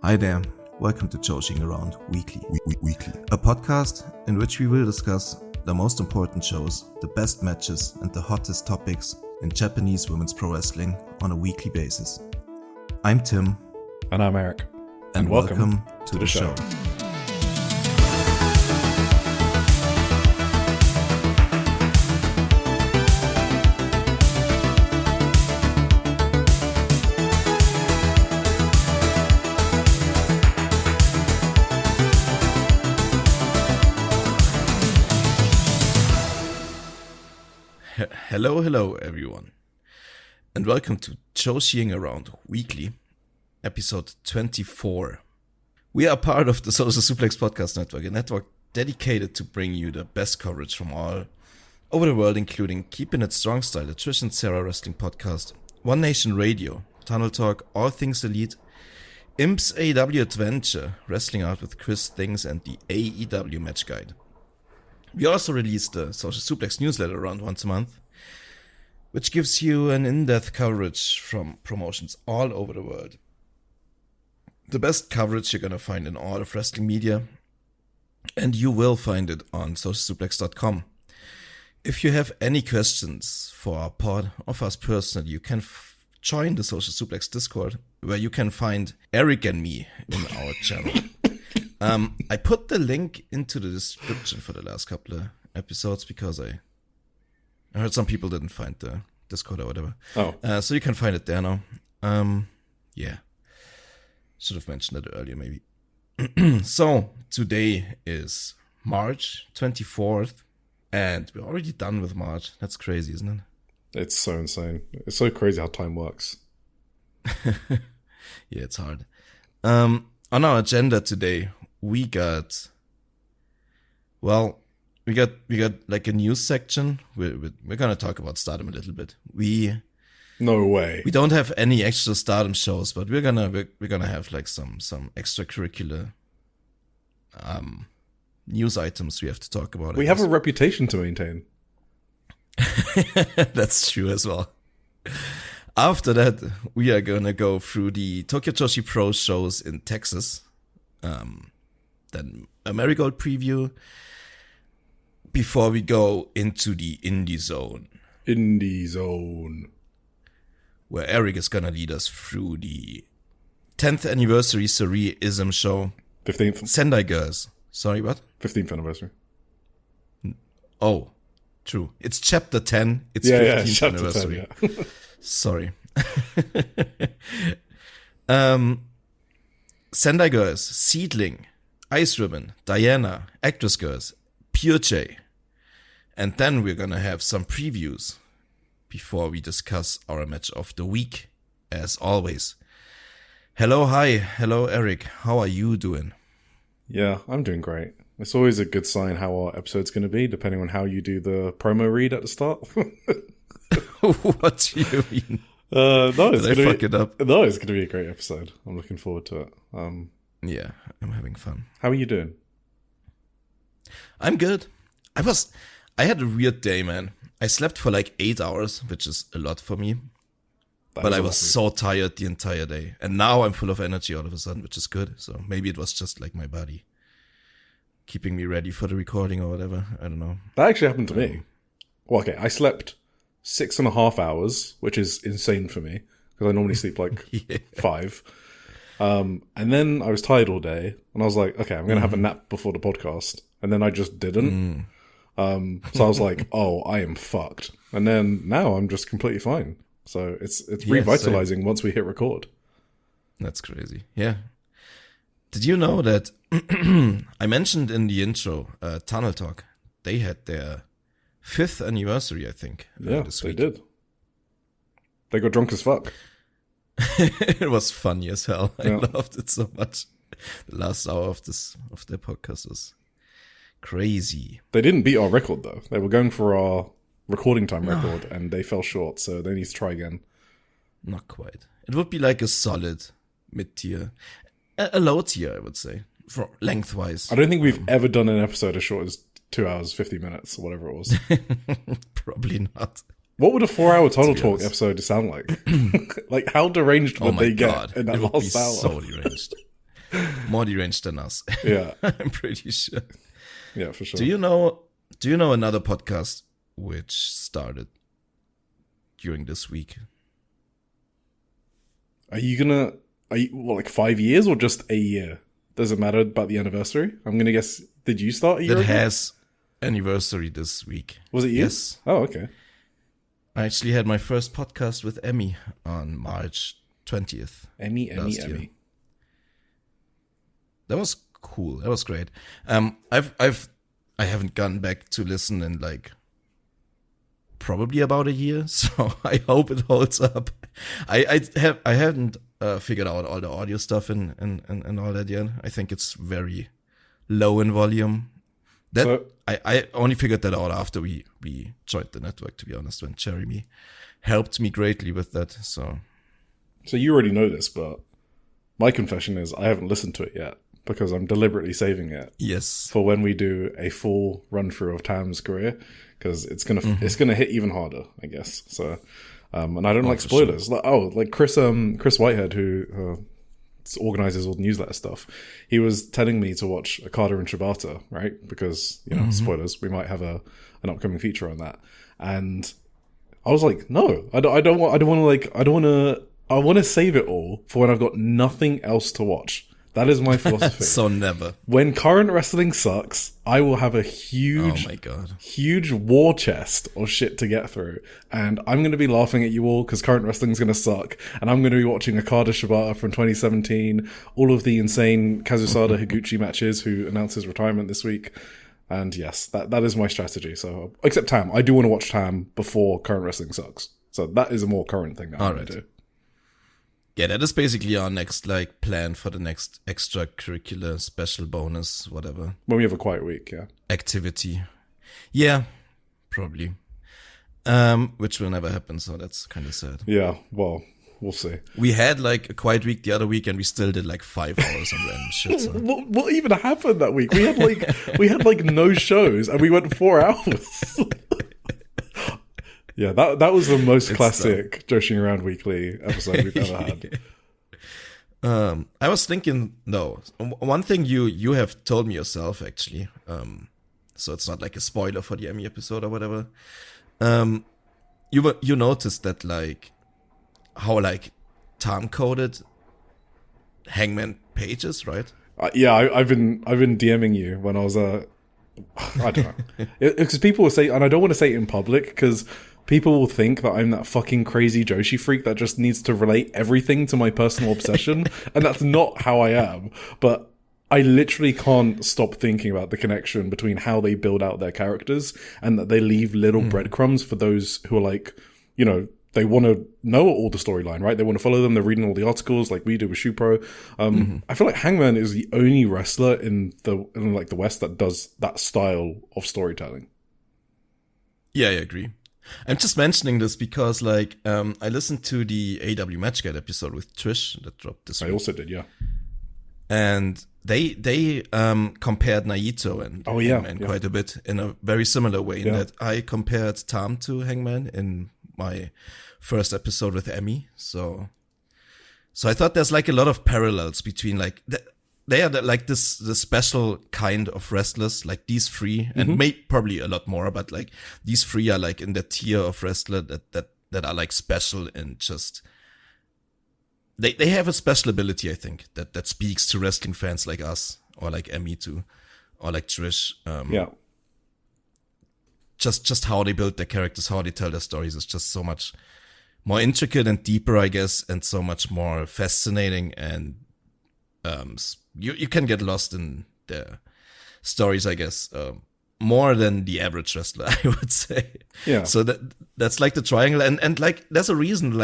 Hi there, welcome to Joshi'ing Around Weekly, a podcast in which we will discuss the most important shows, the best matches and the hottest topics in Japanese women's pro wrestling on a weekly basis. I'm Tim. And I'm Eric. And welcome to the show. Hello everyone, and welcome to Joshi'ing Around Weekly, episode 24. We are part of the Social Suplex Podcast Network, a network dedicated to bring you the best coverage from all over the world, including Keeping It Strong Style, the Trish and Sarah Wrestling Podcast, One Nation Radio, Tunnel Talk, All Things Elite, Imp's AEW Adventure, Wrestling Out with Chris Things, and the AEW Match Guide. We also release the Social Suplex newsletter around once a month, which gives you an in-depth coverage from promotions all over the world. The best coverage you're going to find in all of wrestling media, and you will find it on socialsuplex.com. If you have any questions for our pod or for us personally, you can join the Social Suplex Discord, where you can find Eric and me in our channel. I put the link into the description for the last couple of episodes because I heard some people didn't find the Discord or whatever. Oh. So you can find it there now. Yeah. Should have mentioned it earlier maybe. So, today is March 24th, and we're already done with March. That's crazy, isn't it? It's so insane. It's so crazy how time works. Yeah, it's hard. On our agenda today, we got like a news section. We're gonna talk about Stardom a little bit. No way. We don't have any extra Stardom shows, but we're gonna have like some extracurricular news items we have to talk about. We have a reputation to maintain. That's true as well. After that, we are gonna go through the Tokyo Joshi Pro shows in Texas. Then a Marigold preview before we go into the Indie Zone. Where Eric is gonna lead us through the 10th anniversary Sareee ISM show. 15th. Sendai Girls. Sorry, what? 15th anniversary. Oh, true. It's chapter 10. It's 15th anniversary. 10, yeah. Sorry. Sendai Girls, SEAdLINNG, Ice Ribbon, Diana, Actress Girls, Pure J. And then we're gonna have some previews before we discuss our match of the week, as always. Hello, Eric. How are you doing? Yeah, I'm doing great. It's always a good sign how our episode's going to be, depending on how you do the promo read at the start. What do you mean? Fuck it up? No, it's going to be a great episode. I'm looking forward to it. Yeah, I'm having fun. How are you doing? I'm good. I had a weird day, man. I slept for like 8 hours, which is a lot for me. But I was so tired the entire day. And now I'm full of energy all of a sudden, which is good. So maybe it was just like my body keeping me ready for the recording or whatever. I don't know. That actually happened to me. Well, okay, I slept 6.5 hours, which is insane for me, because I normally sleep like 5. And then I was tired all day, and I was like, okay, I'm going to have a nap before the podcast. And then I just didn't. So I was like, oh, I am fucked. And then now I'm just completely fine. So it's revitalizing once we hit record. That's crazy. Yeah. Did you know that I mentioned in the intro, Tunnel Talk, they had their 5th anniversary, I think. Yeah, this week. They did. They got drunk as fuck. It was funny as hell. I Yeah. loved it so much. The last hour of their podcast was crazy. They didn't beat our record, though. They were going for our recording time record, and they fell short, so they need to try again. Not quite. It would be like a solid mid-tier. A low tier, I would say, for lengthwise. I don't think we've ever done an episode as short as 2 hours, 50 minutes, or whatever it was. Probably not. What would a 4-hour Total Talk episode sound like? Like, how deranged would they get in that last hour? So deranged. more deranged than us. Yeah. I'm pretty sure. Yeah, for sure. Do you know another podcast which started during this week? Are you like 5 years or just a year? Does it matter about the anniversary? I'm gonna guess. Did you start a year It ago? has anniversary this week. Was it you? Yes. Oh, okay. I actually had my first podcast with Emmy on March 20th. Emmy. That was cool. That was great. I haven't gone back to listen in like probably about a year, so I hope it holds up. I haven't figured out all the audio stuff and all that yet. I think it's very low in volume. I only figured that out after we joined the network, to be honest, when Jeremy helped me greatly with that. So you already know this, but my confession is I haven't listened to it yet because I'm deliberately saving it. Yes. For when we do a full run through of Tam's career, because it's gonna hit even harder, I guess. So, and I don't like spoilers. Sure. Like Chris Whitehead, who organizes all the newsletter stuff, he was telling me to watch Okada and Shibata, right? Because spoilers, we might have an upcoming feature on that, and I was like, no, I want to save it all for when I've got nothing else to watch. That is my philosophy. So never. When current wrestling sucks, I will have a huge war chest of shit to get through. And I'm going to be laughing at you all because current wrestling is going to suck. And I'm going to be watching Okada Shibata from 2017, all of the insane Kazusada Higuchi matches who announced his retirement this week. And yes, that is my strategy. So, except Tam. I do want to watch Tam before current wrestling sucks. So that is a more current thing that I'm going to do. Yeah, that is basically our next plan for the next extracurricular special bonus, whatever. When we have a quiet week, yeah. Activity. Yeah, probably. Which will never happen, so that's kind of sad. Yeah, well, we'll see. We had a quiet week the other week and we still did 5 hours on random shit. So. What even happened that week? We had no shows and we went 4 hours. Yeah, that was the most classic Joshi'ing Around Weekly episode we've ever had. I was thinking, no, one thing you have told me yourself, actually, so it's not like a spoiler for the Emmy episode or whatever. You noticed that how time coded Hangman pages, right? Yeah, I've been DMing you when I was I don't know, because people will say, and I don't want to say it in public because people will think that I'm that fucking crazy Joshi freak that just needs to relate everything to my personal obsession, and that's not how I am. But I literally can't stop thinking about the connection between how they build out their characters and that they leave little breadcrumbs for those who are they want to know all the storyline, right? They want to follow them. They're reading all the articles like we do with Shupro. I feel like Hangman is the only wrestler in the West that does that style of storytelling. Yeah, I agree. I'm just mentioning this because I listened to the AW Match Guide episode with Trish that dropped this week. I also did, yeah. And they compared Naito and Hangman quite a bit in a very similar way in that I compared Tam to Hangman in my first episode with Emmy. So I thought there's a lot of parallels between they are this special kind of wrestlers, these three, and probably a lot more, but these three are in the tier of wrestler that are special and just they have a special ability, I think, that speaks to wrestling fans like us or like Emmy too, or like Trish. Just how they build their characters, how they tell their stories is just so much more intricate and deeper, I guess, and so much more fascinating and you can get lost in their stories, I guess, more than the average wrestler, I would say. Yeah. So that's the triangle, and there's a reason.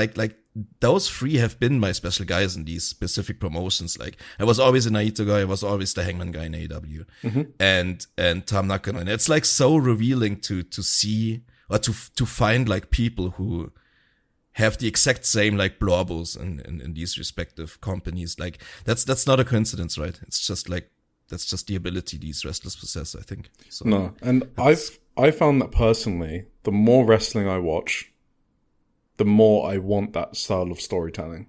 Those three have been my special guys in these specific promotions. I was always a Naito guy, I was always the Hangman guy in AEW, and Tam Nakano. And it's so revealing to see or to find people who have the exact same blowbles in these respective companies. That's not a coincidence, right? It's just that's just the ability these wrestlers possess, I think. So, no, and I found that personally, the more wrestling I watch, the more I want that style of storytelling.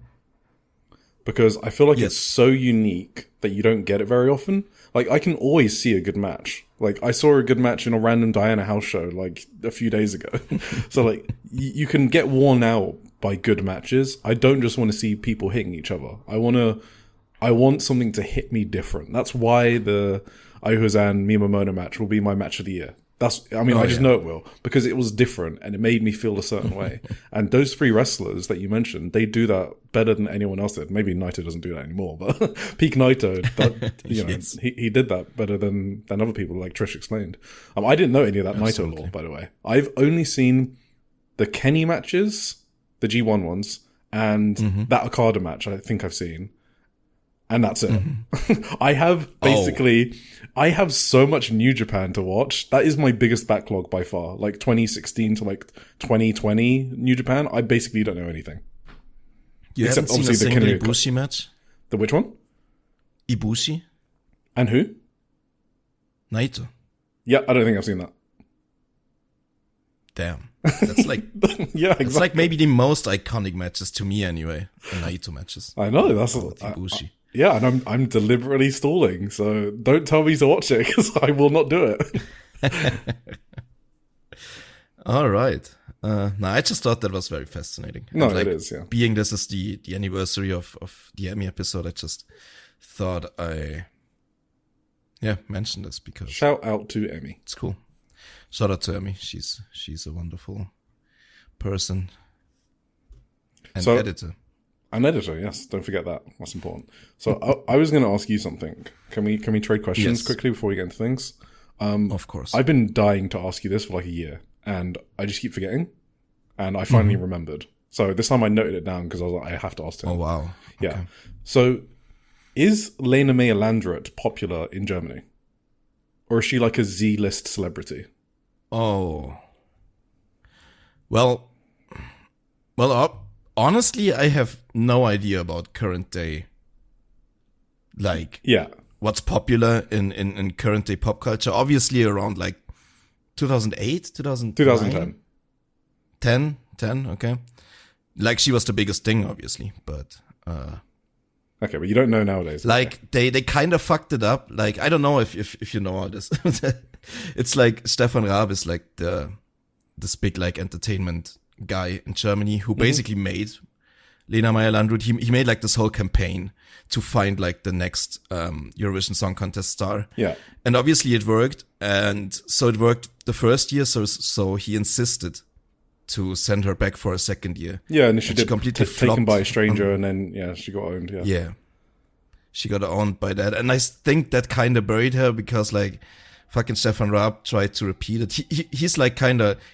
because I feel like Yes. it's so unique that you don't get it very often. Like, I can always see a good match. Like, I saw a good match in a random Diana House show, like, a few days ago. So, like, you can get worn out by good matches. I don't just want to see people hitting each other. I want something to hit me different. That's why the Aihuzan Mimamono match will be my match of the year. I just know it will, because it was different and it made me feel a certain way. And those three wrestlers that you mentioned, they do that better than anyone else did. Maybe Naito doesn't do that anymore, but Peak Naito, Yes. he did that better than other people, like Trish explained. I didn't know any of that Naito lore, by the way. I've only seen the Kenny matches, the G1 ones, and that Okada match I think I've seen. And that's it. I have so much New Japan to watch. That is my biggest backlog by far. Like 2016 to like 2020 New Japan, I basically don't know anything. You haven't seen a single Ibushi match? The which one? Ibushi? And who? Naito. Yeah, I don't think I've seen that. Damn. That's like yeah, exactly. It's like maybe the most iconic matches to me anyway. The Naito matches. I know, that's Ibushi. Yeah, and I'm deliberately stalling, so don't tell me to watch it, because I will not do it. All right. No, I just thought that was very fascinating. No, and, it is, yeah. Being this is the anniversary of the Emmy episode, I just thought I mention this because Shout out to Emmy. It's cool. Shout out to Emmy. She's a wonderful person and editor. An editor, yes. Don't forget that. That's important. So I was going to ask you something. Can we trade questions quickly before we get into things? Of course. I've been dying to ask you this for like a year, and I just keep forgetting. And I finally remembered. So this time I noted it down because I was like, I have to ask him. Oh wow! Yeah. Okay. So, is Lena Meyer Landrut popular in Germany, or is she like a Z-list celebrity? Oh. Well. Honestly, I have no idea about current day. Like, what's popular in current day pop culture? Obviously, around like 2008, 2010. 10, okay. Like, she was the biggest thing, obviously, but okay, but you don't know nowadays. Like, they kind of fucked it up. Like, I don't know if you know all this. It's like Stefan Raab is like this big like entertainment guy in Germany who basically made Lena Meyer Landrut. He made like this whole campaign to find like the next Eurovision Song Contest star. Yeah. And obviously it worked. And so it worked the first year. So he insisted to send her back for a second year. Yeah, and she did completely taken by a stranger, and then she got owned. Yeah. Yeah. She got owned by that. And I think that kind of buried her because like fucking Stefan Raab tried to repeat it. He's like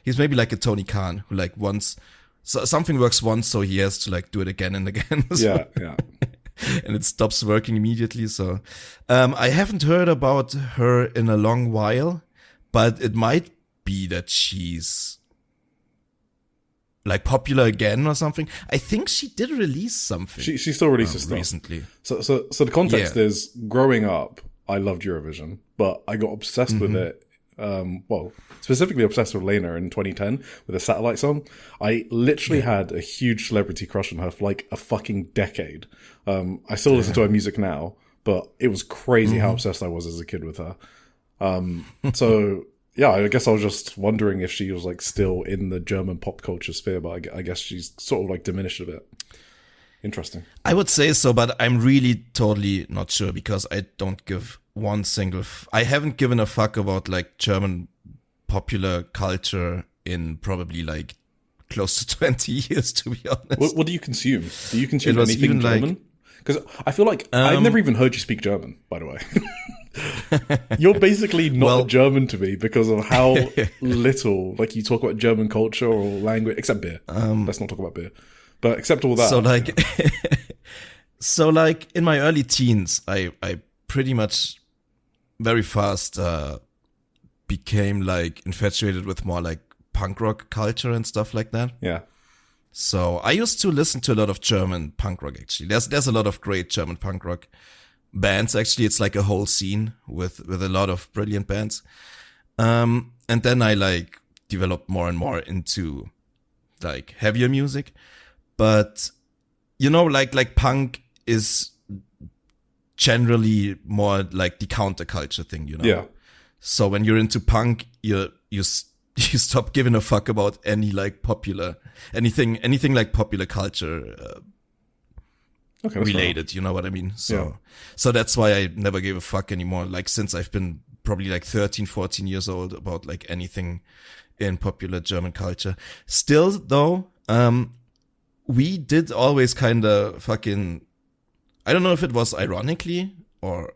he's maybe like a Tony Khan who like once something works once, so he has to like do it again and again. Yeah. And it stops working immediately. So I haven't heard about her in a long while, but it might be that she's like popular again or something. I think she did release something. She still releases stuff recently. So the context is, growing up, I loved Eurovision, but I got obsessed with it. Specifically obsessed with Lena in 2010 with a Satellite song. I literally had a huge celebrity crush on her for like a fucking decade. I still listen to her music now, but it was crazy how obsessed I was as a kid with her. So yeah, I guess I was just wondering if she was like still in the German pop culture sphere, but I guess she's sort of like diminished a bit. Interesting. I would say so, but I'm really totally not sure because I don't give one single... I haven't given a fuck about like German popular culture in probably like close to 20 years, to be honest. What do you consume? Do you consume anything German? Because I feel like I've never even heard you speak German, by the way. You're basically not German to me because of how little like you talk about German culture or language, except beer. Let's not talk about beer. But except all that. So like, so like in my early teens, I pretty much very fast became like infatuated with more like punk rock culture and stuff like that. Yeah. So I used to listen to a lot of German punk rock. Actually, there's a lot of great German punk rock bands. Actually, it's like a whole scene with a lot of brilliant bands. And then I like developed more and more into like heavier music. But, you know, like punk is generally more like the counterculture thing, you know? Yeah. So when you're into punk, you stop giving a fuck about any like anything like popular culture related, you know what I mean? So that's why I never gave a fuck anymore. Like since I've been probably like 13, 14 years old about like anything in popular German culture. Still though, we did always kind of fucking, I don't know if it was ironically or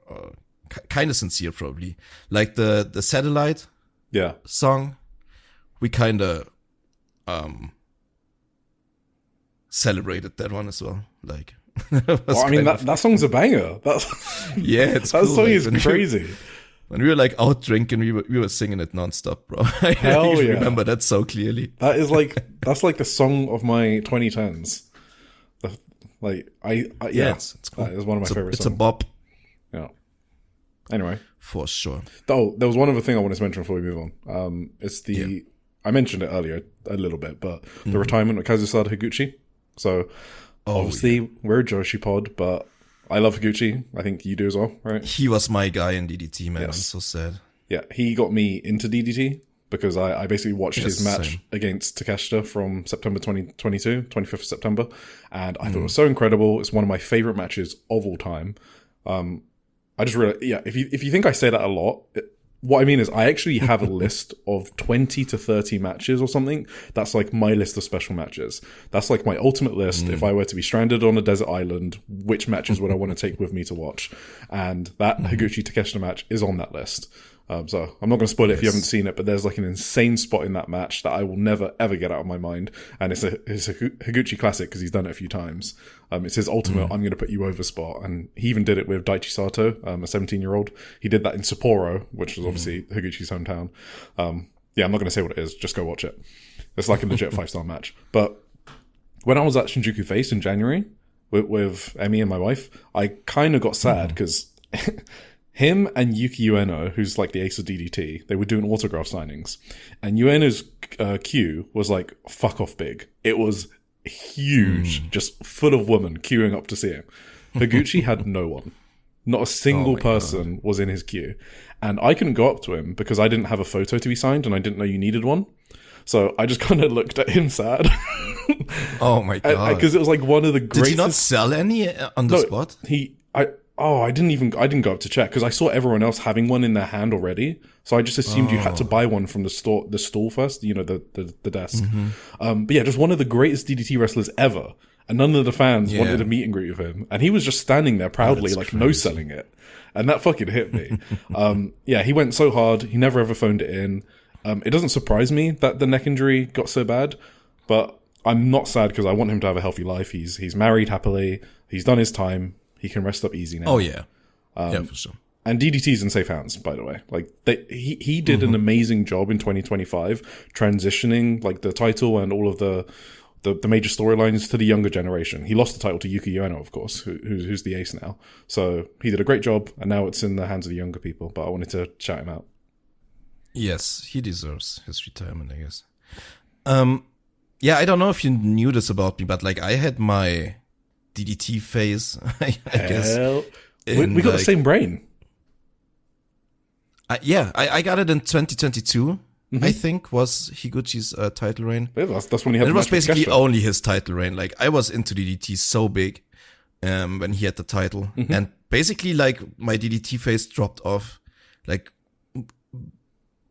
kind of sincere probably. Like the Satellite song, we kind of celebrated that one as well. Like, I mean, that song's a banger. It's that cool. song Like, is crazy. When we were like out drinking, we were singing it nonstop, bro. Hell I yeah. remember that so clearly. That's like the song of my 2010s. It's cool. That is one of my favorite songs. It's a bop. Yeah. Anyway. For sure. Oh, there was one other thing I wanted to mention before we move on. I mentioned it earlier a little bit, but the retirement of Kazusada Higuchi. So, obviously, we're a Joshi pod, but I love Higuchi. I think you do as well, right? He was my guy in DDT, man. Yes. I'm so sad. Yeah, he got me into DDT because I basically watched his match same. against Takeshita from September 2022, 25th of September, and I thought it was so incredible. It's one of my favorite matches of all time. I just realized, if you think I say that a lot, what I mean is I actually have a list of 20 to 30 matches or something. That's like my list of special matches. That's like my ultimate list. If I were to be stranded on a desert island, which matches would I want to take with me to watch? And that Higuchi Takeshita match is on that list. So I'm not going to spoil it if you haven't seen it, but there's like an insane spot in that match that I will never ever get out of my mind. And it's a Higuchi classic because he's done it a few times. It's his ultimate I'm going to put you over spot. And he even did it with Daichi Sato, a 17-year-old. He did that in Sapporo, which was obviously Higuchi's hometown. I'm not going to say what it is. Just go watch it. It's like a legit 5-star match. But when I was at Shinjuku Face in January with Emmy and my wife, I kind of got sad because him and Yuki Ueno, who's like the ace of DDT, they were doing autograph signings. And Ueno's queue was like, fuck off big. It was huge, just full of women queuing up to see him. Higuchi had no one. Not a single person was in his queue. And I couldn't go up to him because I didn't have a photo to be signed and I didn't know you needed one. So I just kind of looked at him sad. Oh my God. Because it was like one of the greatest... Did he not sell any on the spot? I didn't go up to check because I saw everyone else having one in their hand already. So I just assumed you had to buy one from the stall first, the desk. But yeah, just one of the greatest DDT wrestlers ever. And none of the fans wanted a meet and greet with him. And he was just standing there proudly, no-selling it. And that fucking hit me. He went so hard. He never ever phoned it in. It doesn't surprise me that the neck injury got so bad, but I'm not sad because I want him to have a healthy life. He's married happily. He's done his time. He can rest up easy now. Oh yeah, for sure. And DDT's in safe hands, by the way. Like he did an amazing job in 2025 transitioning like the title and all of the major storylines to the younger generation. He lost the title to Yuki Ueno, of course, who's the ace now. So he did a great job, and now it's in the hands of the younger people. But I wanted to shout him out. Yes, he deserves his retirement, I guess. I don't know if you knew this about me, but like I had my DDT phase, I guess. We got the same brain. I got it in 2022. I think was Higuchi's title reign. Yeah, that's when he had. And it was basically only his title reign. Like I was into DDT so big when he had the title, and basically like my DDT phase dropped off like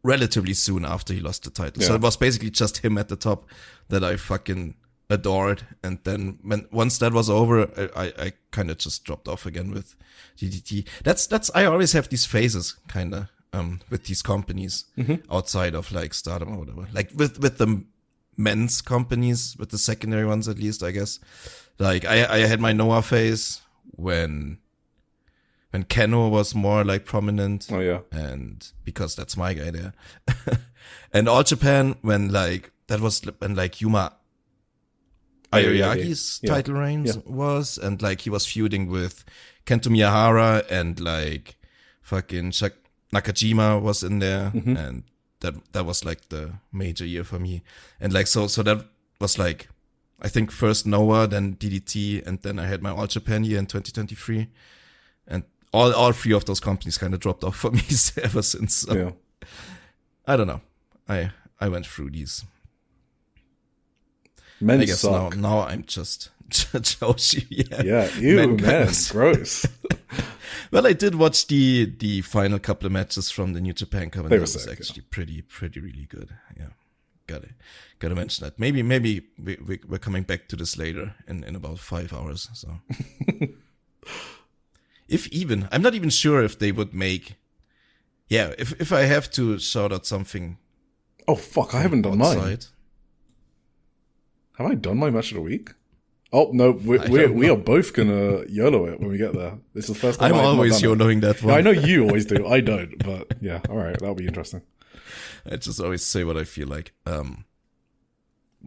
relatively soon after he lost the title. So it was basically just him at the top that I fucking adored. And then once that was over, I kind of just dropped off again with DDT. That's I always have these phases kind of with these companies outside of like Stardom or whatever. Like with the men's companies, with the secondary ones at least, I guess. Like I had my Noah phase when Keno was more like prominent. Oh yeah. And because that's my guy there. And All Japan when like that was when like Yuma Aoyagi's title reigns was, and like he was feuding with Kento Miyahara and like fucking Nakajima was in there, and that was like the major year for me. And like so that was like I think first Noah, then DDT, and then I had my All Japan year in 2023. And all three of those companies kind of dropped off for me ever since. So. Yeah. I don't know. I went through these. Men I guess suck. now I'm just Joshi. Yeah, ew, man, gross. Well, I did watch the final couple of matches from the New Japan Cup, and They that were was sick, actually pretty really good. Yeah, gotta mention that. Maybe we're coming back to this later in about 5 hours. So, I'm not even sure if they would make. Yeah, if I have to shout out something. Oh fuck! I haven't done mine. Have I done my match of the week? Oh no, we are both gonna YOLO it when we get there. This is the first time I'm always YOLOing that one. Yeah, I know you always do. I don't, but yeah. All right, that'll be interesting. I just always say what I feel like. Well,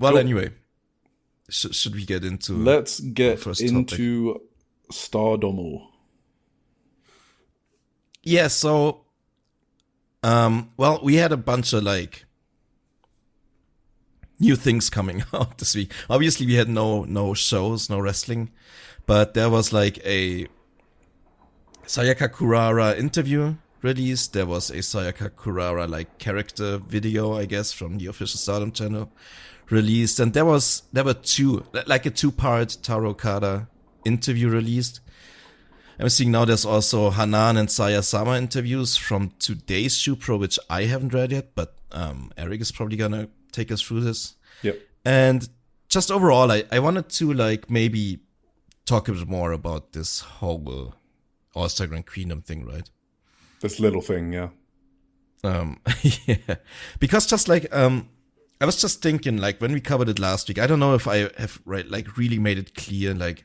Cool. anyway, should we get into? Let's get first into STARDOM. Yeah. So, well, we had a bunch of like new things coming out this week. Obviously, we had no shows, no wrestling, but there was like a Sayaka Kurara interview released. There was a Sayaka Kurara like character video, I guess, from the official STARDOM channel released, and there were two, like a 2-part Taro Okada interview released. I'm seeing now there's also Hanan and Saya Sama interviews from today's Shupro, which I haven't read yet, but Eric is probably gonna take us through this. Yep. And just overall, I wanted to like maybe talk a bit more about this whole All-Star Grand Queendom thing, right? This little thing, yeah. Yeah. Because just like I was just thinking, like when we covered it last week, I don't know if I have really made it clear like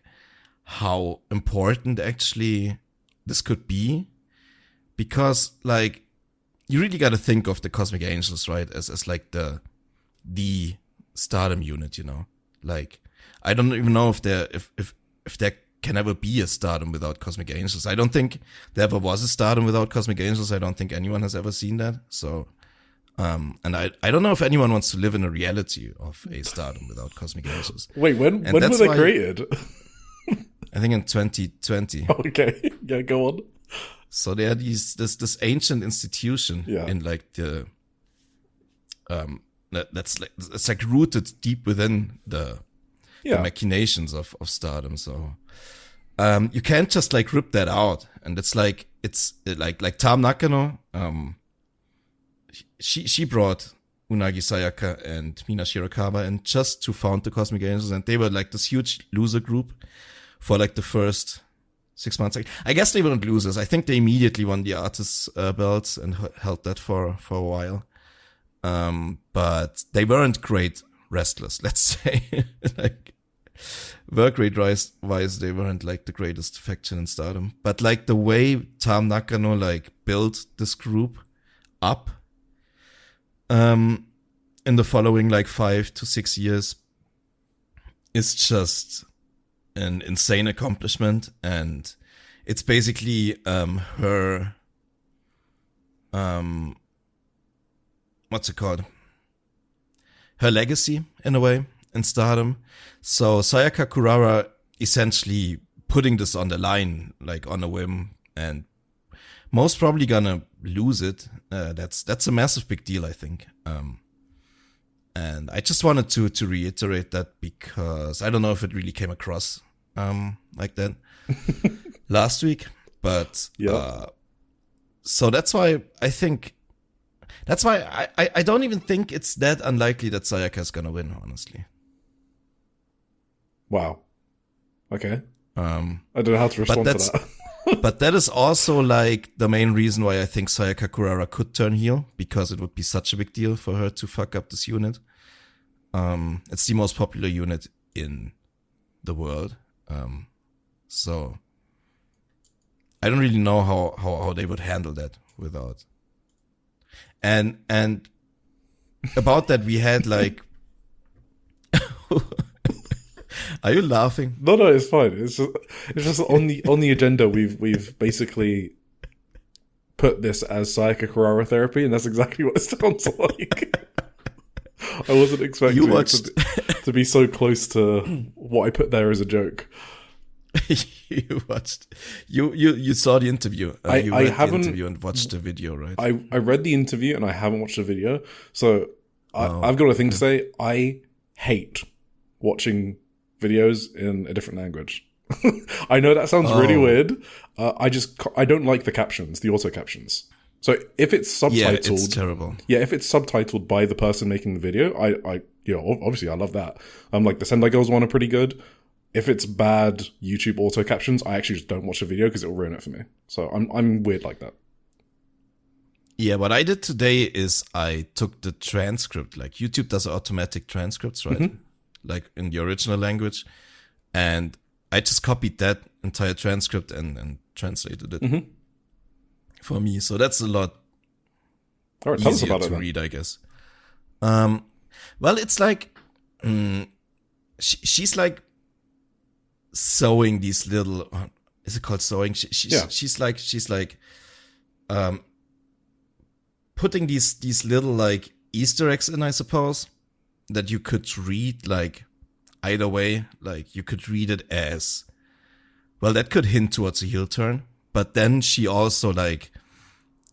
how important actually this could be, because like you really got to think of the Cosmic Angels, right, as like the STARDOM unit, you know. Like I don't even know if there can ever be a STARDOM without Cosmic Angels. I don't think there ever was a STARDOM without Cosmic Angels. I don't think anyone has ever seen that. So and I don't know if anyone wants to live in a reality of a STARDOM without Cosmic Angels. Wait, when were they created? I think in 2020. Okay, yeah, go on. So they are this ancient institution in like the that's like it's like rooted deep within the machinations of STARDOM. So you can't just like rip that out, and it's like Tam Nakano. She brought Unagi Sayaka and Mina Shirakawa and just to found the Cosmic Angels, and they were like this huge loser group for like the first 6 months. I guess they weren't losers. I think they immediately won the artists belts and held that for a while. But they weren't great wrestlers, let's say. Like work rate wise, they weren't like the greatest faction in STARDOM. But like the way Tam Nakano like built this group up in the following like 5 to 6 years is just an insane accomplishment. And it's basically her what's it called? Her legacy in a way in STARDOM. So Sayaka Kurara essentially putting this on the line, like on a whim, and most probably gonna lose it. That's a massive big deal, I think. And I just wanted to reiterate that because I don't know if it really came across like that last week, but so that's why I think I don't even think it's that unlikely that Sayaka is gonna win, honestly. Wow. Okay. I don't know how to respond to that. But that is also like the main reason why I think Sayaka Kurara could turn heel, because it would be such a big deal for her to fuck up this unit. It's the most popular unit in the world. So I don't really know how they would handle that without. And about that we had like Are you laughing? No, it's fine. It's just on the agenda. We've basically put this as Sayaka Kurara therapy, and that's exactly what it sounds like. I wasn't expecting. to be so close to what I put there as a joke. You watched, you saw the interview. I haven't the interview and watched the video, right? I read the interview and I haven't watched the video. So I've got a thing to say. I hate watching videos in a different language. I know that sounds really weird. I don't like the captions, the auto captions. So if it's subtitled, yeah, it's terrible. Yeah, if it's subtitled by the person making the video, I obviously I love that. Like the Sendai Girls one are pretty good. If it's bad YouTube auto captions, I actually just don't watch the video because it will ruin it for me. So I'm weird like that. Yeah, what I did today is I took the transcript. Like YouTube does automatic transcripts, right? Mm-hmm. Like in the original language, and I just copied that entire transcript and translated it for me. So that's a lot easier to read, I guess. Well, it's like she's like sewing these little. Is it called sewing? She's like putting these little like Easter eggs in, I suppose, that you could read like either way. Like you could read it as, well, that could hint towards a heel turn, but then she also like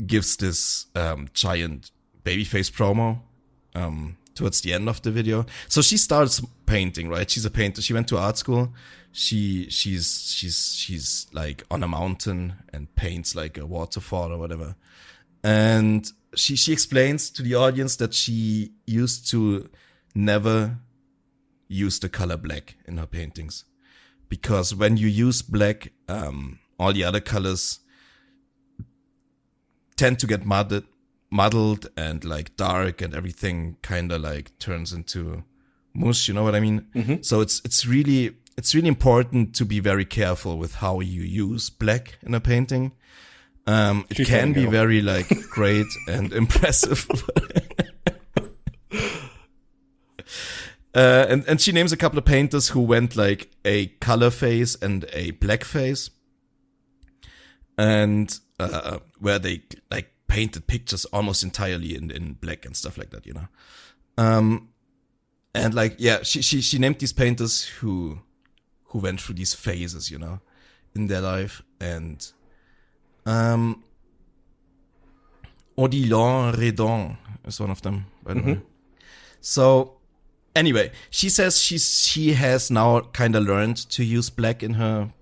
gives this giant babyface promo towards the end of the video. So she starts painting, right? She's a painter. She went to art school. She's like on a mountain and paints like a waterfall or whatever. And she explains to the audience that she used to never use the color black in her paintings, because when you use black, all the other colors tend to get muddled and like dark, and everything kind of like turns into mush. You know what I mean? Mm-hmm. So it's really important to be very careful with how you use black in a painting. It can be very like great and impressive. And she names a couple of painters who went like a color phase and a black phase, and where they like painted pictures almost entirely in black and stuff like that, you know. And like, yeah, she named these painters who went through these phases, you know, in their life. And Odilon Redon is one of them, by the way. So anyway, she says she has now kind of learned to use black in her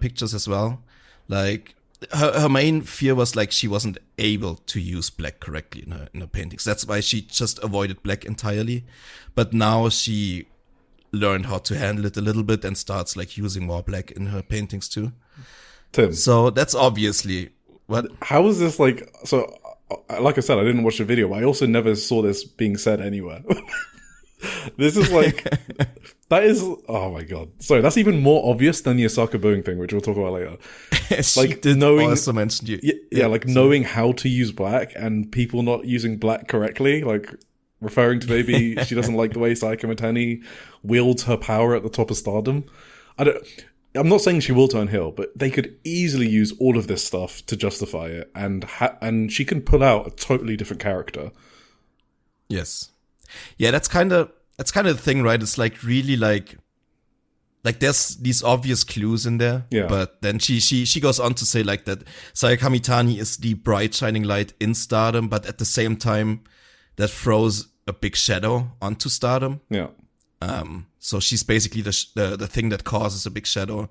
pictures as well. Like her main fear was like she wasn't able to use black correctly in her paintings. That's why she just avoided black entirely. But now she learned how to handle it a little bit and starts like using more black in her paintings too. Tim, so that's obviously what. How is this like? So, like I said, I didn't watch the video, but I also never saw this being said anywhere. This is like, that is, oh my god. Sorry, that's even more obvious than the Osaka booing thing, which we'll talk about later. Like knowing, also mentioned you. Yeah, like knowing how to use black and people not using black correctly, like referring to maybe she doesn't like the way Sayaka Mitani wields her power at the top of Stardom. I'm not saying she will turn heel, but they could easily use all of this stuff to justify it, and she can pull out a totally different character. Yes. Yeah, that's kind of the thing, right? It's like really like there's these obvious clues in there. Yeah. But then she goes on to say like that Sayaka Mitani is the bright shining light in Stardom, but at the same time that throws a big shadow onto Stardom. Yeah. So she's basically the thing that causes a big shadow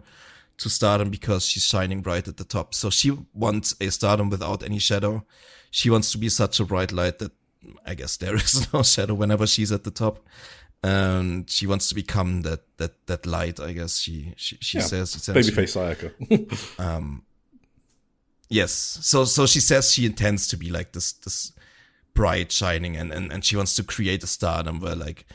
to Stardom because she's shining bright at the top. So she wants a Stardom without any shadow. She wants to be such a bright light that I guess there is no shadow whenever she's at the top. And she wants to become that light, I guess she says. Babyface Sayaka. Yes. So she says she intends to be like this bright shining and she wants to create a Stardom where like,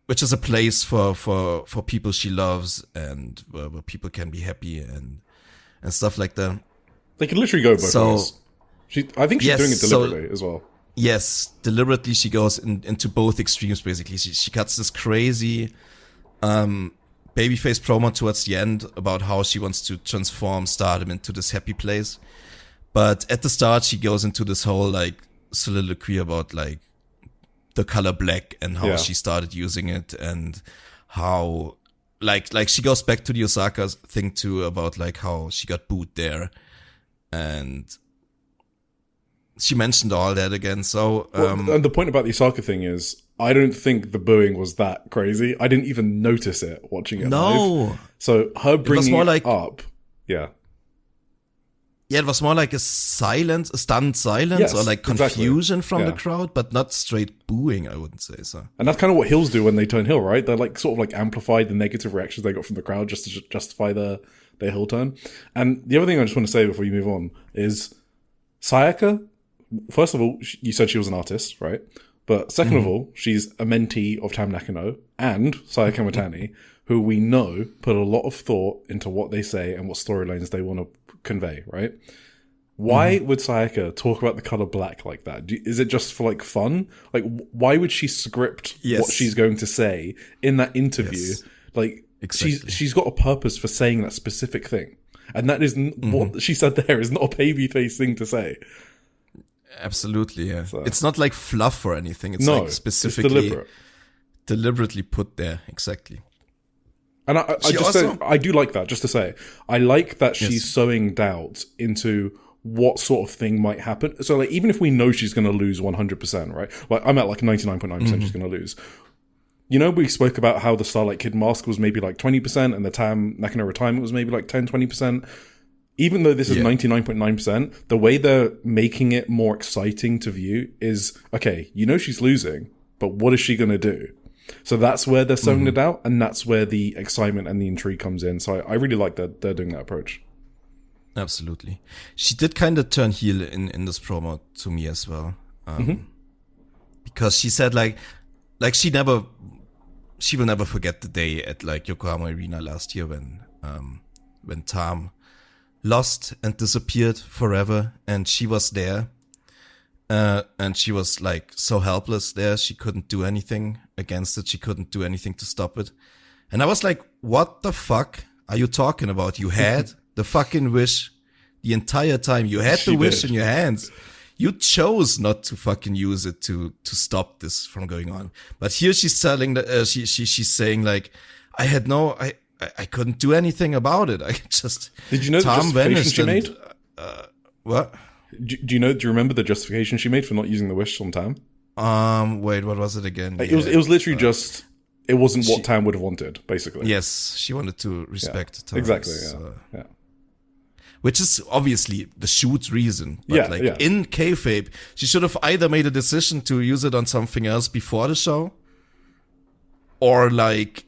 which is a place for people she loves and where people can be happy and stuff like that. They can literally go both ways. I think she's doing it deliberately as well. Yes, deliberately she goes into both extremes, basically. She cuts this crazy babyface promo towards the end about how she wants to transform Stardom into this happy place. But at the start, she goes into this whole, like, soliloquy about, like, the color black and how Yeah. she started using it and how like she goes back to the Osaka thing too about like how she got booed there, and she mentioned all that again. So and the point about the Osaka thing is, I don't think the booing was that crazy. I didn't even notice it watching it live. So her bringing more it like- up, yeah. Yeah, it was more like a stunned silence, Yes, or like exactly. confusion from Yeah. the crowd, but not straight booing, I wouldn't say so. And that's kind of what heels do when they turn heel, right? They're like sort of like amplify the negative reactions they got from the crowd just to justify their heel turn. And the other thing I just want to say before you move on is Sayaka, first of all, you said she was an artist, right? But second of all, she's a mentee of Tam Nakano and Sayaka Mitani, who we know put a lot of thought into what they say and what storylines they want to convey, right? Why would Sayaka talk about the color black like that? Is it just for like fun? Like, why would she script what she's going to say in that interview? Yes. Like, Exactly. she's got a purpose for saying that specific thing, and that is what she said. There is not a babyface thing to say. Absolutely, yeah. So- It's not like fluff or anything. It's No, like it's specifically deliberate. deliberately put there. Exactly. And I She just also- say, I do like that, just to say. I like that she's sowing doubt into what sort of thing might happen. So, like, even if we know she's going to lose 100%, right? Like, I'm at like 99.9% she's going to lose. You know, we spoke about how the Starlight Kid mask was maybe like 20% and the Tam Nakano retirement was maybe like 10, 20%. Even though this is 99.9%, the way they're making it more exciting to view is, okay, you know she's losing, but what is she going to do? So that's where they're sowing it out, and that's where the excitement and the intrigue comes in. So I really like that they're doing that approach. Absolutely. She did kind of turn heel in this promo to me as well. Because she said like she will never forget the day at like Yokohama Arena last year when Tam lost and disappeared forever, and she was there. And she was like so helpless there. She couldn't do anything against it. She couldn't do anything to stop it. And I was like, what the fuck are you talking about? You had the fucking wish the entire time. You had the wish in your hands. You chose not to fucking use it to stop this from going on. But here she's telling that she's saying like, I couldn't do anything about it. I just Did you know the Tom justification vanished she made? What? Do you remember the justification she made for not using the wish on Tam? Wait, what was it again? It was literally just, it wasn't what Tam would have wanted, basically. Yes, she wanted to respect Tam's, Exactly, yeah. which is obviously the shoot reason. But in kayfabe, she should have either made a decision to use it on something else before the show, or like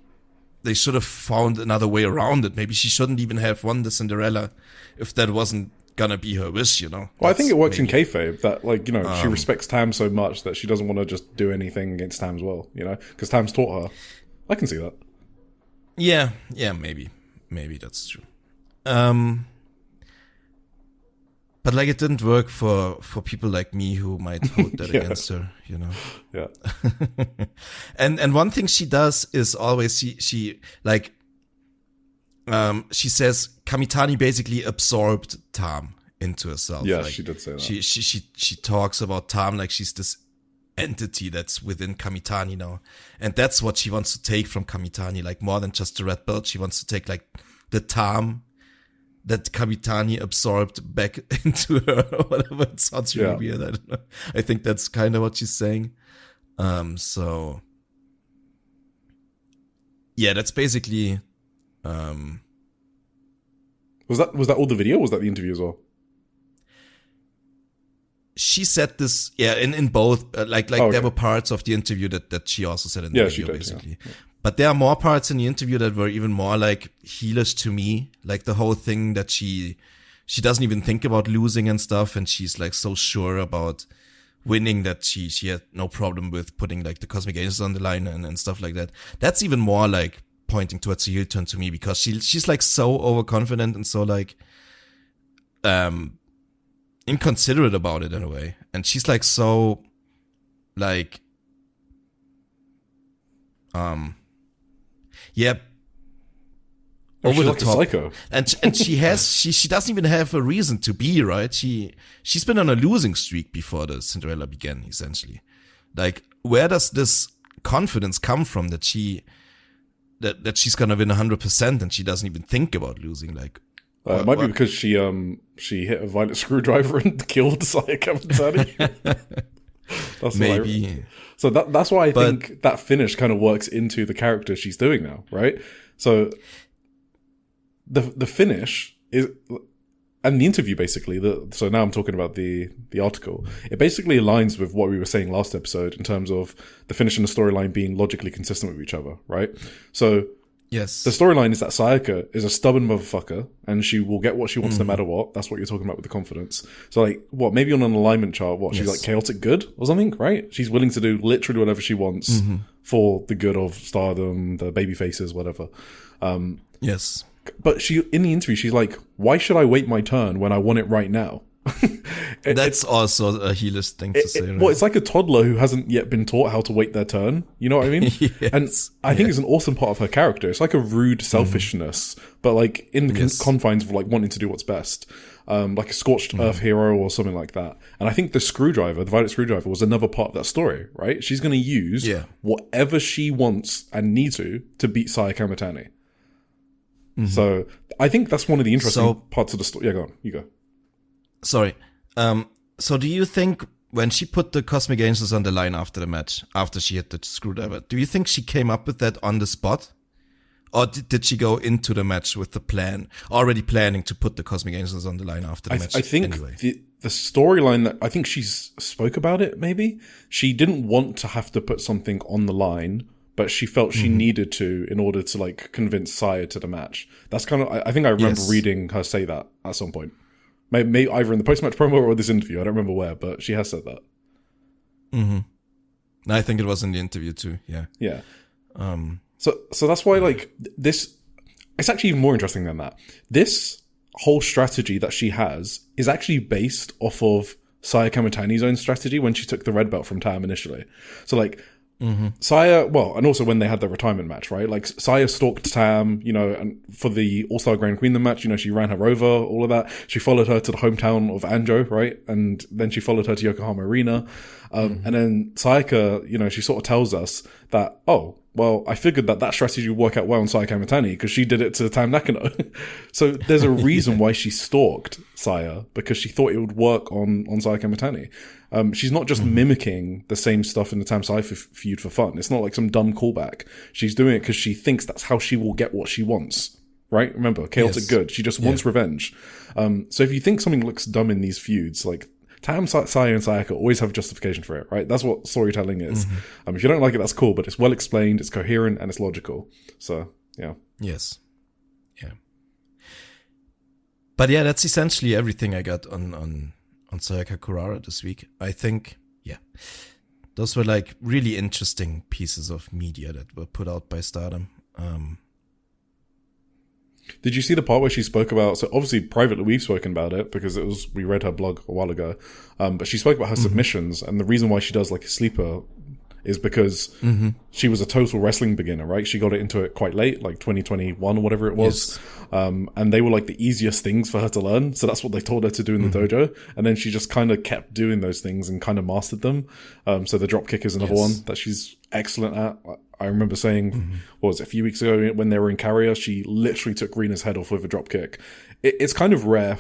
they should have found another way around it. Maybe she shouldn't even have won the Cinderella if that wasn't gonna be her wish, you know. Well, I think it works in kayfabe that, like, you know, she respects Tam so much that she doesn't want to just do anything against Tam's will, you know, because Tam's taught her. I can see that. Yeah, maybe that's true. But like it didn't work for people like me who might hold that against her, you know. Yeah. And one thing she does is always she says Kamitani basically absorbed Tam into herself. Yeah, like, she did say that. She talks about Tam like she's this entity that's within Kamitani now, and that's what she wants to take from Kamitani. Like more than just the red belt, she wants to take like the Tam that Kamitani absorbed back into her or whatever. It sounds really weird. I don't know. I think that's kind of what she's saying. So yeah, that's basically. Was that all the video? Or was that the interview as well? She said this, in both. There were parts of the interview that she also said in the video, basically. Yeah. But there are more parts in the interview that were even more like heelish to me. Like the whole thing that she doesn't even think about losing and stuff, and she's like so sure about winning that she had no problem with putting like the Cosmic Angels on the line and stuff like that. That's even more like pointing towards a heel turn to me, because she's like so overconfident and so like inconsiderate about it in a way, and she's like so like over the like top, a psycho. and she has she doesn't even have a reason to be, right. She's been on a losing streak before the Cinderella began, essentially. Like where does this confidence come from that she's gonna win 100% and she doesn't even think about losing? Like, it might be because she hit a violet screwdriver and killed Sayaka Mitani. That's maybe. So that's why I think that finish kind of works into the character she's doing now, right? So the finish is, and the interview basically. So now I'm talking about the article. It basically aligns with what we were saying last episode in terms of the finish and the storyline being logically consistent with each other, right? So yes, the storyline is that Sayaka is a stubborn motherfucker, and she will get what she wants no matter what. That's what you're talking about with the confidence. So, like, what, maybe on an alignment chart, she's like chaotic good or something, right? She's willing to do literally whatever she wants for the good of Stardom, the baby faces, whatever. Yes. But she, in the interview, she's like, why should I wait my turn when I want it right now? That's also a heelish thing to say, right? Well, it's like a toddler who hasn't yet been taught how to wait their turn. You know what I mean? Yes. And I think it's an awesome part of her character. It's like a rude selfishness, but like in the confines of like wanting to do what's best. Like a scorched earth hero or something like that. And I think the violet screwdriver was another part of that story, right? She's going to use whatever she wants and need to beat Sayaka Mitani. So I think that's one of the interesting parts of the story. Yeah, go on. You go. Sorry. So do you think when she put the Cosmic Angels on the line after the match, after she hit the screwdriver, do you think she came up with that on the spot? Or did she go into the match with the plan, already planning to put the Cosmic Angels on the line after the match? I think the storyline that I think she spoke about it, maybe. She didn't want to have to put something on the line, but she felt she needed to in order to like convince Saya to the match. That's kind of, I think I remember reading her say that at some point. Maybe either in the post-match promo or this interview. I don't remember where, but she has said that. I think it was in the interview too. Yeah. Yeah. So that's why like this, it's actually even more interesting than that. This whole strategy that she has is actually based off of Sayaka Mitani's own strategy when she took the red belt from Tam initially. So like, Saya, well, and also when they had their retirement match, right? Like Saya stalked Tam, you know, and for the All-Star Grand Queen match, you know, she ran her over, all of that. She followed her to the hometown of Anjo, right? And then she followed her to Yokohama Arena. And then Sayaka, you know, she sort of tells us that, oh, well, I figured that strategy would work out well on Sayaka Mitani because she did it to Tam Nakano. So there's a reason why she stalked Saya, because she thought it would work on Sayaka Mitani. She's not just mimicking the same stuff in the Tam Sai feud for fun. It's not like some dumb callback. She's doing it because she thinks that's how she will get what she wants. Right? Remember, chaotic good. She just wants revenge. So if you think something looks dumb in these feuds, like Tam, Saya, and Sayaka always have justification for it, right? That's what storytelling is. If you don't like it, that's cool, but it's well explained, it's coherent, and it's logical. So, yeah. Yes. Yeah. But yeah, that's essentially everything I got on Sayaka Kurara this week. I think, those were like really interesting pieces of media that were put out by Stardom. Did you see the part where she spoke about, so obviously privately we've spoken about it because we read her blog a while ago, but she spoke about her submissions, and the reason why she does like a sleeper is because she was a total wrestling beginner, right? She got into it quite late, like 2021 or whatever it was. And they were like the easiest things for her to learn. So that's what they told her to do in the dojo. And then she just kind of kept doing those things and kind of mastered them. So the drop kick is another one that she's excellent at. I remember saying, what was it, a few weeks ago when they were in Carrier, she literally took Rena's head off with a drop kick. It's kind of rare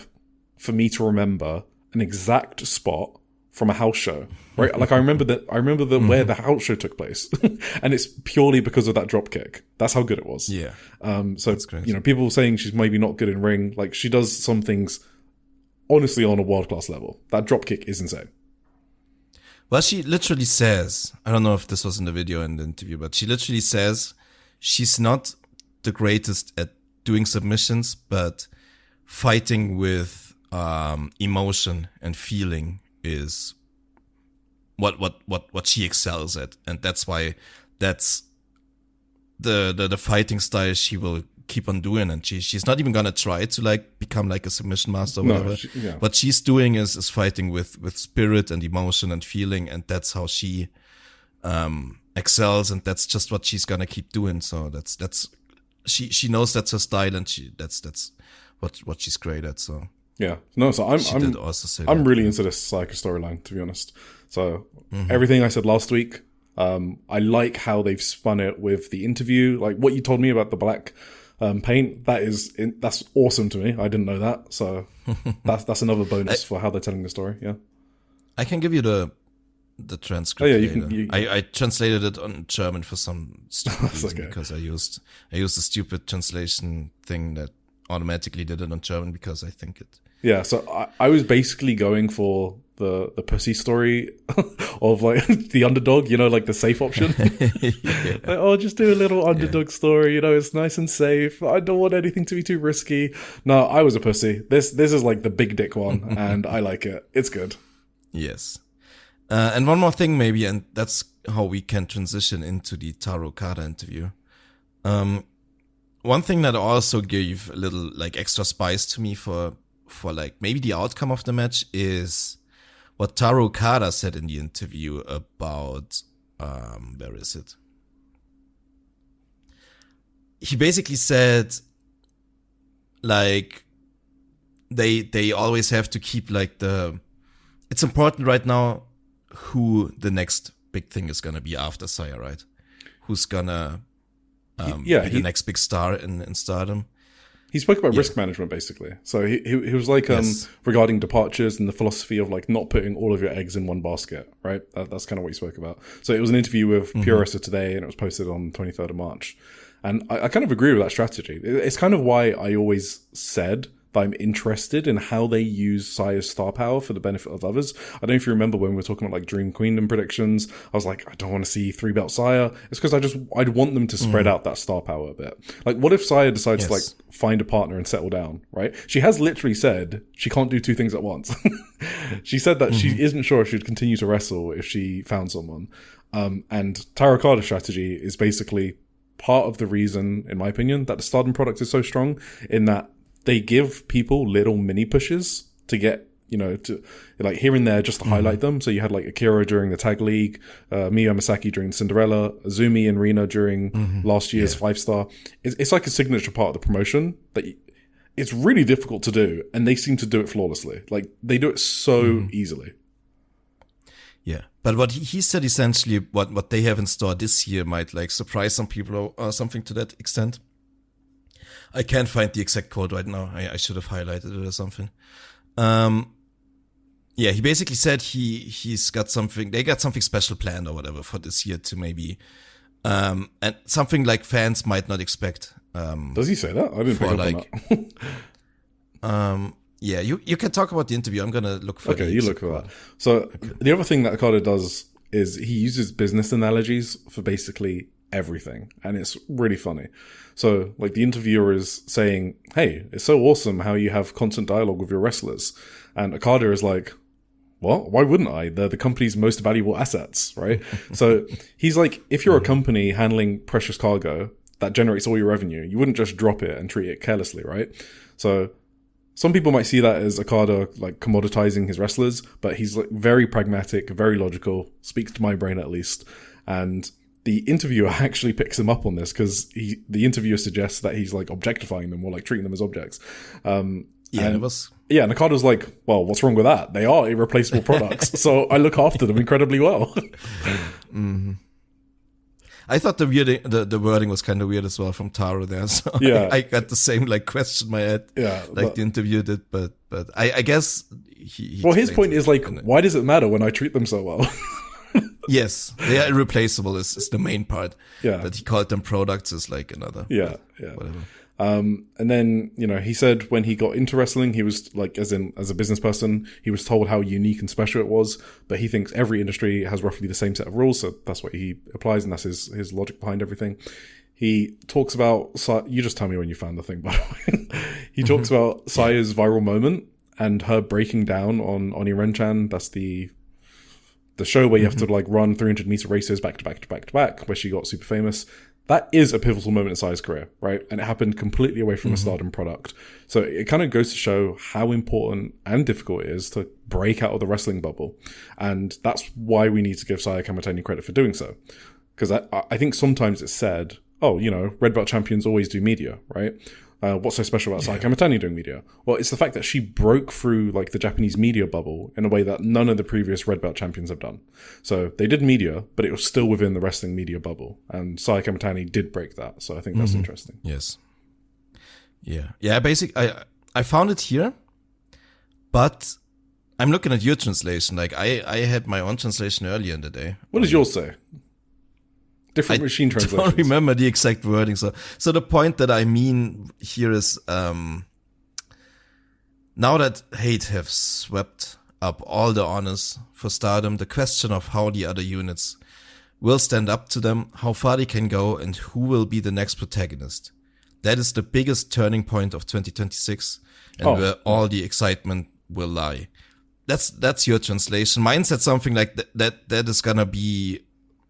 for me to remember an exact spot from a house show, right? Like I remember where the house show took place, and it's purely because of that drop kick. That's how good it was. Yeah. So you know, people saying she's maybe not good in ring, like she does some things honestly on a world class level. That drop kick is insane. Well, she literally says, I don't know if this was in the video in the interview, but she literally says she's not the greatest at doing submissions, but fighting with emotion and feeling is what she excels at, and that's why that's the fighting style she will keep on doing, and she's not even gonna try to like become like a submission master or whatever. What she's doing is fighting with spirit and emotion and feeling, and that's how she excels, and that's just what she's gonna keep doing. So that's she knows that's her style, and that's what she's great at. So yeah, no, so I'm really into this Sayaka storyline, to be honest. So everything I said last week, I like how they've spun it with the interview. Like what you told me about the black paint, that's awesome to me. I didn't know that, so that's another bonus for how they're telling the story. Yeah, I can give you the transcript. Oh yeah, you can. I translated it on German for some stupid reason because I used a stupid translation thing that automatically did it on German because I think it. Yeah, so I was basically going for the pussy story of like the underdog, like the safe option. Yeah. Like, oh, just do a little underdog story, it's nice and safe. I don't want anything to be too risky. No, I was a pussy. This is like the big dick one, and I like it. It's good. Yes. And one more thing maybe, and that's how we can transition into the Taro Okada interview. One thing that also gave a little like extra spice to me for like maybe the outcome of the match is what Taro Okada said in the interview about, where is it? He basically said like they always have to keep like it's important right now who the next big thing is gonna be after Saya, right? Who's gonna be the next big star in Stardom? He spoke about risk management basically. So he was like regarding departures and the philosophy of like not putting all of your eggs in one basket, right? That's kind of what he spoke about. So it was an interview with Purista today, and it was posted on 23rd of March. And I kind of agree with that strategy. It's kind of why I always said that I'm interested in how they use Saya's star power for the benefit of others. I don't know if you remember when we were talking about like Dream Queendom predictions. I was like, I don't want to see 3-belt Saya. It's because I'd want them to spread out that star power a bit. Like, what if Saya decides to like find a partner and settle down, right? She has literally said she can't do two things at once. She said that she isn't sure if she'd continue to wrestle if she found someone. And Taro Okada's strategy is basically part of the reason, in my opinion, that the Stardom product is so strong, in that they give people little mini pushes to get, to like here and there just to highlight them. So you had like Akira during the Tag League, Miyu Masaki during Cinderella, Azumi and Rina during last year's 5-star. It's like a signature part of the promotion that it's really difficult to do, and they seem to do it flawlessly. Like they do it so easily. Yeah, but what he said essentially, what they have in store this year might like surprise some people or something to that extent. I can't find the exact quote right now. I should have highlighted it or something. He basically said he's got something. They got something special planned or whatever for this year to maybe, and something like fans might not expect. Does he say that? I didn't pick up on that. Yeah, you can talk about the interview. I'm gonna look for. Okay, you look for that. So the other thing that Okada does is he uses business analogies for basically everything, and it's really funny. So like the interviewer is saying, hey, it's so awesome how you have constant dialogue with your wrestlers, and Okada is like, what? Why wouldn't I? They're the company's most valuable assets, right? So he's like, if you're a company handling precious cargo that generates all your revenue, you wouldn't just drop it and treat it carelessly, right? So some people might see that as Okada like commoditizing his wrestlers, but he's like very pragmatic, very logical, speaks to my brain at least. And the interviewer actually picks him up on this because the interviewer suggests that he's like objectifying them or like treating them as objects. And Okada's like, well, what's wrong with that? They are irreplaceable products, so I look after them incredibly well. I thought the wording was kind of weird as well from Taro there. So I got the same like question in my head, the interview did, but I guess he his point is like, why does it matter when I treat them so well? Yes, they are irreplaceable is the main part. Yeah, that he called them products is like another. Yeah. Whatever. And then, he said when he got into wrestling, he was like, as a business person, he was told how unique and special it was, but he thinks every industry has roughly the same set of rules. So that's what he applies. And that's his logic behind everything. He talks about, you just tell me when you found the thing, by the way. He talks about Saya's viral moment and her breaking down on Oniren-chan. That's the show where you have to like run 300-meter races back to back to back to back, where she got super famous. That is a pivotal moment in Saya's career, right? And it happened completely away from a Stardom product. So it kind of goes to show how important and difficult it is to break out of the wrestling bubble. And that's why we need to give Saya Kamitani credit for doing so. Because I think sometimes it's said, red belt champions always do media, right? What's so special about Sayaka Mitani doing media? Well, it's the fact that she broke through like the Japanese media bubble in a way that none of the previous red belt champions have done. So they did media, but it was still within the wrestling media bubble, and Sayaka Mitani did break that. So I think that's interesting. Yes. Yeah. Basically, I found it here, but I'm looking at your translation. Like I had my own translation earlier in the day. What does yours say? Different machine translations. I don't remember the exact wording. So the point that I mean here is, now that Hate have swept up all the honors for Stardom, the question of how the other units will stand up to them, how far they can go, and who will be the next protagonist. That is the biggest turning point of 2026, and where all the excitement will lie. That's your translation. Mine said something like that is gonna be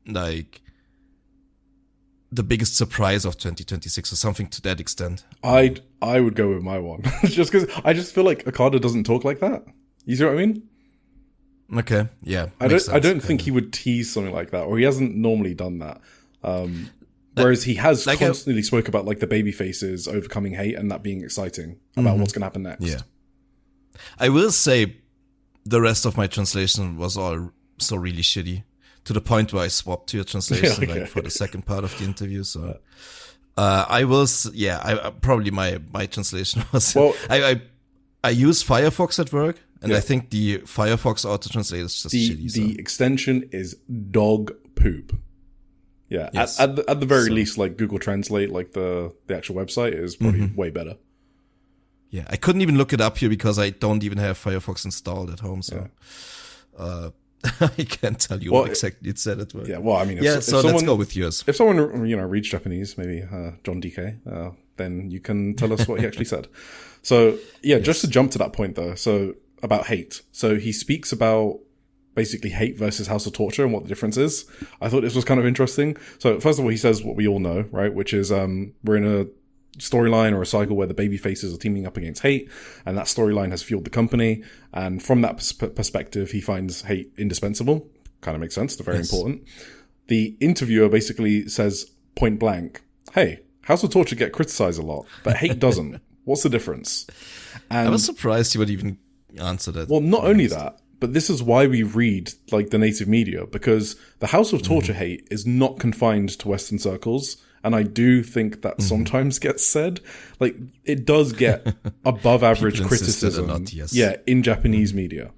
like the biggest surprise of 2026 or something to that extent. I would go with my one just because I just feel like Okada doesn't talk like that. You see what I mean? Okay, yeah. I don't think he would tease something like that, or he hasn't normally done that. Whereas he has constantly spoke about like the baby faces overcoming hate and that being exciting about what's going to happen next. Yeah. I will say the rest of my translation was all so really shitty, to the point where I swapped to your translation like for the second part of the interview. So I will, probably my translation was, I use Firefox at work, and I think the Firefox auto translate is just shitty. The extension is dog poop. Yeah, yes. at the very least, like Google Translate, like the actual website is probably way better. Yeah, I couldn't even look it up here because I don't even have Firefox installed at home, so I can't tell you what exactly it said at work. Yeah, well, I mean, so let's go with yours. If someone reads Japanese, maybe John DK, then you can tell us what he actually said. So just to jump to that point though, so about hate. So he speaks about basically hate versus House of Torture and what the difference is. I thought this was kind of interesting. So first of all, he says what we all know, right? Which is we're in a storyline or a cycle where the baby faces are teaming up against hate, and that storyline has fueled the company. And from that perspective, he finds hate indispensable. Kind of makes sense. They're very important. The interviewer basically says point blank, hey, House of Torture get criticized a lot, but hate doesn't. What's the difference? And I was surprised you would even answer that. Well, not only that, but this is why we read like the native media, because the House of Torture hate is not confined to Western circles. And I do think that sometimes gets said. Like, it does get above average criticism in Japanese media.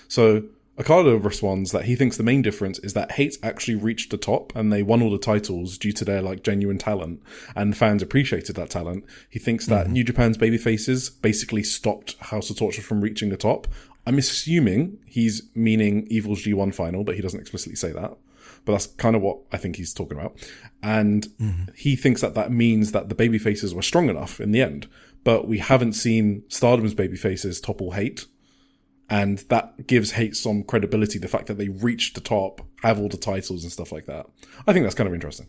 So Okada responds that he thinks the main difference is that hate actually reached the top and they won all the titles due to their like genuine talent, and fans appreciated that talent. He thinks that New Japan's babyfaces basically stopped House of Torture from reaching the top. I'm assuming he's meaning Evil's G1 final, but he doesn't explicitly say that. But that's kind of what I think he's talking about. And he thinks that means that the babyfaces were strong enough in the end. But we haven't seen Stardom's babyfaces topple hate. And that gives hate some credibility, the fact that they reached the top, have all the titles and stuff like that. I think that's kind of interesting.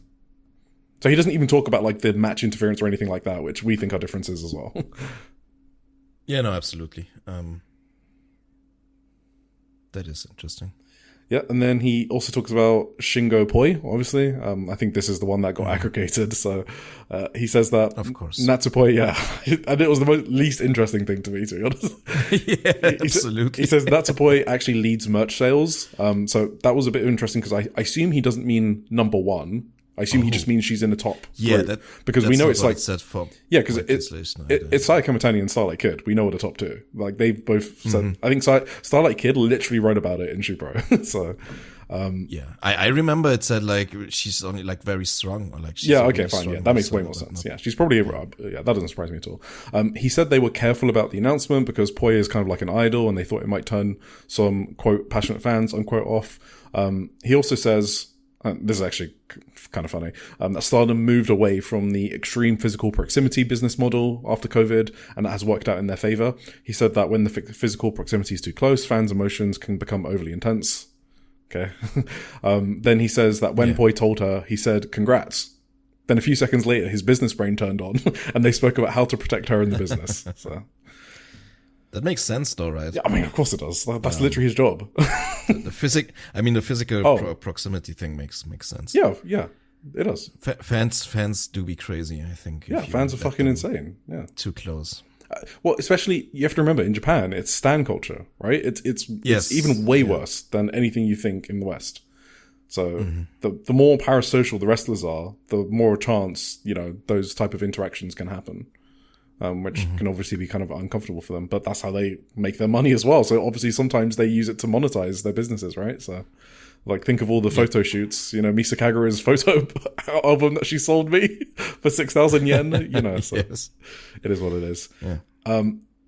So he doesn't even talk about like the match interference or anything like that, which we think are differences as well. Yeah, no, absolutely. That is interesting. Yeah, and then he also talks about Shingo Poi, obviously. I think this is the one that got aggregated. So he says that of course. Natsupoi, and it was the least interesting thing to me, to be honest. Absolutely. He says Natsupoi actually leads merch sales. So that was a bit interesting because I assume he doesn't mean number one. I assume he just means she's in the top group. Because we know it's like... because it's Sayaka Mitani and Starlight Kid. We know are the top two. Like, they've both said... I think Starlight Kid literally wrote about it in Shupro. So... I remember it said, like, she's only, like, very strong. Or, like, she's fine. Yeah, that makes way more sense. Yeah, she's probably... that doesn't surprise me at all. He said they were careful about the announcement because Poi is kind of like an idol and they thought it might turn some, quote, passionate fans, unquote, off. He also says... this is actually kind of funny, that Stardom moved away from the extreme physical proximity business model after COVID, and that has worked out in their favor. He said that when the physical proximity is too close, fans' emotions can become overly intense. Okay. Then he says that when Poi told her, he said, congrats. Then a few seconds later, his business brain turned on, and they spoke about how to protect her in the business. So... That makes sense, though, right? Yeah, I mean, of course it does. That's literally his job. the physical proximity thing makes sense. Yeah. It does. Fans do be crazy, I think. Yeah, fans are fucking insane. Yeah. Too close. Well, especially, you have to remember, in Japan, it's stan culture, right? It's even way worse than anything you think in the West. So the more parasocial the wrestlers are, the more chance, those type of interactions can happen. Which can obviously be kind of uncomfortable for them, but that's how they make their money as well. So obviously sometimes they use it to monetize their businesses, right? So like, think of all the photo shoots, Misa Kagura's photo album that she sold me for 6,000 yen, so Yes. It is what it is. Yeah.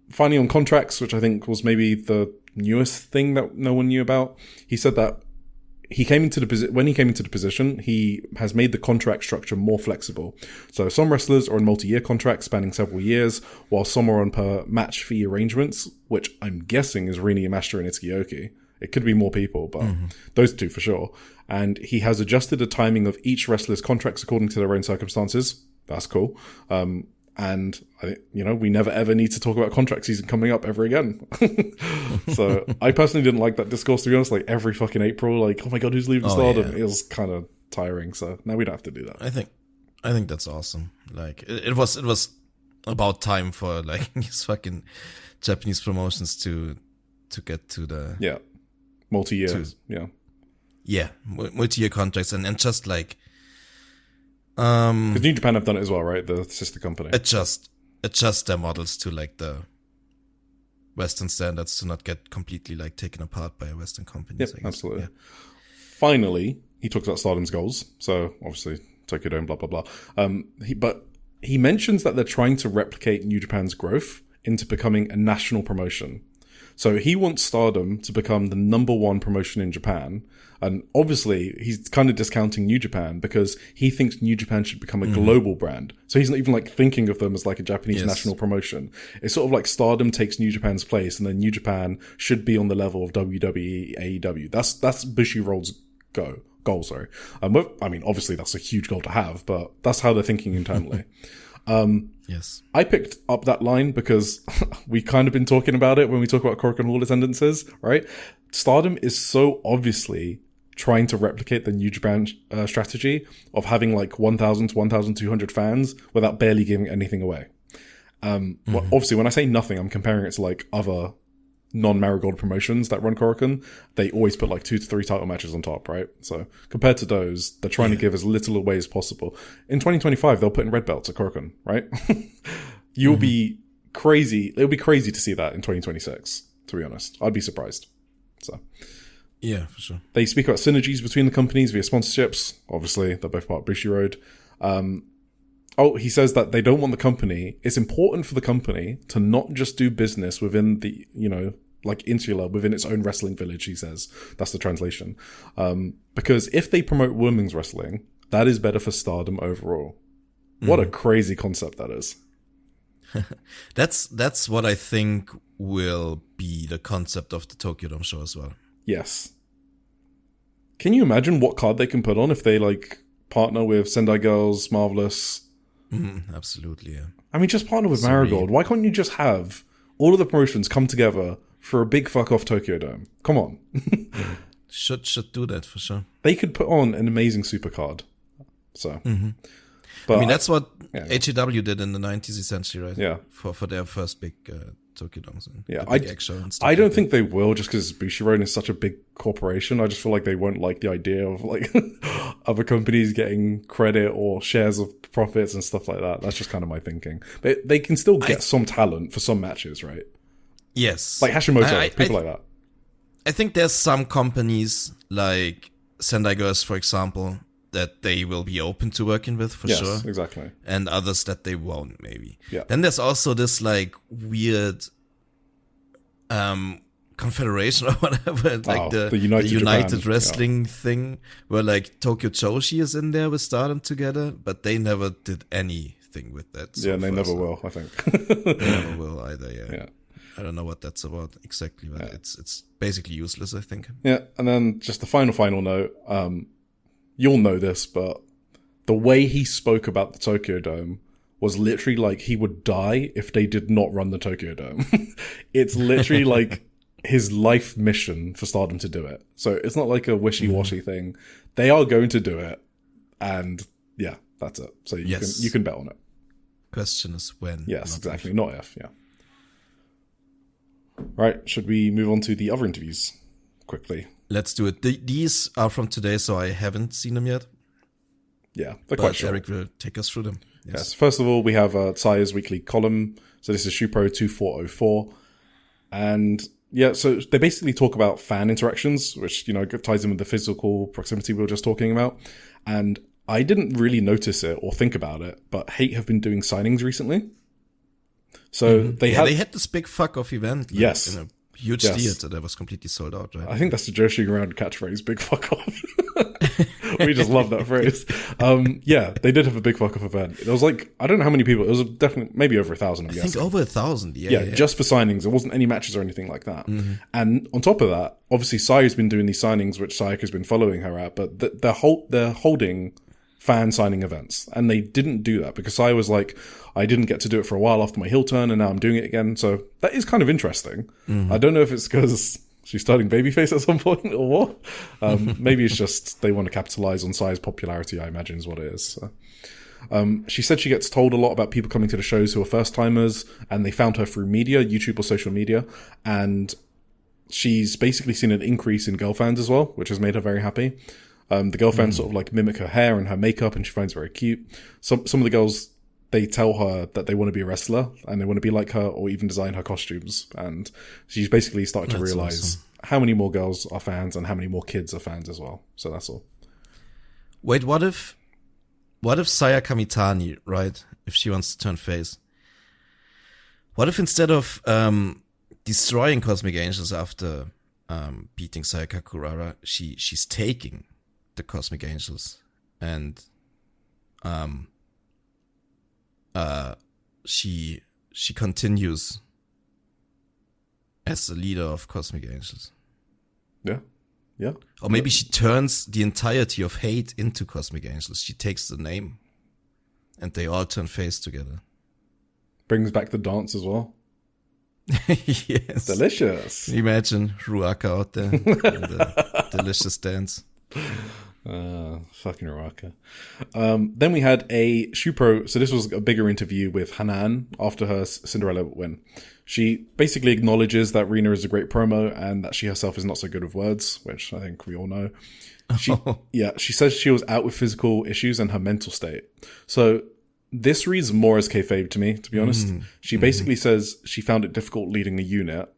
Finally, on contracts, which I think was maybe the newest thing that no one knew about, he said that when he came into the position, he has made the contract structure more flexible. So some wrestlers are on multi-year contracts spanning several years, while some are on per match fee arrangements, which I'm guessing is Rini Yamashita and Itsuki. It could be more people, but those two for sure. And he has adjusted the timing of each wrestler's contracts according to their own circumstances. That's cool. And I think, we never ever need to talk about contract season coming up ever again. So I personally didn't like that discourse, to be honest. Like, every fucking April, like, oh my God, who's leaving Stardom? It was kind of tiring. So now we don't have to do that. I think that's awesome. Like, it was about time for like these fucking Japanese promotions to get to the multi-year. Multi-year contracts and just like. Because New Japan have done it as well, right? The sister company. Adjust their models to like the Western standards to not get completely like taken apart by Western companies. Yep, absolutely. Yeah. Finally, he talks about Stardom's goals. So obviously Tokyo Dome, blah, blah, blah. He mentions that they're trying to replicate New Japan's growth into becoming a national promotion. So he wants Stardom to become the number one promotion in Japan. And obviously, he's kind of discounting New Japan because he thinks New Japan should become a global brand. So he's not even like thinking of them as like a Japanese national promotion. It's sort of like Stardom takes New Japan's place, and then New Japan should be on the level of WWE, AEW. That's Bushiroad's goal. Sorry. I mean, obviously that's a huge goal to have, but that's how they're thinking internally. Yes. I picked up that line because we kind of been talking about it when we talk about Korakuen Hall attendances, right? Stardom is so obviously trying to replicate the New Japan strategy of having like 1,000 to 1,200 fans without barely giving anything away. Well, obviously, when I say nothing, I'm comparing it to like other non-Marigold promotions that run Korakuen. They always put like 2 to 3 title matches on top, right? So compared to those, they're trying to give as little away as possible. In 2025, they'll put in red belts at Korakuen, right? You'll be crazy. It'll be crazy to see that in 2026, to be honest. I'd be surprised. So yeah, for sure. They speak about synergies between the companies via sponsorships. Obviously, they're both part of Bushiroad. He says that they don't want the company. It's important for the company to not just do business within the, like insular, within its own wrestling village, he says. That's the translation. Because if they promote women's wrestling, that is better for Stardom overall. What a crazy concept that is. That's what I think will be the concept of the Tokyo Dome show as well. Yes. Can you imagine what card they can put on if they like partner with Sendai Girls, Marvelous? Absolutely, yeah. I mean, just partner with Marigold. Why can't you just have all of the promotions come together for a big fuck off Tokyo Dome? Come on. Should do that for sure. They could put on an amazing super card. So, but I mean, that's what SEAW did in the 90s, essentially, right? Yeah. For their first big Tokyo Domes. Yeah, I don't think they will, just because Bushiroad is such a big corporation. I just feel like they won't like the idea of like other companies getting credit or shares of profits and stuff like that. That's just kind of my thinking. But they can still get some talent for some matches, right? Yes. Like Hashimoto, people like that. I think there's some companies like Sendai Girls, for example, that they will be open to working with for sure. Yes, exactly. And others that they won't, maybe. Yeah. Then there's also this like weird confederation or whatever, like the United Wrestling thing, where like Tokyo Joshi is in there with Stardom together, but they never did anything with that. So and they never will, I think. They never will either, yeah. I don't know what that's about exactly, but it's basically useless, I think. Yeah, and then just the final note, you'll know this, but the way he spoke about the Tokyo Dome was literally like he would die if they did not run the Tokyo Dome. It's literally like his life mission for Stardom to do it. So it's not like a wishy-washy thing. They are going to do it. and yeah, that's it. So Yes. you can bet on it. Question is when. Yes, not exactly. if. Not if, yeah. Right, should we move on to the other interviews quickly? Let's do it. These are from today, so I haven't seen them yet. Yeah, they're quite But short. Eric will take us through them. Yes. First of all, we have Saya's weekly column. So this is Shupro 2404. And yeah, so they basically talk about fan interactions, which, you know, ties in with the physical proximity we were just talking about. And I didn't really notice it or think about it, but Hate have been doing signings recently. So they had this big fuck off event. Yes. In a huge theater that was completely sold out, right? I think that's the Joshi'ing around catchphrase, big fuck off. We just love that phrase. Yeah, they did have a big fuck off event. It was like, I don't know how many people, it was definitely maybe over 1,000, I'm guessing. I think over 1,000, yeah, just for signings. There wasn't any matches or anything like that. And on top of that, obviously Saya's been doing these signings, which Sayaka's been following her at, but they're holding fan signing events. And they didn't do that because Saya was like, I didn't get to do it for a while after my heel turn, and now I'm doing it again. So that is kind of interesting. I don't know if it's because she's starting babyface at some point or what. Maybe it's just they want to capitalize on Saya's popularity, I imagine is what it is. So. She said she gets told a lot about people coming to the shows who are first timers, and they found her through media, YouTube or social media. And she's basically seen an increase in girl fans as well, which has made her very happy. The girl fans sort of like mimic her hair and her makeup, and she finds it very cute. Some of the girls, they tell her that they want to be a wrestler and they want to be like her or even design her costumes. And she's basically started to realize how many more girls are fans and how many more kids are fans as well. So that's all. Wait, what if Sayaka Mitani, right? If she wants to turn face, what if instead of destroying Cosmic Angels after beating Sayaka Kurara, she's taking the Cosmic Angels and she continues as the leader of Cosmic Angels. Yeah. Or maybe she turns the entirety of Hate into Cosmic Angels. She takes the name and they all turn face together. Brings back the dance as well. Yes. Delicious. Can you imagine Ruaka out there in the delicious dance? Fucking Ruaka. Then we had a Shupro. So this was a bigger interview with Hanan after her Cinderella win. She basically acknowledges that Rina is a great promo and that she herself is not so good with words, which I think we all know. She says she was out with physical issues and her mental state. So this reads more as kayfabe to me, to be honest. She basically says she found it difficult leading a unit,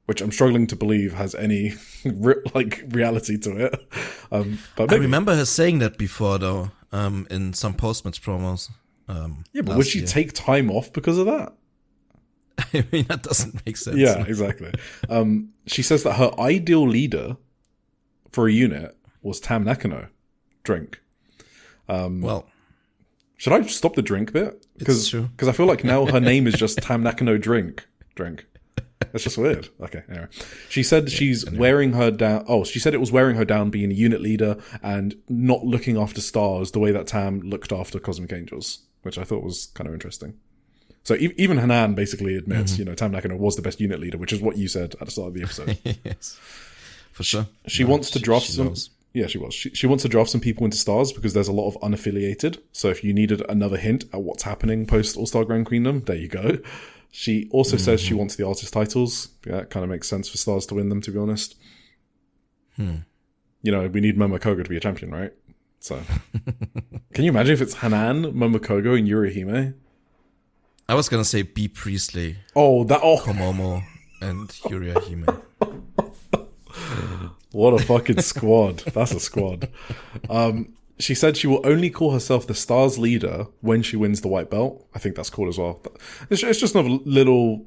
which I'm struggling to believe has any reality to it. But maybe. I remember her saying that before, though, in some post-match promos. But would she take time off because of that? I mean, that doesn't make sense. Yeah, exactly. She says that her ideal leader for a unit was Tam Nakano. Drink. Well, should I just stop the drink bit? It's true. Because I feel like now her name is just Tam Nakano Drink. That's just weird. Okay, anyway. She said wearing her down. Oh, she said it was wearing her down being a unit leader and not looking after stars the way that Tam looked after Cosmic Angels, which I thought was kind of interesting. So even Hanan basically admits, Tam Nakano was the best unit leader, which is what you said at the start of the episode. Yes, for sure. She wants to draft some. Yeah, she was. She wants to draft some people into stars because there's a lot of unaffiliated. So if you needed another hint at what's happening post All-Star Grand Queendom, there you go. She also says she wants the artist titles. Yeah, it kind of makes sense for stars to win them, to be honest. We need Momokogo to be a champion, right? So, can you imagine if it's Hanan, Momokogo, and Yurihime? I was gonna say B. Priestley. Komomo and Yurihime. What a fucking squad. That's a squad. She said she will only call herself the Stars leader when she wins the white belt. I think that's cool as well. It's just another little...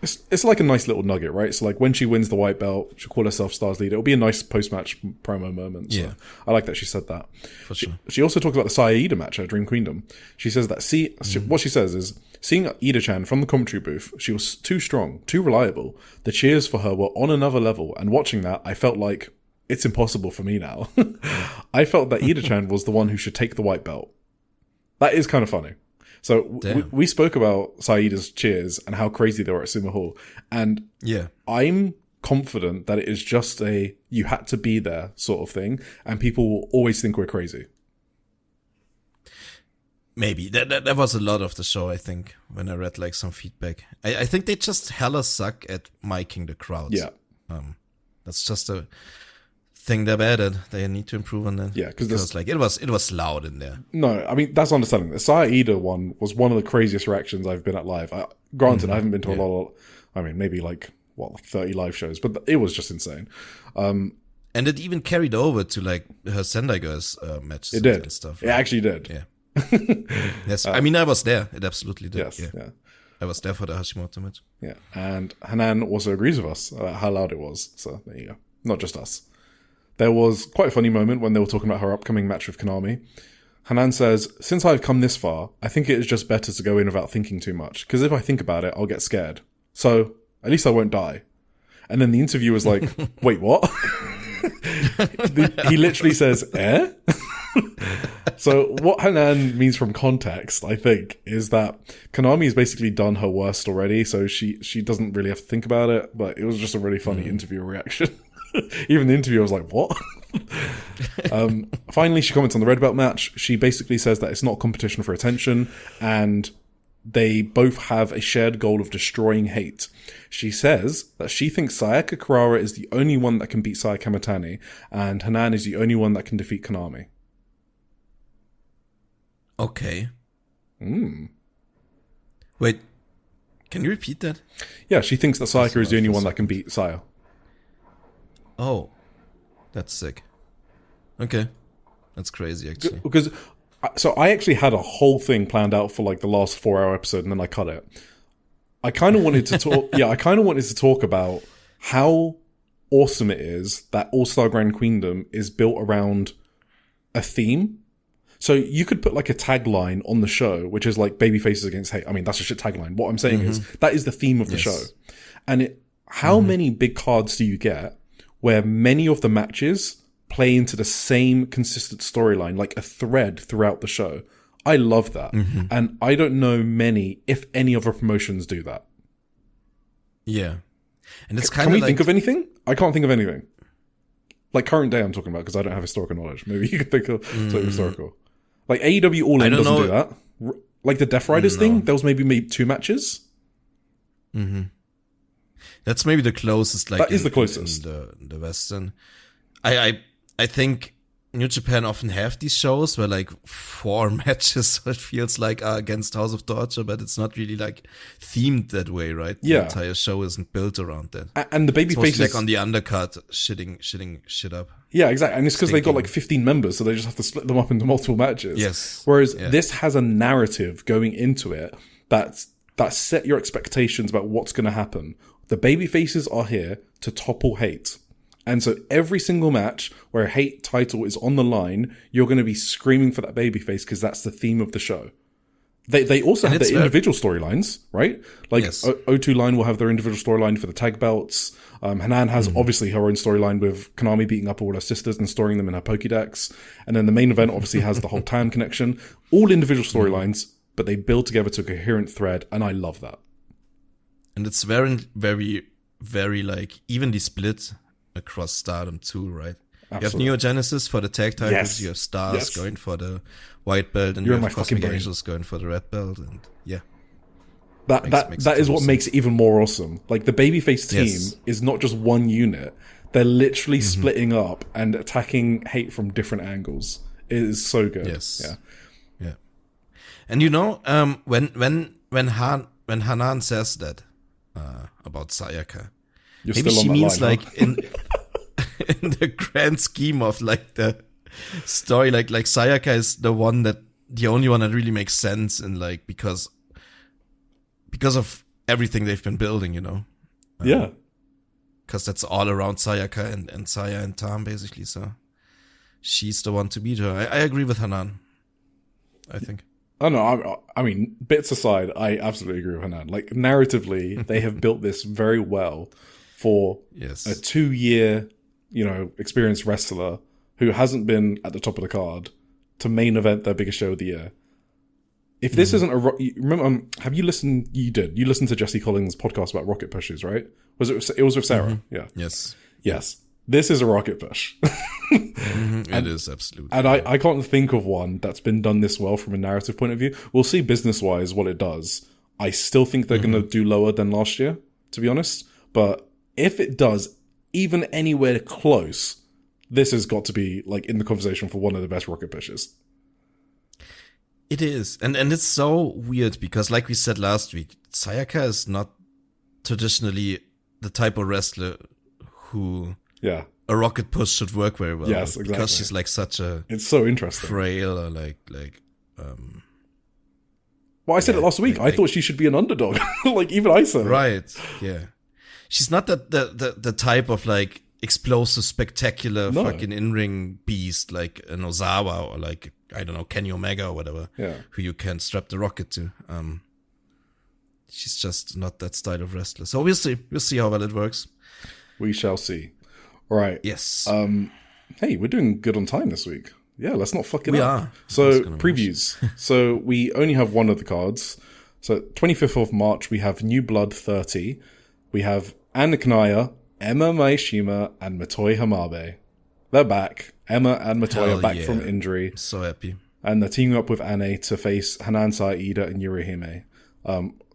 It's like a nice little nugget, right? So like when she wins the white belt, she'll call herself Stars leader. It'll be a nice post-match promo moment. So yeah. I like that she said that. For sure. She also talks about the Sareee match at Dream Queendom. She says that... What she says is, seeing Ida-chan from the commentary booth, she was too strong, too reliable. The cheers for her were on another level. And watching that, I felt like... it's impossible for me now. I felt that Ida-chan was the one who should take the white belt. That is kind of funny. So we spoke about Saeeda's cheers and how crazy they were at Sumo Hall. And I'm confident that it is just a you had to be there sort of thing. And people will always think we're crazy. Maybe. That was a lot of the show, I think, when I read like some feedback. I think they just hella suck at miking the crowds. Yeah. That's just a thing they're bad at. They need to improve on that. Yeah, because like it was loud in there. No, I mean, that's understanding. The Sareee one was one of the craziest reactions I've been at live. Granted, I haven't been to a lot of, I mean, maybe like 30 live shows, but it was just insane. And it even carried over to like her Sendai Girls matches. It did. And stuff. It actually did. Yeah. Yes. I mean, I was there. It absolutely did. Yes. Yeah. I was there for the Hashimoto match. Yeah. And Hanan also agrees with us about how loud it was. So there you go. Not just us. There was quite a funny moment when they were talking about her upcoming match with Konami. Hanan says, "Since I've come this far, I think it is just better to go in without thinking too much. Because if I think about it, I'll get scared. So at least I won't die." And then the interviewer was like, "Wait, what?" He literally says, "Eh?" So what Hanan means from context, I think, is that Konami has basically done her worst already, so she doesn't really have to think about it, but it was just a really funny interview reaction. Even the interviewer was like, what? Finally, she comments on the red belt match. She basically says that it's not competition for attention, and they both have a shared goal of destroying hate. She says that she thinks Sayaka Kurara is the only one that can beat Sayaka Mitani, and Hanan is the only one that can defeat Konami. Okay. Wait, can you repeat that? Yeah, she thinks that Sayaka is the only one that can beat Saya. Oh, that's sick. Okay. That's crazy, actually. Because, so I actually had a whole thing planned out for like the last 4-hour episode, and then I cut it. I kind of wanted to talk, I kind of wanted to talk about how awesome it is that All-Star Grand Queendom is built around a theme. So you could put like a tagline on the show, which is like baby faces against hate. I mean, that's a shit tagline. What I'm saying is that is the theme of the show. And how many big cards do you get where many of the matches play into the same consistent storyline, like a thread throughout the show? I love that. And I don't know many, if any other promotions do that. Yeah. And it's kind of. Can we like, think of anything? I can't think of anything. Like current day I'm talking about, because I don't have historical knowledge. Maybe you could think of something historical. Like AEW All In doesn't do that. Like the Death Riders thing, there was maybe 2 matches. That's maybe the closest. Like that is the closest. In the Western. I think New Japan often have these shows where like 4 matches, so it feels like, are against House of Torture, but it's not really like themed that way, right? Yeah. The entire show isn't built around that. And the baby faces, like on the undercard, shitting shit up. Yeah, exactly. And it's because they got like 15 members, so they just have to split them up into multiple matches. Yes. Whereas this has a narrative going into it that set your expectations about what's going to happen. The baby faces are here to topple hate. And so every single match where a hate title is on the line, you're going to be screaming for that babyface because that's the theme of the show. They also have their individual storylines, right? Like O2 Line will have their individual storyline for the tag belts. Hanan has obviously her own storyline with Konami beating up all her sisters and storing them in her Pokédex. And then the main event obviously has the whole Tam connection. All individual storylines, but they build together to a coherent thread, and I love that. And it's very, very, very like evenly split across Stardom too, right? Absolutely. You have Neo Genesis for the tag titles, you have Stars going for the white belt, and you have Cosmic Angels going for the red belt, and that is what makes it even more awesome. Like the babyface team is not just one unit; they're literally splitting up and attacking hate from different angles. It is so good. Yes, yeah. And you know, when Hanan says that about Sayaka, maybe she means line, like in the grand scheme of like the story, like Sayaka is the only one that really makes sense, and like because of everything they've been building, you know. Because that's all around Sayaka and Saya and Tam basically. So she's the one to beat her. I agree with Hanan, I think. Oh no, I mean, bits aside, I absolutely agree with Hanan. Like narratively, they have built this very well for a 2-year, experienced wrestler who hasn't been at the top of the card to main event their biggest show of the year. If this isn't remember, have you listened? You did. You listened to Jesse Collins' podcast about rocket pushes, right? It was with Sarah? Yeah. Yes. This is a rocket push. It is, absolutely. And I can't think of one that's been done this well from a narrative point of view. We'll see business-wise what it does. I still think they're going to do lower than last year, to be honest. But if it does even anywhere close, this has got to be like in the conversation for one of the best rocket pushes. It is. And it's so weird because like we said last week, Sayaka is not traditionally the type of wrestler who a rocket push should work very well. Yes, exactly. Because she's like such a it's so interesting. Frail or well, I said it last week. I thought she should be an underdog. Like even I said right. Yeah. She's not the type of like explosive, spectacular fucking in-ring beast like an Ozawa or like, I don't know, Kenny Omega or whatever, who you can strap the rocket to. She's just not that style of wrestler. So we'll see how well it works. We shall see. All right. Yes. Hey, we're doing good on time this week. Yeah, let's not fuck it up. We are. So previews. So we only have one of the cards. So 25th of March, we have New Blood 30. We have Anna Kanaya, Emma Maeshima, and Motoi Hamabe. They're back. Emma and Motoi are back from injury. So happy. And they're teaming up with Ane to face Hanan Saida and Yurihime.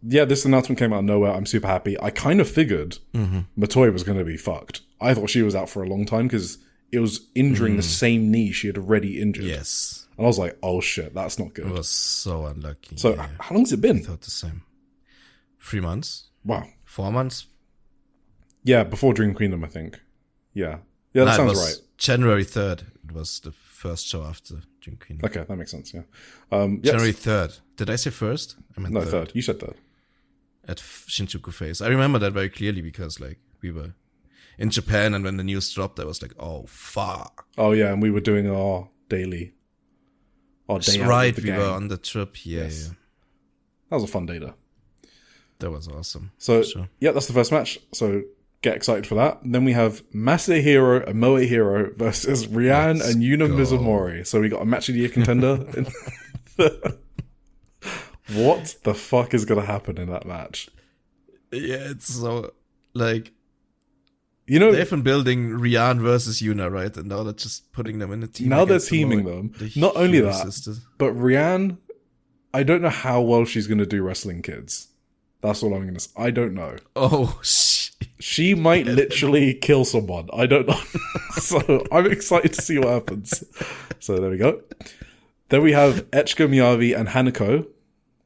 This announcement came out of nowhere. I'm super happy. I kind of figured Motoi was going to be fucked. I thought she was out for a long time because it was injuring the same knee she had already injured. Yes. And I was like, oh shit, that's not good. It was so unlucky. So how long's it been? I thought the same. 3 months? Wow. 4 months? Yeah, before Dream Kingdom, I think. Yeah. Yeah, that sounds right. January 3rd. It was the first show after Dream Kingdom. Okay, that makes sense, yeah. January 3rd. Did I say first? I meant third. You said third. At Shinjuku Face. I remember that very clearly because like we were in Japan and when the news dropped, I was like, oh, fuck. Oh, yeah, and we were doing our daily. Our day out right, with the we gang. were on the trip. Yeah, Yes. yeah. That was a fun day, though. That was awesome. So, sure. Yeah, that's the first match. So, get excited for that. And then we have Masahiro and Moehiro versus Ryan and Yuna Mizumori. So, we got a match of the year contender. What the fuck is going to happen in that match? Yeah, it's so, like, you know, they've been building Ryan versus Yuna, right? And now they're just putting them in a team. Now they're teaming them. Not only that, sisters. But Ryan, I don't know how well she's going to do wrestling kids. That's all I'm going to say. I don't know. Oh, shit. She might literally kill someone. I don't know. So I'm excited to see what happens. So there we go. Then we have Echika Miyavi and Hanako,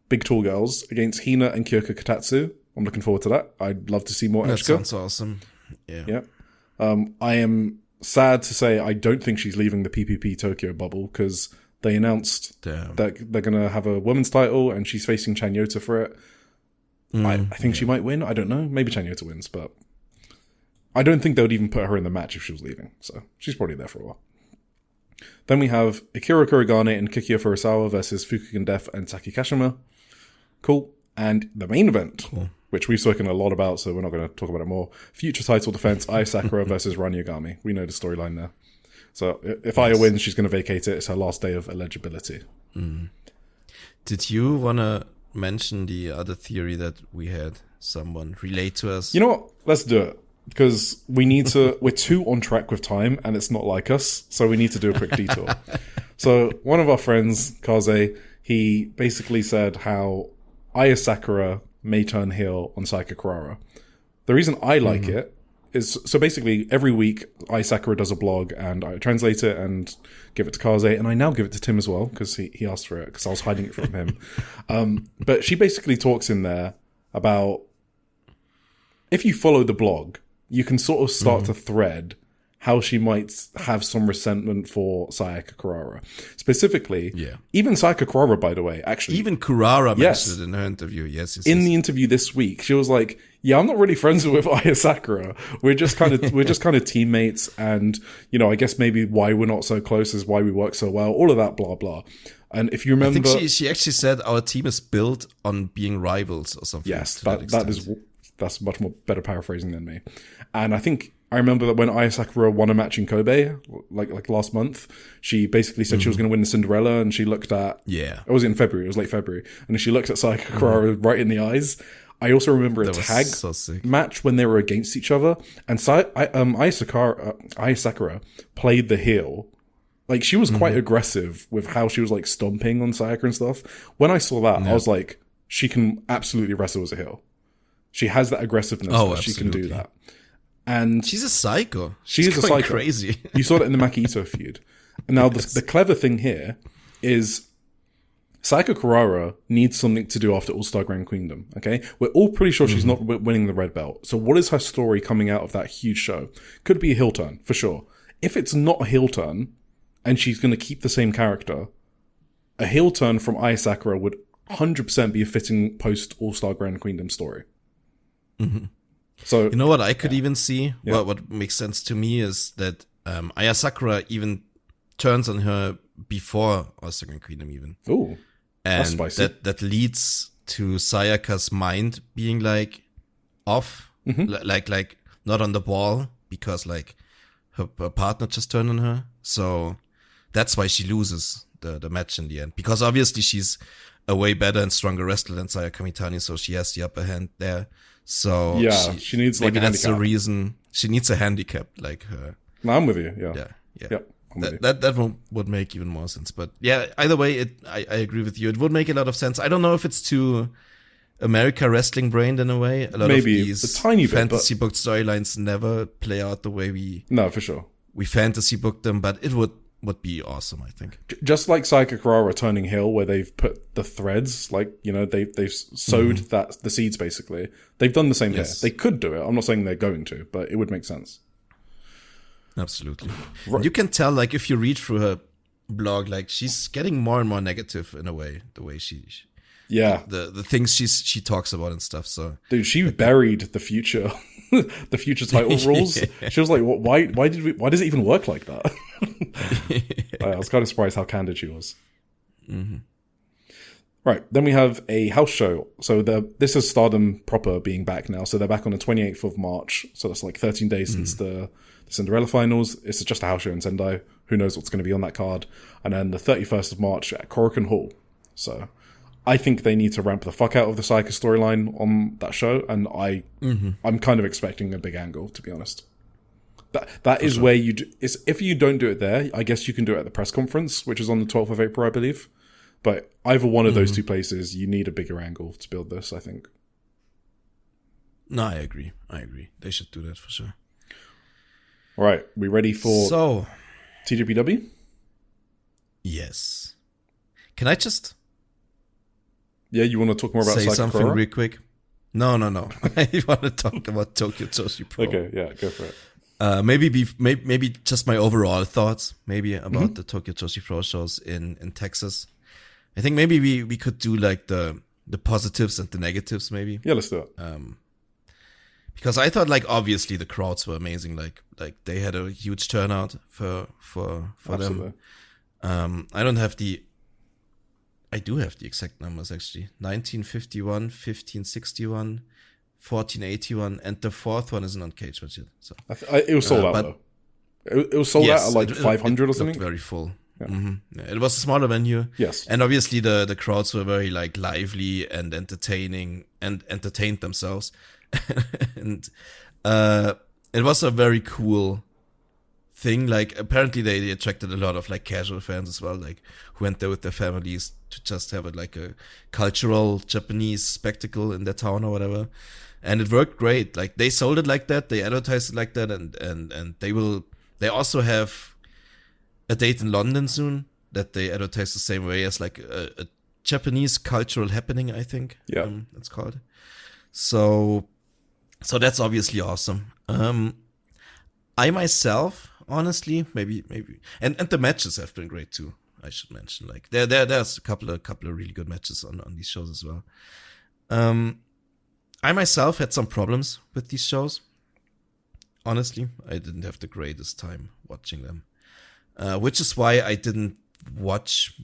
big tall girls, against Hina and Kyoko Katatsu. I'm looking forward to that. I'd love to see more Echika. That sounds awesome. Yeah. I am sad to say I don't think she's leaving the PPP Tokyo bubble because they announced that they're going to have a women's title and she's facing Chanyota for it. I think she might win. I don't know. Maybe Chanyota wins, but I don't think they would even put her in the match if she was leaving. So she's probably there for a while. Then we have Akira Kurigane and Kikiya Furusawa versus Fukigen Death and Saki Kashima. Cool. And the main event, which we've spoken a lot about, so we're not going to talk about it more. Future title defense, Aya Sakura versus Ran Yagami. We know the storyline there. So if Aya wins, she's going to vacate it. It's her last day of eligibility. Did you want to mention the other theory that we had someone relate to us? You know what? Let's do it. Because we need to, we're too on track with time and it's not like us. So we need to do a quick detour. So one of our friends, Kaze, he basically said how Aya Sakura may turn heel on Sayaka Kurara. The reason I like it is, so basically every week Aya Sakura does a blog and I translate it and give it to Kaze, and I now give it to Tim as well because he asked for it because I was hiding it from him. But she basically talks in there about, if you follow the blog, you can sort of start to thread how she might have some resentment for Sayaka Kurara. Specifically, even Sayaka Kurara, by the way, actually. Even Kurara mentioned it in her interview, yes. In the interview this week, she was like, yeah, I'm not really friends with Aya Sakura. We're just kind of teammates, and, you know, I guess maybe why we're not so close is why we work so well, all of that, blah, blah. And if you remember... I think she actually said our team is built on being rivals or something. Yes, that's much more better paraphrasing than me. And I remember that when Aya Sakura won a match in Kobe, like last month, she basically said she was going to win the Cinderella, and she looked at... Yeah. It was in February. It was late February. And she looked at Sayaka Kurara right in the eyes. I also remember a That was tag so sick. match when they were against each other, and Ai Sakura played the heel. Like, she was quite aggressive with how she was, like, stomping on Sayaka and stuff. When I saw that, I was like, she can absolutely wrestle as a heel. She has that aggressiveness that she can do that. And she's a psycho. She is a psycho. Crazy. You saw that in the Makito feud. And now the clever thing here is Sayaka Kurara needs something to do after All-Star Grand Queendom, okay? We're all pretty sure she's not winning the red belt. So what is her story coming out of that huge show? Could be a heel turn, for sure. If it's not a heel turn, and she's going to keep the same character, a heel turn from Ai Sakura would 100% be a fitting post All-Star Grand Queendom story. So, you know what I could even see? Yeah. What makes sense to me is that Ai Sakura even turns on her before All-Star Grand Queendom even. Ooh, and that's spicy. that leads to Sayaka's mind being like off, like not on the ball, because like her partner just turned on her. So that's why she loses the match in the end. Because obviously she's a way better and stronger wrestler than Sayaka Mitani, so she has the upper hand there. So yeah, she needs like maybe a that's handicap. the reason she needs a handicap like her. No, I'm with you. Yeah. Yep, I'm with you. That would make even more sense. But yeah, either way, I agree with you. It would make a lot of sense. I don't know if it's too America wrestling brained in a way. A lot Maybe of these a tiny bit, fantasy booked storylines never play out the way we for sure. We fantasy booked them, but it would be awesome, I think. Just like Sayaka Kurara turning heel, where they've put the threads, like, you know, they've sowed the seeds basically. They've done the same here. They could do it. I'm not saying they're going to, but it would make sense. Absolutely. Right. You can tell, like, if you read through her blog, like, she's getting more and more negative in a way, the way she the things she talks about and stuff. So, dude, she buried the future the future title rules. She was like, why does it even work like that? I was kind of surprised how candid she was. Right, then we have a house show. So this is Stardom proper being back now. So they're back on the 28th of March. So that's like 13 days since the Cinderella finals. It's just a house show in Sendai. Who knows what's going to be on that card. And then the 31st of March at Korakuen Hall. So I think they need to ramp the fuck out of the Sayaka storyline on that show. And I'm kind of expecting a big angle, to be honest. That is where you do. If you don't do it there, I guess you can do it at the press conference, which is on the 12th of April, I believe. But either one of those two places, you need a bigger angle to build this, I think. No, I agree. They should do that for sure. All right, we ready for TJPW? Yes. Can I just... Yeah, you want to talk more about say Sayaka something Kurara? real quick? No. I want to talk about Tokyo Joshi Pro. Okay, yeah, go for it. Maybe just my overall thoughts, maybe about the Tokyo Joshi Pro shows in Texas. I think maybe we could do like the positives and the negatives, maybe. Yeah, let's do it. Because I thought, like, obviously the crowds were amazing. Like they had a huge turnout for Absolutely. them. I do have the exact numbers actually. 1951, 1561, 1481, and the fourth one isn't on Cage Match yet. So it was sold out though. It was sold out at like 500 or something. Very full. Yeah. Yeah, it was a smaller venue. Yes. And obviously the crowds were very like lively and entertaining and entertained themselves. And it was a very cool thing. Like apparently they attracted a lot of like casual fans as well, like who went there with their families to just have it like a cultural Japanese spectacle in their town or whatever. And it worked great. Like they sold it like that, they advertised it like that, and they also have a date in London soon that they advertise the same way as like a Japanese cultural happening, I think. Yeah. It's called. So that's obviously awesome. I myself, honestly, maybe, and the matches have been great too. I should mention, like there's a couple of really good matches on these shows as well. I myself had some problems with these shows. Honestly, I didn't have the greatest time watching them. Which is why I didn't watch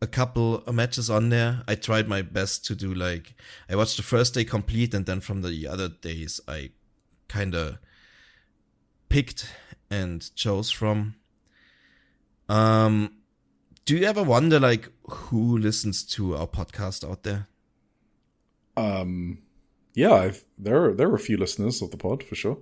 a couple of matches on there. I tried my best to do like, I watched the first day complete, and then from the other days I kind of picked and chose from. Do you ever wonder like who listens to our podcast out there? Yeah, there are a few listeners of the pod for sure.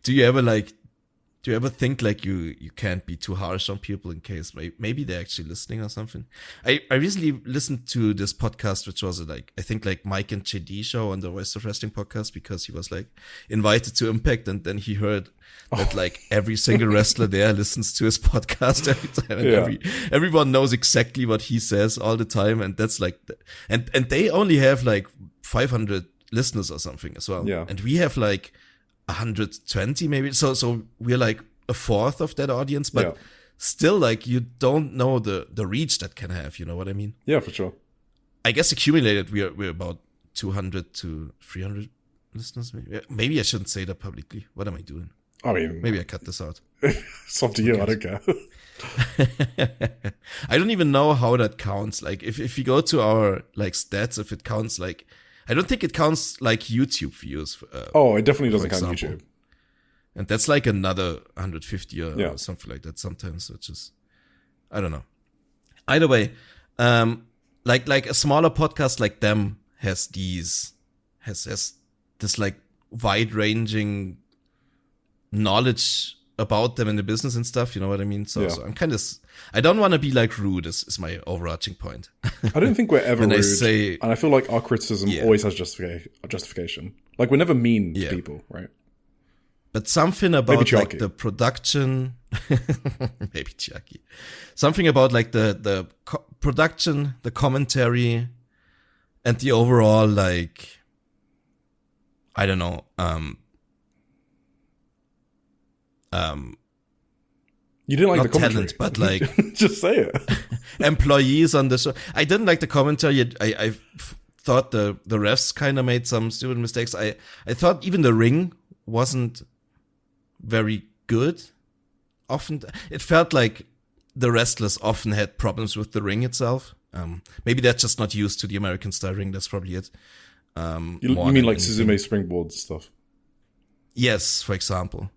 Do you ever think like you can't be too harsh on people in case maybe they're actually listening or something? I recently listened to this podcast, which was like, I think like Mike and JD show on the Voice of Wrestling podcast, because he was like invited to Impact, and then he heard that like every single wrestler there listens to his podcast every time, and everyone knows exactly what he says all the time. And that's like, and they only have like 500 listeners or something as well. Yeah. And we have like 120 maybe, so we're like a fourth of that audience, but still, like, you don't know the reach that can have, you know what I mean? Yeah, for sure. I guess accumulated we're about 200 to 300 listeners. Maybe I shouldn't say that publicly. What am I doing? I mean, maybe I cut this out. It's up to you. I don't care. I don't even know how that counts. Like, if you go to our like stats, if it counts, like, I don't think it counts like YouTube views. It definitely doesn't count YouTube. And that's like another 150 or something like that sometimes, which is, I don't know. Either way, like a smaller podcast like them has this like wide ranging knowledge about them in the business and stuff, you know what I mean? So I'm kind of, I don't want to be like rude is my overarching point. I don't think we're ever rude. And I feel like our criticism always has justification. Like, we're never mean to people, right? But something about like the production, maybe Chucky, something about like the production, the commentary, and the overall, like, I don't know, you didn't like the commentary, talent, but like just say it. Employees on the show. I didn't like the commentary. I thought the refs kind of made some stupid mistakes. I thought even the ring wasn't very good. Often it felt like the wrestlers often had problems with the ring itself. Maybe they're just not used to the American style ring. That's probably it. You mean like Suzume springboard stuff? Yes, for example.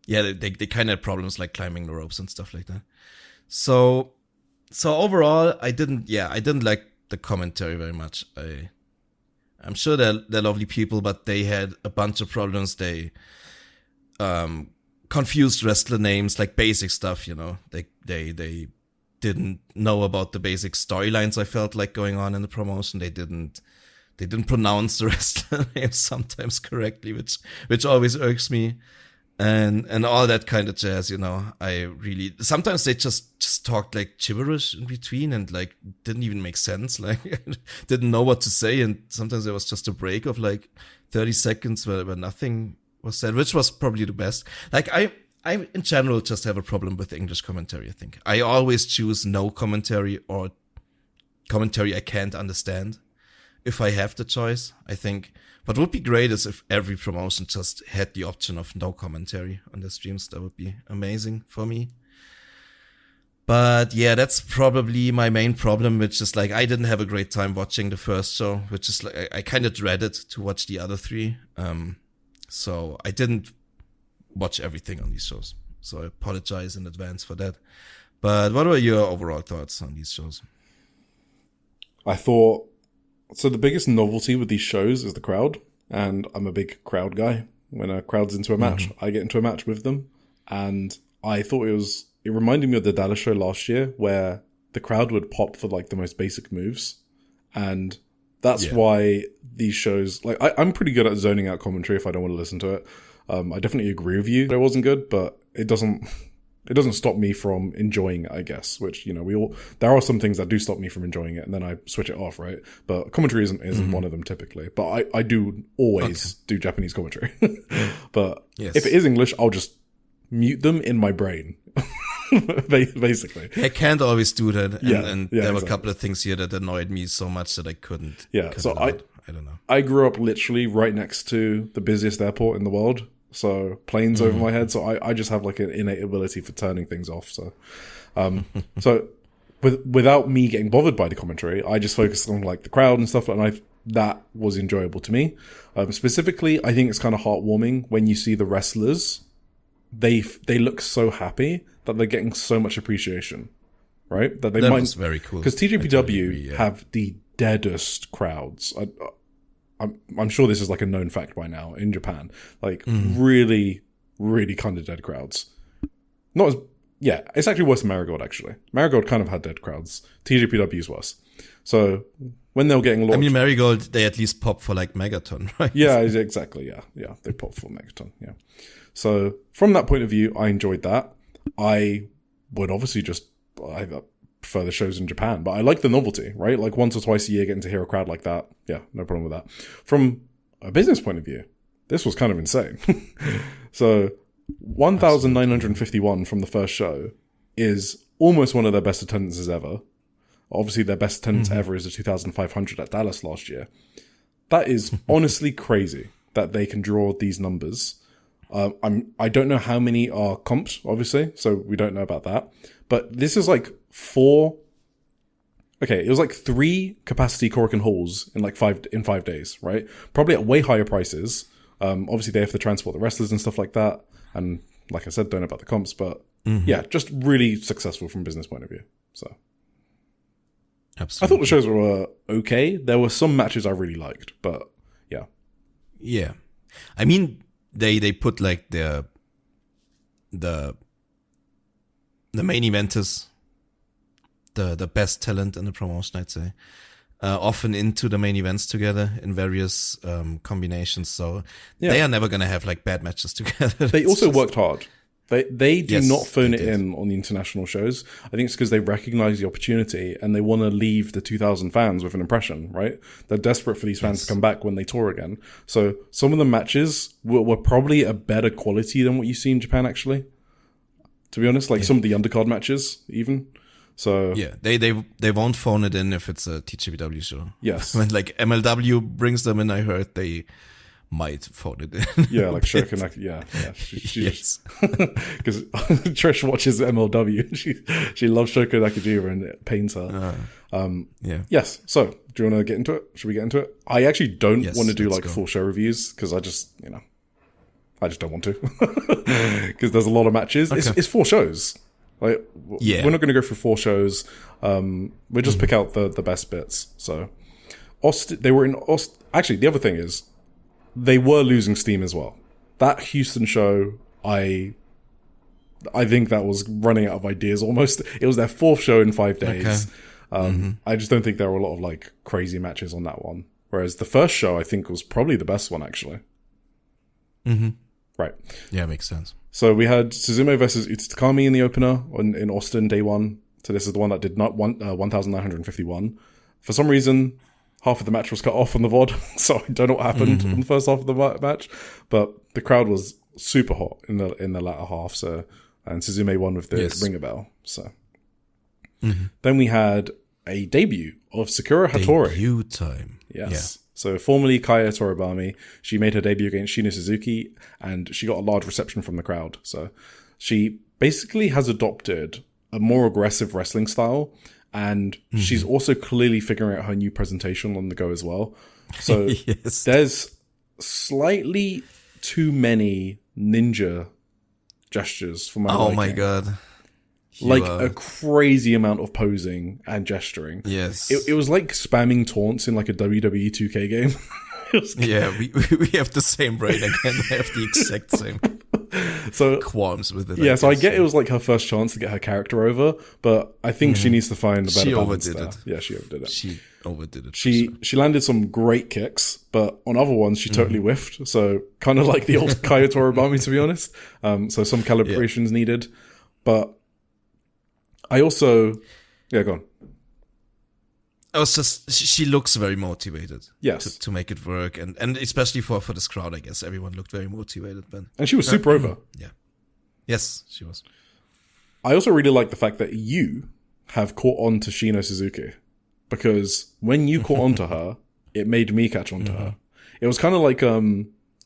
They kind of had problems like climbing the ropes and stuff like that. So overall, I didn't like the commentary very much. I'm sure they're lovely people, but they had a bunch of problems. They confused wrestler names, like basic stuff, you know. They didn't know about the basic storylines, I felt like, going on in the promotion. They didn't pronounce the wrestler names sometimes correctly, which always irks me. And all that kind of jazz, you know. Sometimes they just talked like gibberish in between and like didn't even make sense. Like, didn't know what to say. And sometimes there was just a break of like 30 seconds where nothing was said, which was probably the best. Like, I in general just have a problem with English commentary, I think. I always choose no commentary or commentary I can't understand if I have the choice. I think what would be great is if every promotion just had the option of no commentary on their streams. That would be amazing for me. But yeah, that's probably my main problem, which is like, I didn't have a great time watching the first show, which is like, I kind of dreaded to watch the other three. So I didn't watch everything on these shows. So I apologize in advance for that. But what were your overall thoughts on these shows? I thought, so the biggest novelty with these shows is the crowd, and I'm a big crowd guy. When a crowd's into a match, I get into a match with them, and I thought it reminded me of the Dallas show last year, where the crowd would pop for like the most basic moves, and that's why these shows, like, I'm pretty good at zoning out commentary if I don't want to listen to it. I definitely agree with you that it wasn't good, but it doesn't stop me from enjoying it, I guess, which, you know, there are some things that do stop me from enjoying it, and then I switch it off, right? But commentary isn't one of them typically. But I do always do Japanese commentary. But if it is English, I'll just mute them in my brain. Basically. I can't always do that. And there were a couple of things here that annoyed me so much that I couldn't. Yeah, so I don't know. I grew up literally right next to the busiest airport in the world. So planes over my head. So I just have like an innate ability for turning things off. So, so without me getting bothered by the commentary, I just focused on like the crowd and stuff. And that was enjoyable to me. Specifically, I think it's kind of heartwarming when you see the wrestlers. They look so happy that they're getting so much appreciation, right? That was very cool. Because TJPW have the deadest crowds. I'm sure this is like a known fact by now in Japan. Like really, really kind of dead crowds. Not as it's actually worse than Marigold. Actually, Marigold kind of had dead crowds. TJPW is worse. So when they were getting launched, I mean, Marigold, they at least pop for like Megaton, right? Yeah, exactly. Yeah, they pop for Megaton. Yeah. So from that point of view, I enjoyed that. I would obviously I prefer the shows in Japan, but I like the novelty, right? Like once or twice a year getting to hear a crowd like that. Yeah, no problem with that. From a business point of view, this was kind of insane. So 1,951 from the first show is almost one of their best attendances ever. Obviously, their best attendance ever is the 2,500 at Dallas last year. That is honestly crazy that they can draw these numbers. I don't know how many are comped, obviously, so we don't know about that. But this is like it was like 3 capacity Korakuen halls in 5 days, right? Probably at way higher prices. Obviously, they have to transport the wrestlers and stuff like that. And like I said, don't know about the comps, but yeah, just really successful from a business point of view. So absolutely. I thought the shows were okay. There were some matches I really liked, but yeah. Yeah. I mean, they put like the main eventers, the best talent in the promotion, I'd say, often into the main events together in various combinations. So they are never going to have like bad matches together. They also worked hard. They do not phone it in on the international shows. I think it's because they recognize the opportunity and they want to leave the 2,000 fans with an impression, right? They're desperate for these fans to come back when they tour again. So some of the matches were probably a better quality than what you see in Japan, actually. To be honest, like some of the undercard matches, even. So yeah, they won't phone it in if it's a TJPW show. Yes. When like MLW brings them in, I heard they might phone it in. Yeah, like Shirka. Yeah. Yes. Because Trish watches MLW. She loves Shirka Nakajima and it pains her. Yeah. Yes. So, do you want to get into it? Should we get into it? I actually don't want to do like full show reviews because I just don't want to. Because there's a lot of matches. Okay. It's 4 shows. Like, we're not going to go through 4 shows. We'll just pick out the best bits. So, they were in Austin. Actually, the other thing is, they were losing steam as well. That Houston show, I think that was running out of ideas almost. It was their 4th show in 5 days. Okay. I just don't think there were a lot of like crazy matches on that one. Whereas the first show, I think, was probably the best one, actually. Right. Yeah, makes sense. So we had Suzume versus Utsutakami in the opener in Austin, day 1. So this is the one that did not 1,951. For some reason, half of the match was cut off on the VOD, so I don't know what happened in the first half of the match. But the crowd was super hot in the latter half. So and Suzume won with the ringer bell. So then we had a debut of Sakura Hattori. Debut time. Yes. Yeah. So formerly Kaya Toribami, she made her debut against Shino Suzuki, and she got a large reception from the crowd. So she basically has adopted a more aggressive wrestling style, and she's also clearly figuring out her new presentation on the go as well. So there's slightly too many ninja gestures for my liking. Oh my god. Like a crazy amount of posing and gesturing. Yes. It was like spamming taunts in like a WWE 2K game. Yeah, we have the same brain again. I have the exact same qualms with it. Yeah, so I get it was like her first chance to get her character over, but I think she needs to find a better balance there. Yeah, she overdid it. She overdid it. She landed some great kicks, but on other ones she totally whiffed. So kind of like the old Kaya Toribami, to be honest. So some calibrations needed. But I also... Yeah, go on. I was just... She looks very motivated. Yes. To make it work. And especially for this crowd, I guess. Everyone looked very motivated then. And she was super over. Yeah. Yes, she was. I also really like the fact that you have caught on to Shino Suzuki. Because when you caught on to her, it made me catch on to her. It was kind of like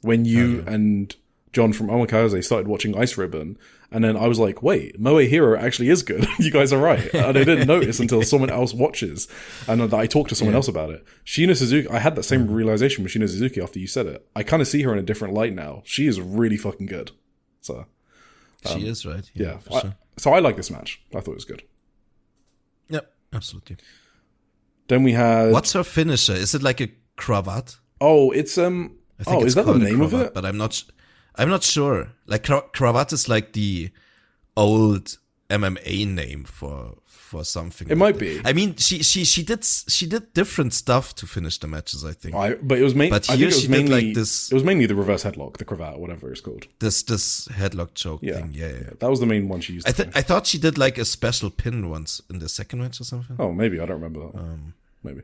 when you and John from Omikaze started watching Ice Ribbon, and then I was like, wait, Moe Hero actually is good. You guys are right. And I didn't notice until someone else watches, and I talked to someone else about it. Shino Suzuki, I had that same realization with Shino Suzuki after you said it. I kind of see her in a different light now. She is really fucking good. So she is, right? Yeah. For sure. So I like this match. I thought it was good. Yep, absolutely. Then we had... What's her finisher? Is it like a cravat? Oh, it's I think is that the name of cravat, it? But I'm not sure. Like cravat is like the old MMA name for something. It might be. I mean, she did different stuff to finish the matches, I think. But it was mainly. But I think here it was she mainly did like this. It was mainly the reverse headlock, the cravat, whatever it's called. This headlock choke thing. Yeah. That was the main one she used. I thought she did like a special pin once in the second match or something. Oh, maybe I don't remember that. Maybe.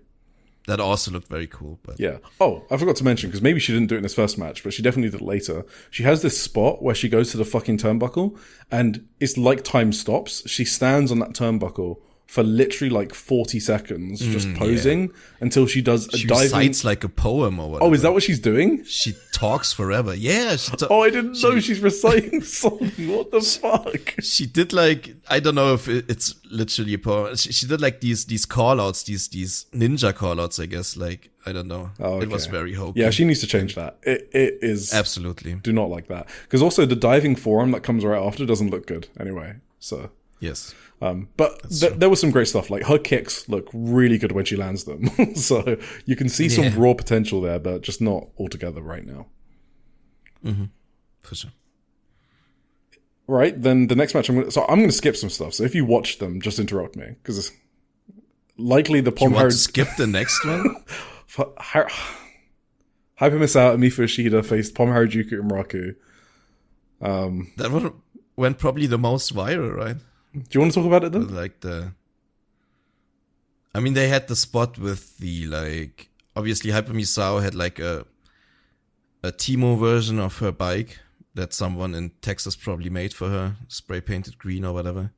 That also looked very cool. But yeah. Oh, I forgot to mention, because maybe she didn't do it in this first match, but she definitely did it later. She has this spot where she goes to the fucking turnbuckle, and it's like time stops. She stands on that turnbuckle for literally like 40 seconds, just posing until she does a diving... She recites like a poem or whatever. Oh, is that what she's doing? She talks forever. Yeah. I didn't know she's reciting something. What the fuck? She did like, I don't know if it's literally a poem. She did like these call-outs, these ninja call-outs, I guess. Like, I don't know. Oh, okay. It was very hokey. Yeah, she needs to change that. It is... Absolutely. Do not like that. Because also the diving forearm that comes right after doesn't look good anyway. So... Yes. But there was some great stuff. Like, her kicks look really good when she lands them. So you can see some raw potential there, but just not altogether right now. Mm-hmm. For sure. Right, then the next match, I'm going to skip some stuff. So if you watch them, just interrupt me. Because it's likely the Pom... You want to skip the next one? Hyper Miss Out and Mifu Ishida faced Pom Harajuku and Muraku. That one went probably the most viral, right? Do you want to talk about it then? Like I mean, they had the spot with the, like, obviously Hyper Misao had like a Timo version of her bike that someone in Texas probably made for her, spray painted green or whatever,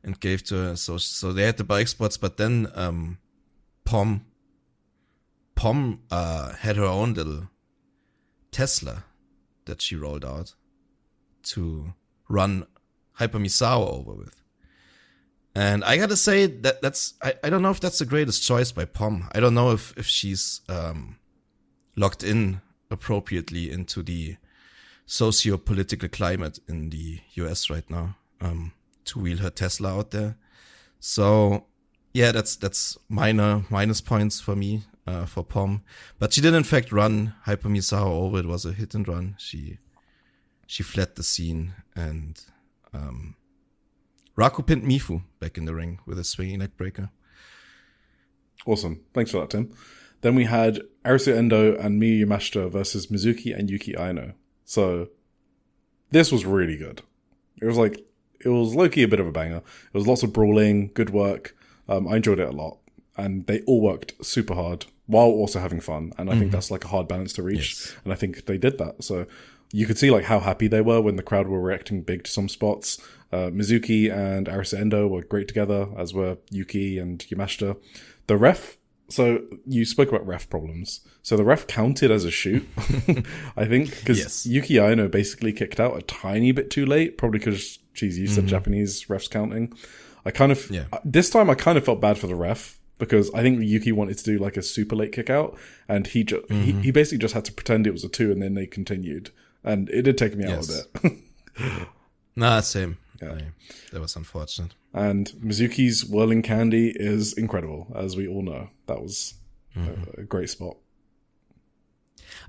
and gave to her. So they had the bike spots, but then Pom had her own little Tesla that she rolled out to run Hyper Misao over with. And I gotta say that's I don't know if that's the greatest choice by Pom. I don't know if she's locked in appropriately into the socio-political climate in the US right now, to wheel her Tesla out there. So yeah, that's minus points for me, for Pom. But she did in fact run Hyper Misao over. It was a hit and run. She fled the scene, and Raku pinned Mifu back in the ring with a swinging neck breaker. Awesome. Thanks for that, Tim. Then we had Arisu Endo and Miyu Yamashita versus Mizuki and Yuki Aino. So this was really good. It was low-key a bit of a banger. It was lots of brawling, good work. I enjoyed it a lot. And they all worked super hard while also having fun. And I think that's like a hard balance to reach. Yes. And I think they did that. So you could see like how happy they were when the crowd were reacting big to some spots. Mizuki and Arisu Endo were great together, as were Yuki and Yamashita. The ref, so you spoke about ref problems. So the ref counted as a shoot, I think, because Yuki Aino basically kicked out a tiny bit too late, probably because she's used to Japanese refs counting. This time I kind of felt bad for the ref, because I think Yuki wanted to do like a super late kick out, and he basically just had to pretend it was a 2, and then they continued. And it did take me out a bit. Nah, same. Yeah. That was unfortunate. And Mizuki's whirling candy is incredible, as we all know. That was a great spot.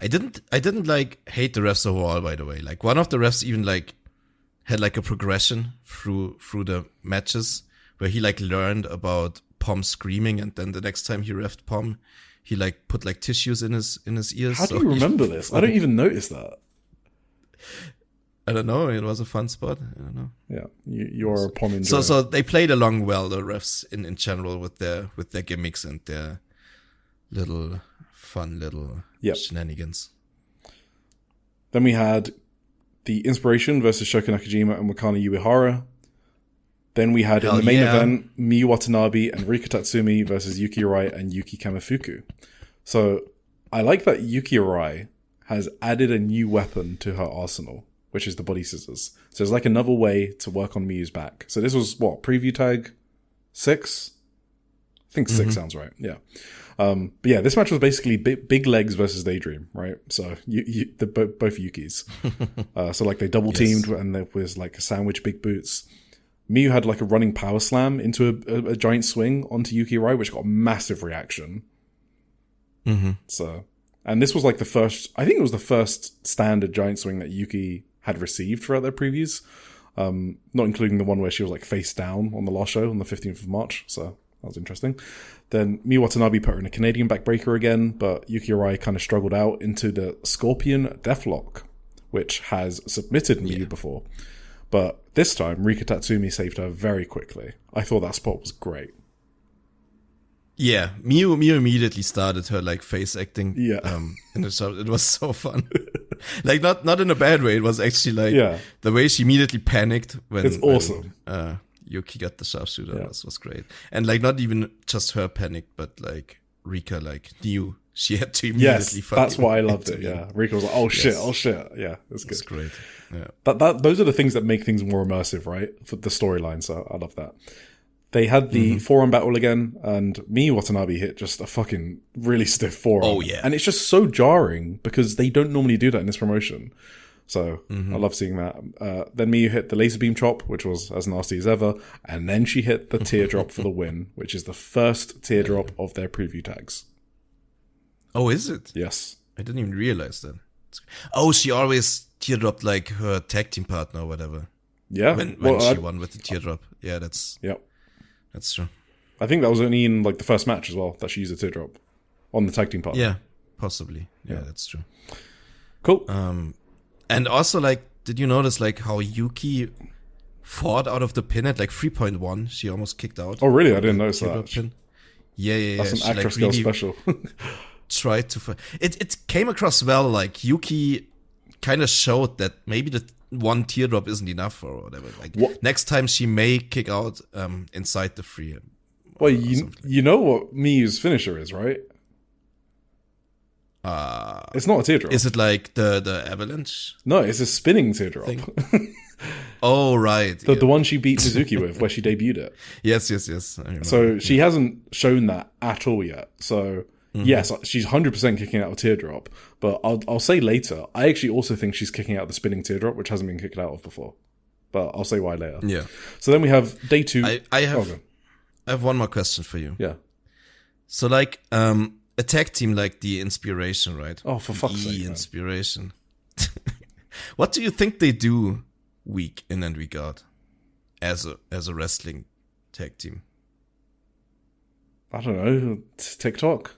I didn't like hate the refs overall, by the way. Like, one of the refs even like had like a progression through the matches where he like learned about Pom screaming, and then the next time he reffed Pom, he like put like tissues in his ears. How do you remember this? I don't even notice that. I don't know. It was a fun spot. I don't know. Yeah, you're a Pom enjoyer. So they played along well, the refs in general, with their gimmicks and their fun little shenanigans. Then we had the Inspiration versus Shoko Nakajima and Wakana Uehara. Then we had in the main event Miyu Watanabe and Rika Tatsumi versus Yuki Arai and Yuki Kamifuku. So I like that Yuki Arai has added a new weapon to her arsenal, which is the body scissors. So it's like another way to work on Miyu's back. So this was preview tag 6? I think 6 sounds right. Yeah. But yeah, this match was basically big legs versus Daydream, right? So both Yukis. So like they double teamed and there was like a sandwich big boots. Miyu had like a running power slam into a giant swing onto Yuki Arai, which got a massive reaction. Mm-hmm. So, and this was like the first, I think it was the first standard giant swing that Yuki had received throughout their previews. Not including the one where she was like face down on the last show on the 15th of March. So that was interesting. Then Miyu Watanabe put her in a Canadian backbreaker again, but Yuki Arai kind of struggled out into the Scorpion Deathlock, which has submitted Miyu before. But this time, Rika Tatsumi saved her very quickly. I thought that spot was great. Yeah, Miyu immediately started her like face acting. Yeah. In the show. It was so fun. Like not in a bad way. It was actually like the way she immediately panicked when it's awesome. When, Yuki got the sharpshooter. Was great. And like not even just her panic, but like Rika like knew she had to immediately. Yes, that's why I loved it. Yeah, Rika was like, "Oh shit, oh shit." Yeah, it's good. It's great. Yeah, those are the things that make things more immersive, right? For the storyline. So I love that. They had the forearm battle again, and Miyu Watanabe hit just a fucking really stiff forearm. Oh, yeah. And it's just so jarring because they don't normally do that in this promotion. So I love seeing that. Then Miyu hit the laser beam chop, which was as nasty as ever. And then she hit the teardrop for the win, which is the first teardrop of their preview tags. Oh, is it? Yes. I didn't even realize that. Oh, she always teardropped like her tag team partner or whatever. Yeah. When she won with the teardrop. Yeah, that's true. I think that was only in like the first match as well that she used a teardrop on the tag team partner. Yeah, possibly. Yeah, that's true. Cool. And also, like, did you notice like how Yuki fought out of the pin at like 3.1? She almost kicked out. Oh, really? I didn't notice that. Pin. Yeah. That's an she, actress like, skill special. tried to fight. It came across well. Like Yuki kind of showed that maybe the one teardrop isn't enough or whatever. Like next time she may kick out inside the free. Well, you know what Miyu's finisher is, right? It's not a teardrop. Is it like the avalanche? No, it's a spinning teardrop. Oh, right. The one she beat Suzuki with, where she debuted it. Yes. So she hasn't shown that at all yet. So yes, she's 100% kicking out a teardrop. But I'll say later, I actually also think she's kicking out the spinning teardrop, which hasn't been kicked out of before. But I'll say why later. Yeah. So then we have day 2. I have one more question for you. Yeah. So like a tag team like the Inspiration, right? Oh, for fuck's sake. The Inspiration. What do you think they do week in and week out as a wrestling tag team? I don't know. TikTok.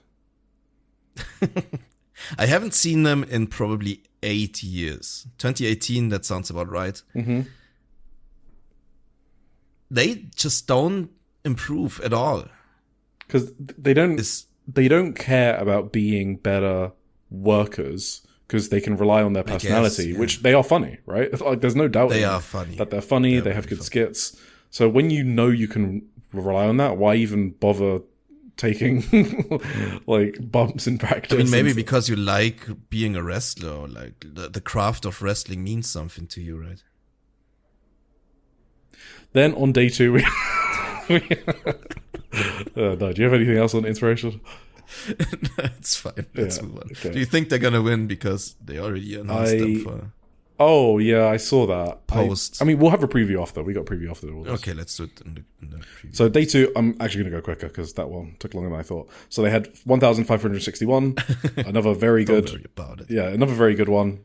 I haven't seen them in probably 8 years. 2018, that sounds about right. Mm-hmm. They just don't improve at all. Because they don't care about being better workers because they can rely on their personality, which they are funny, right? Like, there's no doubt they are funny. That they're funny. They have good skits. So when you know you can rely on that, why even bother taking like bumps in practice? I mean, maybe because you like being a wrestler, or like the craft of wrestling means something to you, right? Then on day 2, we no, do you have anything else on Inspiration? No, it's fine. Let's move on. Okay. Do you think they're gonna win because they already announced them for? Oh yeah, I saw that post. I mean, we'll have a preview after. We got a preview after all this. Okay, let's do it in the preview. So day 2, I'm actually going to go quicker because that one took longer than I thought. So they had 1,561. Another very good. Don't worry about it. Yeah, another very good one.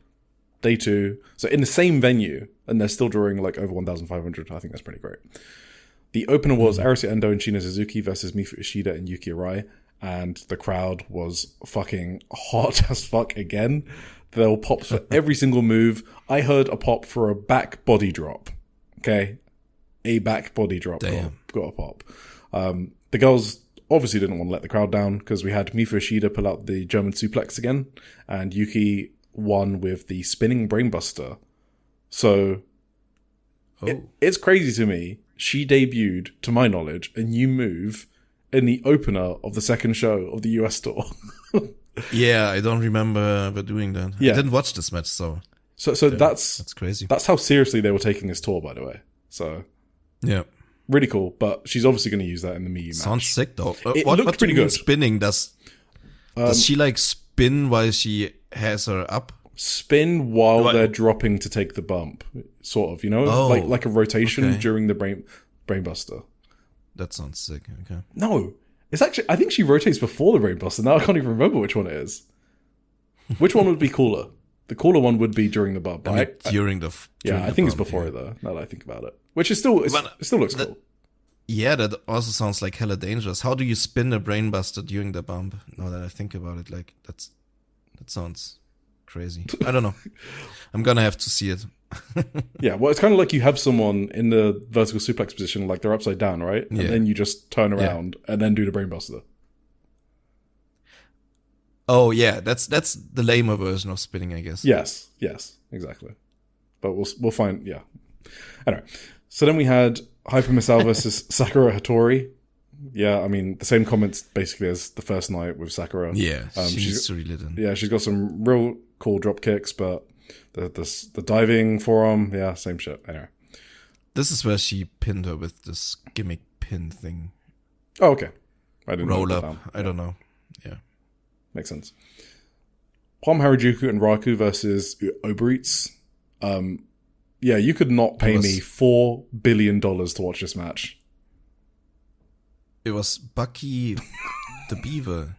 Day 2. So in the same venue, and they're still drawing like over 1,500. I think that's pretty great. The opener was Arisu Endo and Shina Suzuki versus Mifu Ishida and Yuki Arai. And the crowd was fucking hot as fuck again. There were pops for every single move. I heard a pop for a back body drop. Okay? A back body drop got a pop. The girls obviously didn't want to let the crowd down because we had Mifu Ishida pull out the German suplex again. And Yuki won with the spinning brainbuster. So it's crazy to me. She debuted, to my knowledge, a new move in the opener of the second show of the US tour. Yeah, I don't remember ever doing that. Yeah. I didn't watch this match, so that's crazy. That's how seriously they were taking this tour, by the way. So yeah, really cool. But she's obviously going to use that in the Miyu match. Sounds sick though. It looked pretty good. Spinning? Does she like spin while she has her up? spin while What? they're dropping to take the bump, sort of, Oh, like a rotation okay. during the brainbuster. That sounds sick. Okay. No, it's actually, I think she rotates before the brainbuster. Now I can't even remember which one it is. Which one would be cooler? The cooler one would be during the bump. I mean, during the I think it's before it though. Now that I think about it, which is still, it still looks cool. Yeah, that also sounds like hella dangerous. How do you spin a brainbuster during the bump? Now that I think about it, like that sounds crazy. I don't know. I'm gonna have to see it. Yeah, well, it's kind of like you have someone in the vertical suplex position, like they're upside down, right? And then you just turn around and then do the brainbuster. Oh yeah, that's the lamer version of spinning, I guess. Yes, exactly. But we'll find. Yeah. Anyway, so then we had Hyper Missile versus Sakura Hattori. Yeah, I mean the same comments basically as the first night with Sakura. Yeah, she's really lit in. Yeah, she's got some real cool drop kicks, but the diving forearm, yeah, same shit. Anyway, this is where she pinned her with this gimmick pin thing. Oh, okay. I didn't roll up. I don't know. Yeah, makes sense. Palm Harajuku and Raku versus Oberitz. Yeah, you could not pay me $4 billion to watch this match. It was Bucky the Beaver.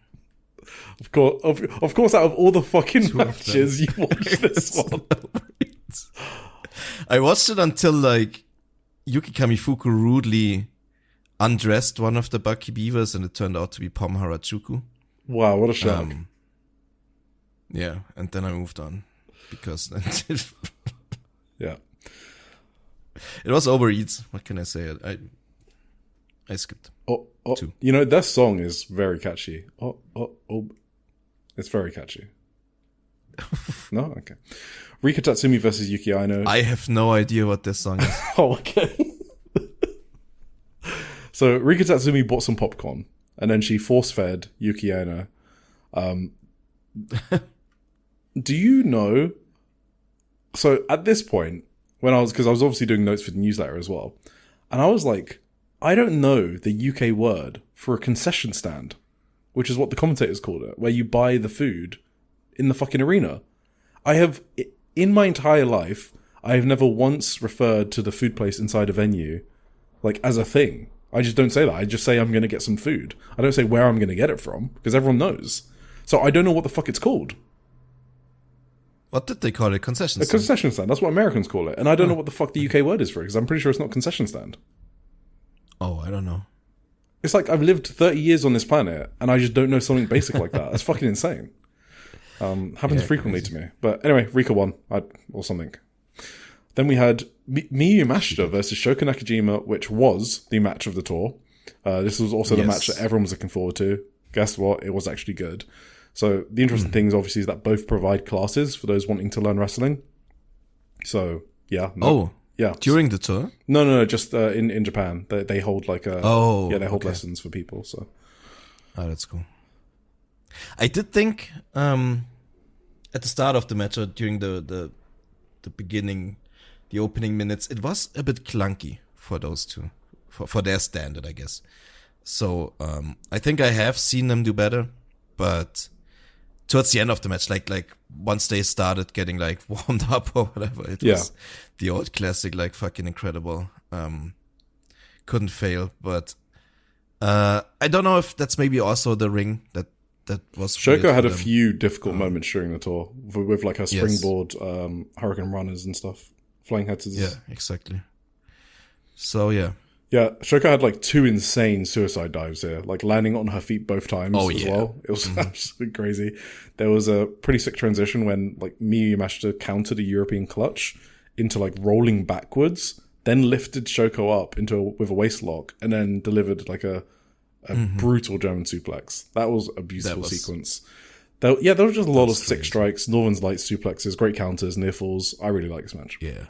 Of course, out of all the fucking matches, you watched this one. I watched it until like Yuki Kamifuku rudely undressed one of the Bucky Beavers, and it turned out to be Palm Harajuku. Wow, what a shock! Yeah, and then I moved on because yeah, it was Overeats. What can I say? I skipped. Two. You know, that song is very catchy. It's very catchy. No? Okay. Rika Tatsumi versus Yuki Aino. I have no idea what this song is. Oh, okay. So Rika Tatsumi bought some popcorn and then she force-fed Yuki Aino. Do you know... So at this point, because I was obviously doing notes for the newsletter as well, and I was like, I don't know the UK word for a concession stand, which is what the commentators called it, where you buy the food in the fucking arena. In my entire life, I have never once referred to the food place inside a venue, like, as a thing. I just don't say that. I just say I'm going to get some food. I don't say where I'm going to get it from, because everyone knows. So I don't know what the fuck it's called. What did they call it? Concession stand? A concession stand. That's what Americans call it. And I don't know what the fuck the UK word is for it, because I'm pretty sure it's not concession stand. Oh, I don't know. It's like I've lived 30 years on this planet and I just don't know something basic like that. That's fucking insane. Happens frequently to me. But anyway, Rika won or something. Then we had Miyu Mashita versus Shoko Nakajima, which was the match of the tour. This was also the match that everyone was looking forward to. Guess what? It was actually good. So the interesting thing is obviously is that both provide classes for those wanting to learn wrestling. So yeah. Yeah. During the tour? No, just in Japan. They hold like they hold lessons for people. So, oh, that's cool. I did think at the start of the match or during the beginning, the opening minutes, it was a bit clunky for those two, for their standard, I guess. So I think I have seen them do better, but towards the end of the match, like once they started getting like warmed up or whatever, it was the old classic, like fucking incredible. Couldn't fail, but I don't know if that's maybe also the ring that was. Shoko had a few difficult moments during the tour with like her springboard, hurricane runners and stuff, flying head to the... Yeah, exactly. So yeah. Yeah, Shoko had like 2 insane suicide dives here, like landing on her feet both times as well. It was absolutely crazy. There was a pretty sick transition when like Miyu Yamashita countered a European clutch into like rolling backwards, then lifted Shoko up with a waist lock, and then delivered like a brutal German suplex. That was a beautiful sequence. There was just a lot of sick strikes, Northern Lights suplexes, great counters, near falls. I really like this match. Yeah.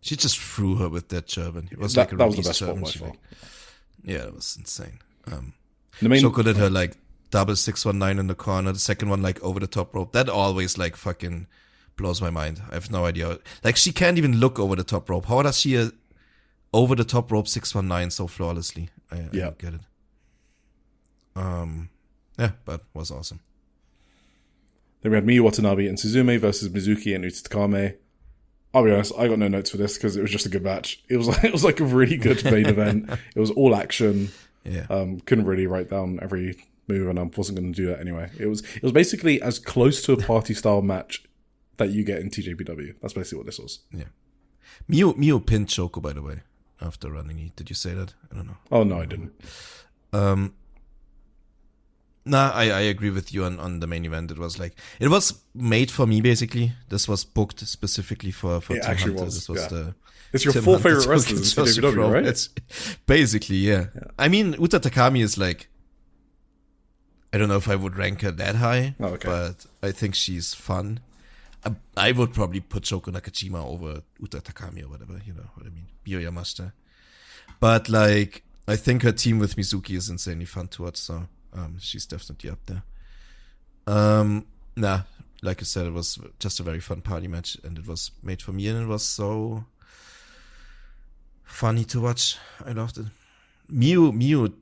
She just threw her with that German. It was that like a was the best German. spot by far. Yeah, that was insane. Shoko did her like double 619 in the corner, the second one like over the top rope. That always like fucking blows my mind. I have no idea. Like she can't even look over the top rope. How does she over the top rope 619 so flawlessly? I don't get it. Yeah, but was awesome. Then we had Miyu Watanabe and Suzume versus Mizuki and Uta Takame. I'll be honest, I got no notes for this because it was just a good match. It was like a really good main event. It was all action. Yeah. Couldn't really write down every move, and I wasn't going to do that anyway. It was basically as close to a party style match that you get in TJPW. That's basically what this was. Yeah. Miyu pinned Choco, by the way, after running it. Did you say that? I don't know. Oh no, I didn't. I agree with you on the main event. It was made for me basically. This was booked specifically for It Tim actually Hunter. was. This was it's your Tim 4 Hunter favorite took wrestlers in Joshi TJPW, Pro. right? It's basically, yeah. I mean, Uta Takami is like, I don't know if I would rank her that high, but I think she's fun. I would probably put Shoko Nakajima over Uta Takami or whatever, you know what I mean? Mio Yamashita. But like, I think her team with Mizuki is insanely fun to watch, so she's definitely up there. Like I said, it was just a very fun party match, and it was made for me, and it was so funny to watch. I loved it. Miu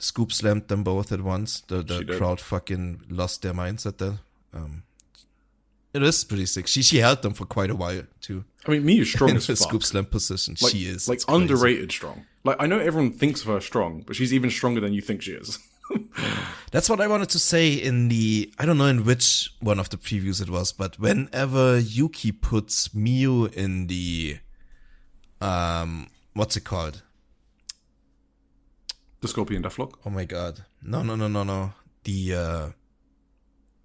scoop slammed them both at once. The crowd fucking lost their minds at that. It is pretty sick. She held them for quite a while too. I mean, Miu's strong in as the fuck. scoop slam position. Like, she is like underrated strong. Like, I know everyone thinks of her strong, but she's even stronger than you think she is. That's what I wanted to say in I don't know in which one of the previews it was, but whenever Yuki puts Miu in the, what's it called? The Scorpion Deathlock? Oh my god. No. The,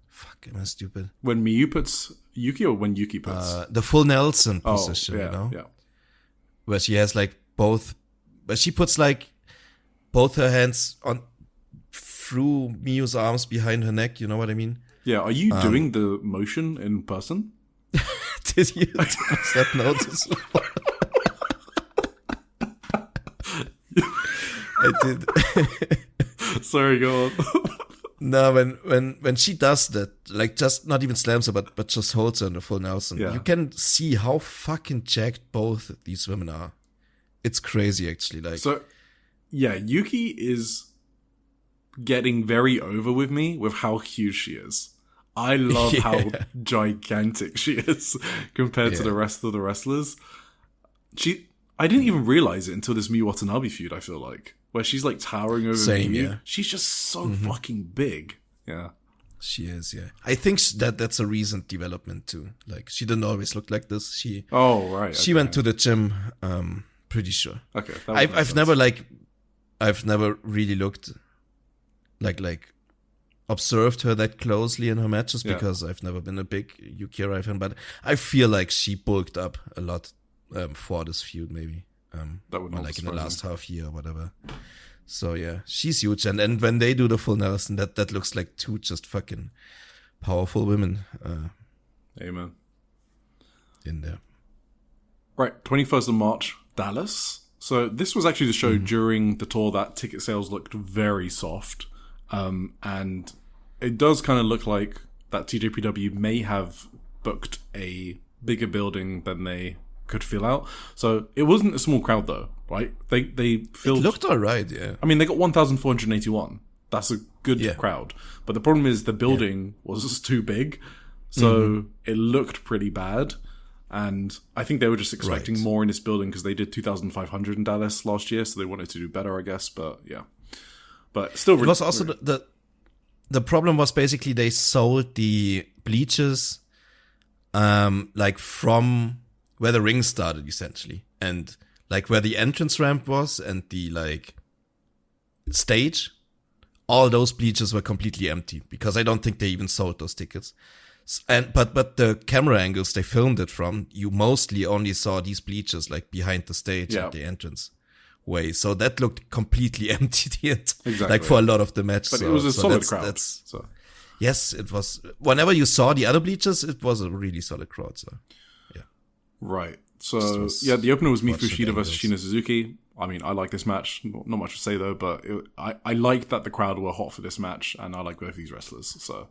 fuck, am I stupid? When Miu puts Yuki or when Yuki puts? The full Nelson position, you know? Yeah. Where she has like both, where she puts like both her hands on through Miu's arms behind her neck, you know what I mean? Yeah, are you doing the motion in person? Was that noticeable? I did. Sorry, go on. No, when she does that, like just not even slams her, but just holds her in the full Nelson, you can see how fucking jacked both these women are. It's crazy, actually. Like, so, yeah, Yuki is getting very over with me with how huge she is. I love how gigantic she is compared to the rest of the wrestlers. I didn't even realize it until this Miyu Watanabe feud, I feel like, where she's like towering over Miyu. Yeah. She's just so fucking big. Yeah. She is, yeah. I think that's a recent development too. Like, she didn't always look like this. She went to the gym, pretty sure. Okay. I've never really looked like observed her that closely in her matches because I've never been a big Yuki Arai fan, but I feel like she bulked up a lot for this feud, maybe. That would not like in the last half year or whatever. So yeah, she's huge, and when they do the full Nelson, that looks like two just fucking powerful women. Amen. In there. Right, 21st of March, Dallas. So this was actually the show during the tour that ticket sales looked very soft. And it does kind of look like that TJPW may have booked a bigger building than they could fill out. So it wasn't a small crowd though, right? They filled. It looked alright, yeah. I mean, they got 1,481. That's a good crowd. But the problem is the building was just too big. So it looked pretty bad. And I think they were just expecting more in this building because they did 2,500 in Dallas last year. So they wanted to do better, I guess. But yeah. But still, it was also the problem was basically they sold the bleachers, like from where the ring started essentially, and like where the entrance ramp was and the like stage. All those bleachers were completely empty because I don't think they even sold those tickets. And but the camera angles they filmed it from, you mostly only saw these bleachers like behind the stage at the entrance way, so that looked completely empty like for a lot of the match. But it was a solid crowd. Yes, it was. Whenever you saw the other bleachers, it was a really solid crowd. So yeah, right. So yeah, the opener was Fukushida versus Shina Suzuki. I mean, I like this match. Not much to say though, but I liked that the crowd were hot for this match, and I like both these wrestlers. So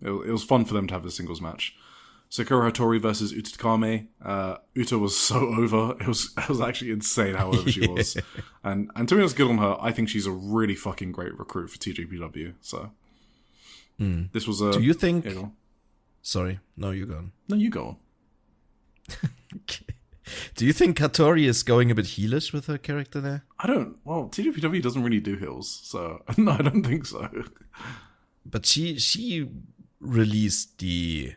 it was fun for them to have a singles match. Sakura Hattori versus Uta Takame. Uta was so over. It was actually insane how over she was. And to me, it was good on her. I think she's a really fucking great recruit for TJPW. So This was a... Do you think... Yeah, go on. Sorry, no, you go on. No, you go on. Okay. Do you think Hattori is going a bit heelish with her character there? I don't... Well, TJPW doesn't really do heels, so... No, I don't think so. But she released the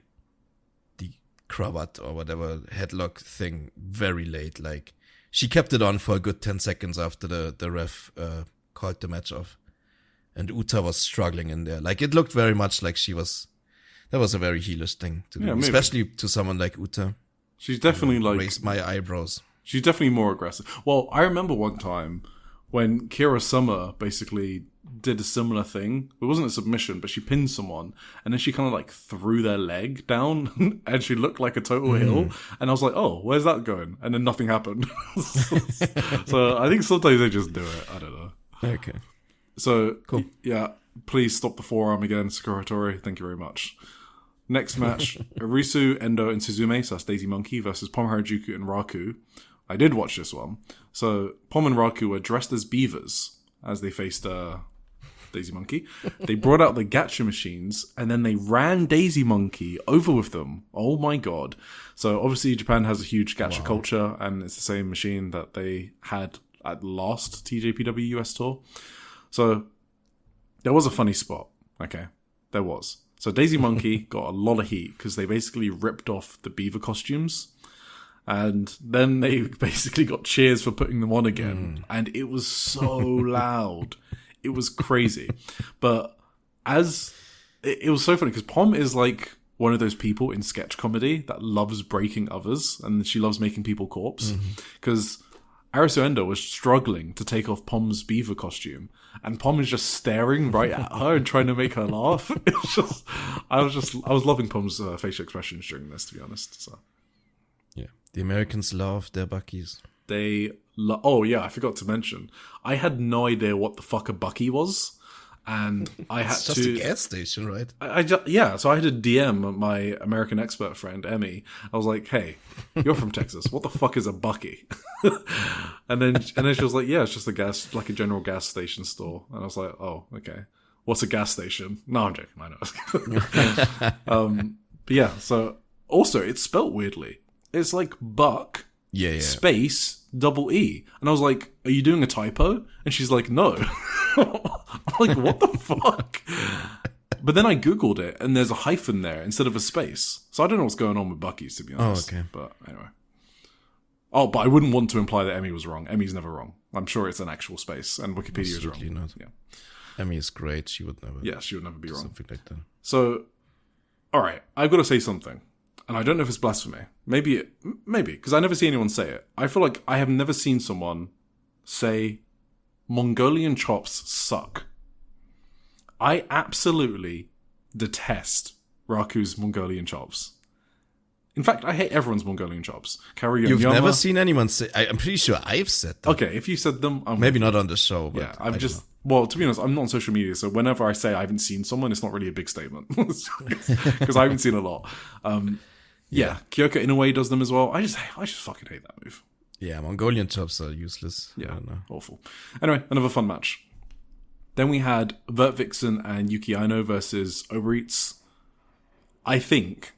cravat or whatever headlock thing very late. Like, she kept it on for a good 10 seconds after the ref called the match off. And Uta was struggling in there. Like, it looked very much like she was... That was a very heelish thing to do. Yeah, especially to someone like Uta. She's definitely like... Raised my eyebrows. She's definitely more aggressive. Well, I remember one time when Kira Summer basically did a similar thing. It wasn't a submission, but she pinned someone, and then she kind of like threw their leg down, and she looked like a total heel. And I was like, oh, where's that going? And then nothing happened. So I think sometimes they just do it. I don't know. Okay. So, cool. Yeah, please stop the forearm again, Sakura Hattori. Thank you very much. Next match, Arisu, Endo, and Suzume, so that's Daisy Monkey, versus Pom Harajuku and Raku. I did watch this one. So, Pom and Raku were dressed as beavers as they faced Daisy Monkey. They brought out the gacha machines, and then they ran Daisy Monkey over with them. Oh my god. So, obviously, Japan has a huge gacha culture, and it's the same machine that they had at last TJPW US tour. So, there was a funny spot. Okay, there was. So Daisy Monkey got a lot of heat because they basically ripped off the beaver costumes. And then they basically got cheers for putting them on again. And it was so loud. It was crazy. But it was so funny because Pom is like one of those people in sketch comedy that loves breaking others. And she loves making people corpse. Because Arisu Endo was struggling to take off Pom's beaver costume, and Pom is just staring right at her and trying to make her laugh. I was loving Pom's facial expressions during this, to be honest. So, yeah, the Americans love their buckies. Oh yeah, I forgot to mention, I had no idea what the fuck a bucky was. And I had it's just a gas station, right? So I had to DM my American expert friend, Emmy. I was like, hey, you're from Texas. What the fuck is a bucky? and then she was like, yeah, it's just a general gas station store. And I was like, oh, okay. What's a gas station? No, I'm joking. I know. But yeah, so also it's spelt weirdly. It's like buck, space, double E. And I was like, are you doing a typo? And she's like, no. I'm like, what the fuck? But then I Googled it, and there's a hyphen there instead of a space. So I don't know what's going on with Bucky's, to be honest. Oh, okay. But anyway. Oh, but I wouldn't want to imply that Emmy was wrong. Emmy's never wrong. I'm sure it's an actual space, and Wikipedia is wrong. Not. Yeah. Emmy is great. She would never. Yeah, she would never be wrong. Something like that. So, all right, I've got to say something, and I don't know if it's blasphemy. Maybe, because I never see anyone say it. I feel like I have never seen someone say Mongolian chops suck. I absolutely detest Raku's Mongolian chops. In fact, I hate everyone's Mongolian chops. You've never seen anyone say... I'm pretty sure I've said them. Okay, if you said them... Maybe not on the show, but... Yeah, well, to be honest, I'm not on social media, so whenever I say I haven't seen someone, it's not really a big statement. Because I haven't seen a lot. Yeah, Kyoka Inoue does them as well. I just fucking hate that move. Yeah, Mongolian chops are useless. Yeah, awful. Anyway, another fun match. Then we had Vert Vixen and Yuki Aino versus Uber Eats. I think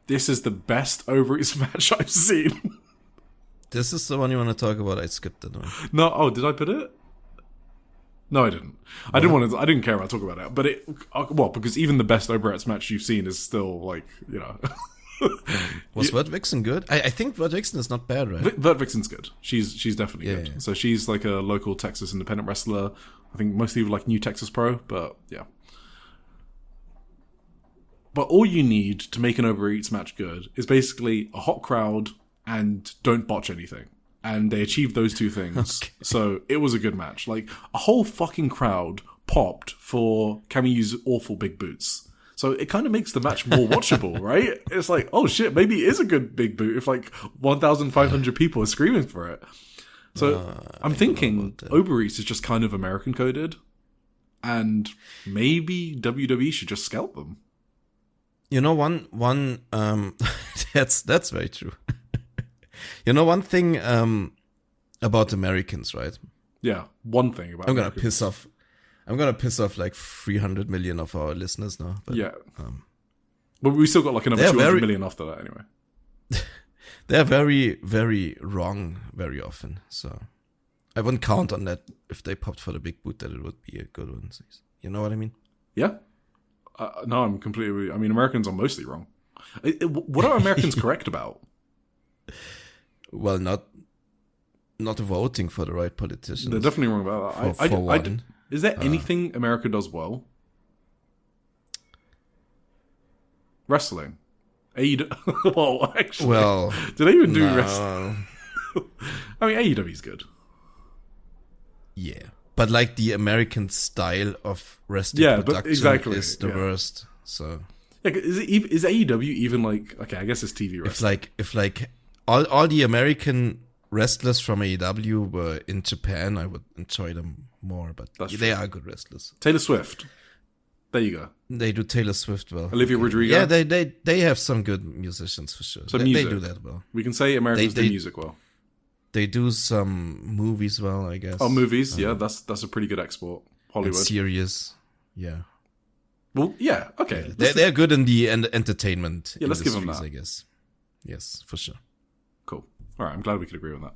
this is the best Uber Eats match I've seen. This is the one you want to talk about? I skipped that one. No, did I put it? No, I didn't. What? I didn't care about talking about it. But because even the best Uber Eats match you've seen is still like, you know. Was Vert Vixen good? I think Vert Vixen is not bad, right? Vert Vixen's good. She's definitely good. Yeah. So she's like a local Texas independent wrestler. I think most people like New Texas Pro, but yeah. But all you need to make an Uber Eats match good is basically a hot crowd and don't botch anything. And they achieved those two things. Okay. So it was a good match. Like, a whole fucking crowd popped for Kamiyu's awful big boots. So it kind of makes the match more watchable, right? It's like, oh shit, maybe it is a good big boot if like 1,500 people are screaming for it. So I'm thinking Uber Eats is just kind of American coded, and maybe WWE should just scalp them. You know, one that's very true. You know, one thing about Americans, right? Yeah, one thing about I'm gonna piss off I'm gonna piss off like 300 million of our listeners now. But, yeah. But we still got like another 200 million after that anyway. They're very, very wrong very often. So I wouldn't count on that if they popped for the big boot that it would be a good one. You know what I mean? Yeah. No, I'm completely... I mean, Americans are mostly wrong. What are Americans correct about? Well, not voting for the right politicians. They're definitely wrong about that. For one. Is there anything America does well? Wrestling. Well, actually. Well, do they even do wrestling? I mean, AEW's good. Yeah. But like the American style of wrestling production is the worst. So yeah, is AEW even like, okay, I guess it's TV wrestling. If all the American wrestlers from AEW were in Japan, I would enjoy them more. But they are good wrestlers. Taylor Swift. There you go. They do Taylor Swift well. Olivia Rodrigo. Yeah, they have some good musicians for sure. So they music. do that well. We can say Americans do music well. They do some movies well, I guess. Oh, movies, yeah, that's a pretty good export. Hollywood. Series, yeah. Well, yeah, okay. Yeah, they're good in the entertainment. Yeah, let's give them that. I guess. Yes, for sure. Cool. All right, I'm glad we could agree on that.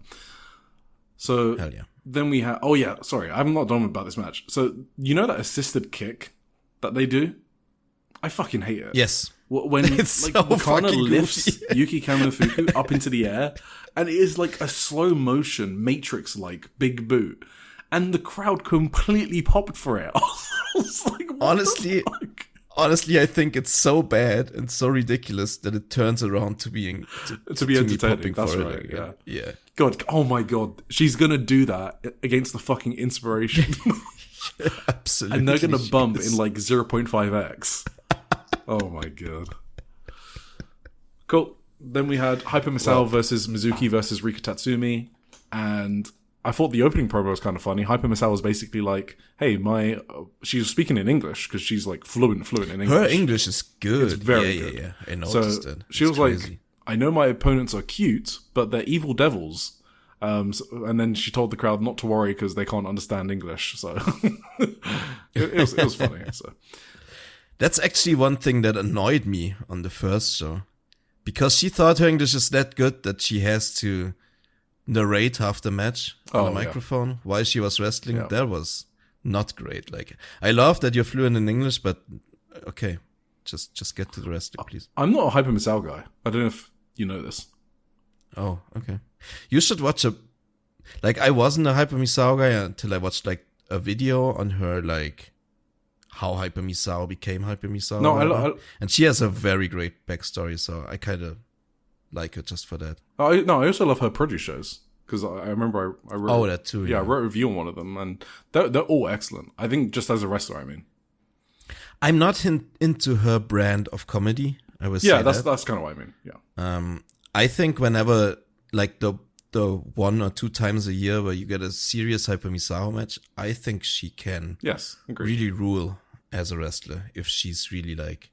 So hell yeah. Then we have. Oh yeah, sorry, I'm not done about this match. So you know that assisted kick that they do? I fucking hate it. Yes. When it's like so Okada lifts Yuki Kamifuku up into the air, and it is like a slow motion Matrix like big boot, and the crowd completely popped for it. I was like, honestly, I think it's so bad and so ridiculous that it turns around to being to be entertaining. That's right. Yeah. God. Oh my God. She's gonna do that against the fucking Inspiration. Absolutely. And they're gonna bump in like 0.5x. Oh my God. Cool. Then we had Hyper Misao versus Mizuki versus Rika Tatsumi, and I thought the opening promo was kind of funny. Hyper Misao was basically like, "Hey, she was speaking in English because she's like fluent in English. Her English is good. It's very good. Yeah. I noticed it. She was crazy. Like, I know my opponents are cute, but they're evil devils." And then she told the crowd not to worry because they can't understand English. So it was funny. So that's actually one thing that annoyed me on the first show, because she thought her English is that good that she has to narrate half the match on the microphone while she was wrestling. Yeah. That was not great. Like, I love that you're fluent in English, but okay, just get to the wrestling, please. I'm not a Hyper Misao guy. I don't know if you know this. Oh, okay. You should watch I wasn't a Hyper Misao guy until I watched like a video on her, like how Hyper Misao became Hyper Misao. No, and she has a very great backstory, so I kind of like her just for that. I also love her produce shows, because I remember I wrote... that too. Yeah, I wrote a review on one of them, and they're all excellent. I think just as a wrestler, I mean. I'm not into her brand of comedy. I would say that's kind of what I mean. Yeah. I think whenever, like, the 1 or 2 times a year where you get a serious Hyper Misao match, I think she can really rule as a wrestler if she's really like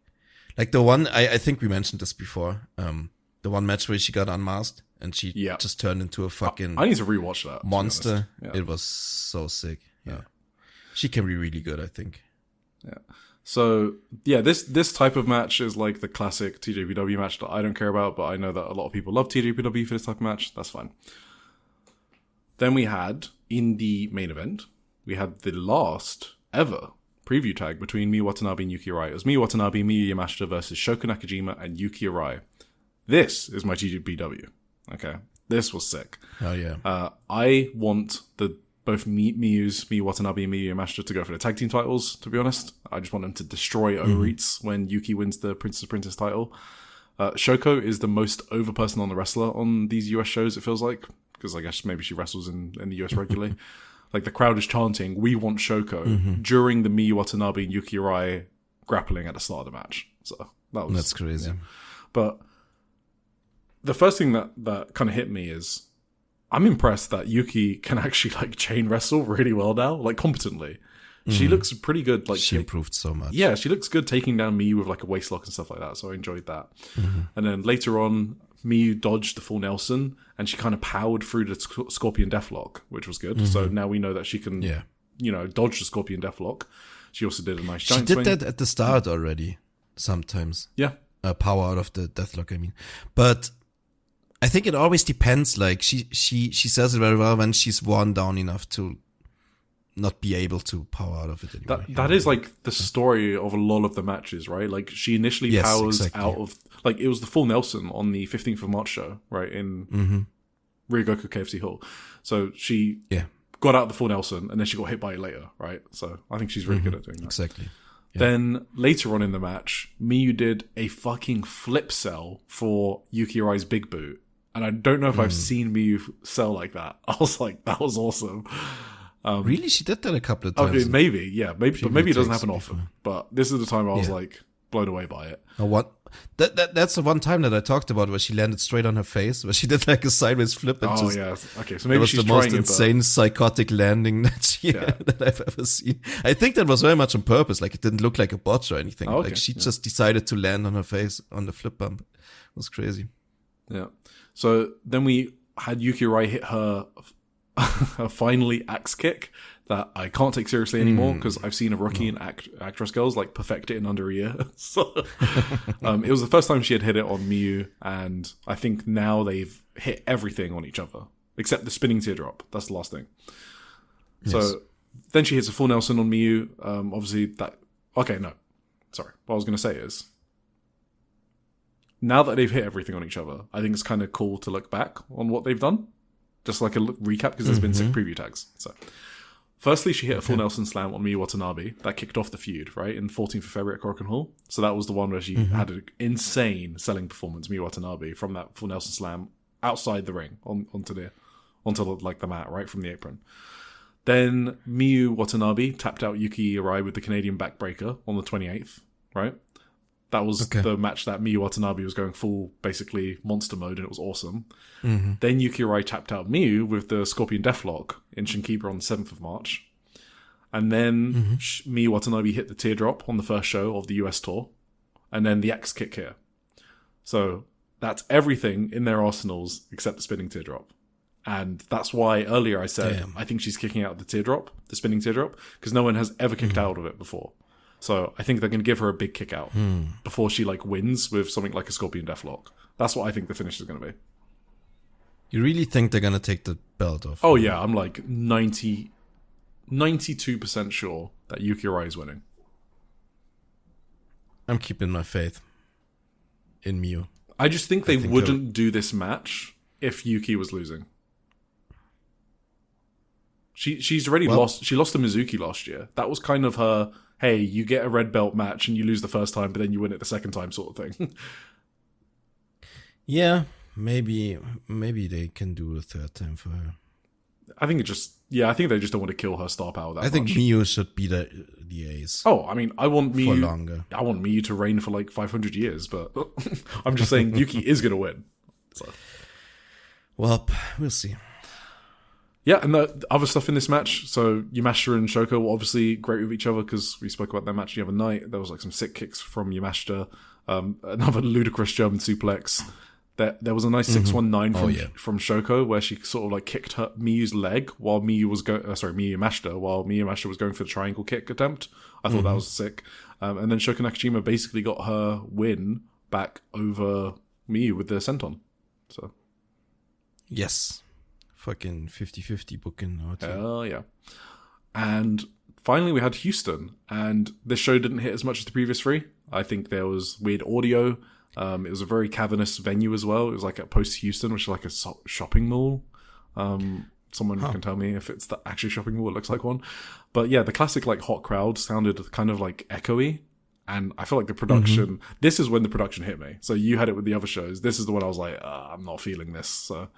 the one, I think we mentioned this before, the one match where she got unmasked and she just turned into a fucking I need to rewatch that monster. It was so sick. Yeah. She can be really good, I think. Yeah. So, yeah, this type of match is like the classic TJPW match that I don't care about, but I know that a lot of people love TJPW for this type of match. That's fine. Then we had, in the main event, we had the last ever preview tag between Miyu Watanabe and Yuki Arai. It was Miyu Watanabe, Miyu Yamashita versus Shoko Nakajima and Yuki Arai. This is my TJPW. Okay? This was sick. Oh, yeah. I want both Miyu Watanabe and Miyu Yamashita to go for the tag team titles, to be honest. I just want them to destroy Oritz when Yuki wins the Princess title. Shoko is the most over person on the wrestler on these US shows, it feels like, because I guess maybe she wrestles in the US regularly. Like, the crowd is chanting, "We want Shoko," during the Miyu Watanabe and Yuki Arai grappling at the start of the match. So that's crazy. Yeah. But the first thing that kind of hit me is, I'm impressed that Yuki can actually like chain wrestle really well now, like competently. She looks pretty good. Like, she improved so much. Yeah, she looks good taking down Miyu with like a waist lock and stuff like that. So I enjoyed that. And then later on, Miyu dodged the full Nelson and she kind of powered through the Scorpion Deathlock, which was good. So now we know that she can dodged the Scorpion Deathlock. She also did a nice She giant did swing. that at the start already, sometimes. Yeah. Power out of the Deathlock, I mean. But I think it always depends. Like, she says it very well when she's worn down enough to not be able to power out of it anymore. That is like the story of a lot of the matches, right? Like, she initially powers out of, like, it was the full Nelson on the 15th of March show, right, in Ryogoku KFC Hall. So she got out the full Nelson, and then she got hit by it later, right? So I think she's really good at doing that. Exactly. Yeah. Then later on in the match, Miyu did a fucking flip sell for Yuki Arai's big boot. And I don't know if I've seen Miyu sell like that. I was like, that was awesome. Really? She did that a couple of times. Okay, maybe, yeah. Maybe it doesn't happen often. But this is the time I was like blown away by it. That's the one time that I talked about where she landed straight on her face, where she did like a sideways flip. And Okay, so maybe she's the most trying insane psychotic landing that I've ever seen. I think that was very much on purpose. Like, it didn't look like a botch or anything. Oh, okay. Like, she just decided to land on her face on the flip bump. It was crazy. Yeah. So then we had Yuki Arai hit her finally axe kick that I can't take seriously anymore because I've seen a rookie and actress girls like perfect it in under a year. So it was the first time she had hit it on Miyu, and I think now they've hit everything on each other except the spinning teardrop. That's the last thing. Yes. So then she hits a full Nelson on Miyu. Obviously that. Okay, no, sorry. What I was going to say is, now that they've hit everything on each other, I think it's kind of cool to look back on what they've done. Just like a recap, because there's been 6 preview tags. So, firstly, she hit a full Nelson slam on Miyu Watanabe. That kicked off the feud, right? In 14th of February at Korakuen Hall. So that was the one where she had an insane selling performance, Miyu Watanabe, from that full Nelson slam outside the ring, onto the mat, right? From the apron. Then Miyu Watanabe tapped out Yuki Arai with the Canadian backbreaker on the 28th, right? That was the match that Miyu Watanabe was going full, basically, monster mode, and it was awesome. Then Yuki Arai tapped out Miyu with the Scorpion Deathlock in Shinjuku on the 7th of March. And then Miyu Watanabe hit the teardrop on the first show of the US tour. And then the axe kick here. So that's everything in their arsenals except the spinning teardrop. And that's why earlier I said, I think she's kicking out the spinning teardrop, because no one has ever kicked out of it before. So I think they're going to give her a big kick out before she like wins with something like a Scorpion Deathlock. That's what I think the finish is going to be. You really think they're going to take the belt off? Oh yeah, I'm like 92% sure that Yuki Arai is winning. I'm keeping my faith in Miyu. I just think they wouldn't do this match if Yuki was losing. She's already lost. She lost to Mizuki last year. That was kind of her, hey, you get a red belt match and you lose the first time, but then you win it the second time sort of thing. Yeah, maybe they can do a third time for her. I think they just don't want to kill her star power that much. I think Miyu should be the ace. Oh, I mean, I want Miyu for longer. I want Miyu to reign for like 500 years, but I'm just saying Yuki is going to win. So. Well, we'll see. Yeah, and the other stuff in this match, so Yamashita and Shoko were obviously great with each other because we spoke about their match the other night. There was like some sick kicks from Yamashita, another ludicrous German suplex. There was a nice 619 from Shoko where she sort of like kicked her Miyu's leg while Miyu Yamashita was going for the triangle kick attempt. I thought that was sick. And then Shoko Nakajima basically got her win back over Miyu with the senton. So yes. Fucking 50-50 booking. Hell yeah. And finally we had Houston, and this show didn't hit as much as the previous 3. I think there was weird audio. It was a very cavernous venue as well. It was like at Post Houston, which is like a shopping mall. Someone can tell me if it's the actual shopping mall. It looks like one. But yeah, the classic like hot crowd sounded kind of like echoey. And I feel like the production, this is when the production hit me. So you had it with the other shows. This is the one I was like, I'm not feeling this. So...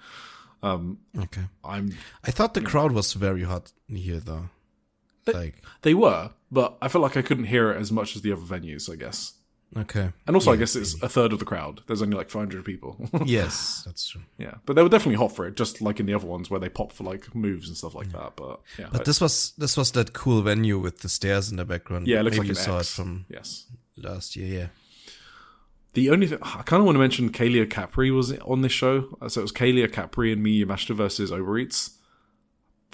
okay. I thought the crowd was very hot here, though. They were, but I felt like I couldn't hear it as much as the other venues, I guess. Okay. And also, I guess it's a third of the crowd. There's only like 500 people. Yes, that's true. Yeah, but they were definitely hot for it, just like in the other ones where they pop for like moves and stuff like that. But yeah, but this was that cool venue with the stairs in the background. Yeah, it looks maybe like you saw X. it from last year. Yeah. The only thing I kind of want to mention, Kalia Capri was on this show. So it was Kalia Capri and Miyu Yamashita versus Uber Eats.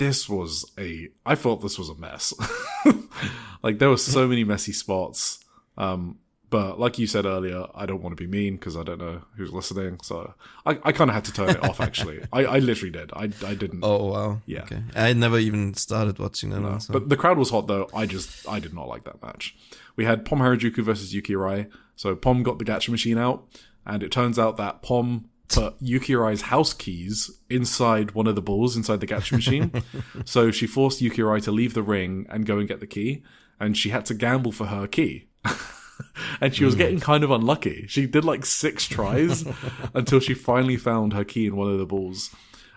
I thought this was a mess. Like, there were so many messy spots. But like you said earlier, I don't want to be mean because I don't know who's listening. So I kind of had to turn it off, actually. I literally did. I didn't. Oh, wow. Yeah. Okay. I never even started watching that. No. So. But the crowd was hot, though. I did not like that match. We had Pom Harajuku versus Yuki Arai. So Pom got the gacha machine out. And it turns out that Pom put Yuki Arai's house keys inside one of the balls inside the gacha machine. So she forced Yuki Arai to leave the ring and go and get the key. And she had to gamble for her key. And she was getting kind of unlucky. She did like 6 tries until she finally found her key in one of the balls.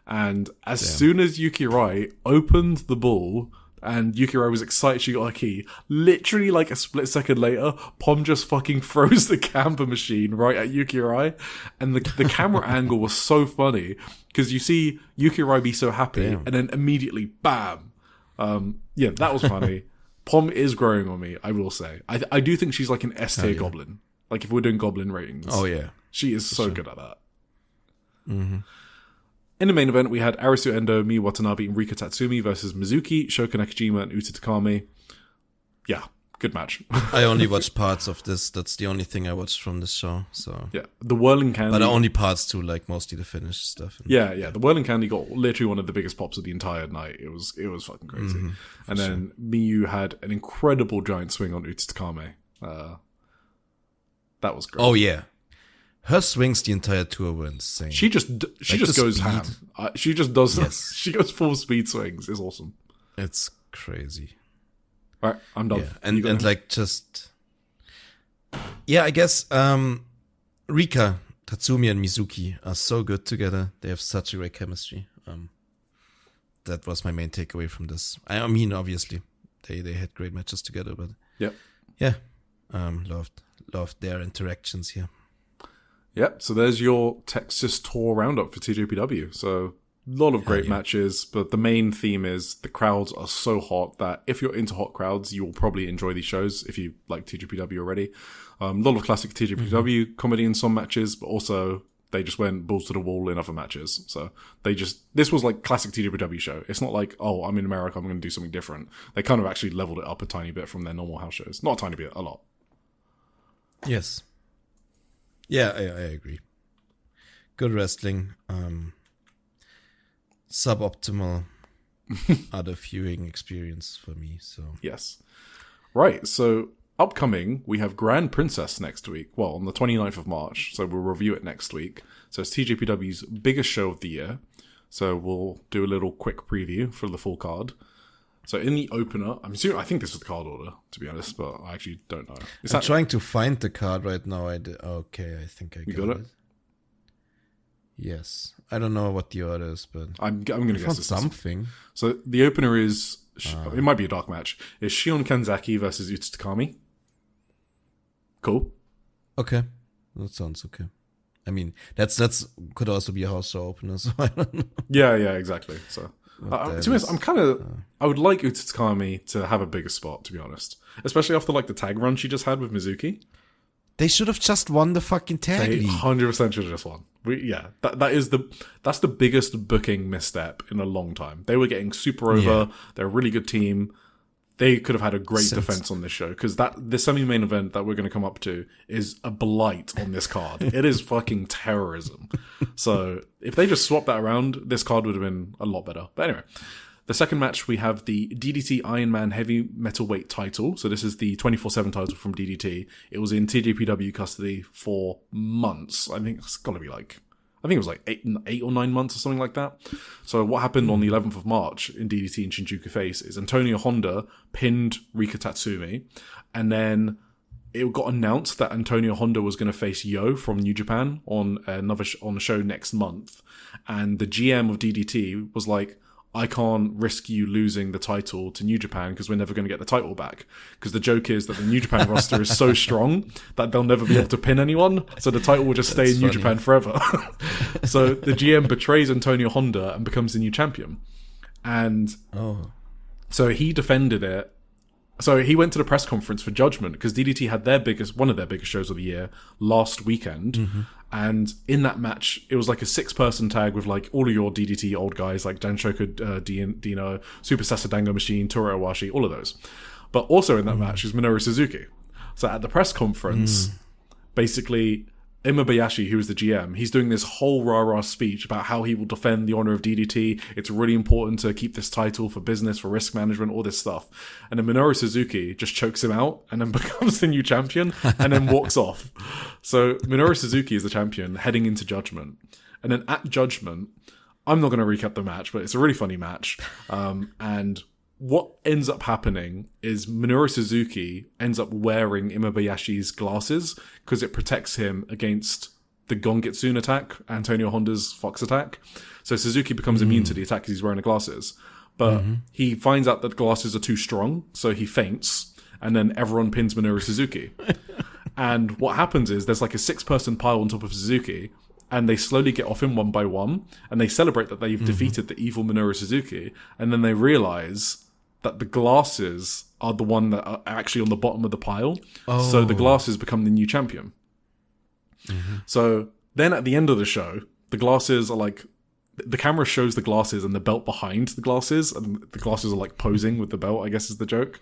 And as soon as Yuki Arai opened the ball and Yuki Arai was excited she got her key, literally like a split second later, Pom just fucking throws the camper machine right at Yuki Arai. And the camera angle was so funny because you see Yuki Arai be so happy and then immediately, bam. Yeah, that was funny. Pom is growing on me, I will say. I do think she's like an S-tier goblin. Like, if we're doing goblin ratings. Oh, yeah. She is so good at that. Mm-hmm. In the main event, we had Arisu Endo, Miyu Watanabe, and Rika Tatsumi versus Mizuki, Shoko Nakajima, and Uta Takami. Yeah, good match. I only watched parts of this. That's the only thing I watched from this show. So yeah, the Whirling Candy. But only parts too, like mostly the finished stuff. Yeah. The Whirling Candy got literally one of the biggest pops of the entire night. It was fucking crazy. Mm-hmm, and then Miyu had an incredible giant swing on Uta Takami. That was great. Oh yeah. Her swings the entire tour were insane. She just goes ham. She just does. Yes. She goes full speed swings. It's awesome. It's crazy. All right, I'm done. Yeah. And like just, yeah, I guess Rika, Tatsumi, and Mizuki are so good together. They have such a great chemistry. That was my main takeaway from this. I mean, obviously, they had great matches together, but yeah, loved their interactions here. Yep, so there's your Texas Tour roundup for TJPW. So a lot of great matches, but the main theme is the crowds are so hot that if you're into hot crowds, you will probably enjoy these shows if you like TJPW already. A lot of classic TJPW comedy in some matches, but also they just went balls to the wall in other matches. So this was like classic TJPW show. It's not like, oh, I'm in America, I'm going to do something different. They kind of actually leveled it up a tiny bit from their normal house shows. Not a tiny bit, a lot. Yes. Yeah, I agree. Good wrestling. Suboptimal other viewing experience for me. So yes. Right, so upcoming, we have Grand Princess next week. Well, on the 29th of March, so we'll review it next week. So it's TJPW's biggest show of the year. So we'll do a little quick preview for the full card. So in the opener, I think this is the card order, to be honest, but I actually don't know. I'm trying to find the card right now. Okay, I think I got it. Yes. I don't know what the order is, but I'm going to guess it's something. So the opener is, it might be a dark match, is Shion Kanzaki versus Uta Takami. Cool. Okay. That sounds okay. I mean, that's could also be a house show opener, so I don't know. Yeah, exactly. So to be honest, I would like Uta Takami to have a bigger spot, to be honest. Especially after like the tag run she just had with Mizuki. They should have just won the fucking tag league. 100% should have just won. That's the biggest booking misstep in a long time. They were getting super over. Yeah. They're a really good team. They could have had a great defense on this show because the semi-main event that we're going to come up to is a blight on this card. It is fucking terrorism. So if they just swapped that around, this card would have been a lot better. But anyway, the second match, we have the DDT Iron Man Heavy Metalweight title. So this is the 24/7 title from DDT. It was in TJPW custody for months. I think it's got to be it was like 8 or 9 months or something like that. So what happened on the 11th of March in DDT and Shinjuku Face is Antonio Honda pinned Rika Tatsumi, and then it got announced that Antonio Honda was going to face Yo from New Japan on a show next month, and the GM of DDT was like, I can't risk you losing the title to New Japan because we're never going to get the title back. Because the joke is that the New Japan roster is so strong that they'll never be able to pin anyone. So the title will just stay in New Japan forever. So the GM betrays Antonio Honda and becomes the new champion. And so he defended it So he went to the press conference for Judgment because DDT had one of their biggest shows of the year last weekend. Mm-hmm. And in that match, it was like a 6-person tag with like all of your DDT old guys like Danshoku Dino, Super Sasadango Machine, Toru Iwashi, all of those. But also in that match is Minoru Suzuki. So at the press conference, basically Imabayashi, who is the GM, he's doing this whole rah-rah speech about how he will defend the honor of DDT. It's really important to keep this title for business, for risk management, all this stuff. And then Minoru Suzuki just chokes him out and then becomes the new champion and then walks off. So Minoru Suzuki is the champion heading into Judgment. And then at Judgment, I'm not going to recap the match, but it's a really funny match. And what ends up happening is Minoru Suzuki ends up wearing Imabayashi's glasses because it protects him against the Gongetsune attack, Antonio Honda's Fox attack. So Suzuki becomes immune to the attack because he's wearing the glasses. But he finds out that the glasses are too strong, so he faints, and then everyone pins Minoru Suzuki. And what happens is there's like a 6-person pile on top of Suzuki, and they slowly get off him one by one, and they celebrate that they've defeated the evil Minoru Suzuki, and then they realize that the glasses are the one that are actually on the bottom of the pile. Oh. So the glasses become the new champion. So then at the end of the show, the glasses are like, the camera shows the glasses and the belt behind the glasses, and the glasses are like posing with the belt, I guess is the joke.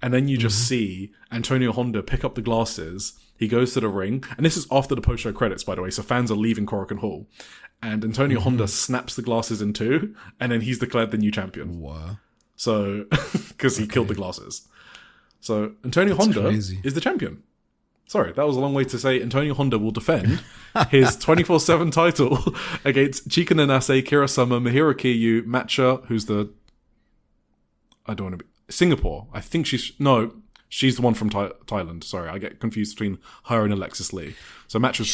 And then you just see Antonio Honda pick up the glasses. He goes to the ring, and this is after the post-show credits, by the way, so fans are leaving Korakuen Hall. And Antonio Honda snaps the glasses in two, and then he's declared the new champion. Wow. So, because he killed the glasses. So, Antonio Honda is the champion. Sorry, that was a long way to say Antonio Honda will defend his 24/7 title against Chika Nanase, Kirasama, Mahiro Kiyu, Matcha, who's the... I don't want to be... Singapore. I think she's the one from Thailand. Sorry, I get confused between her and Alexis Lee. So Matcha's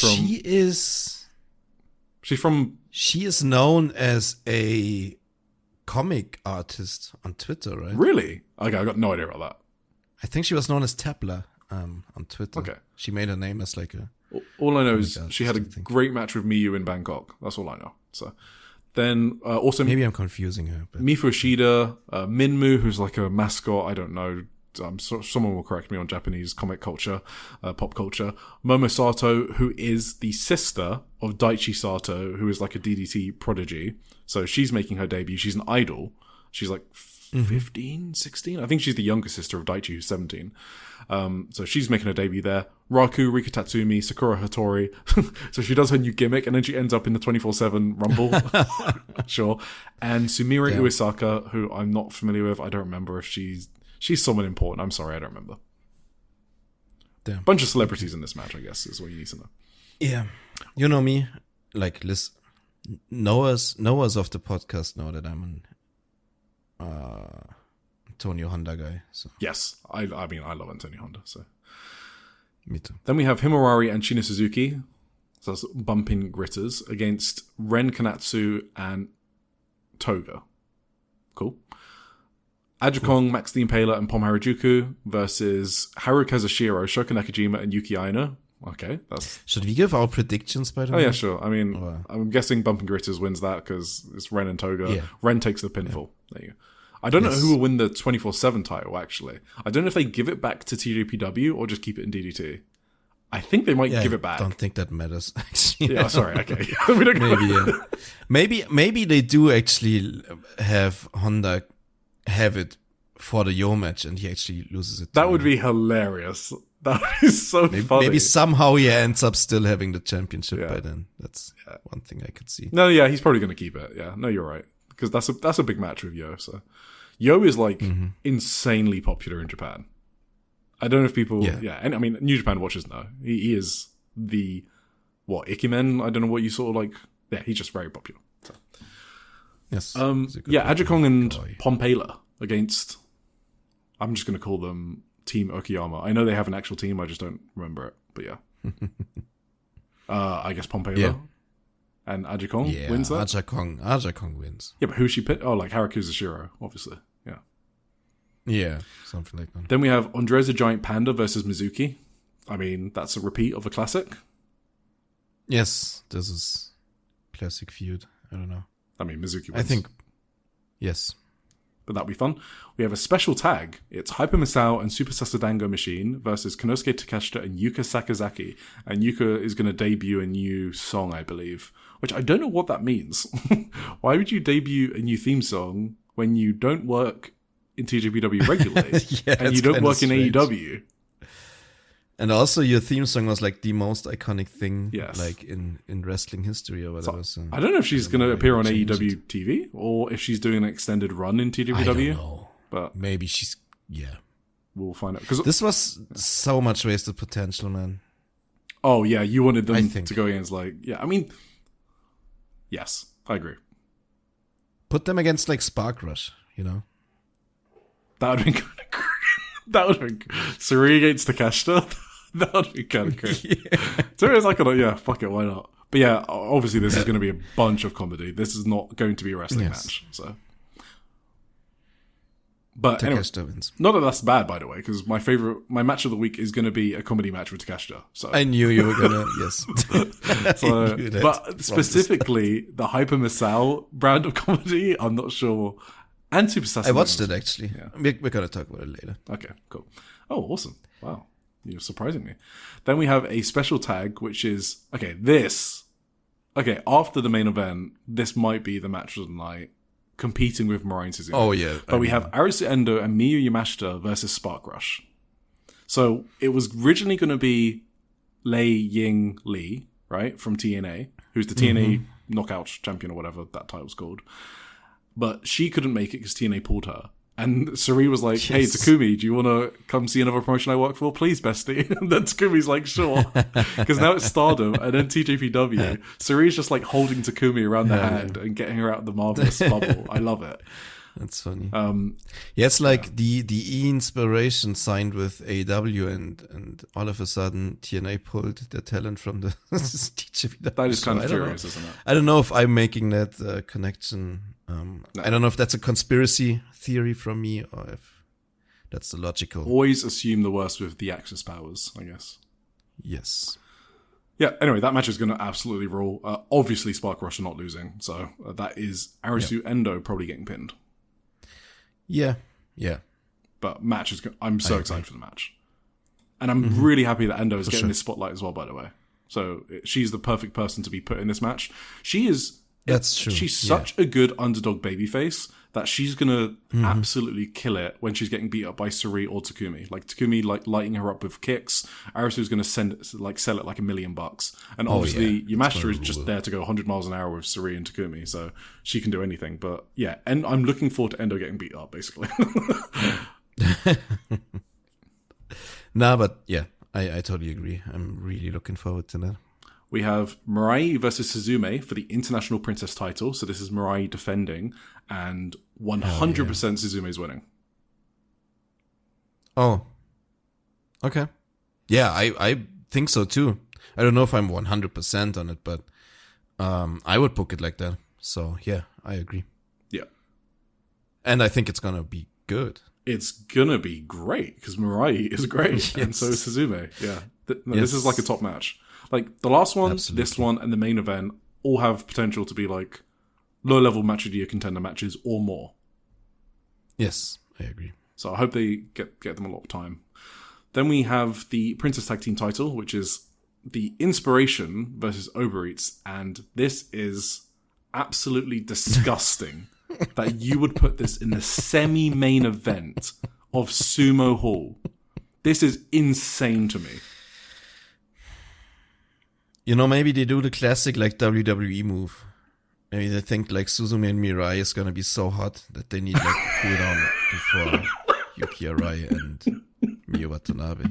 from... She is known as a comic artist on Twitter, right? Really? Okay, I got no idea about that. I think she was known as Tapla on Twitter. Okay. She made her name as like a... All I know is she had a great match with Miyu in Bangkok. That's all I know. So then also... Maybe I'm confusing her. But... Mifu Ishida, Minmu, who's like a mascot, I don't know. Someone will correct me on Japanese comic culture, pop culture. Momo Sato, who is the sister of Daichi Sato, who is like a DDT prodigy. So she's making her debut. She's an idol. She's like 15, 16? I think she's the younger sister of Daichi, who's 17. So she's making her debut there. Raku, Rika Tatsumi, Sakura Hattori. So she does her new gimmick, and then she ends up in the 24/7 Rumble. Sure. And Sumire Uesaka, who I'm not familiar with. I don't remember if she's someone important. I'm sorry, I don't remember. Damn. Bunch of celebrities in this match, I guess, is what you need to know. Yeah. You know me, like, knowers of the podcast know that I'm an Antonio Honda guy. So. Yes. I mean, I love Antonio Honda, so. Me too. Then we have Himawari and Shina Suzuki, so that's bumping gritters, against Ren Kanatsu and Toga. Cool. Ajikong, Max the Impaler, and Pom Harajuku versus Haru Kazushiro, Shoko Nakajima, and Yuki Aino. Okay, that's... Should we give our predictions, by the way? Oh, yeah, sure. I mean, I'm guessing Bumping Gritters wins that because it's Ren and Toga. Yeah. Ren takes the pinfall. Yeah. There you go. I don't know who will win the 24/7 title, actually. I don't know if they give it back to TJPW or just keep it in DDT. I think they might give it back. I don't think that matters, actually. Yeah, sorry, okay. We don't maybe they do actually have Honda have it for the Yo match and he actually loses it. That would be hilarious. That is so funny. Maybe somehow he ends up still having the championship by then. That's one thing I could see. No, yeah, he's probably going to keep it. Yeah, no, you're right. Because that's a big match with Yo. So Yo is like insanely popular in Japan. I don't know if people... Yeah, and I mean, New Japan watchers know. He is the... Ikemen? I don't know what you sort of like... Yeah, he's just very popular. So. Yes. Ajikong and Pompela against... I'm just going to call them Team Okayama. I know they have an actual team, I just don't remember it. But yeah. I guess Pompela and Ajikong wins that? Ajikong wins. Yeah, but who she picked? Oh, like Harakuza Shiro, obviously. Yeah. Yeah, something like that. Then we have Andres the Giant Panda versus Mizuki. I mean, that's a repeat of a classic. Yes, this is classic feud. I don't know. I mean, Mizuki wins. I think, yes. but that'll be fun. We have a special tag. It's Hyper Misao and Super Sasadango Machine versus Konosuke Takeshita and Yuka Sakazaki. And Yuka is going to debut a new song, I believe, which I don't know what that means. Why would you debut a new theme song when you don't work in TJPW regularly and you don't work in AEW? And also, your theme song was like the most iconic thing, Yes. like in wrestling history or whatever. So, So I don't know if she's going to appear on change AEW TV or if she's doing an extended run in TJPW. I don't know. But Maybe she's we'll find out. Because This was so much wasted potential, man. oh yeah, you wanted them I think. to go against I mean, yes, I agree. Put them against like Spark Rush, you know? That would have been kind of great. That would have been Sareee against Takeshita. That would be kind of great. So it's like, fuck it, why not? But yeah, obviously this is going to be a bunch of comedy. This is not going to be a wrestling match. So, but anyway, Takeshita wins. not that that's bad, by the way, because my match of the week is going to be a comedy match with Takeshita. So I knew you were gonna, yes. So, I knew that but from specifically the Hyper Misao brand of comedy, I'm not sure. And Super Sasadango. I watched it actually. Yeah. We're gonna talk about it later. Okay, cool. Oh, awesome. Wow. You're surprising me. Then we have a special tag, which is, after the main event, this might be the match of the night, competing with Mirai and Suzume. Oh yeah. But we have Arisu Endo and Miyu Yamashita versus Spark Rush. So it was originally going to be Lei Ying Lee, right, from TNA, who's the TNA Knockout Champion or whatever that title's called. But she couldn't make it because TNA pulled her. And Sareee was like, hey, Takumi, do you want to come see another promotion I work for? Please, bestie. And then Takumi's like, sure. Because now it's Stardom and then TJPW. Saree's just like holding Takumi around the hand and getting her out of the marvelous bubble. I love it. That's funny. It's like the E-Inspiration signed with AEW and all of a sudden TNA pulled their talent from the TJPW. That is kind of curious, isn't it? I don't know if I'm making that connection. I don't know if that's a conspiracy theory from me or if that's the logical. Always assume the worst with the Axis powers, I guess. Yes. Yeah, anyway, that match is going to absolutely rule. Obviously, Spark Rush are not losing, so that is Arisu Endo probably getting pinned. Yeah. But match is. I'm so excited for the match, and I'm really happy that Endo is getting this spotlight as well. By the way, so she's the perfect person to be put in this match. She is. That's true. She's such a good underdog babyface that she's gonna absolutely kill it when she's getting beat up by Sareee or Takumi. Like Takumi, like lighting her up with kicks. Arisu's gonna sell it like $1 million, and obviously Yamashita is just there to go 100 miles an hour with Sareee and Takumi, so she can do anything. But yeah, and I'm looking forward to Endo getting beat up, basically. Nah, but yeah, I totally agree. I'm really looking forward to that. We have Mirai versus Suzume for the International Princess title. So this is Mirai defending, and 100% Suzume is winning. Oh. Okay. Yeah, I think so too. I don't know if I'm 100% on it, but I would book it like that. So yeah, I agree. Yeah. And I think it's going to be good. It's going to be great because Mirai is great. And so is Suzume. Yeah. This is like a top match. Like, the last one, this one, and the main event all have potential to be, like, low-level match of the year contender matches or more. Yes, I agree. So I hope they get them a lot of time. Then we have the Princess Tag Team title, which is the Inspiration versus Uber Eats, and this is absolutely disgusting that you would put this in the semi-main event of Sumo Hall. This is insane to me. You know, maybe they do the classic, like, WWE move. Maybe they think, like, Suzume and Mirai is gonna be so hot that they need, like, to cool down before Yuki Arai and Miyu Watanabe.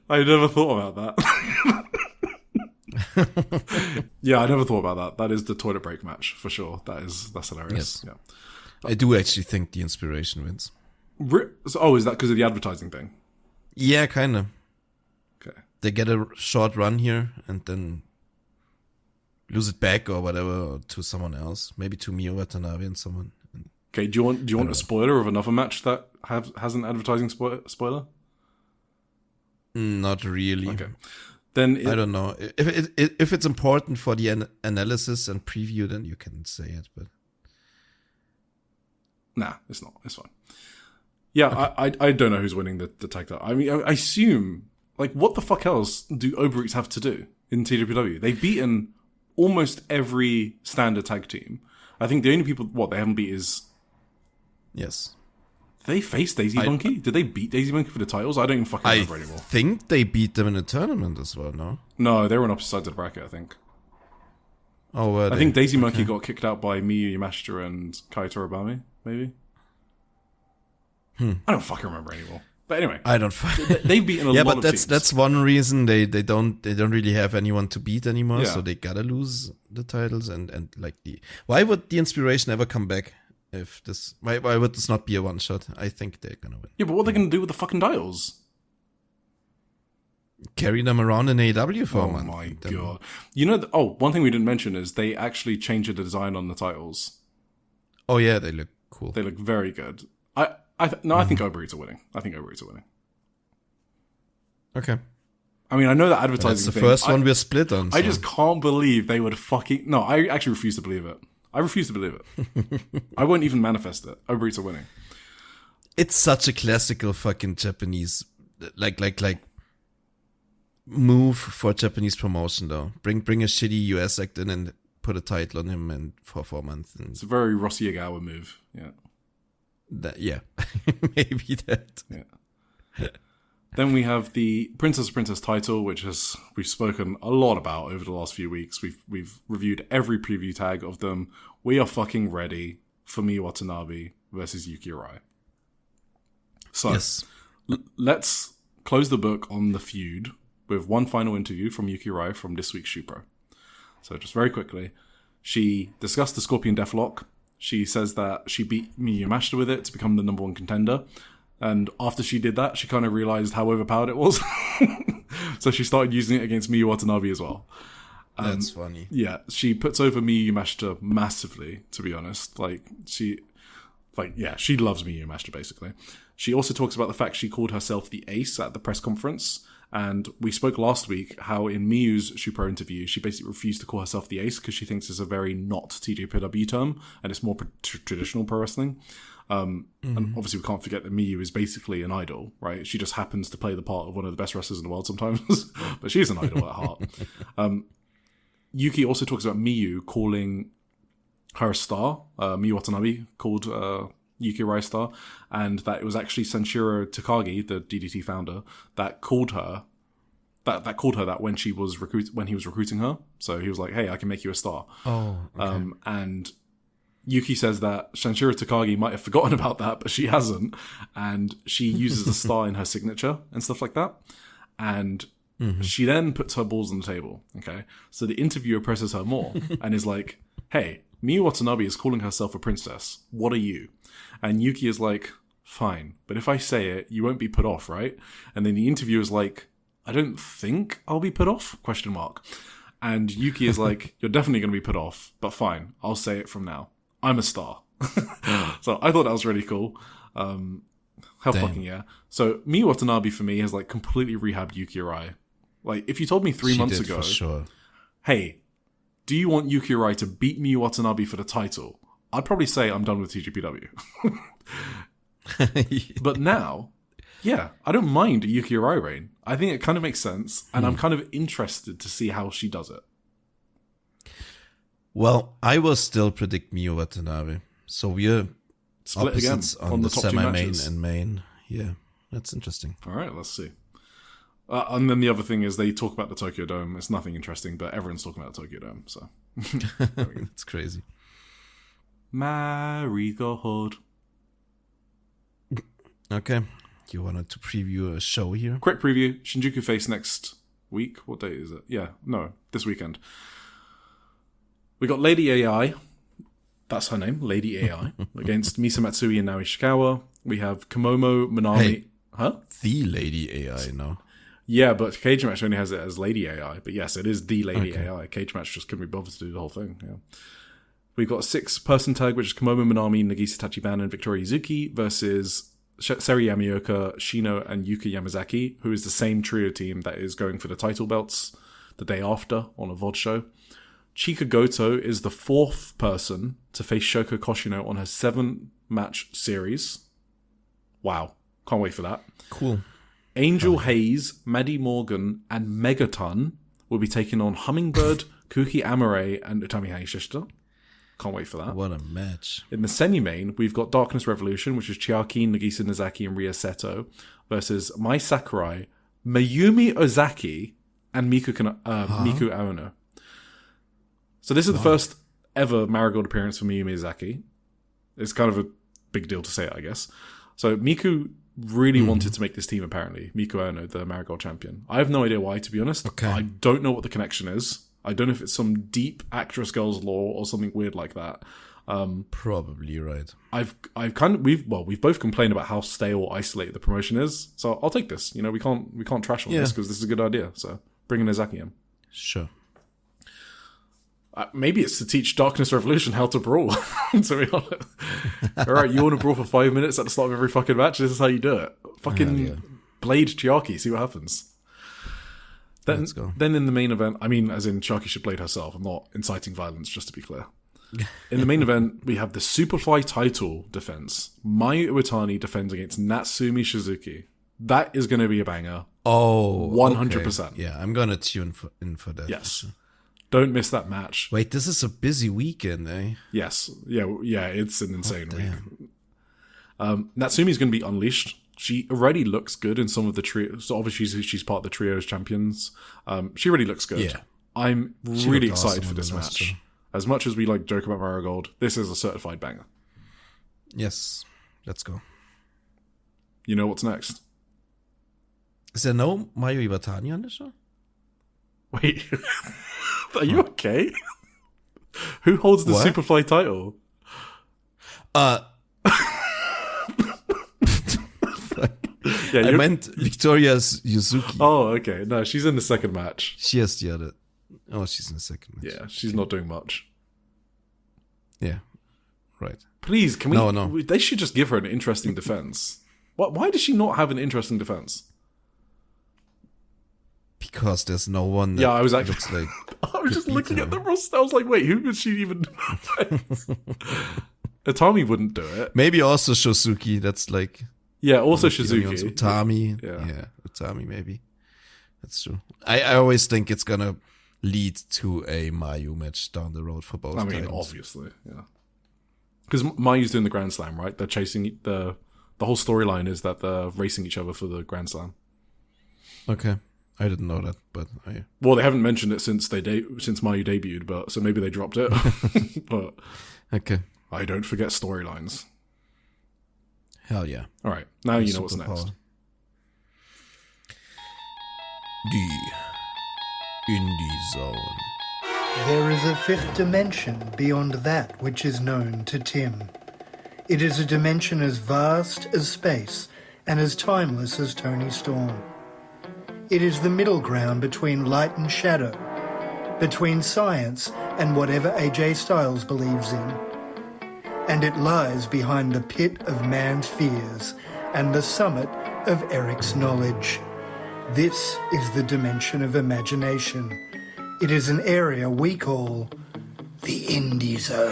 I never thought about that. Yeah, I never thought about that. That is the toilet break match, for sure. That's hilarious. Yes. Yeah. I do actually think the Inspiration wins. Is that because of the advertising thing? Yeah, kind of. Okay. They get a short run here and then lose it back or whatever to someone else. Maybe to Miyu Watanabe and someone. Okay, do you want a spoiler of another match that has an advertising spoiler? Not really. Okay. Then I don't know. If it's important for the analysis and preview, then you can say it. But Nah, it's not. It's fine. Yeah, okay. I don't know who's winning the tag title. I mean, I assume, like, what the fuck else do Uber Eats have to do in TJPW? They've beaten almost every standard tag team. I think the only people they haven't beat is... Yes. Did they face Daisy Monkey? Did they beat Daisy Monkey for the titles? I don't even fucking remember anymore. I think they beat them in a tournament as well, no? No, they were on opposite sides of the bracket, I think. Oh, were they? I think Daisy Monkey got kicked out by Miyu Yamashita and Kai Toribami, maybe? I don't fucking remember anymore. But anyway, I don't. They've beaten a lot of teams. Yeah, but that's one reason they don't really have anyone to beat anymore. Yeah. So they gotta lose the titles and like why would the inspiration ever come back? If this why would this not be a one shot? I think they're gonna win. Yeah, but what are they gonna do with the fucking titles? Carry them around in AEW for a month. Oh my god! You know, one thing we didn't mention is they actually changed the design on the titles. Oh yeah, they look cool. They look very good. I think Uber Eats are winning. I think Uber Eats are winning. Okay. I mean, I know that advertising That's the thing, first one we're split on. So. I just can't believe they would fucking... No, I actually refuse to believe it. I refuse to believe it. I won't even manifest it. Uber Eats are winning. It's such a classical fucking Japanese... Like move for Japanese promotion, though. Bring a shitty US act in and put a title on him and for 4 months. And it's a very Rossi Ogawa move, yeah. Maybe that. Yeah. Then we have the Princess title, which we've spoken a lot about over the last few weeks. We've reviewed every preview tag of them. We are fucking ready for Miyu Watanabe versus Yuki Arai. So yes. Let's close the book on the feud with one final interview from Yuki Arai from this week's Shupro. So just very quickly, she discussed the Scorpion Deathlock. She says that she beat Miyu Yamashita with it to become the number one contender. And after she did that, she kind of realized how overpowered it was. So she started using it against Miyu Watanabe as well. That's funny. Yeah, she puts over Miyu Yamashita massively, to be honest. She loves Miyu Yamashita, basically. She also talks about the fact she called herself the ace at the press conference. And we spoke last week how in Miyu's Shupro interview, she basically refused to call herself the ace because she thinks it's a very not TJPW term and it's more traditional pro wrestling. And obviously we can't forget that Miyu is basically an idol, right? She just happens to play the part of one of the best wrestlers in the world sometimes, but she's an idol at heart. Yuki also talks about Miyu calling her a star. Miyu Watanabe called Yuki Arai star, and that it was actually Sanshiro Takagi, the DDT founder, that called her that when he was recruiting her. So he was like, "Hey, I can make you a star." Oh, okay. And Yuki says that Sanshiro Takagi might have forgotten about that, but she hasn't, and she uses the star in her signature and stuff like that. And she then puts her balls on the table. Okay, so the interviewer presses her more and is like, "Hey, Miyu Watanabe is calling herself a princess. What are you?" And Yuki is like, "Fine, but if I say it, you won't be put off, right?" And then the interviewer's like, "I don't think I'll be put off?" ? And Yuki is like, "You're definitely going to be put off, but fine, I'll say it from now. I'm a star." So I thought that was really cool. Hell fucking yeah. So Miyu Watanabe for me has like completely rehabbed Yuki Arai. Like if you told me 3 months ago, for sure. Hey, do you want Yuki Arai to beat Miyu Watanabe for the title? I'd probably say I'm done with TJPW. But now, yeah, I don't mind a Yuki Arai reign. I think it kind of makes sense, and I'm kind of interested to see how she does it. Well, I will still predict Miyu Watanabe. So we're split opposites again on the semi-main and main. Yeah, that's interesting. All right, let's see. And then the other thing is they talk about the Tokyo Dome. It's nothing interesting, but everyone's talking about the Tokyo Dome, so. It's crazy. Marigold. Okay. You wanted to preview a show here? Quick preview. Shinjuku face next week. What day is it? Yeah, no, this weekend. We got Lady AI. That's her name, Lady AI, against Misa Matsui and Naomi Ishikawa. We have Komomo Minami. Hey, huh? The Lady AI, no? Yeah, but Cage Match only has it as Lady AI. But yes, it is the Lady AI. Cage Match just couldn't be bothered to do the whole thing. Yeah. We've got a 6-person tag, which is Komomo Minami, Nagisa Tachibana, and Victoria Izuki versus Sareee Yamaoka, Shino, and Yuka Yamazaki, who is the same trio team that is going for the title belts the day after on a VOD show. Chika Goto is the 4th person to face Shoko Koshino on her 7-match series. Wow. Can't wait for that. Cool. Angel Hayes, Maddie Morgan, and Megaton will be taking on Hummingbird, Kuki Amare, and Utami Hayashishita. Can't wait for that. What a match. In the semi-main, we've got Darkness Revolution, which is Chiaki, Nagisa Nozaki, and Ria Seto, versus Mai Sakurai, Mayumi Ozaki, and Miku Aono. So this is the first ever Marigold appearance for Mayumi Ozaki. It's kind of a big deal to say it, I guess. So Miku really wanted to make this team, apparently. Miku Aono, the Marigold champion. I have no idea why, to be honest. Okay. I don't know what the connection is. I don't know if it's some deep actress girls lore or something weird like that. Probably right. We've both complained about how stale or isolated the promotion is. So I'll take this. We can't trash on this because this is a good idea. So bringing Ozaki in. Sure. Maybe it's to teach Darkness Revolution how to brawl, to be honest. All right, you want to brawl for 5 minutes at the start of every fucking match? This is how you do it. Fucking blade Chiaki, see what happens. Let's go. Then in the main event, as in Chiaki should blade herself. I'm not inciting violence, just to be clear. In the main event, we have the Superfly title defense. Mayu Iwatani defends against Natsumi Shizuki. That is going to be a banger. Oh, 100%. Okay. Yeah, I'm going to tune in for that. Yes. Don't miss that match. Wait, this is a busy weekend, eh? Yes. Yeah, it's an insane week. Natsumi's going to be unleashed. She already looks good in some of the trio. So obviously she's part of the trios champions. She already looks good. Yeah. I'm really excited for this match. As much as we joke about Marigold, this is a certified banger. Yes. Let's go. You know what's next? Is there no Mayu Iwatani on the show? Wait. Are you okay? Who holds the Superfly title? I meant Victoria Yuzuki. Oh, okay. No, she's in the second match. She has the other. Oh, she's in the second match. Yeah, she's not doing much. Yeah, right. Please, can we? No. They should just give her an interesting defense. Why does she not have an interesting defense? Because there's no one that I was actually looks like I was just looking at the roster. I was like, wait, who would she even Utami wouldn't do it. Maybe also Shosuke, that's like also Shizuki. Utami. Yeah, Utami maybe. That's true. I always think it's gonna lead to a Mayu match down the road for both. Obviously, yeah. Because Mayu's doing the Grand Slam, right? They're chasing the whole storyline is that they're racing each other for the Grand Slam. Okay. I didn't know that, but well, they haven't mentioned it since Mayu debuted, but so maybe they dropped it. But okay, I don't forget storylines. Hell yeah! All right, now you know what's next. The Indie Zone. There is a 5th dimension beyond that which is known to Tim. It is a dimension as vast as space and as timeless as Tony Storm. It is the middle ground between light and shadow, between science and whatever AJ Styles believes in. And it lies behind the pit of man's fears and the summit of Eric's knowledge. This is the dimension of imagination. It is an area we call the Indie Zone.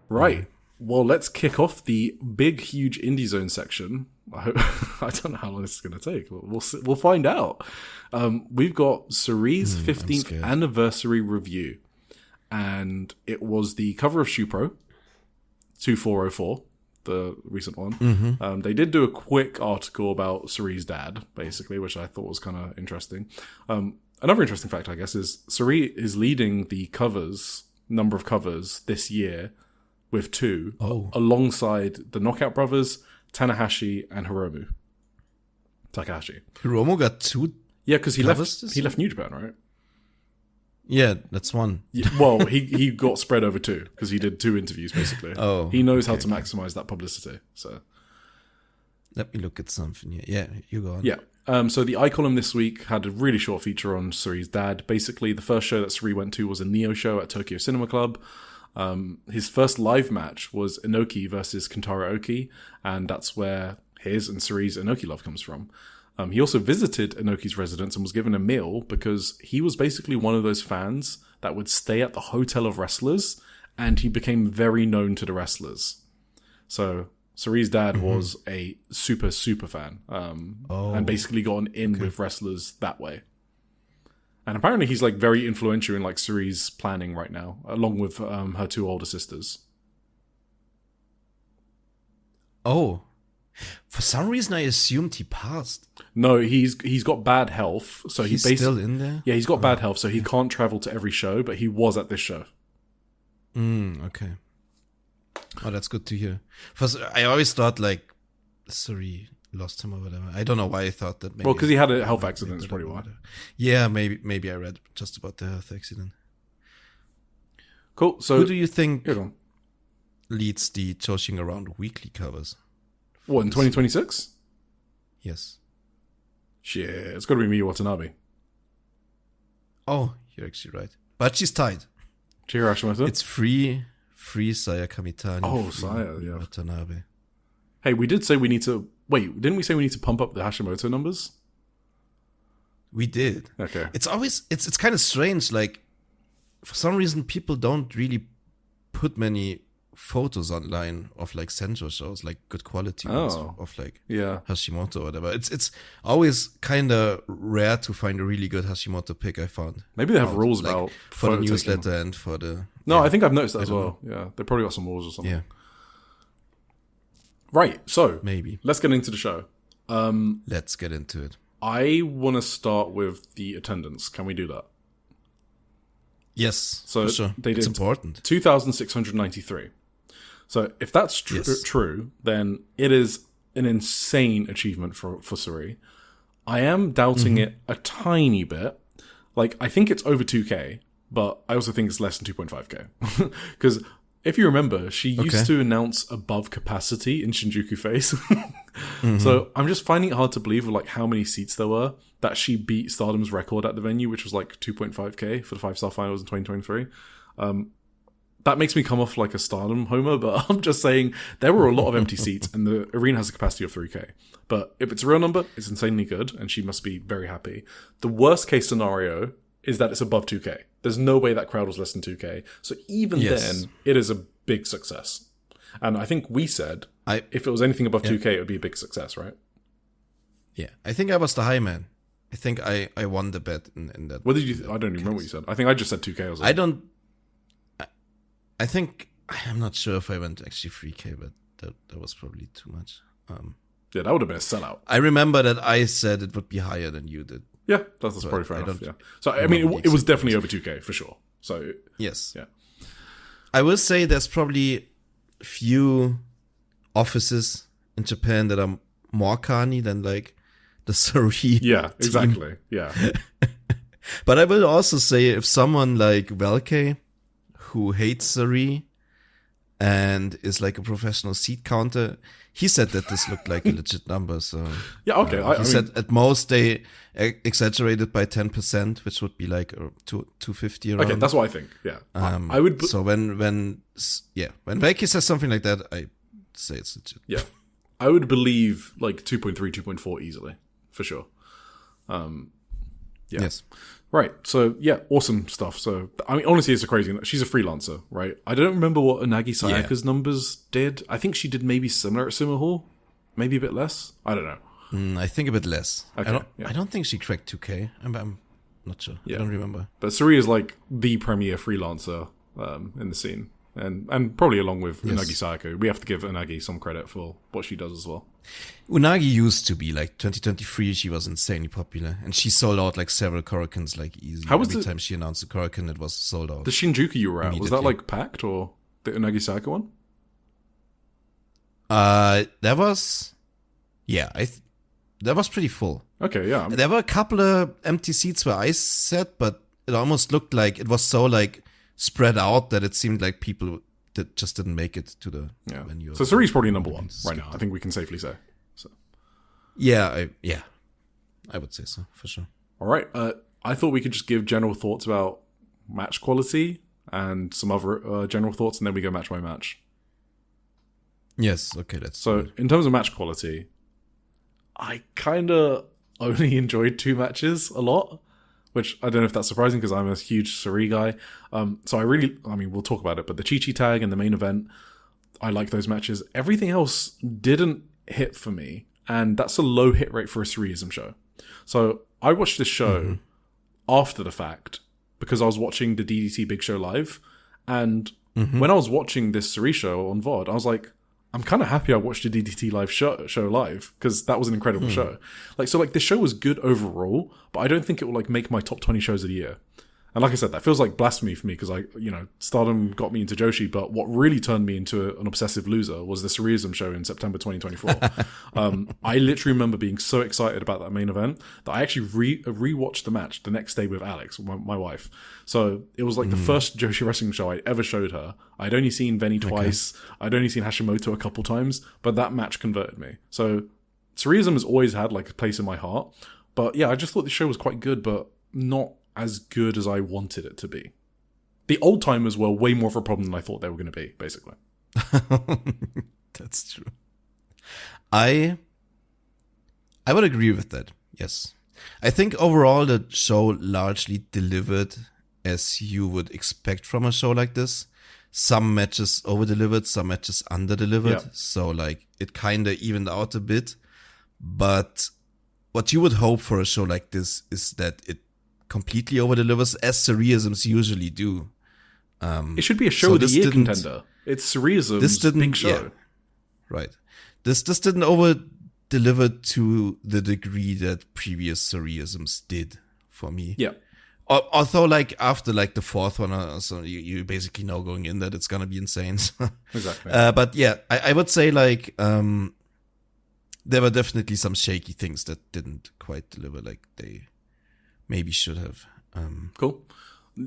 Right. Well, let's kick off the big, huge Indie Zone section. I don't know how long this is going to take. We'll find out. We've got Saree's 15th anniversary review, and it was the cover of Shupro 2404, the recent one. Mm-hmm. They did do a quick article about Saree's dad, basically, which I thought was kind of interesting. Another interesting fact, I guess, is Saree is leading the number of covers this year with 2, alongside the Knockout Brothers, Tanahashi, and Hiromu Takahashi. Hiromu got 2? Yeah, because he left New Japan, right? Yeah, that's one. Well, he got spread over 2 because he did 2 interviews, basically. He knows how to maximize that publicity. So let me look at something here. Yeah, you go on. Yeah. So the iColumn this week had a really short feature on Saree's dad. Basically, the first show that Saree went to was a Neo show at Tokyo Cinema Club. His first live match was Inoki versus Kentaro Oki, and that's where his and Saree's Inoki love comes from. He also visited Inoki's residence and was given a meal because he was basically one of those fans that would stay at the hotel of wrestlers, and he became very known to the wrestlers. So Saree's dad was a super fan, and basically got in with wrestlers that way. And apparently he's like very influential in like Saree's planning right now, along with her two older sisters. Oh, for some reason I assumed he passed. No, he's got bad health, so he's still in there. Yeah, he's got bad health, so he can't travel to every show, but he was at this show. Okay. Oh, that's good to hear. First, I always thought like Saree lost him or whatever. I don't know why I thought that. Maybe well, because he had a health accident. That's probably why. Yeah, maybe I read just about the health accident. Cool. So who do you think leads the Joshi'ing Around weekly covers? What, in 2026? Yes. Shit, it's got to be Miyu Watanabe. Oh, you're actually right. But she's tied. Chihiro Hashimoto? It's free Sayaka Mitani. Oh, Saya, yeah. Watanabe. Hey, we did say we need to... Wait, didn't we say we need to pump up the Hashimoto numbers? We did. Okay. It's always... It's kind of strange, like... For some reason, people don't really put many photos online of like Senjo shows, like good quality ones of like Hashimoto or whatever. It's always kind of rare to find a really good Hashimoto pic. I found maybe they have rules like, about for the newsletter and for the. No, I think I've noticed that as well. Yeah, they probably got some rules or something. Yeah. Right. So maybe let's get into the show. Let's get into it. I want to start with the attendance. Can we do that? Yes. So for sure. It's important. 2,693. So if that's true, then it is an insane achievement for Sareee. I am doubting it a tiny bit. Like, I think it's over 2K, but I also think it's less than 2.5K. Because if you remember, she used to announce above capacity in Shinjuku Face. So I'm just finding it hard to believe like how many seats there were that she beat Stardom's record at the venue, which was like 2.5K for the 5-star finals in 2023. That makes me come off like a Stardom homer, but I'm just saying there were a lot of empty seats and the arena has a capacity of 3K. But if it's a real number, it's insanely good and she must be very happy. The worst case scenario is that it's above 2K. There's no way that crowd was less than 2K. So even then, it is a big success. And I think we said if it was anything above 2K, it would be a big success, right? Yeah. I think I was the high man. I think I won the bet in that. What did you? I don't even remember what you said. I think I just said 2K. Or something. I think I'm not sure if I went actually 3K, but that was probably too much. Yeah, that would have been a sellout. I remember that I said it would be higher than you did. Yeah, that's probably fair enough. Yeah. So I mean, it was definitely over 2K for sure. So yes, yeah. I will say there's probably few offices in Japan that are more carny than like the Sareee. Yeah, team. exactly. Yeah. But I will also say if someone like Velke, who hates Sareee and is like a professional seat counter, he said that this looked like a legit number. So yeah, okay. He said at most they exaggerated by 10%, which would be like 250 around. Okay, that's what I think. Yeah, I would. So when Velke says something like that, I say it's legit. Yeah, I would believe like 2.3, 2.4 easily for sure. Yes. Right. So, yeah, awesome stuff. So, I mean, honestly, it's a crazy... She's a freelancer, right? I don't remember what Unagi Sayaka's numbers did. I think she did maybe similar at Sumo Hall. Maybe a bit less. I don't know. I think a bit less. Okay, I don't think she cracked 2K. I'm not sure. Yeah. I don't remember. But Sareee is like the premier freelancer in the scene. And probably along with Unagi Sayaka. We have to give Unagi some credit for what she does as well. Unagi used to be like 2023. She was insanely popular, and she sold out like several Korokens like easy. Every time she announced a Koroken, it was sold out. The Shinjuku you were at, was that like packed or the Unagi Sayaka one? That was, that was pretty full. Okay, yeah. There were a couple of empty seats where I sat, but it almost looked like it was so like spread out that it seemed like people that just didn't make it to the venue. So Saree's probably number one right now. I think we can safely say. So. Yeah, I would say so for sure. All right. I thought we could just give general thoughts about match quality and some other general thoughts, and then we go match by match. Yes. Okay. So in terms of match quality, I kind of only enjoyed 2 matches a lot, which I don't know if that's surprising because I'm a huge Sareee guy. So we'll talk about it, but the Chi-Chi tag and the main event, I like those matches. Everything else didn't hit for me, and that's a low hit rate for a Sareee ISM show. So I watched this show after the fact because I was watching the DDT Big Show live, and when I was watching this Sareee show on VOD, I was like, I'm kind of happy I watched the DDT live show live because that was an incredible show. This show was good overall, but I don't think it will make my top 20 shows of the year. And like I said, that feels like blasphemy for me because Stardom got me into Joshi, but what really turned me into an obsessive loser was the Sareee ISM show in September 2024. I literally remember being so excited about that main event that I actually rewatched the match the next day with Alex, my wife. So it was the first Joshi wrestling show I ever showed her. I'd only seen Venny twice. I'd only seen Hashimoto a couple times, but that match converted me. So Sareee ISM has always had a place in my heart. But yeah, I just thought the show was quite good, but not as good as I wanted it to be. The old timers were way more of a problem than I thought they were going to be, basically. That's true. I would agree with that. Yes. I think overall the show largely delivered as you would expect from a show like this. Some matches over-delivered, some matches under-delivered. Yeah. So it kind of evened out a bit. But what you would hope for a show like this is that it completely over-delivers, as Sareee ISMs usually do. It should be a show of the year contender. It's Sareee ISM's big show. Yeah, right. This didn't over-deliver to the degree that previous Sareee ISMs did for me. Yeah. Although, after the fourth one, so you basically know going in that it's gonna be insane. Exactly. But yeah, I would say there were definitely some shaky things that didn't quite deliver like they maybe should have. Cool.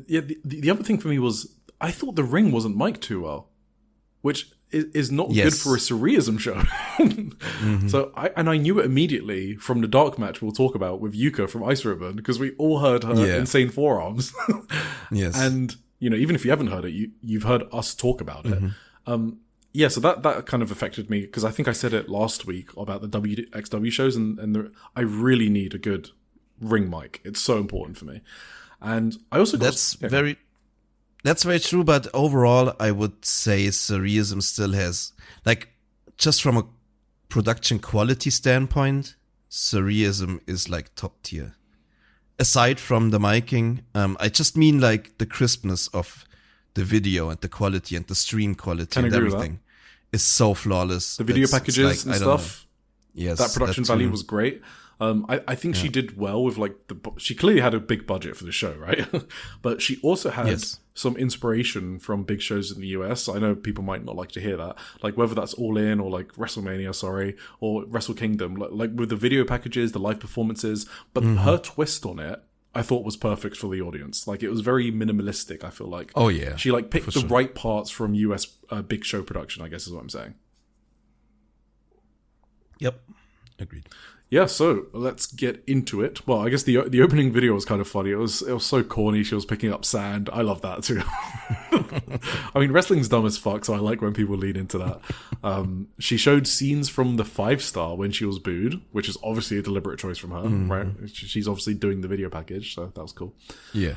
Yeah, the other thing for me was I thought the ring wasn't mic'd too well, which is not good for a Sareee ISM show. So I knew it immediately from the dark match we'll talk about with Yuka from Ice Ribbon because we all heard her insane forearms. Yes. And even if you haven't heard it, you've heard us talk about it. Yeah, so that kind of affected me because I think I said it last week about the WXW shows and I really need a good ring mic. It's so important for me. And I also That's very true, but overall I would say Sareee ISM still has just from a production quality standpoint, Sareee ISM is top tier. Aside from the miking, I just mean the crispness of the video and the quality and the stream quality and everything is so flawless. The video packages and stuff. Yes, that production value was great. I think she did well with she clearly had a big budget for the show, right? But she also had some inspiration from big shows in the US. I know people might not like to hear that, whether that's All In or WrestleMania, or Wrestle Kingdom, with the video packages, the live performances. But her twist on it, I thought was perfect for the audience. It was very minimalistic. I feel like. Oh yeah, she picked the right parts from US big show production, I guess is what I'm saying. Yep, agreed. Yeah, so let's get into it. Well, I guess the opening video was kind of funny. It was so corny. She was picking up sand. I love that too. I mean, wrestling's dumb as fuck, so I like when people lean into that. She showed scenes from the 5-star when she was booed, which is obviously a deliberate choice from her, right? She's obviously doing the video package, so that was cool. Yeah.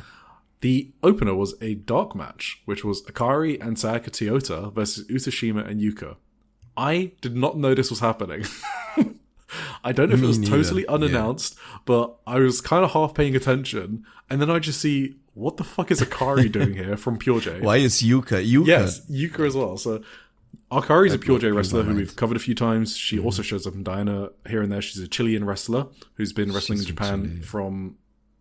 The opener was a dark match, which was Akari and Sayaka Toyota versus Utashima and Yuka. I did not know this was happening. I don't know if it was totally unannounced, but I was kind of half paying attention, and then I just see, what the fuck is Akari doing here from Pure J? Why is Yuka? Yes, Yuka as well. So Akari's a Pure J wrestler who we've covered a few times. She also shows up in Diana here and there. She's a Chilean wrestler who's been wrestling in Japan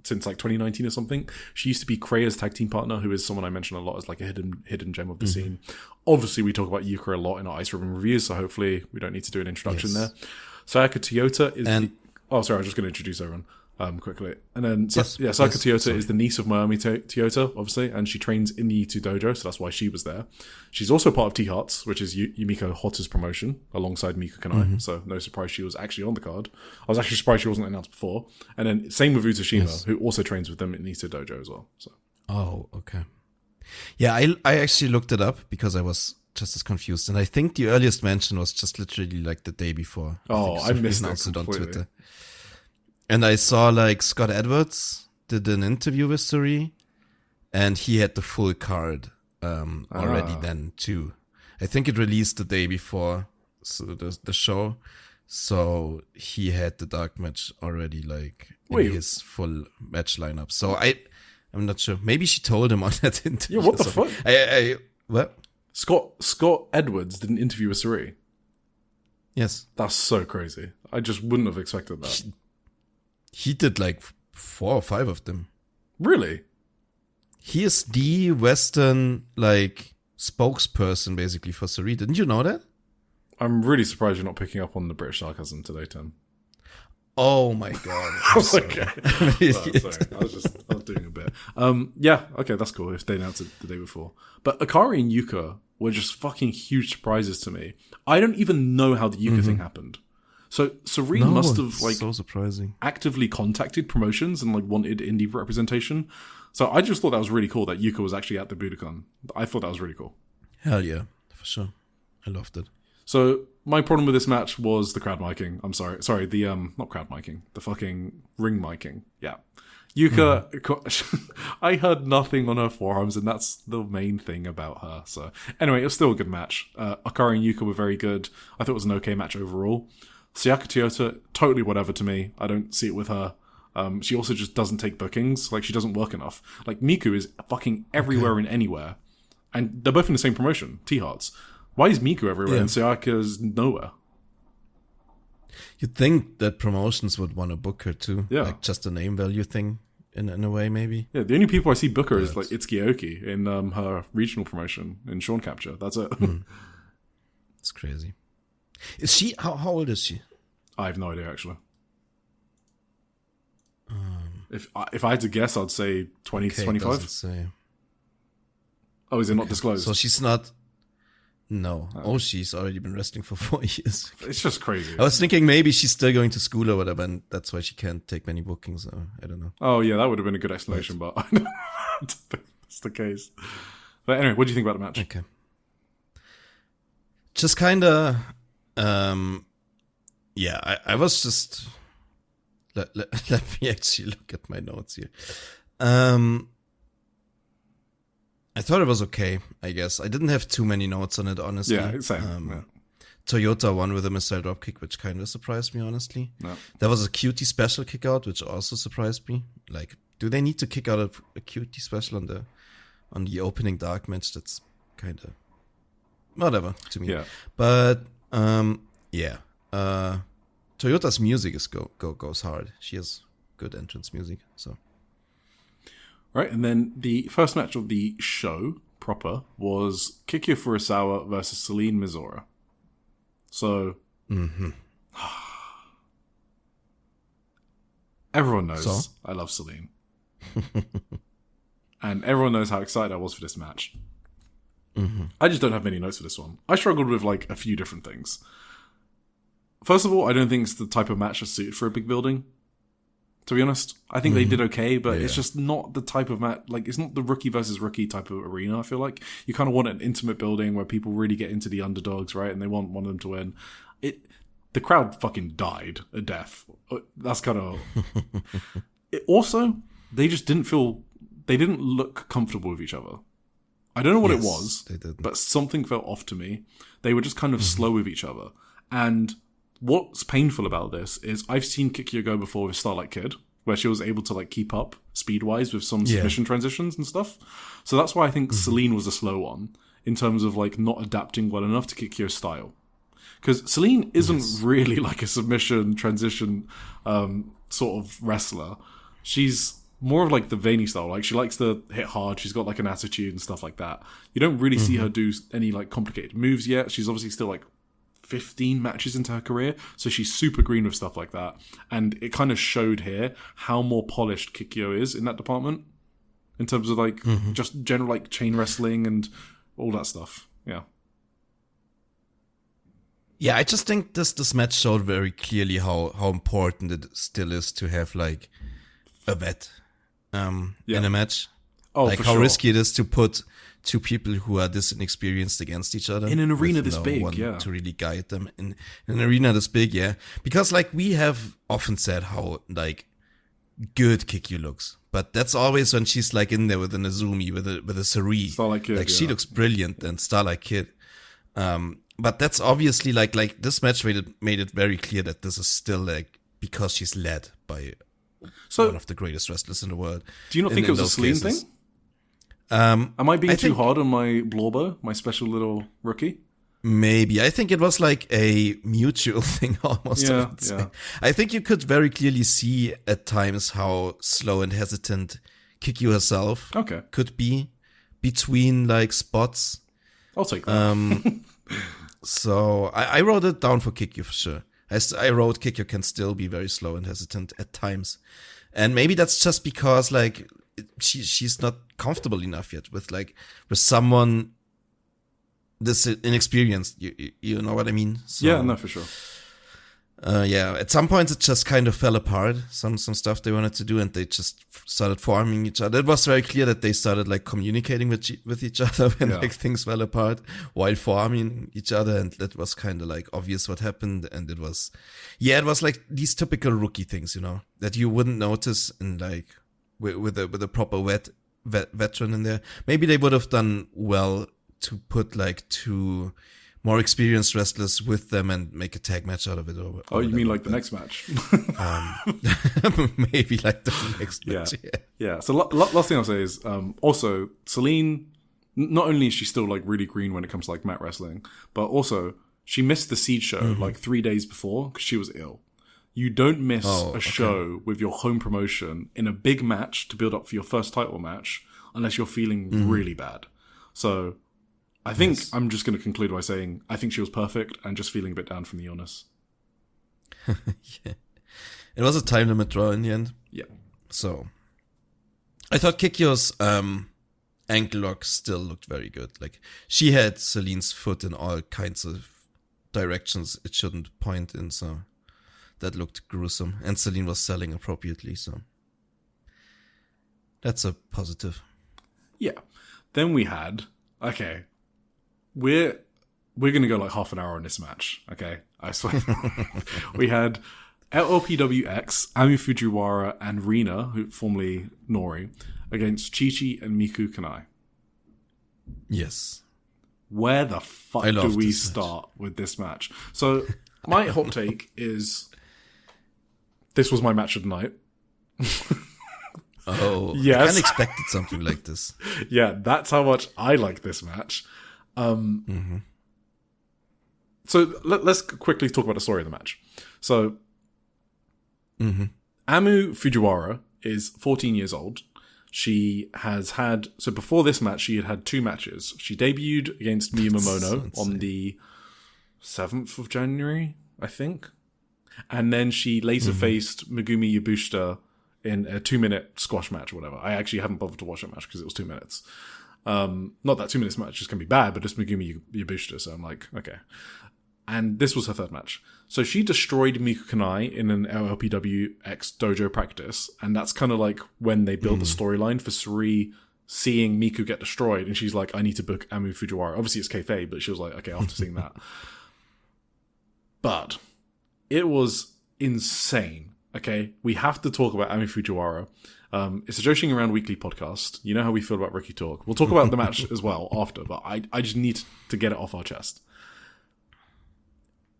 since 2019 or something. She used to be Krea's tag team partner, who is someone I mention a lot as a hidden gem of the scene. Obviously, we talk about Yuka a lot in our Ice Ribbon reviews, so hopefully we don't need to do an introduction there. Sayaka Toyota is I was just going to introduce everyone quickly. And then Sayaka Toyota is the niece of Mayumi Toyota, obviously, and she trains in the E2 dojo, so that's why she was there. She's also part of T-Hearts, which is Yumiko Hotta's promotion, alongside Mika Kanai, so no surprise she was actually on the card. I was actually surprised she wasn't announced before. And then same with Utashima, who also trains with them in the E2 dojo as well. So. Oh, okay. Yeah, I actually looked it up because I was just as confused, and I think the earliest mention was just literally the day before. I missed it completely. on Twitter. And I saw like Scott Edwards did an interview with Sareee, and he had the full card already then too. I think it released the day before the show, so he had the dark match already like in his full match lineup. So I'm not sure. Maybe she told him on that interview. Yeah, what the fuck? What? Scott Edwards did an interview with Sareee. Yes. That's so crazy. I just wouldn't have expected that. He did like 4 or 5 of them. Really? He is the Western like spokesperson basically for Sareee. Didn't you know that? I'm really surprised you're not picking up on the British sarcasm today, Tim. Oh my god. Okay. Sorry. I was doing a bit. Yeah, okay, that's cool if they announced it the day before. But Akari and Yuka were just fucking huge surprises to me. I don't even know how the Yuka thing happened. So Sareee must have like so surprising. actively contacted promotions and like wanted indie representation. So I just thought that was really cool that Yuka was actually at the Budokan. I thought that was really cool. Hell yeah, for sure. I loved it. So my problem with this match was the crowd miking. I'm sorry, the not crowd miking, the fucking ring miking. Yeah, Yuka. I heard nothing on her forearms, and that's the main thing about her. So anyway, it was still a good match. Akari and Yuka were very good. I thought it was an okay match overall. Sayaka Toyota, totally whatever to me. I don't see it with her. She also just doesn't take bookings. Like, she doesn't work enough. Like, Miku is fucking everywhere and anywhere. And they're both in the same promotion, T-Hearts. Why is Miku everywhere and Sayaka's nowhere? You'd think that promotions would want to book her too. Yeah. Like, just a name value thing in a way, maybe. Yeah, the only people I see book her is, like, Itsuki Aoki in her regional promotion in Shawn Capture. That's it. It's crazy. Is she... How old is she? I have no idea, actually. If I had to guess, I'd say 20 to 25. Doesn't say. Oh, is it not disclosed? So she's not... No. Oh, she's already been wrestling for 4 years. It's just crazy. I was thinking maybe she's still going to school or whatever, and that's why she can't take many bookings. Or, I don't know. Oh, yeah, that would have been a good explanation, but I don't think that's the case. But anyway, what do you think about the match? Okay. Just kind of... yeah, I was just... Let me actually look at my notes here. I thought it was okay, I guess. I didn't have too many notes on it, honestly. Yeah, same. Toyota won with a missile dropkick, which kind of surprised me, honestly. No. There was a cutie special kick out, which also surprised me. Like, do they need to kick out a cutie special on the opening dark match? That's kind of whatever to me. Yeah. But yeah. Toyota's music goes hard. She has good entrance music, so. Right, and then the first match of the show proper was Kikyo Furusawa versus Celine Mizora. So, everyone knows I love Celine. And everyone knows how excited I was for this match. I just don't have many notes for this one. I struggled with like a few different things. First of all, I don't think it's the type of match that's suited for a big building. To be honest, I think they did okay, but it's just not the type of match. Like, it's not the rookie versus rookie type of arena. I feel like you kind of want an intimate building where people really get into the underdogs, right? And they want one of them to win. The crowd fucking died a death. That's kind of. Also, they just didn't feel. They didn't look comfortable with each other. I don't know what it was, but something felt off to me. They were just kind of slow with each other, and. What's painful about this is I've seen Kikyo go before with Starlight Kid, where she was able to like keep up speed-wise with some submission transitions and stuff. So that's why I think Celine was a slow one in terms of like not adapting well enough to Kikyo's style. Because Celine isn't really like a submission transition sort of wrestler. She's more of like the veiny style. Like she likes to hit hard. She's got like an attitude and stuff like that. You don't really see her do any like complicated moves yet. She's obviously still like 15 matches into her career, so she's super green with stuff like that. And it kind of showed here how more polished Kikyo is in that department in terms of like just general like chain wrestling and all that stuff. Yeah. Yeah, I just think this match showed very clearly how important it still is to have like a vet in a match. Oh, like for how sure. risky it is to put two people who are this inexperienced against each other. In an arena with this no big, one yeah. to really guide them. In an arena this big, yeah. Because, like, we have often said how, like, good Kikyu looks. But that's always when she's, like, in there with an Azumi, with a Sareee. Starlight Kid, like, she looks brilliant, and Starlight Kid. But that's obviously, like this match made it very clear that this is still, like, because she's led by one of the greatest wrestlers in the world. Do you not think it was a Celine thing? Am I being too hard on my Blorbo, my special little rookie? Maybe. I think it was like a mutual thing almost. Yeah, I think you could very clearly see at times how slow and hesitant Kikyu herself could be between, like, spots. I'll take that. So I wrote it down for Kikyu for sure. I wrote Kikyu can still be very slow and hesitant at times. And maybe that's just because, like, she's not comfortable enough yet with someone this inexperienced. You know what I mean? So, yeah, no, for sure. At some points it just kind of fell apart. Some stuff they wanted to do, and they just started forming each other. It was very clear that they started, like, communicating with each other when like things fell apart while forming each other, and that was kind of like obvious what happened. And it was like these typical rookie things, you know, that you wouldn't notice in, like, with a proper veteran in there. Maybe they would have done well to put, like, two more experienced wrestlers with them and make a tag match out of it. You mean like the next match? Maybe like the next match. Yeah. So last thing I'll say is also Celine. Not only is she still, like, really green when it comes to, like, mat wrestling, but also she missed the Seed show like 3 days before because she was ill. You don't miss a show with your home promotion in a big match to build up for your first title match unless you're feeling really bad. So I think I'm just going to conclude by saying I think she was perfect and just feeling a bit down from the illness. Yeah. It was a time limit draw in the end. Yeah. So I thought Kikyu's ankle lock still looked very good. Like, she had Celine's foot in all kinds of directions it shouldn't point in, so that looked gruesome. And Celine was selling appropriately, so that's a positive. Yeah. Then we had, we're going to go like half an hour on this match, okay? I swear. We had LLPWX, Ami Fujiwara, and Rina, who formerly Nori, against Chi-Chi and Miku Kanai. Yes. Where the fuck do we start with this match? So, my hot take is this was my match of the night. Oh, yes. I kind of expected something like this. Yeah, that's how much I like this match. So let's quickly talk about the story of the match. So, Amu Fujiwara is 14 years old. She has had, so before this match, she had had 2 matches. She debuted against Miyu Momono on the 7th of January, I think. And then she later faced Megumi Yabushita in a 2-minute squash match or whatever. I actually haven't bothered to watch that match because it was 2 minutes. Not that 2 minutes match is going to be bad, but just Megumi Yabushita, so I'm like, okay. And this was her 3rd match. So she destroyed Miku Kanai in an LLPW X dojo practice, and that's kind of like when they built the storyline for Sareee seeing Miku get destroyed, and she's like, I need to book Amu Fujiwara. Obviously it's kayfabe, but she was like, okay, after seeing that. But it was insane, okay? We have to talk about Amu Fujiwara. It's a Joshi'ing Around Weekly podcast. You know how we feel about Rookie Talk. We'll talk about the match as well after, but I just need to get it off our chest.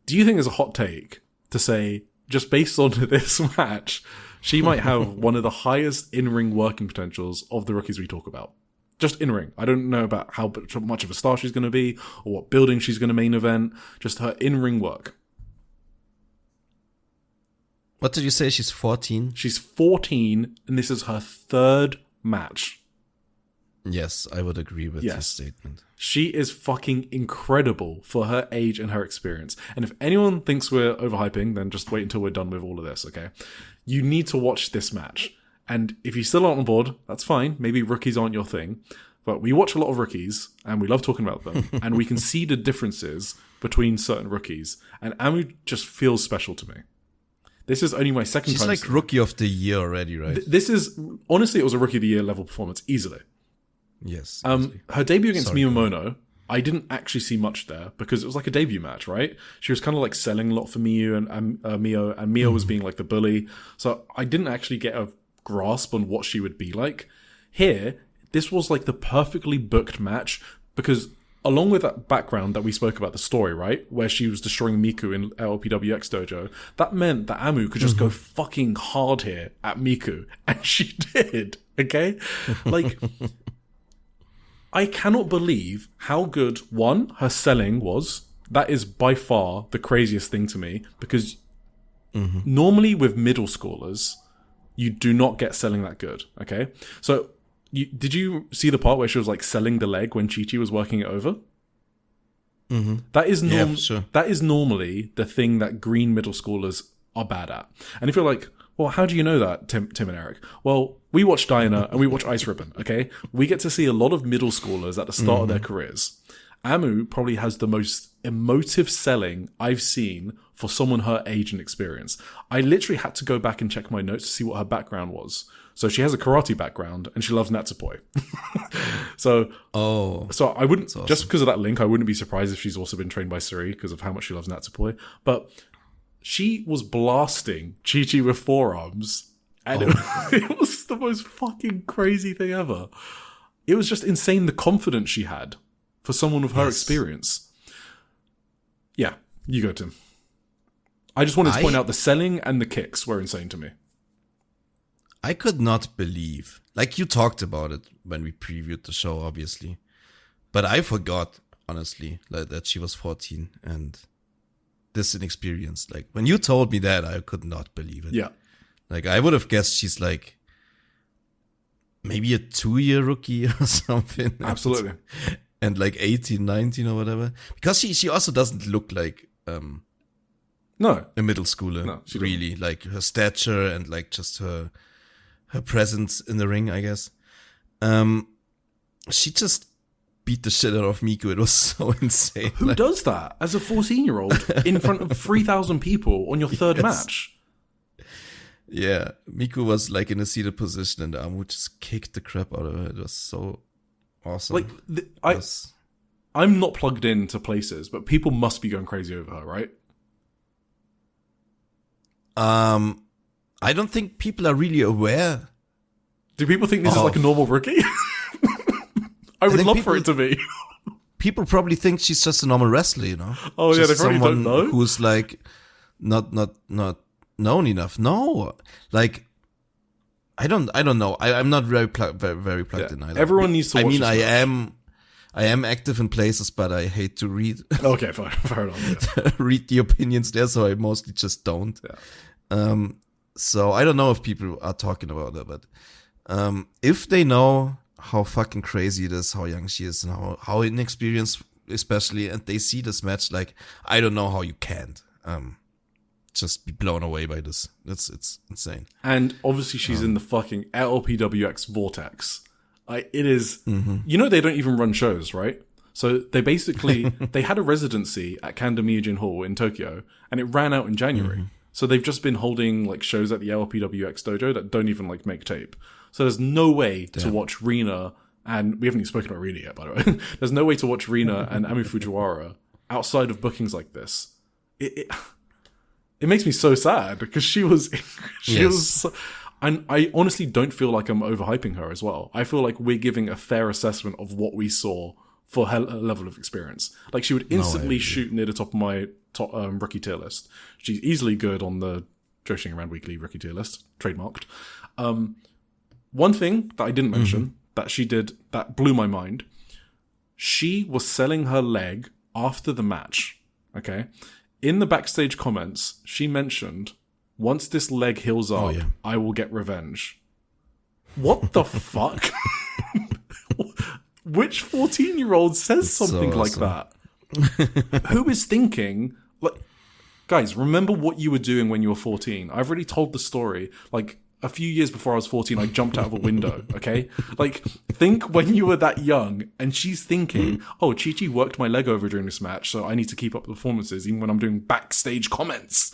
Do you think it's a hot take to say, just based on this match, she might have one of the highest in-ring working potentials of the rookies we talk about? Just in-ring. I don't know about how much of a star she's going to be or what building she's going to main event. Just her in-ring work. What did you say? She's 14? She's 14, and this is her 3rd match. Yes, I would agree with this statement. She is fucking incredible for her age and her experience. And if anyone thinks we're overhyping, then just wait until we're done with all of this, okay? You need to watch this match. And if you still aren't on board, that's fine. Maybe rookies aren't your thing. But we watch a lot of rookies, and we love talking about them. And we can see the differences between certain rookies. And Amu just feels special to me. This is only my second time. She's like Rookie of the Year already, right? This is, honestly, it was a Rookie of the Year level performance, easily. Yes. Her debut against Sorry, Miyamono, I didn't actually see much there because it was like a debut match, right? She was kind of like selling a lot for Miyu and Mio, and Mio was being like the bully. So I didn't actually get a grasp on what she would be like. Here, this was like the perfectly booked match because along with that background that we spoke about, the story, right? Where she was destroying Miku in LPWX Dojo, that meant that Amu could just go fucking hard here at Miku. And she did, okay? Like... I cannot believe how good, one, her selling was. That is by far the craziest thing to me because normally with middle schoolers, you do not get selling that good, okay? So, did you see the part where she was like selling the leg when Chi-Chi was working it over? That is sure. That is normally the thing that green middle schoolers are bad at. And if you're like, well, how do you know that, Tim and Eric? Well, we watch Diana and we watch Ice Ribbon, okay? We get to see a lot of middle schoolers at the start of their careers. Amu probably has the most emotive selling I've seen for someone her age and experience. I literally had to go back and check my notes to see what her background was. So she has a karate background and she loves Natsupoi. So I wouldn't, awesome. Just because of that link, I wouldn't be surprised if she's also been trained by Sareee because of how much she loves Natsupoi. But she was blasting Chi-Chi with forearms, and it was the most fucking crazy thing ever. It was just insane the confidence she had for someone with her experience. Yeah, you go, Tim. I just wanted to point out the selling and the kicks were insane to me. I could not believe, like you talked about it when we previewed the show, obviously, but I forgot, honestly, like, that she was 14 and... this inexperienced. Like, when you told me that, I could not believe it. Yeah. Like, I would have guessed she's like maybe a 2-year rookie or something. Absolutely. And like 18, 19 or whatever. Because she also doesn't look like no, a middle schooler. No, really. Like her stature and like just her presence in the ring, I guess. She just beat the shit out of Miku. It was so insane. Who does that as a 14-year-old in front of 3,000 people on your third match? Yeah, Miku was like in a seated position and Amu just kicked the crap out of her. It was so awesome. Like, I'm not plugged into places, but people must be going crazy over her, right? I don't think people are really aware. Do people think this is like a normal rookie? I would love for it to be. People probably think she's just a normal wrestler, you know? Oh, yeah, they probably don't know. Who's like not known enough. No, like I don't know. I'm not very plugged in either. Everyone needs to watch this match. I am active in places, but I hate to read. Okay, fine, fair enough. Yeah. Read the opinions there, so I mostly just don't. Yeah. So I don't know if people are talking about her, but if they know how fucking crazy it is, how young she is, and how inexperienced, especially, and they see this match, like, I don't know how you can't just be blown away by this. It's insane. And obviously she's in the fucking LPWX vortex. It is, you know, they don't even run shows, right? So they basically, they had a residency at Kanda Miyajin Hall in Tokyo, and it ran out in January. So they've just been holding like shows at the LPWX dojo that don't even like make tape. So there's no way to watch Rina, and we haven't even spoken about Rina yet, by the way. There's no way to watch Rina and Ami Fujiwara outside of bookings like this. It makes me so sad because she was, and I honestly don't feel like I'm overhyping her as well. I feel like we're giving a fair assessment of what we saw for her level of experience. Like, she would instantly shoot near the top of my rookie tier list. She's easily good on the Joshi'ing Around Weekly rookie tier list, trademarked. One thing that I didn't mention that she did that blew my mind, she was selling her leg after the match, okay? In the backstage comments, she mentioned, once this leg heals up, I will get revenge. What the fuck? Which 14-year-old says something like that? Who is thinking, like, guys, remember what you were doing when you were 14. I've already told the story. Like, a few years before I was 14, I jumped out of a window, okay? Like, think when you were that young, and she's thinking, oh, Chi-Chi worked my leg over during this match, so I need to keep up the performances, even when I'm doing backstage comments.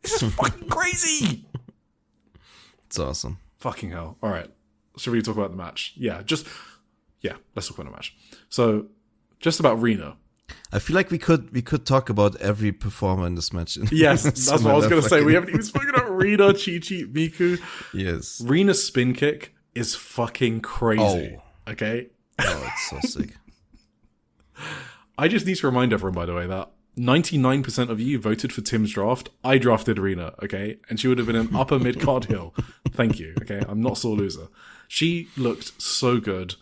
This is fucking crazy! It's awesome. Fucking hell. All right. Should we talk about the match? Yeah, just... Yeah, let's talk about the match. So, just about Rina. I feel like we could talk about every performer in this match. Yes, that's what I was going to say. We haven't even spoken about Rina, Chi-Chi, Miku. Yes. Rina's spin kick is fucking crazy. Oh. Okay? Oh, it's so sick. I just need to remind everyone, by the way, that 99% of you voted for Tim's draft. I drafted Rina, okay? And she would have been an upper mid-card hill. Thank you, okay? I'm not a sore loser. She looked so good.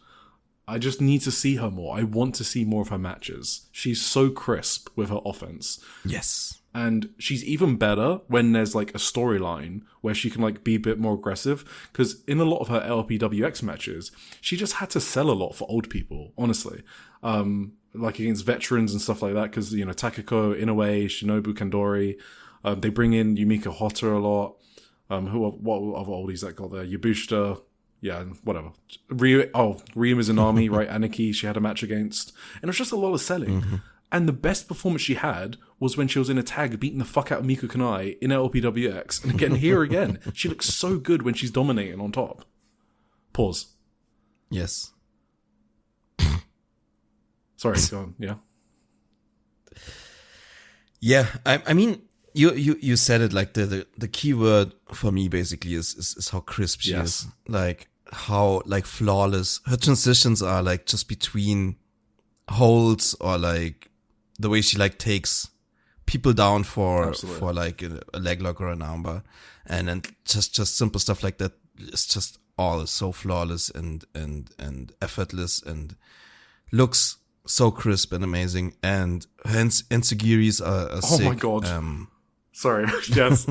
I just need to see her more. I want to see more of her matches. She's so crisp with her offense. Yes. And she's even better when there's like a storyline where she can like be a bit more aggressive. Because in a lot of her LPWX matches, she just had to sell a lot for old people, honestly. Like against veterans and stuff like that. Because, you know, Takako, Inoue, Shinobu Kandori, they bring in Yumika Hotta a lot. What other oldies that got there? Yabushita. Yeah, whatever. Ryu Mizunami, right? Aniki, she had a match against. And it was just a lot of selling. Mm-hmm. And the best performance she had was when she was in a tag beating the fuck out of Miku Kanai in LPWX. And again, here again, she looks so good when she's dominating on top. Pause. Yes. Sorry, go on. Yeah. Yeah, I mean, you said it, like the key word for me basically is how crisp she is. Like how like flawless her transitions are, like just between holds, or like the way she like takes people down for like a leg lock or an armbar, and then just simple stuff like that. It's just all so flawless and effortless, and looks so crisp and amazing. And her enzugiris are sick. Oh my god. Sorry, yes,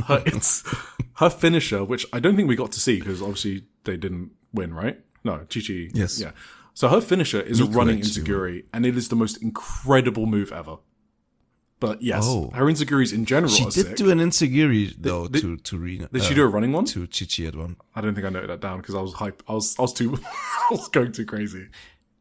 her finisher, which I don't think we got to see because obviously they didn't win, right? No, Chi-Chi. Yes. Yeah. So her finisher is a running enzuguri, and it is the most incredible move ever. But yes, her enzugiris in general she are did sick. Do an enzuguri though to Rina. Did she do a running one? To Chi-Chi at one. I don't think I noted that down because I was hype. I was too. I was going too crazy.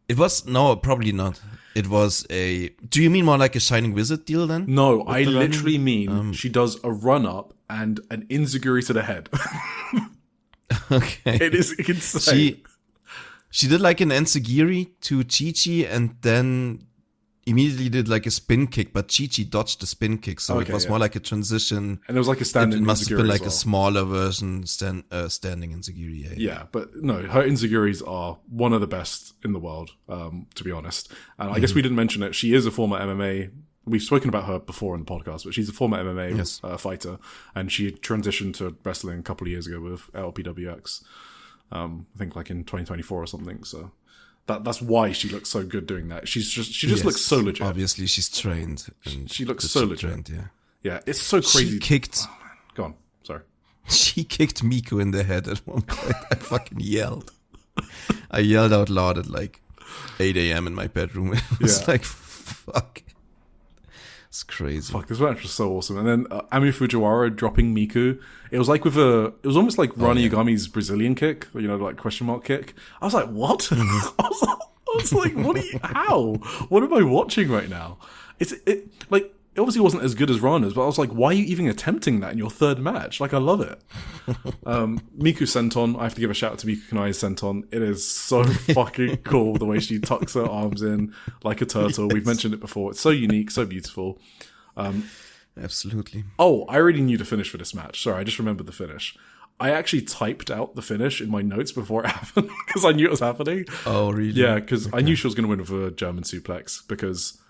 It was probably not. It was a. Do you mean more like a Shining Wizard deal then? No, I literally mean she does a run up and an enzuguri to the head. Okay, it is insane. She did like an enzuguri to Chi-Chi, and then immediately did like a spin kick, but Chi-Chi dodged the spin kick, so it was more like a transition. And it was like a standing. It must have been like a smaller version, standing enzuguri. Yeah, but no, her enzugiris are one of the best in the world, to be honest. And I guess we didn't mention it. She is a former MMA. We've spoken about her before in the podcast, but she's a former MMA fighter, and she transitioned to wrestling a couple of years ago with LPWX. I think like in 2024 or something. So that's why she looks so good doing that. She just looks so legit. Obviously, she's trained. And she looks so legit. Trained, yeah, it's so crazy. She kicked. Oh, man. Go on. Sorry. She kicked Miku in the head at one point. I fucking yelled. I yelled out loud at like 8 a.m. in my bedroom. It was like, fuck. It's crazy. Fuck, this match was so awesome. And then Ami Fujiwara dropping Miku. It was like it was almost like Rani Yagami's Brazilian kick, you know, like question mark kick. I was like, what? Mm-hmm. I was like, how? What am I watching right now? It obviously wasn't as good as Rana's, but I was like, why are you even attempting that in your third match? Like, I love it. Miku Senton, I have to give a shout out to Miku Kanai's Senton. It is so fucking cool the way she tucks her arms in like a turtle. Yes. We've mentioned it before. It's so unique, so beautiful. Absolutely. Oh, I already knew the finish for this match. Sorry, I just remembered the finish. I actually typed out the finish in my notes before it happened because I knew it was happening. Oh, really? Yeah, because I knew she was going to win with a German suplex because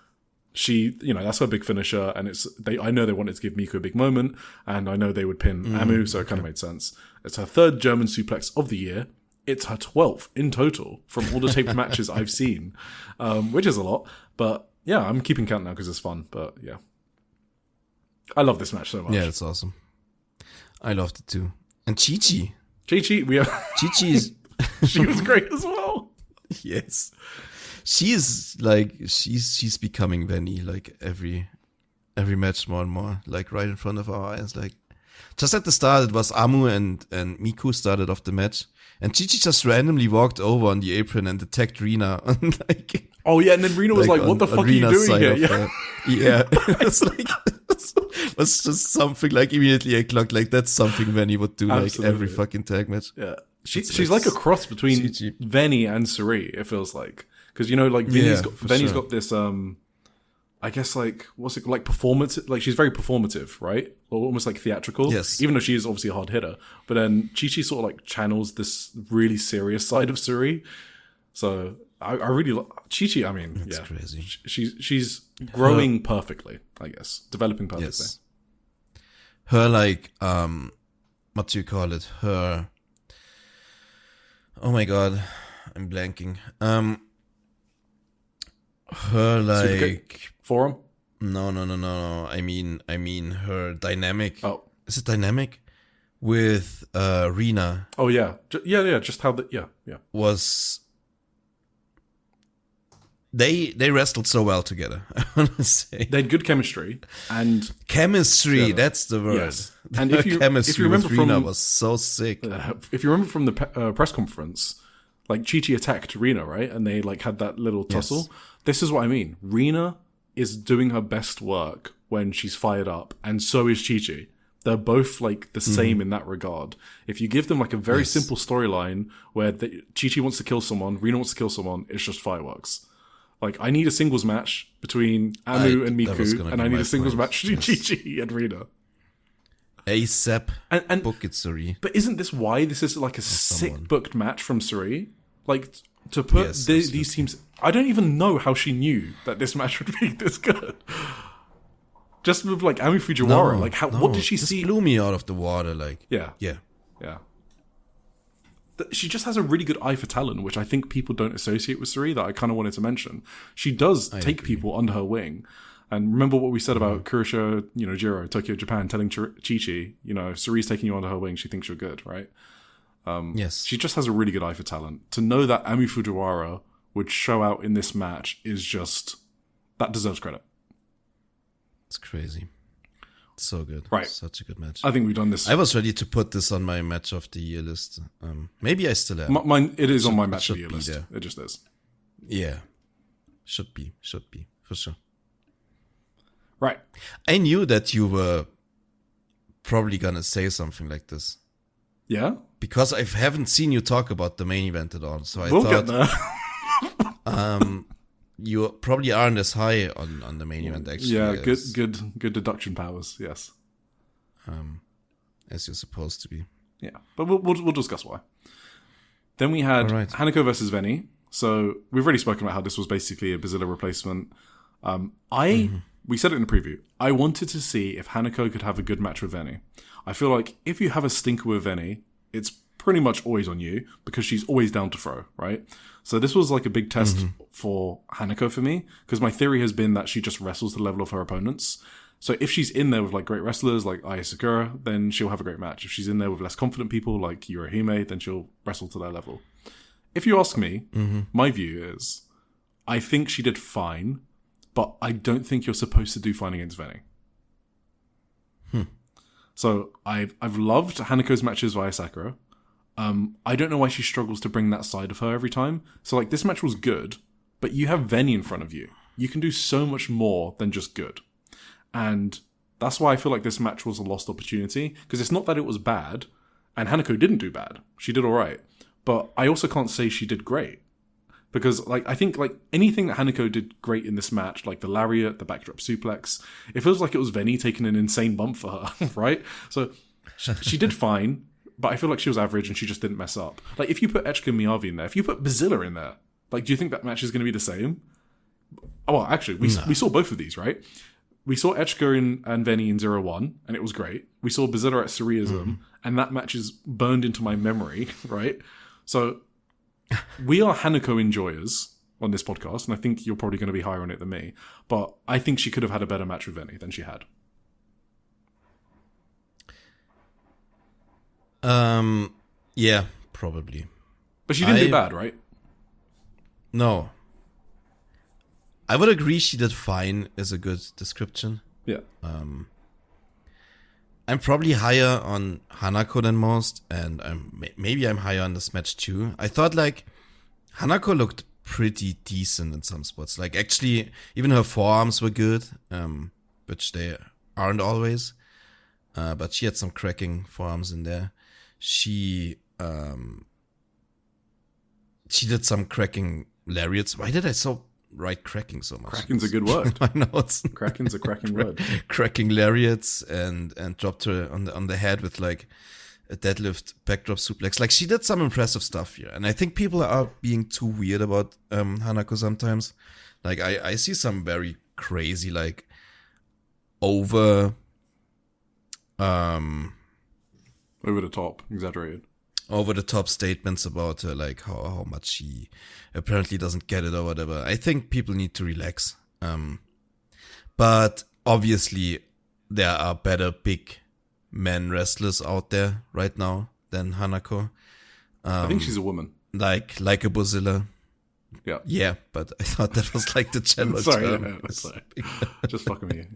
she, you know, that's her big finisher, and I know they wanted to give Miku a big moment, and I know they would pin Amu, so it kind of made sense. It's her third German suplex of the year. It's her 12th in total from all the taped matches I've seen, which is a lot. But yeah, I'm keeping count now because it's fun. But yeah, I love this match so much. Yeah, it's awesome. I loved it too. And Chi-Chi, Chi-Chi is she was great as well. Yes. She's like she's becoming Venny like every match more and more, like right in front of our eyes. Like just at the start it was Amu and Miku started off the match, and Chi-Chi just randomly walked over on the apron and attacked Rina and like, oh yeah, and then Rina was like, what the fuck are you doing here? Yeah. It's like it was just something like immediately I clocked like that's something Venny would do. Absolutely. Like every fucking tag match. Yeah. She's like a cross between Venny and Sareee, it feels like. Because, you know, like, Yeah, Venny's sure. got this, I guess, like, what's it, like, performance, like, she's very performative, right? Or almost, like, theatrical. Yes. Even though she is obviously a hard hitter. But then Chi-Chi sort of, like, channels this really serious side of Sareee. So, I really like Chi-Chi, I mean, That's yeah. crazy. She's growing perfectly, I guess. Developing perfectly. Yes. Her, like, what do you call it? Her, oh my god, I'm blanking. Her, like, Forum? no. I mean her dynamic. Oh. Is it dynamic? With Rina Oh, yeah. Just how yeah. was. They wrestled so well together. I want to say They had good chemistry, and chemistry. Yeah. That's the word. Yes. And Her if you chemistry remember with Rina from was so sick. if you remember from the press conference, like Chi-Chi attacked Rina, right? And they like had that little tussle. Yes. This is what I mean. Rina is doing her best work when she's fired up, and so is Chi-Chi. They're both like the same in that regard. If you give them like a very Yes. simple storyline where Chi-Chi wants to kill someone, Rina wants to kill someone, it's just fireworks. Like, I need a singles match between Amu and that was Miku, gonna and be I need my a singles point. match between Chi-Chi and Rina. ASAP. And Book it, Sareee. but isn't this why this is like a sick someone. booked match from Sareee? Like, to put Yes, these teams... I don't even know how she knew that this match would be this good. Just with, like, Amu Fujiwara. Like, what did she this see? blew me out of the water. Like, Yeah. yeah. She just has a really good eye for talent, which I think people don't associate with Sareee, that I kind of wanted to mention. She does take people under her wing. And remember what we said about Kurasha, you know, Jiro, Tokyo, Japan, telling Chi-Chi, you know, if Saree's taking you under her wing, she thinks you're good, right? Yes. She just has a really good eye for talent. To know that Amu Fujiwara would show out in this match is just... That deserves credit. It's crazy. So good. Right. Such a good match. I think we've done this. I was ready to put this on my match of the year list. Maybe I still am. Mine, it is on my Should- match of the should year be list. there. It just is. Yeah. Should be, for sure. Right. I knew that you were probably gonna say something like this. Yeah? Because I haven't seen you talk about the main event at all. So I We'll get thought there. you probably aren't as high on the main event actually. Yeah, as, good deduction powers, yes. as you're supposed to be. Yeah, but we'll discuss why. Then we had All right. Hanako versus Venny. So we've already spoken about how this was basically a Bazilla replacement. We said it in the preview. I wanted to see if Hanako could have a good match with Venny. I feel like if you have a stinker with Venny, it's pretty much always on you because she's always down to throw, right? So this was like a big test for Hanako for me because my theory has been that she just wrestles to the level of her opponents. So if she's in there with like great wrestlers like Aya Sakura, then she'll have a great match. If she's in there with less confident people like Yurihime, then she'll wrestle to their level. If you ask me, my view is I think she did fine, but I don't think you're supposed to do fine against Venny. So I've loved Hanako's matches via Sakura. I don't know why she struggles to bring that side of her every time. So like this match was good, but you have Venny in front of you. You can do so much more than just good. And that's why I feel like this match was a lost opportunity. Because it's not that it was bad, and Hanako didn't do bad. She did alright. But I also can't say she did great. Because like I think like anything that Hanako did great in this match, like the lariat, the backdrop suplex, it feels like it was Venny taking an insane bump for her, right? So she did fine, but I feel like she was average and she just didn't mess up. Like if you put Echika and Miyavi in there, if you put Bazilla in there, like do you think that match is going to be the same? Oh, well, actually, we saw both of these, right? We saw Echika and Venny in 0-1, and it was great. We saw Bazilla at Sareee ISM, and that match is burned into my memory, right? So we are Hanako enjoyers on this podcast, and I think you're probably going to be higher on it than me. But I think she could have had a better match with Venny than she had. Yeah, probably. But she didn't do bad, right? No. I would agree she did fine is a good description. Yeah. I'm probably higher on Hanako than most, and maybe I'm higher on this match too. I thought like Hanako looked pretty decent in some spots. Like actually, even her forearms were good, which they aren't always. But she had some cracking forearms in there. She did some cracking lariats. Why did I write cracking so much? Cracking's a good word. I know it's Cracking's a cracking word. cracking lariats and dropped her on the head with like a deadlift backdrop suplex. Like she did some impressive stuff here, and I think people are being too weird about Hanako sometimes. Like I see some very crazy like over the top, exaggerated. Over the top statements about her, like how much she apparently doesn't get it or whatever. I think people need to relax. But obviously there are better big men wrestlers out there right now than Hanako. I think she's a woman. Like a Bozilla. Yeah. Yeah, but I thought that was like the general sorry, term. sorry. Just fucking with you.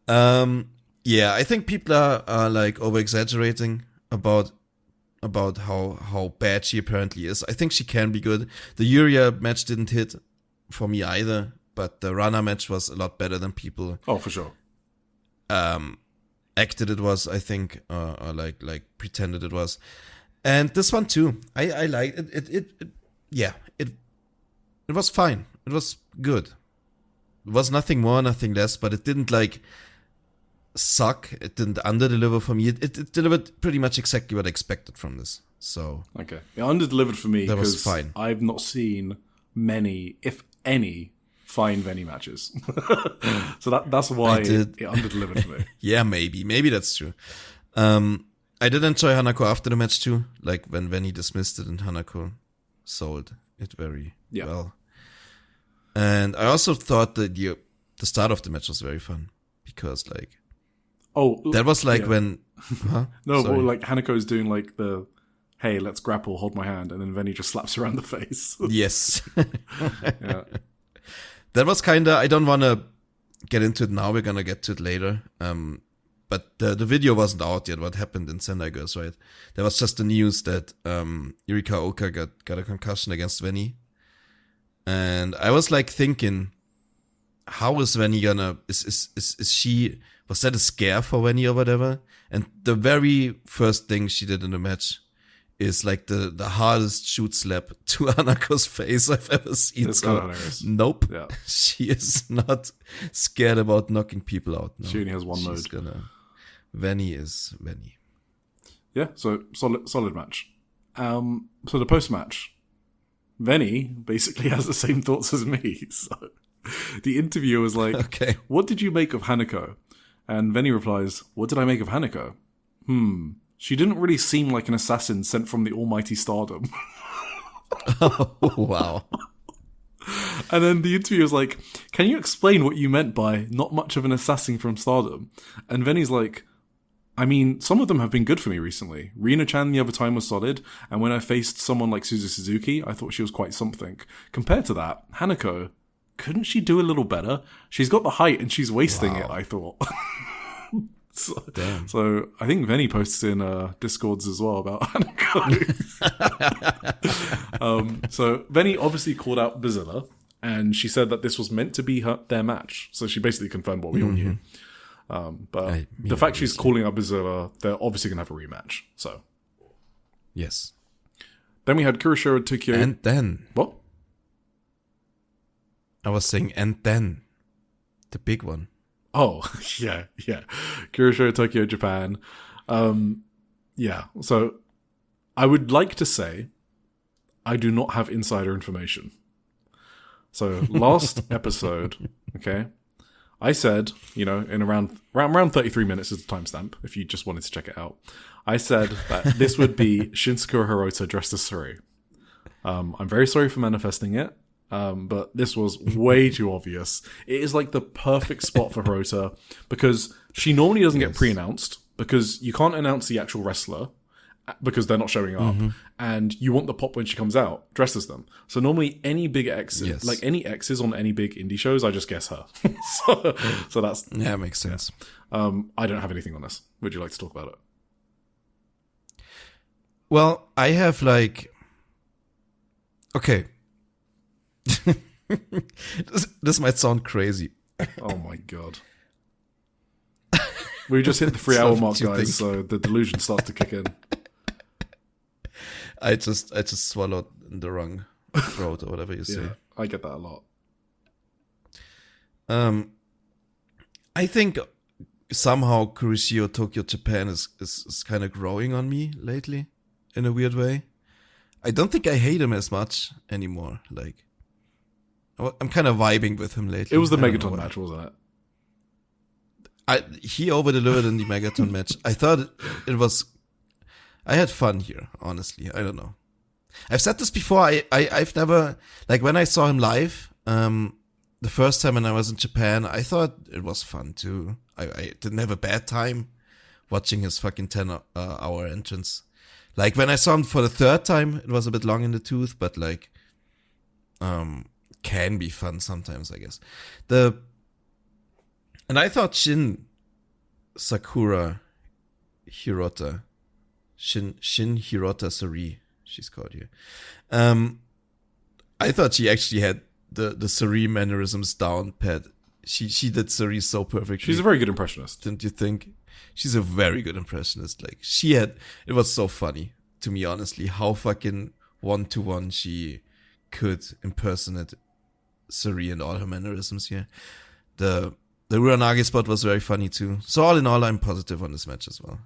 Yeah. Yeah, I think people are like over exaggerating about how bad she apparently is. I think she can be good. The Yuria match didn't hit for me either, but the Rana match was a lot better than people. Oh, for sure. Acted it was, I think, or like pretended it was, and this one too. I liked it. Yeah, it was fine. It was good. It was nothing more, nothing less, but it didn't like suck. It didn't underdeliver for me. It delivered pretty much exactly what I expected from this. So okay, it underdelivered for me. That was fine. I've not seen many, if any, fine Veni matches. So that's why it underdelivered for me. Yeah, maybe that's true. I did enjoy Hanako after the match too, like when Veni dismissed it and Hanako sold it very well. And I also thought that the start of the match was very fun because like that was like when no, but like Hanako's doing like the hey, let's grapple, hold my hand, and then Veni just slaps her around the face. Yes. Yeah. That was kinda, I don't wanna get into it now, we're gonna get to it later. But the video wasn't out yet, what happened in Sendai Girls, right? There was just the news that Yurika Oka got a concussion against Veni. And I was like thinking, how is Veni gonna, is she, was that a scare for Veni or whatever? And the very first thing she did in the match is like the hardest shoot slap to Hanako's face I've ever seen. That's kind of hilarious. Nope. Yeah. She is not scared about knocking people out. No. She only has one mode. Veni is Veni. Yeah, so solid match. So the post-match, Veni basically has the same thoughts as me. So the interviewer was like, okay, what did you make of Hanako? And Veni replies, what did I make of Hanako? She didn't really seem like an assassin sent from the almighty Stardom. Oh, wow. And then the interviewer was like, can you explain what you meant by not much of an assassin from Stardom? And Veni's like, I mean, some of them have been good for me recently. Rina-chan the other time was solid, and when I faced someone like Suzu Suzuki, I thought she was quite something. Compared to that, Hanako, couldn't she do a little better? She's got the height and she's wasting it, I thought. So I think Veni posts in Discords as well about Hanako. So Veni obviously called out Bazilla, and she said that this was meant to be their match. So she basically confirmed what we all knew. But the fact she's calling out Bazilla, they're obviously going to have a rematch. So yes. Then we had Kuroshiro Tokyo. And then what? I was saying, and then the big one. Oh, yeah. Kuroshiro Tokyo, Japan. Yeah, so I would like to say I do not have insider information. So last episode, okay, I said, in around 33 minutes is the timestamp, if you just wanted to check it out. I said that this would be Shinsuke Hirota dressed as Sareee. I'm very sorry for manifesting it. But this was way too obvious. It is like the perfect spot for Hirota because she normally doesn't get pre-announced because you can't announce the actual wrestler because they're not showing up, and you want the pop when she comes out dressed as them. So normally any big X's, like any X's on any big indie shows, I just guess her. so that's makes sense. Yeah. I don't have anything on this. Would you like to talk about it? Well, I have okay. This might sound crazy. Oh my god. We just hit the 3-hour mark, guys, so the delusion starts to kick in. I just swallowed the wrong throat or whatever you say. Yeah, I get that a lot. I think somehow Kuroshio Tokyo Japan is kind of growing on me lately in a weird way. I don't think I hate him as much anymore. Like, I'm kind of vibing with him lately. It was the Megaton match, wasn't it? He over-delivered in the Megaton match. I thought it was... I had fun here, honestly. I don't know. I've said this before. I've never... Like, when I saw him live, the first time when I was in Japan, I thought it was fun, too. I didn't have a bad time watching his fucking 10-hour entrance. Like, when I saw him for the third time, it was a bit long in the tooth, but, like, can be fun sometimes, I guess. And I thought Shin Sakura Hirota, Shin Hirota Sareee, she's called here. I thought she actually had the Sareee mannerisms down pat. She did Sareee so perfectly. She's a very good impressionist. Didn't you think? She's a very good impressionist. Like, it was so funny to me, honestly, how fucking 1-to-1 she could impersonate Sareee and all her mannerisms here. The Uranage spot was very funny too. So all in all, I'm positive on this match as well.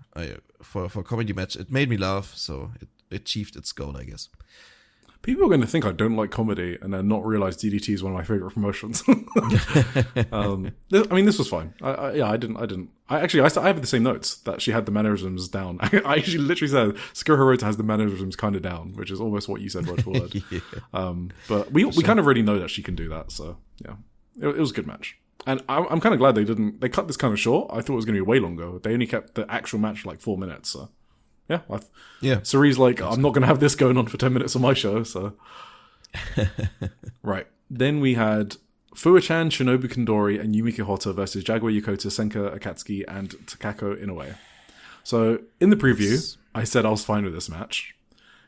For a comedy match, it made me laugh, so it achieved its goal, I guess. People are going to think I don't like comedy and then not realize DDT is one of my favorite promotions. This was fine. I have the same notes that she had the mannerisms down. I actually literally said Sakura Hirota has the mannerisms kind of down, which is almost what you said word for word. Yeah. But we kind of already know that she can do that. So yeah, it was a good match. And I'm kind of glad they cut this kind of short. I thought it was going to be way longer. They only kept the actual match like 4 minutes. So yeah. Saree's like, I'm not going to have this going on for 10 minutes on my show. So right. Then we had Fuwa-chan, Shinobu Kandori, and Yumiko Hotta versus Jaguar Yokota, Senka Akatsuki, and Takako Inoue. So in the preview, I said I was fine with this match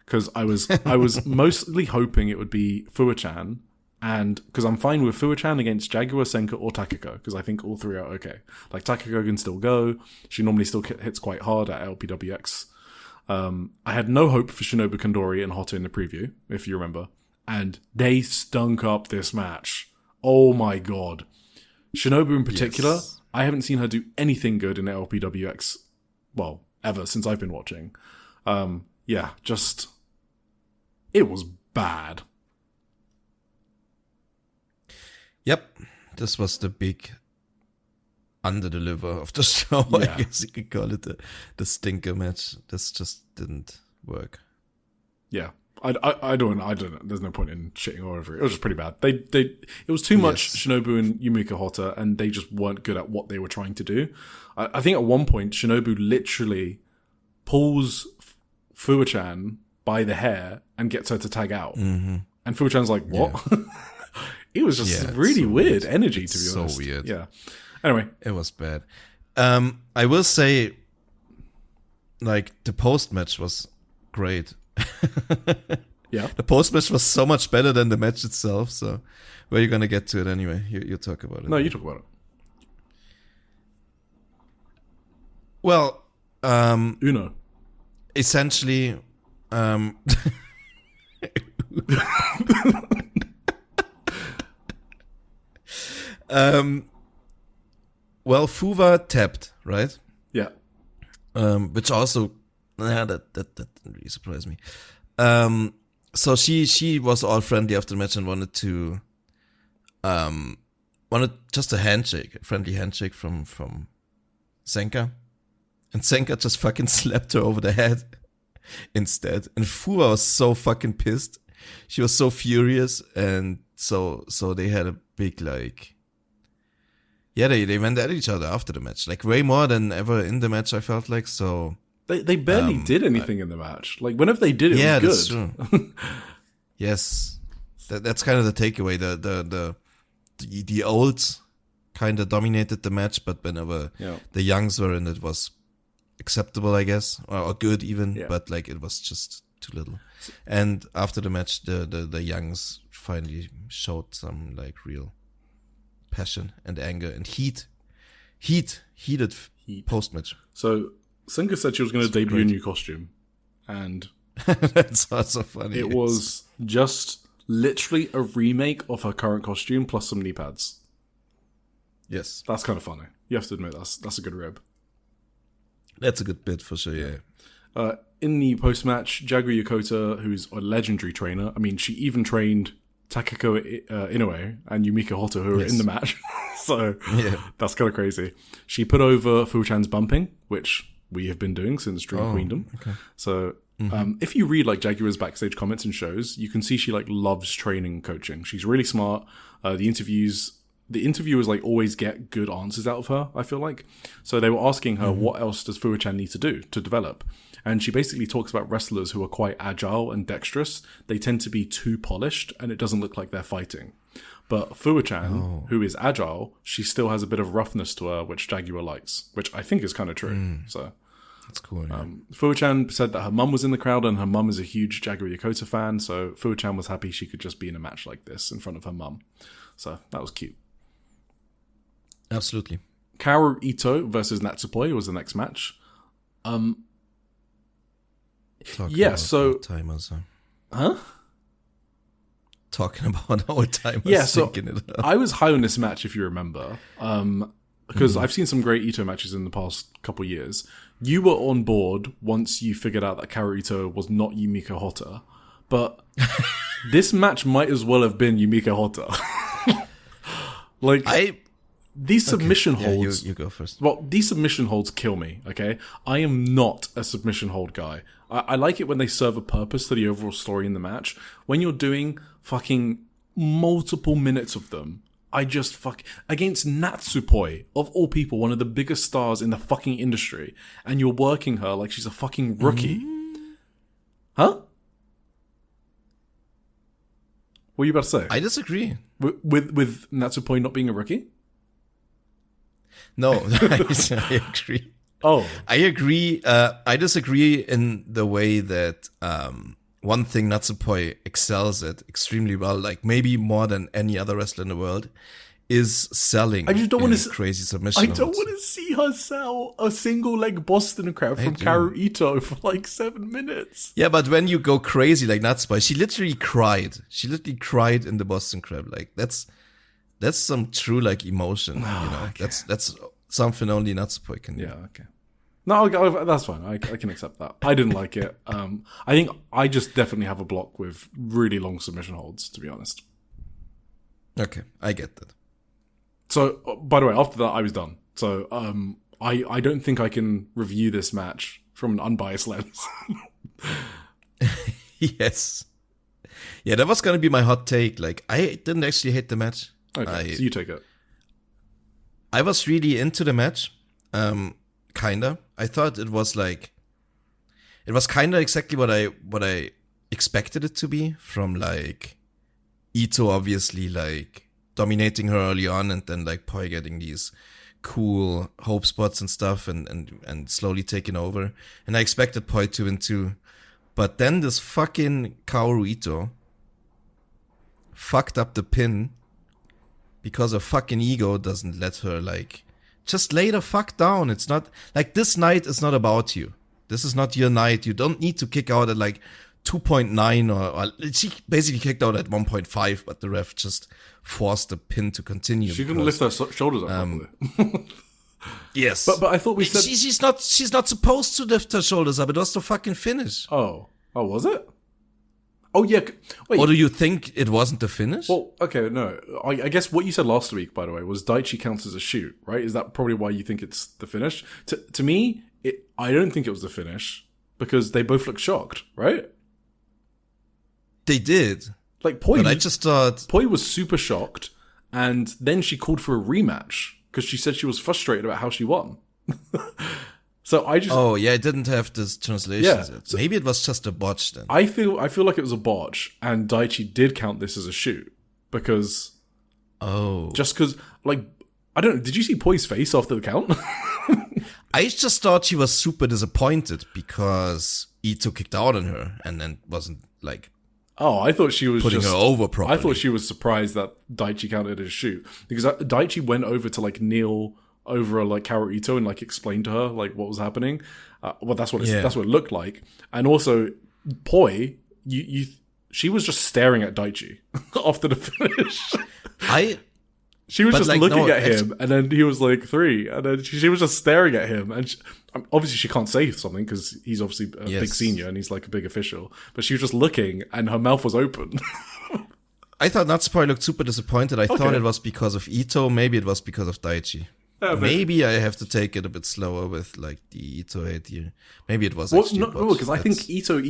because I was mostly hoping it would be Fuwa-chan. And because I'm fine with Fuwa-chan against Jaguar, Senka, or Takako, because I think all three are okay. Like, Takako can still go. She normally still hits quite hard at LPWX. I had no hope for Shinobu Kandori and Hotta in the preview, if you remember. And they stunk up this match. Oh my god. Shinobu in particular, yes. I haven't seen her do anything good in the LPWX, well, ever since I've been watching. It was bad. Yep, this was the big under-deliver of the show, yeah. I guess you could call it the stinker match. This just didn't work. Yeah, I don't. There's no point in shitting all over it. It was just pretty bad. It was too much Shinobu and Yumiko Hotta, and they just weren't good at what they were trying to do. I think at one point Shinobu literally pulls Fuwa-chan by the hair and gets her to tag out, and Fuwa-chan's like, "What?" Yeah. It was just really weird energy, to be honest. So weird. Yeah. Anyway. It was bad. I will say, like, the post-match was great. Yeah. The post-match was so much better than the match itself, so where are you going to get to it anyway? You talk about it. No, you talk about it. Well, Uno. Essentially, well, Fuwa tapped, right? Yeah. Which also, that didn't really surprise me. So she was all friendly after the match and wanted just a friendly handshake from Senka. And Senka just fucking slapped her over the head instead. And Fuwa was so fucking pissed. She was so furious, and so they had a big, like, yeah, they went at each other after the match, like way more than ever in the match, I felt like. So they barely did anything in the match. Like, whenever they did, it was good. That's true. Yes, that's kind of the takeaway. The olds kind of dominated the match, but whenever the youngs were in, it was acceptable, I guess, or good even. Yeah. But like, it was just too little. And after the match, the youngs finally showed some like real passion and anger and heated post-match. So Senka said she was going to debut a new costume, and that's also funny. It was just literally a remake of her current costume plus some knee pads. Yes. That's kind of funny. You have to admit, that's a good rib. That's a good bit for sure, yeah. In the post-match, Jaguar Yokota, who's a legendary trainer, I mean, she even trained Takako Inoue and Yumika Hotta, who are in the match. So that's kind of crazy. She put over Fu-chan's bumping, which we have been doing since Dream Queendom. Okay. So if you read like Jaguar's backstage comments and shows, you can see she like loves training and coaching. She's really smart. The interviewers like always get good answers out of her, I feel like. So they were asking her, what else does Fu-chan need to do to develop? And she basically talks about wrestlers who are quite agile and dexterous. They tend to be too polished and it doesn't look like they're fighting. But Fu-chan, who is agile, she still has a bit of roughness to her, which Jaguar likes, which I think is kind of true. So that's cool. Yeah. Fu-chan said that her mum was in the crowd and her mum is a huge Jaguar Yokota fan. So Fu-chan was happy she could just be in a match like this in front of her mum. So that was cute. Absolutely. Kaoru Ito versus Natsupoi was the next match. Timers, huh? Talking about old timers. Yeah, so I was high on this match, if you remember, because I've seen some great Ito matches in the past couple of years. You were on board once you figured out that Kaoru Ito was not Yumika Hotta, but this match might as well have been Yumika Hotta. These submission holds... You go first. Well, these submission holds kill me, okay? I am not a submission hold guy. I like it when they serve a purpose to the overall story in the match. When you're doing fucking multiple minutes of them, I just against Natsupoi, of all people, one of the biggest stars in the fucking industry, and you're working her like she's a fucking rookie. Huh? What are you about to say? I disagree. With Natsupoi not being a rookie? No, I agree. Oh. I agree. I disagree in the way that one thing Natsupoi excels at extremely well, like maybe more than any other wrestler in the world, is selling. I just don't want to crazy submission. I don't want to see her sell a single leg Boston crab from Kaoru Ito for like 7 minutes. Yeah, but when you go crazy like Natsupoi, she literally cried. She literally cried in the Boston crab. Like that's some true like emotion. You know, okay. That's something only Natsupoi can do. Yeah, okay. No, that's fine. I can accept that. I didn't like it. I think I just definitely have a block with really long submission holds, to be honest. Okay, I get that. So, by the way, after that, I was done. So, I don't think I can review this match from an unbiased lens. Yes. Yeah, that was going to be my hot take. Like, I didn't actually hate the match. Okay, so you take it. I was really into the match. Kinda. I thought it was kinda exactly what I expected it to be from like Ito obviously like dominating her early on and then like Poi getting these cool hope spots and stuff and slowly taking over. And I expected Poi to win too. But then this fucking Kaoru Ito fucked up the pin because her fucking ego doesn't let her like just lay the fuck down. It's not like this night is not about you. This is not your night. You don't need to kick out at like 2.9 or she basically kicked out at 1.5, but the ref just forced the pin to continue. She didn't lift her shoulders up properly. Yes, but I thought we said she's not supposed to lift her shoulders up. It was the fucking finish. Oh, was it? Oh yeah. Wait. Or do you think it wasn't the finish? Well, okay, no. I guess what you said last week, by the way, was Daichi counts as a shoot, right? Is that probably why you think it's the finish? To me, I don't think it was the finish because they both looked shocked, right? They did. Like Poi, but I just thought Poi was super shocked, and then she called for a rematch because she said she was frustrated about how she won. So I just I didn't have this translation. Yeah, so maybe it was just a botch then. I feel like it was a botch, and Daichi did count this as a shoot because just because like I don't know. Did you see Poi's face after the count? I just thought she was super disappointed because Ito kicked out on her and then wasn't like. Oh, I thought she was putting her over properly. I thought she was surprised that Daichi counted as a shoot because Daichi went over to like kneel over like Kaoru Ito and like explain to her like what was happening. Well, that's what it looked like. And also, Poi, she was just staring at Daichi after the finish. She was But, just like, looking no, at him, and then he was like 3, and then she was just staring at him, and obviously she can't say something because he's obviously a big senior and he's like a big official, but she was just looking, and her mouth was open. I thought Natsupoi looked super disappointed. I thought it was because of Ito. Maybe it was because of Daichi. Maybe I have to take it a bit slower with like the Ito hate here. Maybe it was actually. No, because I think Ito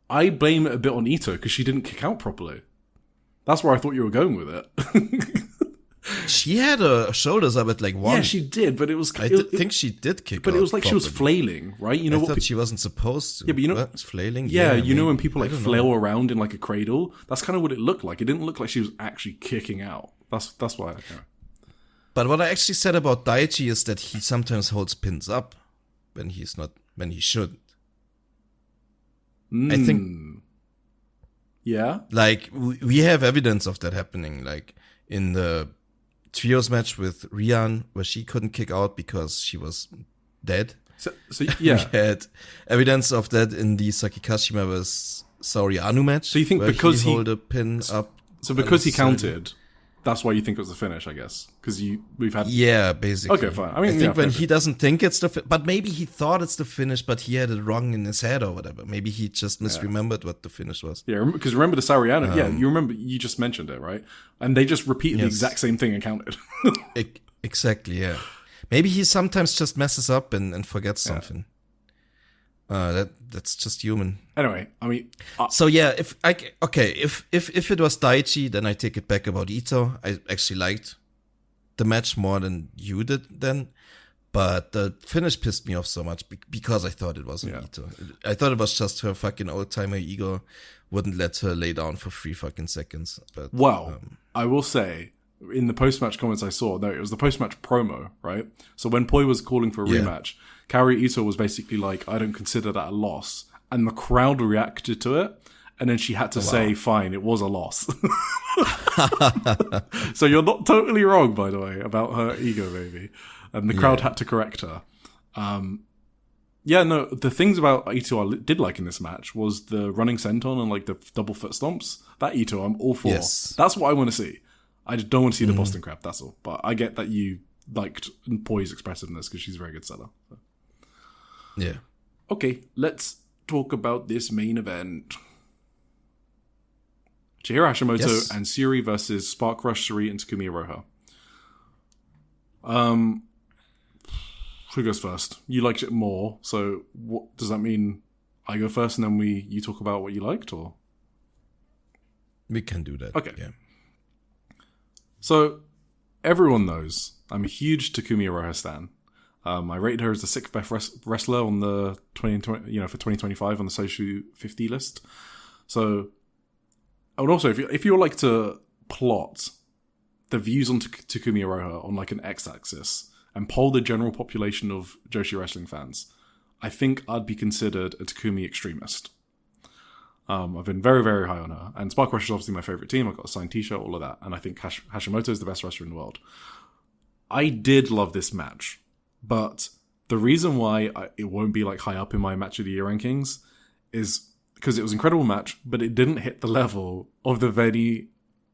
I blame it a bit on Ito because she didn't kick out properly. That's where I thought you were going with it. She had her shoulders up at like 1. Yeah, she did, but it was. I think she did kick out. But it was like properly. she was flailing, right? You know I what? thought she wasn't supposed to. Yeah, but you know, what? Flailing. Yeah, you know maybe. when people like flail around in like a cradle. That's kind of what it looked like. It didn't look like she was actually kicking out. That's why. But what I actually said about Daichi is that he sometimes holds pins up when he shouldn't. I think. Yeah. Like, we have evidence of that happening. Like, in the trios match with Rian, where she couldn't kick out because she was dead. So yeah. We had evidence of that in the Sakikashima vs. Saori Anu match. So you think because he hold a pin up. So because he counted, that's why you think it was the finish, I guess. Because we've had... Yeah, basically. Okay, fine. I mean, I think when he doesn't think it's the but maybe he thought it's the finish, but he had it wrong in his head or whatever. Maybe he just misremembered what the finish was. Yeah, because remember the Sariano? Yeah, you remember, you just mentioned it, right? And they just repeated the exact same thing and counted. Exactly, yeah. Maybe he sometimes just messes up and forgets something. That's just human. Anyway, I mean, so yeah, if it was Daichi, then I take it back about Ito. I actually liked the match more than you did then, but the finish pissed me off so much because I thought it wasn't Ito. I thought it was just her fucking old timer ego wouldn't let her lay down for 3 fucking seconds. But I will say, in the post-match comments I saw, no, it was the post-match promo, right? So when Poi was calling for a rematch, Kaori Ito was basically like, I don't consider that a loss. And the crowd reacted to it. And then she had to say, fine, it was a loss. So you're not totally wrong, by the way, about her ego, maybe. And the crowd had to correct her. The things about Ito I did like in this match was the running senton and like the double foot stomps. That Ito, I'm all for. Yes. That's what I want to see. I just don't want to see the Boston Crab, that's all. But I get that you liked Poi's expressiveness because she's a very good seller. So. Yeah. Okay, let's talk about this main event. Chihiro Hashimoto and Syuri versus Spark Rush, Sareee, and Takumi Iroha. Who goes first? You liked it more, so what does that mean? I go first and then you talk about what you liked, or? We can do that. Okay. Yeah. So, everyone knows I'm a huge Takumi Iroha stan. I rated her as the 6th best wrestler on the 2020, for 2025 on the Social 50 list. So, I would also, if you would like to plot the views on Takumi Iroha on like an x-axis and poll the general population of Joshi wrestling fans, I think I'd be considered a Takumi extremist. I've been very, very high on her. And Spark Rush is obviously my favorite team. I've got a signed t-shirt, all of that. And I think Hashimoto is the best wrestler in the world. I did love this match. But the reason why it won't be like high up in my match of the year rankings is because it was an incredible match, but it didn't hit the level of the Veni,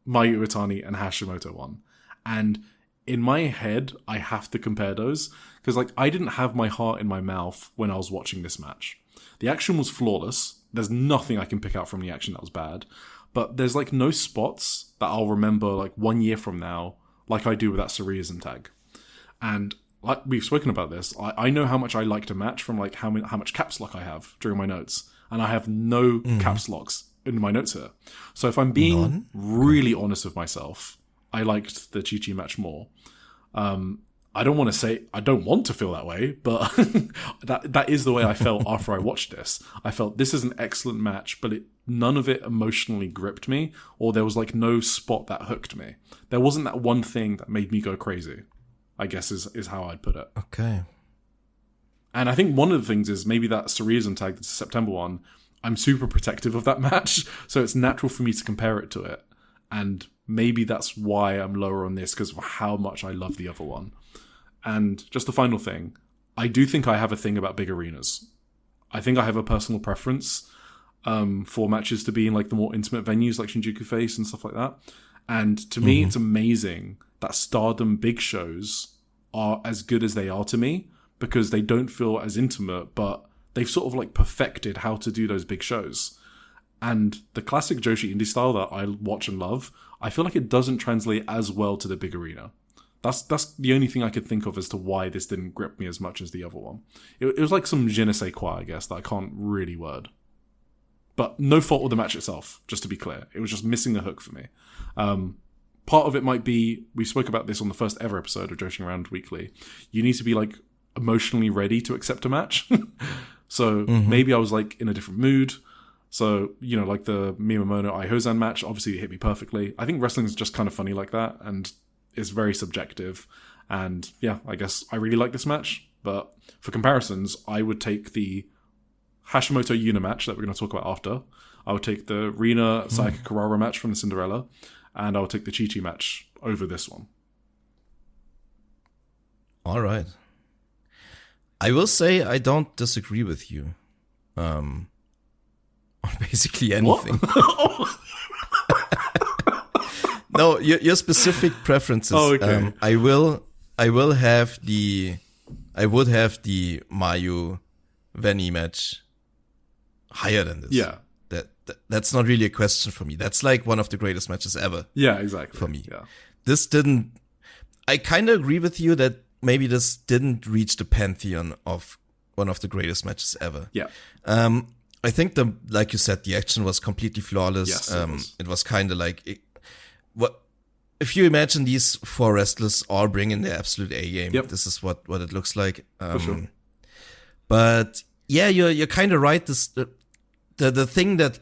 Mayu Iwatani, and Hashimoto one. And in my head, I have to compare those because like I didn't have my heart in my mouth when I was watching this match. The action was flawless. There's nothing I can pick out from the action that was bad, but there's like no spots that I'll remember like 1 year from now, like I do with that Sareee ISM tag. And like we've spoken about this, I know how much I liked a match from like how much caps lock I have during my notes, and I have no caps locks in my notes here. So if I'm being really honest with myself, I liked the Chi-Chi match more. I don't want to feel that way, but that is the way I felt after I watched this. I felt this is an excellent match, but none of it emotionally gripped me, or there was like no spot that hooked me. There wasn't that one thing that made me go crazy, I guess is how I'd put it. Okay. And I think one of the things is maybe that Sareee ISM tag, that's the September one, I'm super protective of that match, so it's natural for me to compare it to it. And maybe that's why I'm lower on this, because of how much I love the other one. And just the final thing, I do think I have a thing about big arenas. I think I have a personal preference. for matches to be in like the more intimate venues like Shinjuku Face and stuff like that. And to me, it's amazing that Stardom big shows are as good as they are to me, because they don't feel as intimate, but they've sort of like perfected how to do those big shows. And the classic Joshi indie style that I watch and love, I feel like it doesn't translate as well to the big arena. That's the only thing I could think of as to why this didn't grip me as much as the other one. It was like some je ne sais quoi, I guess, that I can't really word. But no fault with the match itself, just to be clear. It was just missing the hook for me. Part of it might be, we spoke about this on the first ever episode of Joshi'ing Around Weekly, you need to be like emotionally ready to accept a match. So maybe I was like in a different mood. So, you know, like the Miyamoto Aihozan match, obviously it hit me perfectly. I think wrestling is just kind of funny like that, and it's very subjective. And yeah, I guess I really like this match. But for comparisons, I would take the Hashimoto Yuna match that we're going to talk about after. I would take the Rina Sayaka Kurara match from the Cinderella. And I would take the Chi-Chi match over this one. All right. I will say I don't disagree with you. On basically anything. No, your specific preferences. Oh, okay. I would have the Mayu Veni match higher than this. Yeah. That's not really a question for me. That's like one of the greatest matches ever. Yeah, exactly. For me. Yeah. This didn't. I kind of agree with you that maybe this didn't reach the pantheon of one of the greatest matches ever. Yeah. I think like you said, the action was completely flawless. Yes, it was kind of like what if you imagine these four wrestlers all bring in their absolute A game. Yep. This is what it looks like. For sure. But yeah, you're kind of right. The thing that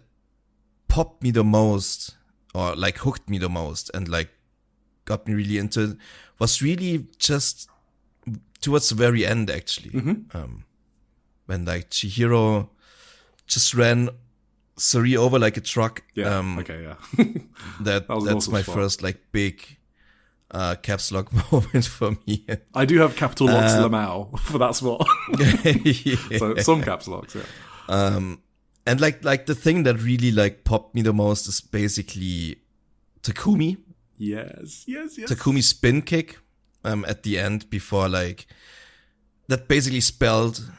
popped me the most, or like hooked me the most, and like got me really into it, was really just towards the very end, actually. When like Chihiro just ran Sareee over like a truck. Yeah. That's awesome my spot. first like big caps lock moment for me. I do have capital locks Lamau for that spot. Yeah. So some caps locks, yeah. And like the thing that really like popped me the most is basically Takumi. Yes. Takumi's spin kick at the end before like that basically spelled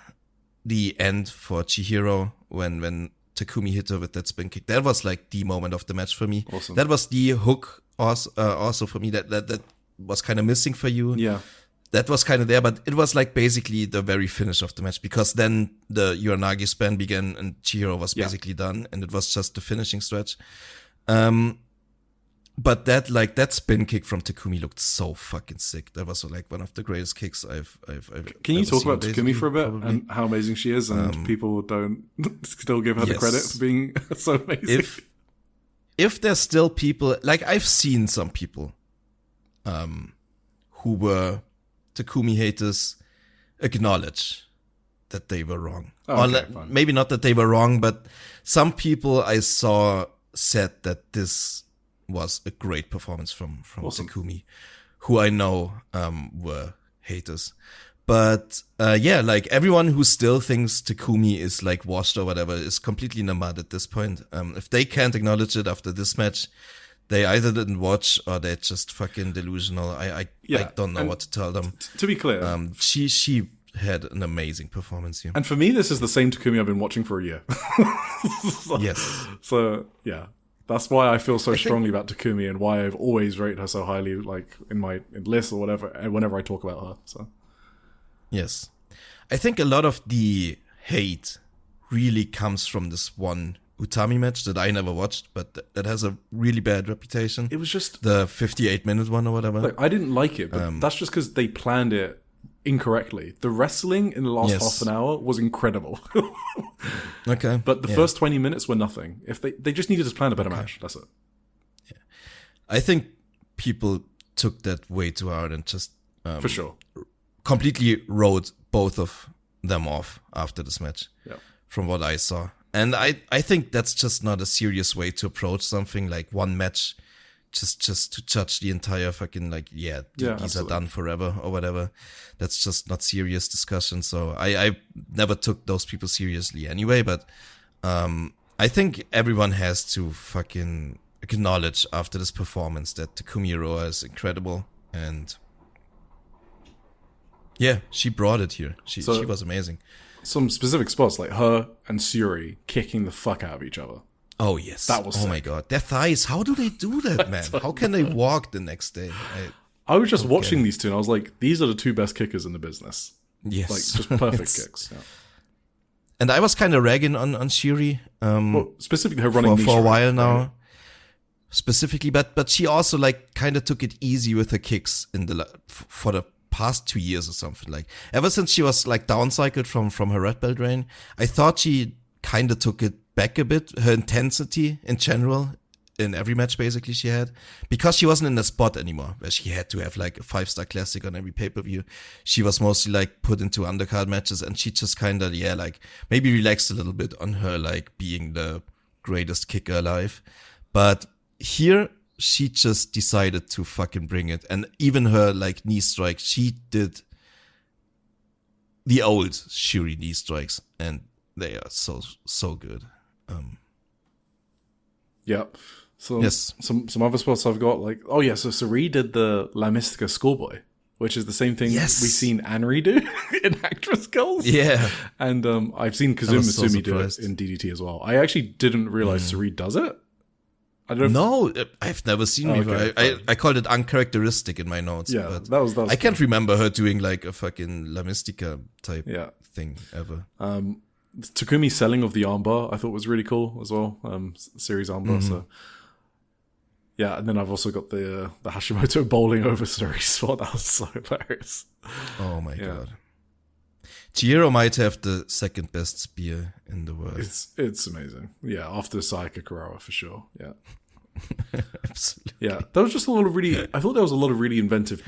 the end for Chihiro when Takumi hit her with that spin kick. That was like the moment of the match for me. Awesome. That was the hook also for me that was kind of missing for you. Yeah. That was kind of there, but it was like basically the very finish of the match, because then the Uranagi span began and Chihiro was basically done, and it was just the finishing stretch. But that spin kick from Takumi looked so fucking sick. That was like one of the greatest kicks I've Can you ever talk seen, about Takumi for a bit, probably. and how amazing she is, and people don't still give her the credit for being so amazing? If there's still people, like I've seen some people who were Takumi haters acknowledge that they were wrong. Fine. Maybe not that they were wrong, but some people I saw said that this was a great performance from Awesome. Takumi, who I know were haters. But like everyone who still thinks Takumi is like washed or whatever is completely in the mud at this point. If they can't acknowledge it after this match, they either didn't watch or they're just fucking delusional. I don't know what to tell them. To be clear, she had an amazing performance here. and for me, this is the same Takumi I've been watching for a year. Yes. So yeah, that's why I feel so strongly about Takumi, and why I've always rated her so highly, like in my list or whatever, whenever I talk about her. So Yes. I think a lot of the hate really comes from this one Utami match that I never watched, but that has a really bad reputation. it was just The 58-minute one or whatever. like, I didn't like it, but that's just because they planned it incorrectly. The wrestling in the last half an hour was incredible. Okay. But the first 20 minutes were nothing. If they just needed to plan a better match. That's it. I think people took that way too hard and just For sure. completely wrote both of them off after this match. Yeah. From what I saw. And I think that's just not a serious way to approach something, like one match, just to judge the entire fucking, like, these absolutely. are done forever or whatever. That's just not serious discussion. So I never took those people seriously anyway, but I think everyone has to fucking acknowledge after this performance that Takumi Iroha is incredible, and yeah, she brought it here. She was amazing. Some specific spots like her and Sareee kicking the fuck out of each other. Oh yes, that was sick. My god, their thighs. How do they do that, man? How can they walk the next day? I was just watching these two, and I was like, these are the two best kickers in the business. Yes, like just perfect kicks. Yeah. And I was kind of ragging on Sareee, well, specifically her running for a while now. Right? Specifically, but she also like kind of took it easy with her kicks for the past 2 years or something. Like ever since she was like downcycled from her red belt reign, I thought she kind of took it back a bit. Her intensity in general in every match basically she had, because she wasn't in the spot anymore where she had to have like a 5-star classic on every pay-per-view. She was mostly like put into undercard matches, and she just kind of like maybe relaxed a little bit on her like being the greatest kicker alive. But here she just decided to fucking bring it, and even her like knee strike, she did the old Shuri knee strikes, and they are so good. Yeah. So yes. Some other spots I've got, like, so Sareee did the La Mystica Schoolboy, which is the same thing we've seen Anri do in Actress Girls. Yeah. And I've seen Kazuma Masumi do it in DDT as well. I actually didn't realize Sareee does it. I don't know. No, I've never seen before. Okay. I called it uncharacteristic in my notes. Yeah, but that was I can't remember her doing like a fucking La Mystica type thing ever. Takumi's selling of the armbar I thought was really cool as well. Series armbar. So yeah, and then I've also got the Hashimoto bowling over Sareee spot. That was so hilarious. Oh my god. Chihiro might have the second best spear in the world. It's amazing. Yeah, after Sayaka Kurara for sure. Yeah. Absolutely. Yeah, there was just a lot of I thought there was a lot of really inventive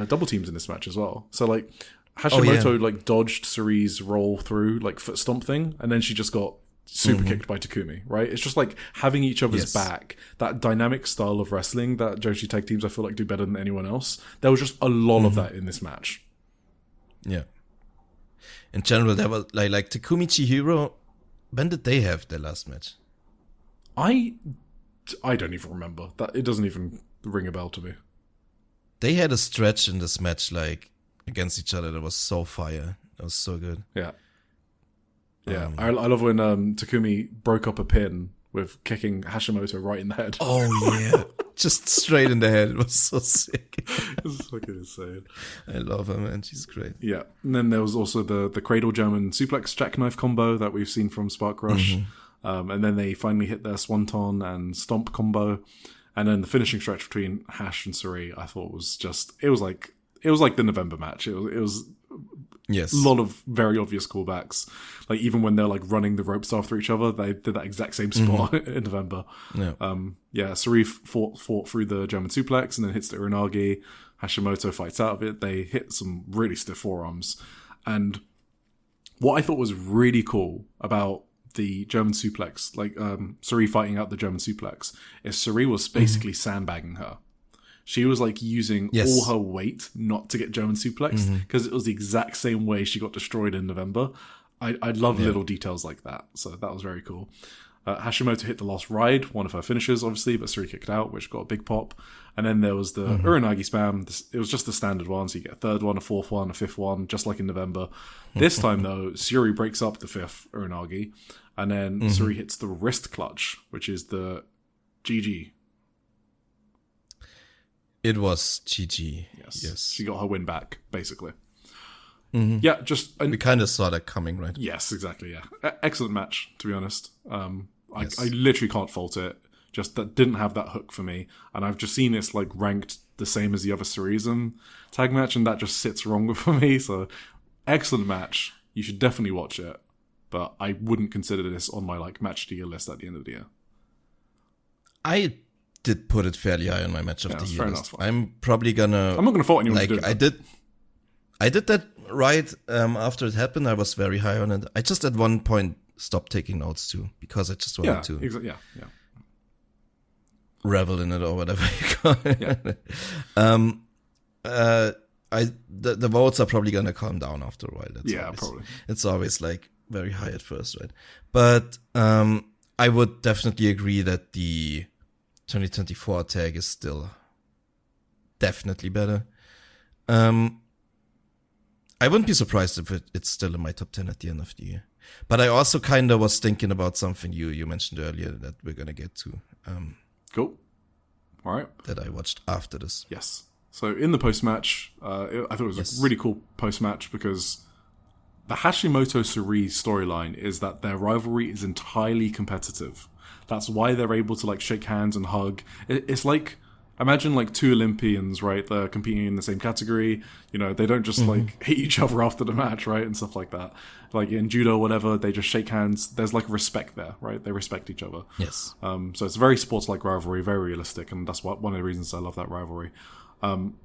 double teams in this match as well. So like Hashimoto like dodged Saree's roll through like foot stomp thing, and then she just got super kicked by Takumi, right? It's just like having each other's back, that dynamic style of wrestling that Joshi tag teams I feel like do better than anyone else. There was just a lot of that in this match. Yeah. In general, there was like Takumi Chihiro. When did they have their last match? I don't even remember. That it doesn't even ring a bell to me. They had a stretch in this match like against each other that was so fire. That was so good. Yeah. Yeah. I love when Takumi broke up a pin with kicking Hashimoto right in the head. Oh yeah. Just straight in the head. It was so sick. It's fucking insane. I love her, man. She's great. Yeah. And then there was also the Cradle German Suplex Jackknife combo that we've seen from Spark Rush. And then they finally hit their Swanton and Stomp combo. And then the finishing stretch between Hash and Sareee, I thought was just, it was like the November match. It was yes, a lot of very obvious callbacks. Like even when they're like running the ropes after each other, they did that exact same spot in November. Yeah. Sareee fought through the German suplex and then hits the Uranagi. Hashimoto fights out of it. They hit some really stiff forearms. And what I thought was really cool about the German suplex, like Sareee fighting out the German suplex, is Sareee was basically sandbagging her. She was like using all her weight not to get German suplex, because it was the exact same way she got destroyed in November. I love little details like that. So that was very cool. Hashimoto hit the last ride, one of her finishers, obviously, but Sareee kicked out, which got a big pop. And then there was the Uranagi spam. It was just the standard one, so you get a third one, a fourth one, a fifth one, just like in November. This time, though, Sareee breaks up the fifth Uranagi, and then Sareee hits the wrist clutch, which is the GG. It was GG. Yes. She got her win back, basically. Yeah, we kind of saw that coming, right? Yes, exactly. Yeah, excellent match, to be honest. I literally can't fault it. Just that didn't have that hook for me, and I've just seen it's like ranked the same as the other Sareeism tag match, and that just sits wrong for me. So, excellent match. You should definitely watch it, but I wouldn't consider this on my like match of the year list at the end of the year. I did put it fairly high on my match of the year list. I'm probably I'm not gonna fault anyone to do it. I did that right after it happened. I was very high on it. I just at one point stopped taking notes too, because I just wanted to revel in it or whatever you call it. The votes are probably gonna calm down after a while. Probably. It's always like very high at first, right? But I would definitely agree that the 2024 tag is still definitely better. I wouldn't be surprised if it's still in my top 10 at the end of the year. But I also kind of was thinking about something you mentioned earlier that we're going to get to. Cool. All right. That I watched after this. Yes. So in the post-match, I thought it was a really cool post-match because the Hashimoto Sareee storyline is that their rivalry is entirely competitive. That's why they're able to like shake hands and hug. It's like, imagine like two Olympians, right? They're competing in the same category. You know, they don't just like hit each other after the match, right? And stuff like that. Like in judo or whatever, they just shake hands. There's like respect there, right? They respect each other. Yes. So it's a very sports-like rivalry, very realistic. And that's one of the reasons I love that rivalry.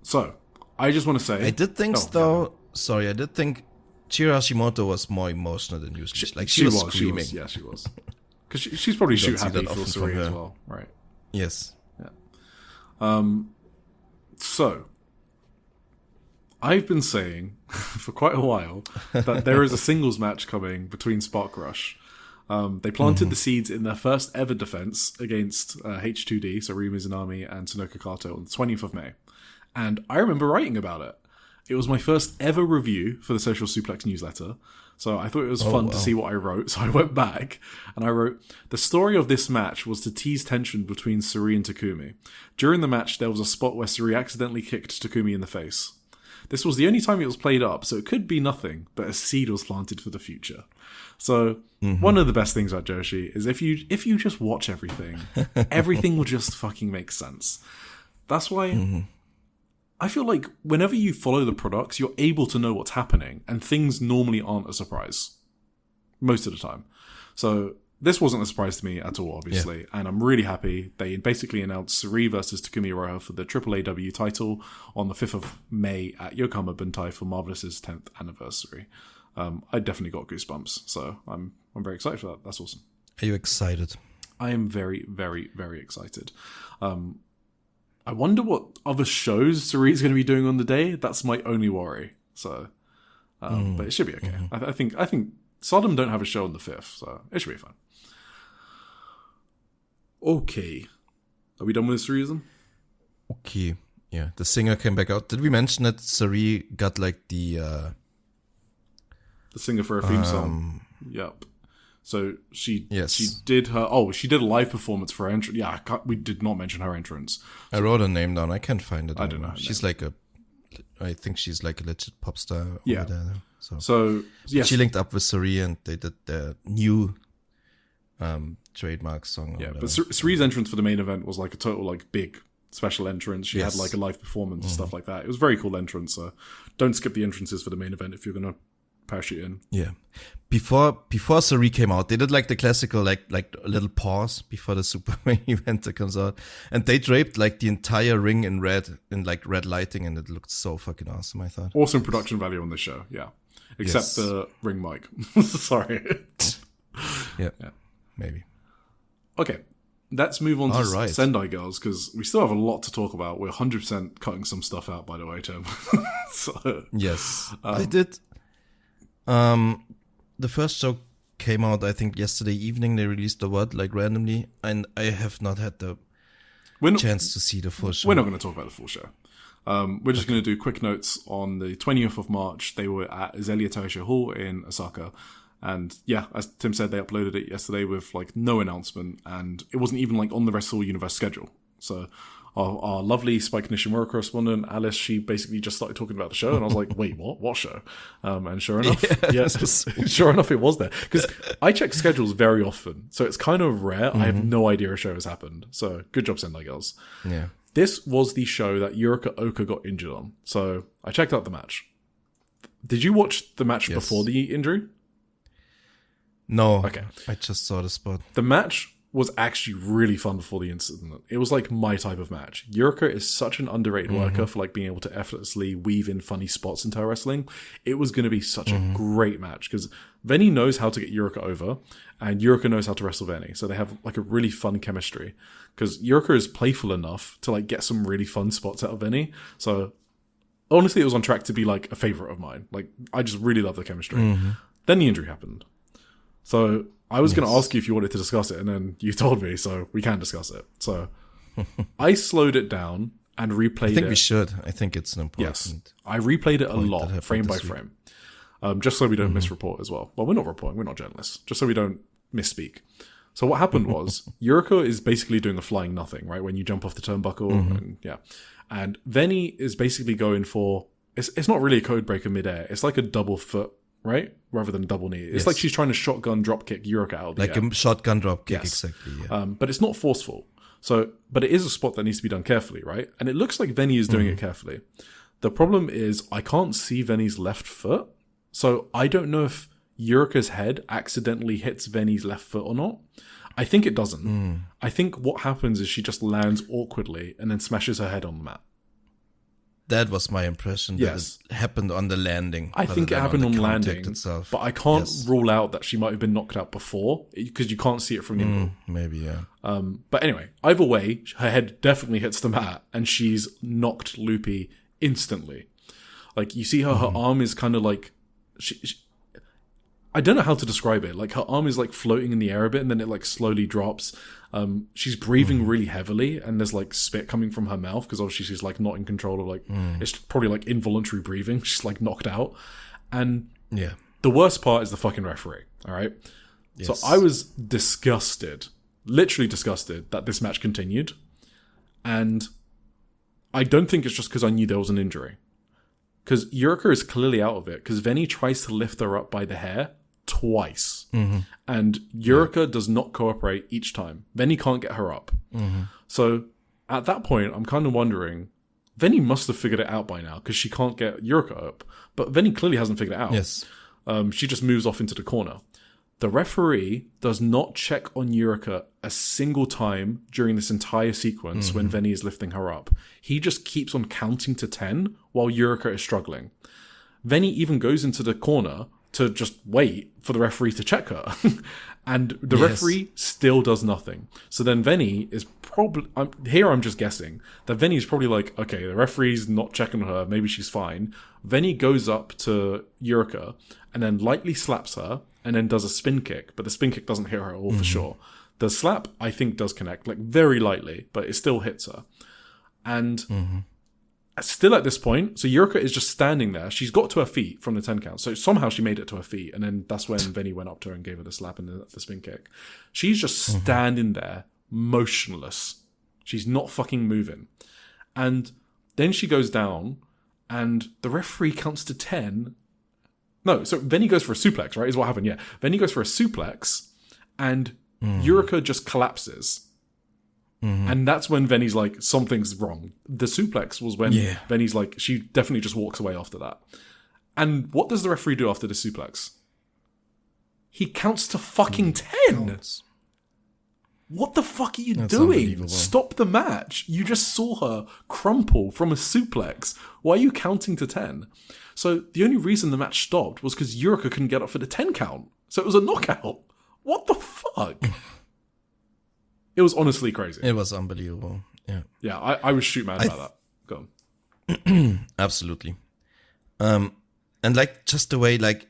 So I just want to say... I did think Chiro Hashimoto was more emotional than usual. She was screaming. She was. Because she's probably shoot happy for Sareee as well, right? Yes. Yeah. So, I've been saying for quite a while that there is a singles match coming between Spark Rush. They planted the seeds in their first ever defense against H2D, so Ryu Mizunami and Tanoka Kato on the 20th of May. And I remember writing about it. It was my first ever review for the Social Suplex newsletter. So I thought it was fun to see what I wrote. So I went back and I wrote, the story of this match was to tease tension between Sareee and Takumi. During the match, there was a spot where Sareee accidentally kicked Takumi in the face. This was the only time it was played up, so it could be nothing, but a seed was planted for the future. So one of the best things about Joshi is if you just watch everything, everything will just fucking make sense. That's why I feel like whenever you follow the products, you're able to know what's happening, and things normally aren't a surprise. Most of the time. So this wasn't a surprise to me at all, obviously, and I'm really happy. They basically announced Sareee versus Takumi Iroha for the AAAW title on the 5th of May at Yokohama Buntai for Marvelous's 10th anniversary. I definitely got goosebumps, so I'm very excited for that. That's awesome. Are you excited? I am very, very, very excited. I wonder what other shows Saree's going to be doing on the day. That's my only worry. So, but it should be okay. I think STARDOM don't have a show on the 5th, so it should be fun. Okay, are we done with Sareee ISM? Okay, yeah. The singer came back out. Did we mention that Sareee got like the singer for a theme song? Yep. So she did a live performance for her entrance. Yeah, we did not mention her entrance. I wrote her name down. I can't find it. I don't know. She's I think she's like a legit pop star over there. So yes. She linked up with Sareee and they did their new trademark song. Yeah, but Saree's entrance for the main event was like a total like big special entrance. She had like a live performance and stuff like that. It was a very cool entrance. So don't skip the entrances for the main event if you're gonna parachute in. Yeah. Before Sareee came out, they did like the classical like a little pause before the super main event comes out, and they draped like the entire ring in red lighting, and it looked so fucking awesome. I thought awesome production value on this show. Yeah, except the ring mic. Sorry. yeah, maybe. Okay, let's move on to Sendai Girls because we still have a lot to talk about. We're 100% cutting some stuff out, by the way, Tim. So, yes, I did. The first show came out, I think, yesterday evening. They released the word like randomly, and I have not had the chance to see the full show. We're not going to talk about the full show. We're just going to do quick notes. On the 20th of March, they were at Zelia Taisha Hall in Osaka. And yeah, as Tim said, they uploaded it yesterday with like no announcement, and it wasn't even like on the Wrestle Universe schedule. So our lovely Spike Nishimura correspondent, Alice, she basically just started talking about the show, and I was like, wait, what? What show? And sure enough, sure enough, it was there. Because I check schedules very often, so it's kind of rare. I have no idea a show has happened. So good job, Sendai Girls. Yeah. This was the show that Yurika Oka got injured on. So I checked out the match. Did you watch the match before the injury? No. Okay. I just saw the spot. The match was actually really fun before the incident. It was like my type of match. Yurika is such an underrated worker for like being able to effortlessly weave in funny spots into her wrestling. It was going to be such a great match because Veni knows how to get Yurika over and Yurika knows how to wrestle Veni. So they have like a really fun chemistry because Yurika is playful enough to like get some really fun spots out of Veni. So honestly, it was on track to be like a favorite of mine. Like I just really love the chemistry. Then the injury happened. So I was going to ask you if you wanted to discuss it, and then you told me, so we can discuss it. So I slowed it down and replayed it. I think we should. I think it's an important. Yes, I replayed it a lot, frame by frame, just so we don't misreport as well. Well, we're not reporting, we're not journalists, just so we don't misspeak. So what happened was, Yuriko is basically doing a flying nothing, right? When you jump off the turnbuckle, and Veni is basically going for, it's not really a code breaker midair, it's like a double foot, right? Rather than a double knee. It's like she's trying to shotgun drop kick Yuriko out of the air. Like a shotgun drop kick, exactly. Yeah. But it's not forceful. So, but it is a spot that needs to be done carefully, right? And it looks like Veni is doing it carefully. The problem is I can't see Veni's left foot. So I don't know if Yurika's head accidentally hits Veni's left foot or not. I think it doesn't. I think what happens is she just lands awkwardly and then smashes her head on the mat. That was my impression. That it happened on the landing. I think it happened on landing itself. But I can't rule out that she might have been knocked out before because you can't see it from the angle. Maybe, yeah. But anyway, either way, her head definitely hits the mat and she's knocked loopy instantly. Like, you see her arm is kind of like... She, I don't know how to describe it. Like, her arm is like floating in the air a bit and then it like slowly drops. She's breathing really heavily and there's like spit coming from her mouth because obviously she's like not in control of like, it's probably like involuntary breathing. She's like knocked out. And the worst part is the fucking referee. All right. Yes. So I was disgusted, literally disgusted that this match continued. And I don't think it's just because I knew there was an injury. Because Yurika is clearly out of it because Veni tries to lift her up by the hair twice. And Yurika does not cooperate each time. Veni can't get her up. So at that point, I'm kind of wondering, Veni must have figured it out by now because she can't get Yurika up. But Veni clearly hasn't figured it out. Yes. She just moves off into the corner. The referee does not check on Yurika a single time during this entire sequence when Veni is lifting her up. He just keeps on counting to 10 while Yurika is struggling. Veni even goes into the corner to just wait for the referee to check her. And the referee still does nothing. So then Veni is probably... I'm just guessing that Veni is probably like, okay, the referee's not checking her. Maybe she's fine. Veni goes up to Yurika and then lightly slaps her and then does a spin kick. But the spin kick doesn't hit her at all for sure. The slap, I think, does connect, like very lightly, but it still hits her. And still at this point, so Yurika is just standing there. She's got to her feet from the 10 count. So somehow she made it to her feet. And then that's when Veni went up to her and gave her the slap and the spin kick. She's just standing there, motionless. She's not fucking moving. And then she goes down and the referee counts to 10. No, so Veni goes for a suplex, right? Is what happened, yeah. Veni goes for a suplex and Yurika just collapses. And that's when Veni's like, something's wrong. The suplex was when Veni's like, she definitely just walks away after that. And what does the referee do after the suplex? He counts to fucking 10. What the fuck are you doing? Stop the match. You just saw her crumple from a suplex. Why are you counting to 10? So the only reason the match stopped was because Yurika couldn't get up for the 10 count. So it was a knockout. What the fuck? It was honestly crazy. It was unbelievable. Yeah. Yeah, I was shoot mad about that. Go on. Absolutely. And like, just the way, like,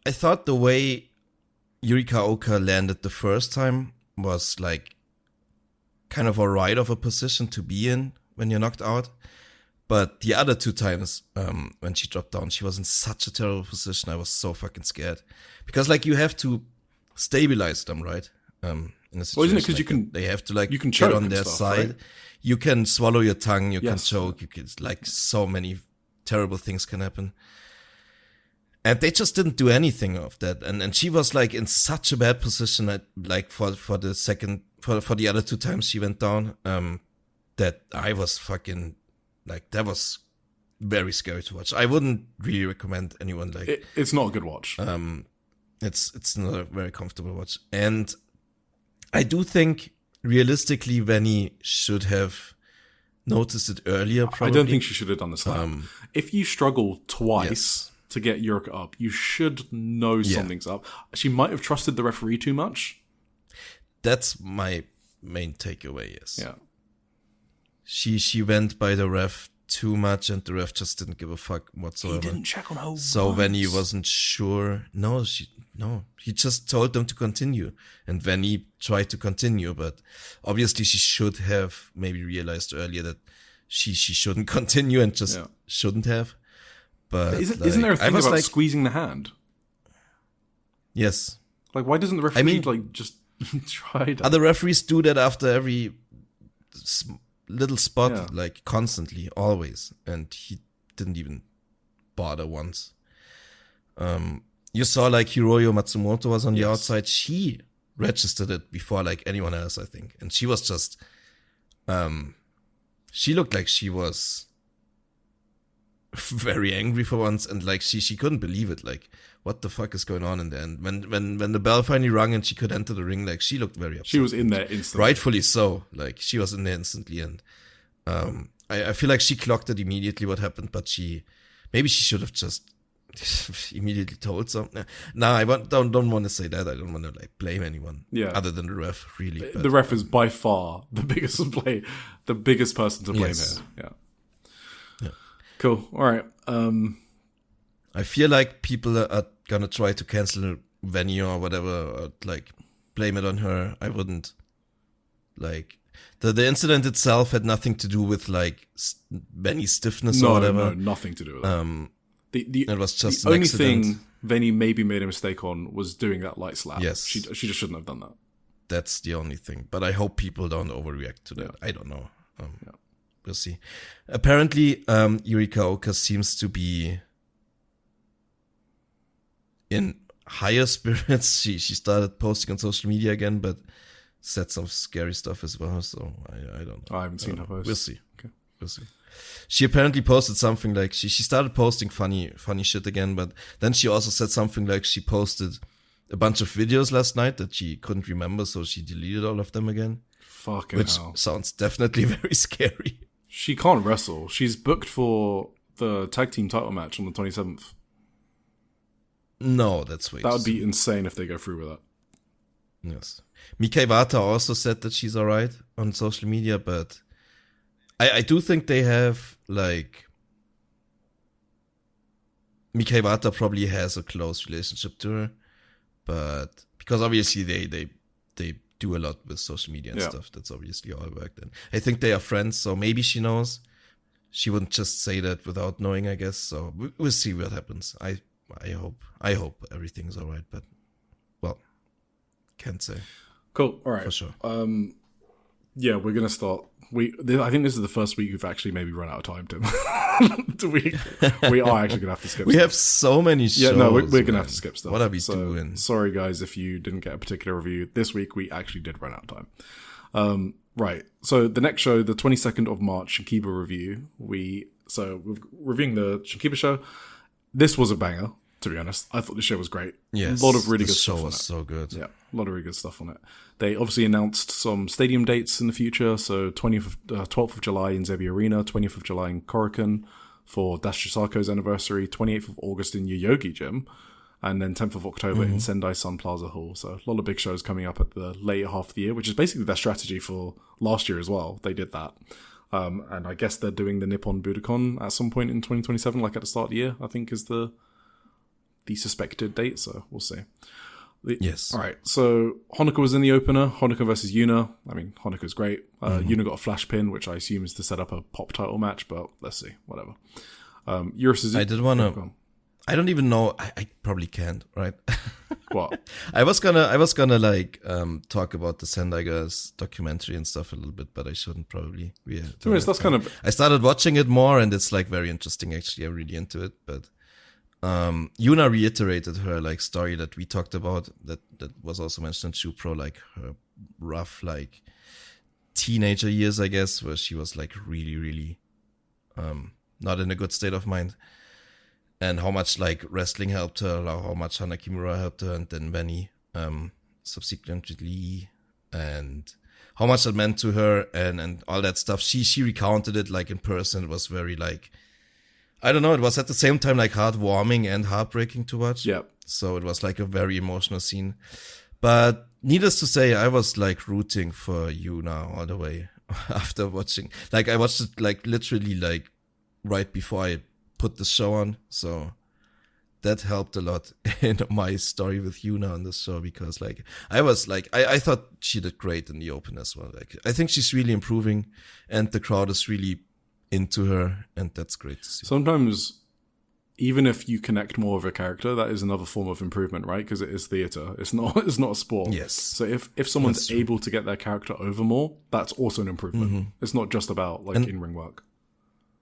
I thought the way Yurika Oka landed the first time was like kind of a right of a position to be in when you're knocked out. But the other two times, when she dropped down, she was in such a terrible position. I was so fucking scared because like you have to stabilize them, right? In a situation, well, isn't it because like they have to like you can get on their stuff, side. Right? You can swallow your tongue. You can choke. You can like so many terrible things can happen. And they just didn't do anything of that. And she was like in such a bad position that like for the other two times she went down, that I was fucking like, that was very scary to watch. I wouldn't really recommend anyone like it's not a good watch. It's not a very comfortable watch. And I do think realistically Veni should have noticed it earlier, probably. I don't think she should have done the slap. If you struggle twice to get Yurika up, you should know something's up. She might have trusted the referee too much. That's my main takeaway, yes. Yeah. She went by the ref too much, and the ref just didn't give a fuck whatsoever. He didn't check on her So once. when he wasn't sure, he just told them to continue, and when he tried to continue, but obviously she should have maybe realized earlier that she shouldn't continue and just shouldn't have. But isn't there a thing about squeezing the hand? Yes. Like, why doesn't the referee just try that? Other referees do that after every little spot, like constantly, always, and he didn't even bother once. You saw like Hiroyo Matsumoto was on the outside. She registered it before like anyone else, I think, and she was just, she looked like she was very angry for once, and like she couldn't believe it. Like, what the fuck is going on in there? And when the bell finally rung and she could enter the ring, like she looked very upset. She was in there instantly, rightfully so. Like she was in there instantly, and I feel like she clocked it immediately what happened, but maybe she should have just immediately told something. No, I don't want to say that. I don't want to like blame anyone, other than the ref. Really, the ref is by far the biggest person to blame here. Yeah. Cool. All right. I feel like people are gonna try to cancel venue or whatever, or like blame it on her. I wouldn't. Like the incident itself had nothing to do with like Benny's stiffness or whatever. No, nothing to do with that. It was just the an only accident. thing Venny maybe made a mistake on was doing that light slap. Yes, she just shouldn't have done that. That's the only thing. But I hope people don't overreact to that. Yeah. I don't know. We'll see. Apparently, Yurika Oka seems to be in higher spirits. She started posting on social media again, but said some scary stuff as well. So I don't know. I haven't seen her post. We'll see. Okay. We'll see. She apparently posted something like she started posting funny shit again, but then she also said something like she posted a bunch of videos last night that she couldn't remember, so she deleted all of them again. Fucking which hell. Sounds definitely very scary. She can't wrestle. She's booked for the tag team title match on the 27th. No, that's way That would be insane if they go through with that. Yes. Mika Iwata also said that she's alright on social media, but I do think they have, like, Mika Iwata probably has a close relationship to her, but because obviously they do a lot with social media and stuff. That's obviously all work then. I think they are friends, so maybe she knows. She wouldn't just say that without knowing, I guess. So we'll see what happens. I hope everything's all right, but well, can't say. Cool. All right. For sure. Yeah, we're gonna start. I think this is the first week we've actually maybe run out of time, Tim. we are actually gonna have to skip. We have so many shows. Yeah, no, we're gonna have to skip stuff. What are we doing? Sorry, guys, if you didn't get a particular review this week. We actually did run out of time. Right. So the next show, the 22nd of March, Shinkiba review. We're reviewing the Shinkiba show. This was a banger, to be honest. I thought the show was great. Yes, a lot of really good stuff on it. The show was so good. Yeah, a lot of really good stuff on it. They obviously announced some stadium dates in the future. So 12th of July in Zebi Arena, 20th of July in Korakuen for Dash Chisako's anniversary, 28th of August in Yoyogi Gym, and then 10th of October in Sendai Sun Plaza Hall. So a lot of big shows coming up at the later half of the year, which is basically their strategy for last year as well. They did that. And I guess they're doing the Nippon Budokan at some point in 2027, like at the start of the year, I think is the suspected date. So we'll see. Yes. All right. So Honoka was in the opener. Honoka versus Yuna. I mean, Honoka's great. Yuna got a flash pin, which I assume is to set up a pop title match, but let's see. Whatever. Yura Suzuki. I did want to. I don't even know. I probably can't. Right. What? I was gonna like talk about the Sendai Girls documentary and stuff a little bit, but I shouldn't probably. Yeah. That's kind of. I started watching it more, and it's like very interesting. Actually, I'm really into it, but. Yuna reiterated her like story that we talked about that was also mentioned in Shupro, like her rough like teenager years, I guess, where she was like really, really not in a good state of mind, and how much like wrestling helped her, like how much Hana Kimura helped her, and then Benny subsequently, and how much that meant to her and all that stuff. She recounted it like in person. It was very like, I don't know, it was at the same time like heartwarming and heartbreaking to watch. Yeah. So it was like a very emotional scene. But needless to say, I was like rooting for Yuna all the way after watching. Like I watched it like literally like right before I put the show on, so that helped a lot in my story with Yuna on this show, because like I thought she did great in the open as well. Like I think she's really improving, and the crowd is really into her, and that's great to see. Sometimes, even if you connect more with a character, that is another form of improvement, right? Because it is theater. It's not a sport. Yes. So if someone's able to get their character over more, that's also an improvement. Mm-hmm. It's not just about like in-ring work.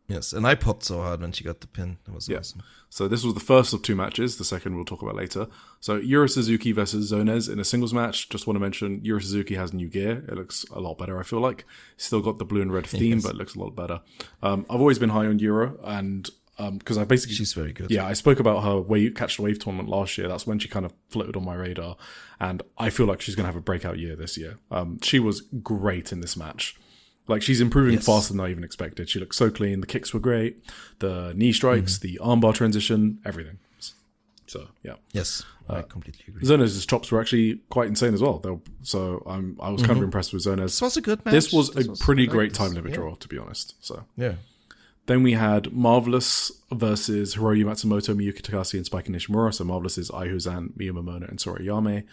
Yes, and I popped so hard when she got the pin. That was awesome. So this was the first of 2 matches. The second we'll talk about later. So Yura Suzuki versus Zonez in a singles match. Just want to mention, Yura Suzuki has new gear. It looks a lot better, I feel like. Still got the blue and red theme, but it looks a lot better. I've always been high on Yura, and because I basically... She's very good. Yeah, I spoke about her Catch the Wave tournament last year. That's when she kind of floated on my radar. And I feel like she's going to have a breakout year this year. She was great in this match. Like, she's improving faster than I even expected. She looked so clean. The kicks were great. The knee strikes, the armbar transition, everything. So, yeah. Yes, I completely agree. Zonez's chops were actually quite insane as well. So I was kind of impressed with Zonez. This was a good match. This was a pretty great time limit draw, to be honest. So yeah. Then we had Marvelous versus Hiroyu Matsumoto, Miyuki Takase, and Spike Nishimura. So Marvelous is Ai Huzan, Miyu Momono, and Sora Yame.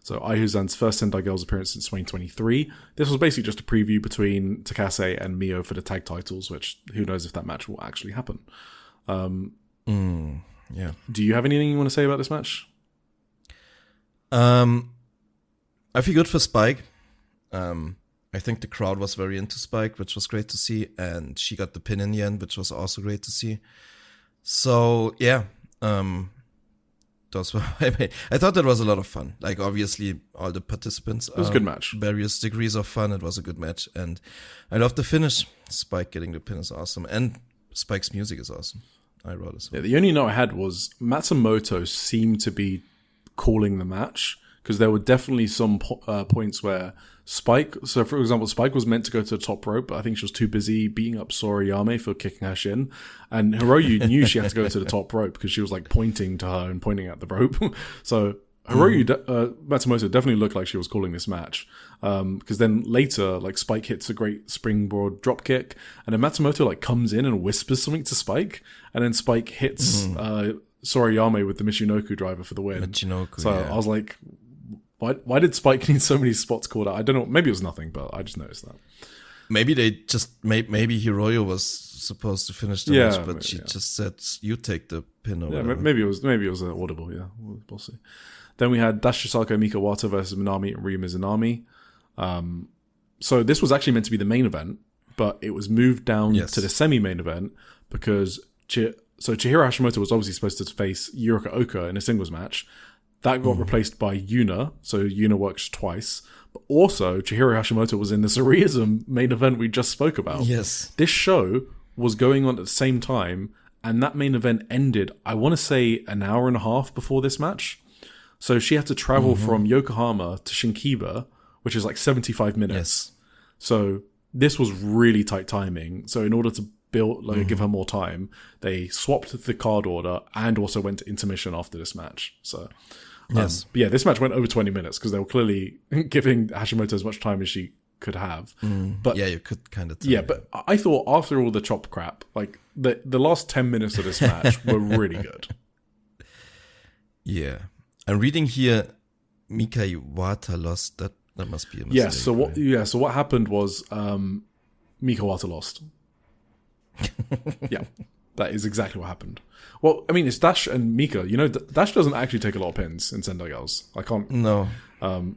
So Ai Huzan's first Sendai Girls appearance since 2023. This was basically just a preview between Takase and Mio for the tag titles, which who knows if that match will actually happen. Yeah. Do you have anything you want to say about this match? I feel good for Spike. I think the crowd was very into Spike, which was great to see, and she got the pin in the end, which was also great to see. So yeah, those were. I thought that was a lot of fun. Like obviously, all the participants. It was a good match. Various degrees of fun. It was a good match, and I love the finish. Spike getting the pin is awesome, and Spike's music is awesome. I wrote as well. Yeah, the only note I had was Matsumoto seemed to be calling the match, because there were definitely some points where Spike, so for example, Spike was meant to go to the top rope, but I think she was too busy beating up Sora Yame for kicking her shin. And Hiroyu knew she had to go to the top rope because she was like pointing to her and pointing at the rope. So Hiroyu, Matsumoto definitely looked like she was calling this match. Because then later, like Spike hits a great springboard drop kick, and then Matsumoto like comes in and whispers something to Spike, and then Spike hits Sora Yame with the Michinoku driver for the win. So I was like, why did Spike need so many spots called out? I don't know. Maybe it was nothing, but I just noticed that. Maybe they just maybe Hiroyu was supposed to finish the match, but she just said, "You take the pin." Or whatever. Maybe it was an audible. Yeah, we'll see. Then we had Dash Chisako Mika Wata versus Minami and Ryu Mizunami. So this was actually meant to be the main event, but it was moved down to the semi-main event because Chihiro Hashimoto was obviously supposed to face Yurika Oka in a singles match. That got replaced by Yuna, so Yuna works twice. But also, Chihiro Hashimoto was in the Sareee ISM main event we just spoke about. Yes. This show was going on at the same time, and that main event ended, I want to say, an hour and a half before this match. So she had to travel from Yokohama to Shinkiba, which is like 75 minutes. Yes. So this was really tight timing. So in order to give her more time, they swapped the card order and also went to intermission after this match. So... Yes. But yeah, this match went over 20 minutes because they were clearly giving Hashimoto as much time as she could have. But yeah, you could kind of tell. Yeah, but I thought after all the chop crap, like the last 10 minutes of this match were really good. Yeah. I'm reading here Mika Iwata lost. That must be a mistake. So what happened was Mika Iwata lost. Yeah. That is exactly what happened. Well, I mean, it's Dash and Mika. You know, Dash doesn't actually take a lot of pins in Sendai Girls. I can't... No.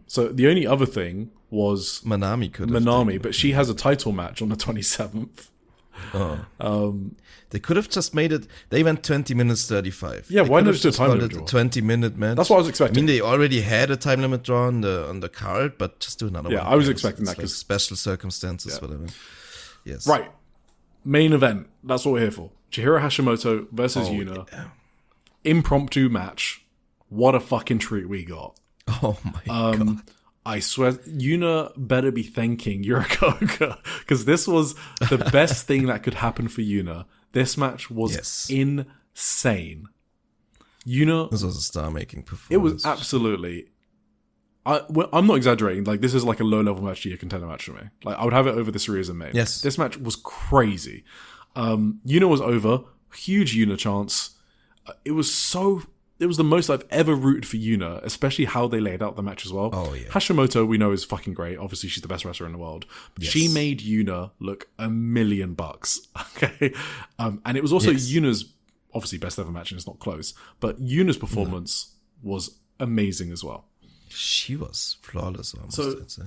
So the only other thing was... Manami, but she has a title match on the 27th. Oh. They could have just made it... They went 20 minutes 35. Yeah, why not just a time limit draw? 20-minute match. That's what I was expecting. I mean, they already had a time limit draw on the card, but just do another one. Yeah, I was expecting that because... special circumstances, whatever. Yes. Right. Main event. That's what we're here for. Chihiro Hashimoto versus Yuna. Yeah. Impromptu match. What a fucking treat we got. Oh my god. I swear, Yuna better be thanking Yurika Oka, because this was the best thing that could happen for Yuna. This match was insane. Yuna... This was a star-making performance. It was absolutely... I'm not exaggerating. Like, this is like a low-level match to your contender match for me. Like, I would have it over the Sareee ISM main. Yes. This match was crazy. Yuna was over. Huge Yuna chance. It was the most I've ever rooted for Yuna, especially how they laid out the match as well. Oh, yeah. Hashimoto, we know, is fucking great. Obviously, she's the best wrestler in the world. Yes. She made Yuna look $1,000,000. Okay. And it was also Yuna's, obviously, best ever match, and it's not close. But Yuna's performance was amazing as well. She was flawless, almost, I'd say.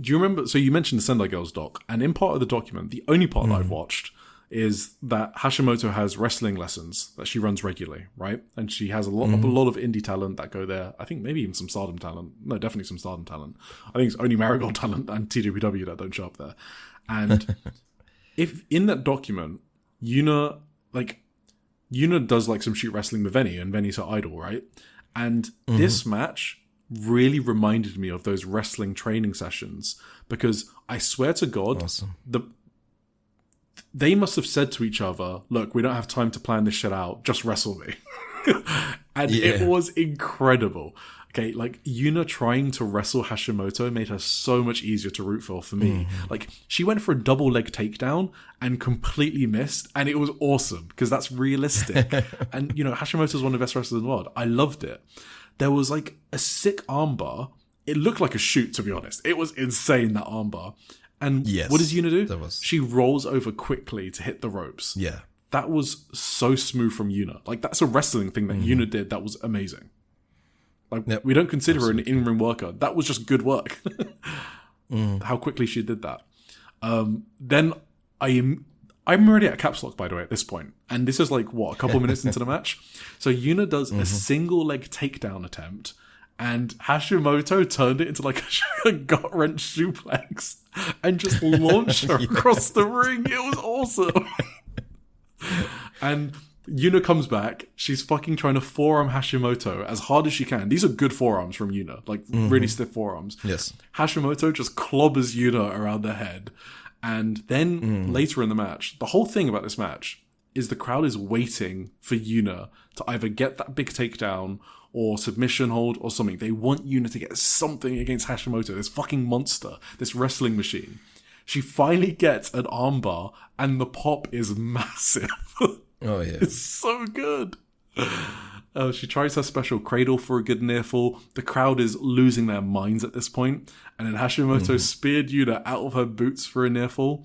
Do you remember? So you mentioned the Sendai Girls doc, and in part of the document, the only part that I've watched is that Hashimoto has wrestling lessons that she runs regularly, right? And she has a lot of indie talent that go there. I think maybe even some Stardom talent. No, definitely some Stardom talent. I think it's only Marigold talent and TJPW that don't show up there. And if in that document, Yuna does like some shoot wrestling with Venny, and Venny's her idol, right? And this match really reminded me of those wrestling training sessions, because I swear to God, they must have said to each other, look, we don't have time to plan this shit out, just wrestle me. And it was incredible. Okay, like Yuna trying to wrestle Hashimoto made her so much easier to root for me. Like, she went for a double leg takedown and completely missed, and it was awesome because that's realistic. And, you know, Hashimoto's one of the best wrestlers in the world. I loved it. There was like a sick armbar. It looked like a shoot, to be honest. It was insane, that armbar. And what does Yuna do? She rolls over quickly to hit the ropes. Yeah. That was so smooth from Yuna. Like, that's a wrestling thing that Yuna did that was amazing. Like, we don't consider her an in-ring worker. That was just good work. How quickly she did that. Then I'm already at caps lock, by the way, at this point. And this is like, a couple minutes into the match? So Yuna does a single leg takedown attempt, and Hashimoto turned it into like a gut-wrench suplex and just launched her across the ring. It was awesome. And Yuna comes back. She's fucking trying to forearm Hashimoto as hard as she can. These are good forearms from Yuna, like really stiff forearms. Yes. Hashimoto just clobbers Yuna around the head. And then later in the match, the whole thing about this match is the crowd is waiting for Yuna to either get that big takedown or submission hold or something. They want Yuna to get something against Hashimoto, this fucking monster, this wrestling machine. She finally gets an armbar, and the pop is massive. Oh, yeah. It's so good. She tries her special cradle for a good near fall. The crowd is losing their minds at this point. And then Hashimoto speared Yuna out of her boots for a near fall.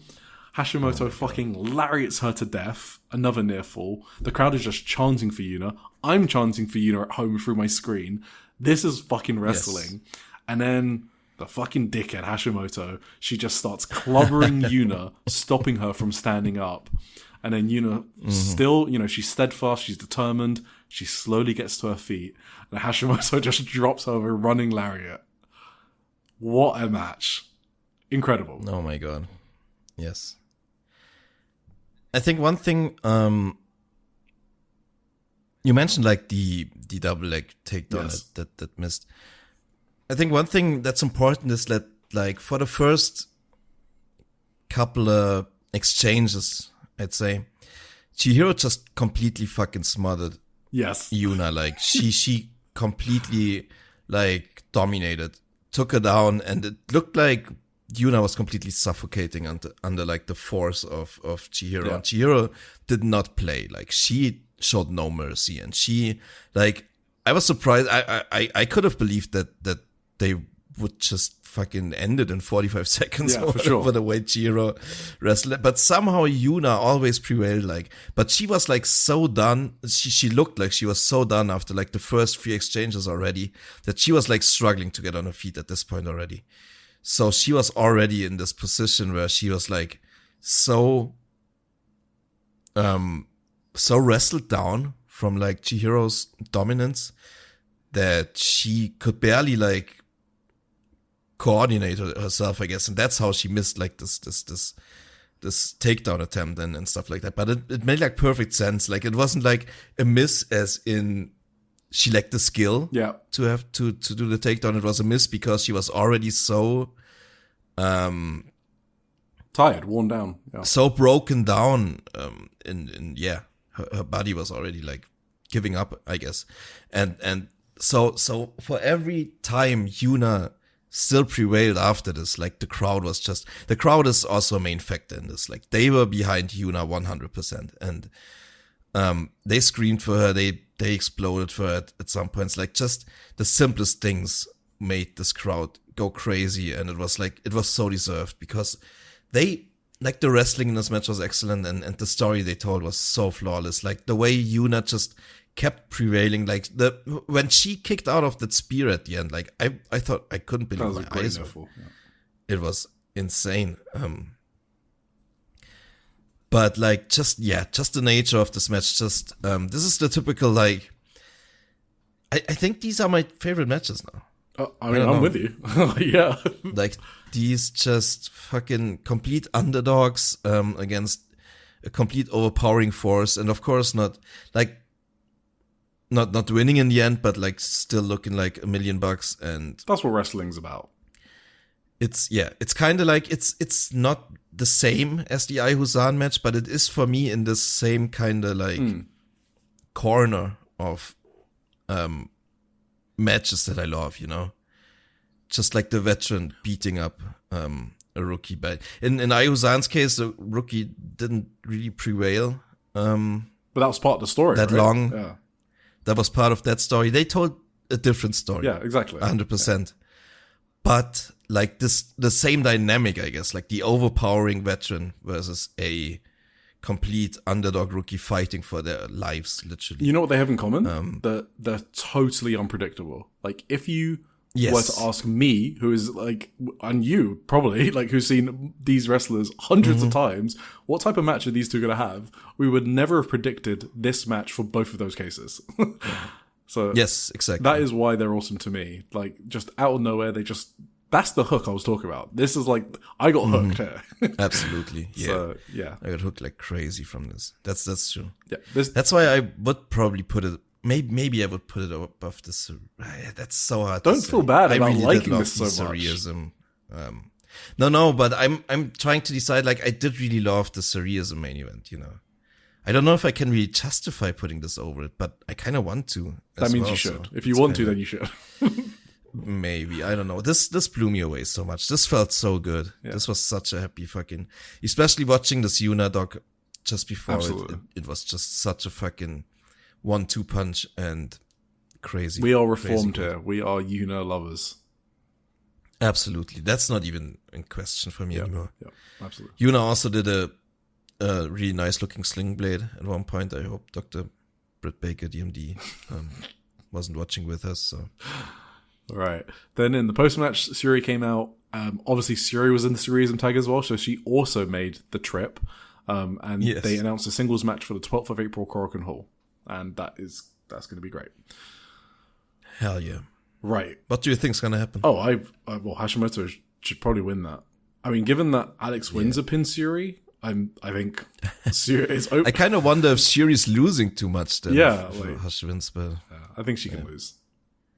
Hashimoto fucking lariats her to death. Another near fall. The crowd is just chanting for Yuna. I'm chanting for Yuna at home through my screen. This is fucking wrestling. Yes. And then the fucking dickhead Hashimoto, she just starts clobbering Yuna, stopping her from standing up. And then Yuna still, she's steadfast, she's determined. She slowly gets to her feet. And Hashimoto just drops her with a running lariat. What a match. Incredible. Oh my God. Yes. I think one thing, you mentioned like the double leg takedown that missed. I think one thing that's important is that, like, for the first couple of exchanges, I'd say, Chihiro just completely fucking smothered Yuna. Like, she completely, like, dominated, took her down, and it looked like Yuna was completely suffocating under like the force of Chihiro. Yeah. And Chihiro did not play. Like, she showed no mercy, and she, like, I was surprised. I could have believed that they would just fucking end it in 45 seconds for the way Chihiro wrestled. But somehow Yuna always prevailed, like, but she was like so done. She looked like she was so done after like the first few exchanges already, that she was like struggling to get on her feet at this point already. So she was already in this position where she was like so wrestled down from like Chihiro's dominance that she could barely like coordinate herself, I guess, and that's how she missed like this takedown attempt and stuff like that. But it made like perfect sense. Like, it wasn't like a miss as in she lacked the skill to have to do the takedown. It was a miss because she was already so tired, worn down, so broken down. Her body was already like giving up, I guess. And so for every time Yuna still prevailed after this. Like, the crowd is also a main factor in this. Like, they were behind Yuna 100%, and they screamed for her, they exploded for her at some points. Like, just the simplest things made this crowd go crazy, and it was so deserved, because the wrestling in this match was excellent, and the story they told was so flawless. Like, the way Yuna just kept prevailing, like, when she kicked out of that spear at the end, like, I thought I couldn't believe my eyes. It was insane. But like, just the nature of this match, this is the typical, like, I think these are my favorite matches now. I'm with you. Yeah. Like, these just fucking complete underdogs against a complete overpowering force, and of course not winning in the end, but like still looking like $1 million, and that's what wrestling's about. It's kind of like, it's not the same as the Ai Husan match, but it is for me in the same kind of like corner of matches that I love, you know, just like the veteran beating up a rookie. But in Ai Husan's case, the rookie didn't really prevail. But that was part of the story. That right? long. Yeah. That was part of that story. They told a different story. Yeah, exactly. 100%. Yeah. But like the same dynamic, I guess, like the overpowering veteran versus a complete underdog rookie fighting for their lives, literally. You know what they have in common? They're totally unpredictable. Like, if you were to ask me, who is like, and you probably, like, who's seen these wrestlers hundreds of times, what type of match are these two going to have? We would never have predicted this match for both of those cases. So yes, exactly. That is why they're awesome to me. Like, just out of nowhere, that's the hook I was talking about. This is like, I got hooked here. Absolutely. Yeah. So, yeah. I got hooked like crazy from this. That's true. Yeah. That's why I would probably put it, maybe I would put it above this. That's so hard. Don't feel bad about really liking this so much. Sareee ISM. No, but I'm trying to decide, like, I did really love the Sareee ISM main event, you know. I don't know if I can really justify putting this over it, but I kind of want to. That means you should. If you want to, then you should. Maybe. I don't know. This blew me away so much. This felt so good. Yeah. This was such a happy fucking... Especially watching this Yuna doc just before it was just such a fucking 1-2 punch and crazy. We are reformed here. We are Yuna lovers. Absolutely. That's not even in question for me anymore. Yeah, absolutely. Yuna also did a really nice looking sling blade at one point. I hope Dr. Britt Baker, DMD, wasn't watching with us. So, all right. Then in the post-match, Sareee came out. Obviously, Sareee was in the Sareee ISM tag as well, so she also made the trip. And they announced a singles match for the 12th of April, Korakuen Hall, and that's going to be great. Hell yeah! Right. What do you think's going to happen? Oh, well, Hashimoto should probably win that. I mean, given that Alex wins a pin Sareee, I think Sareee open. I kind of wonder if Saree's losing too much then. Yeah, like, Hash wins, but I think she can lose.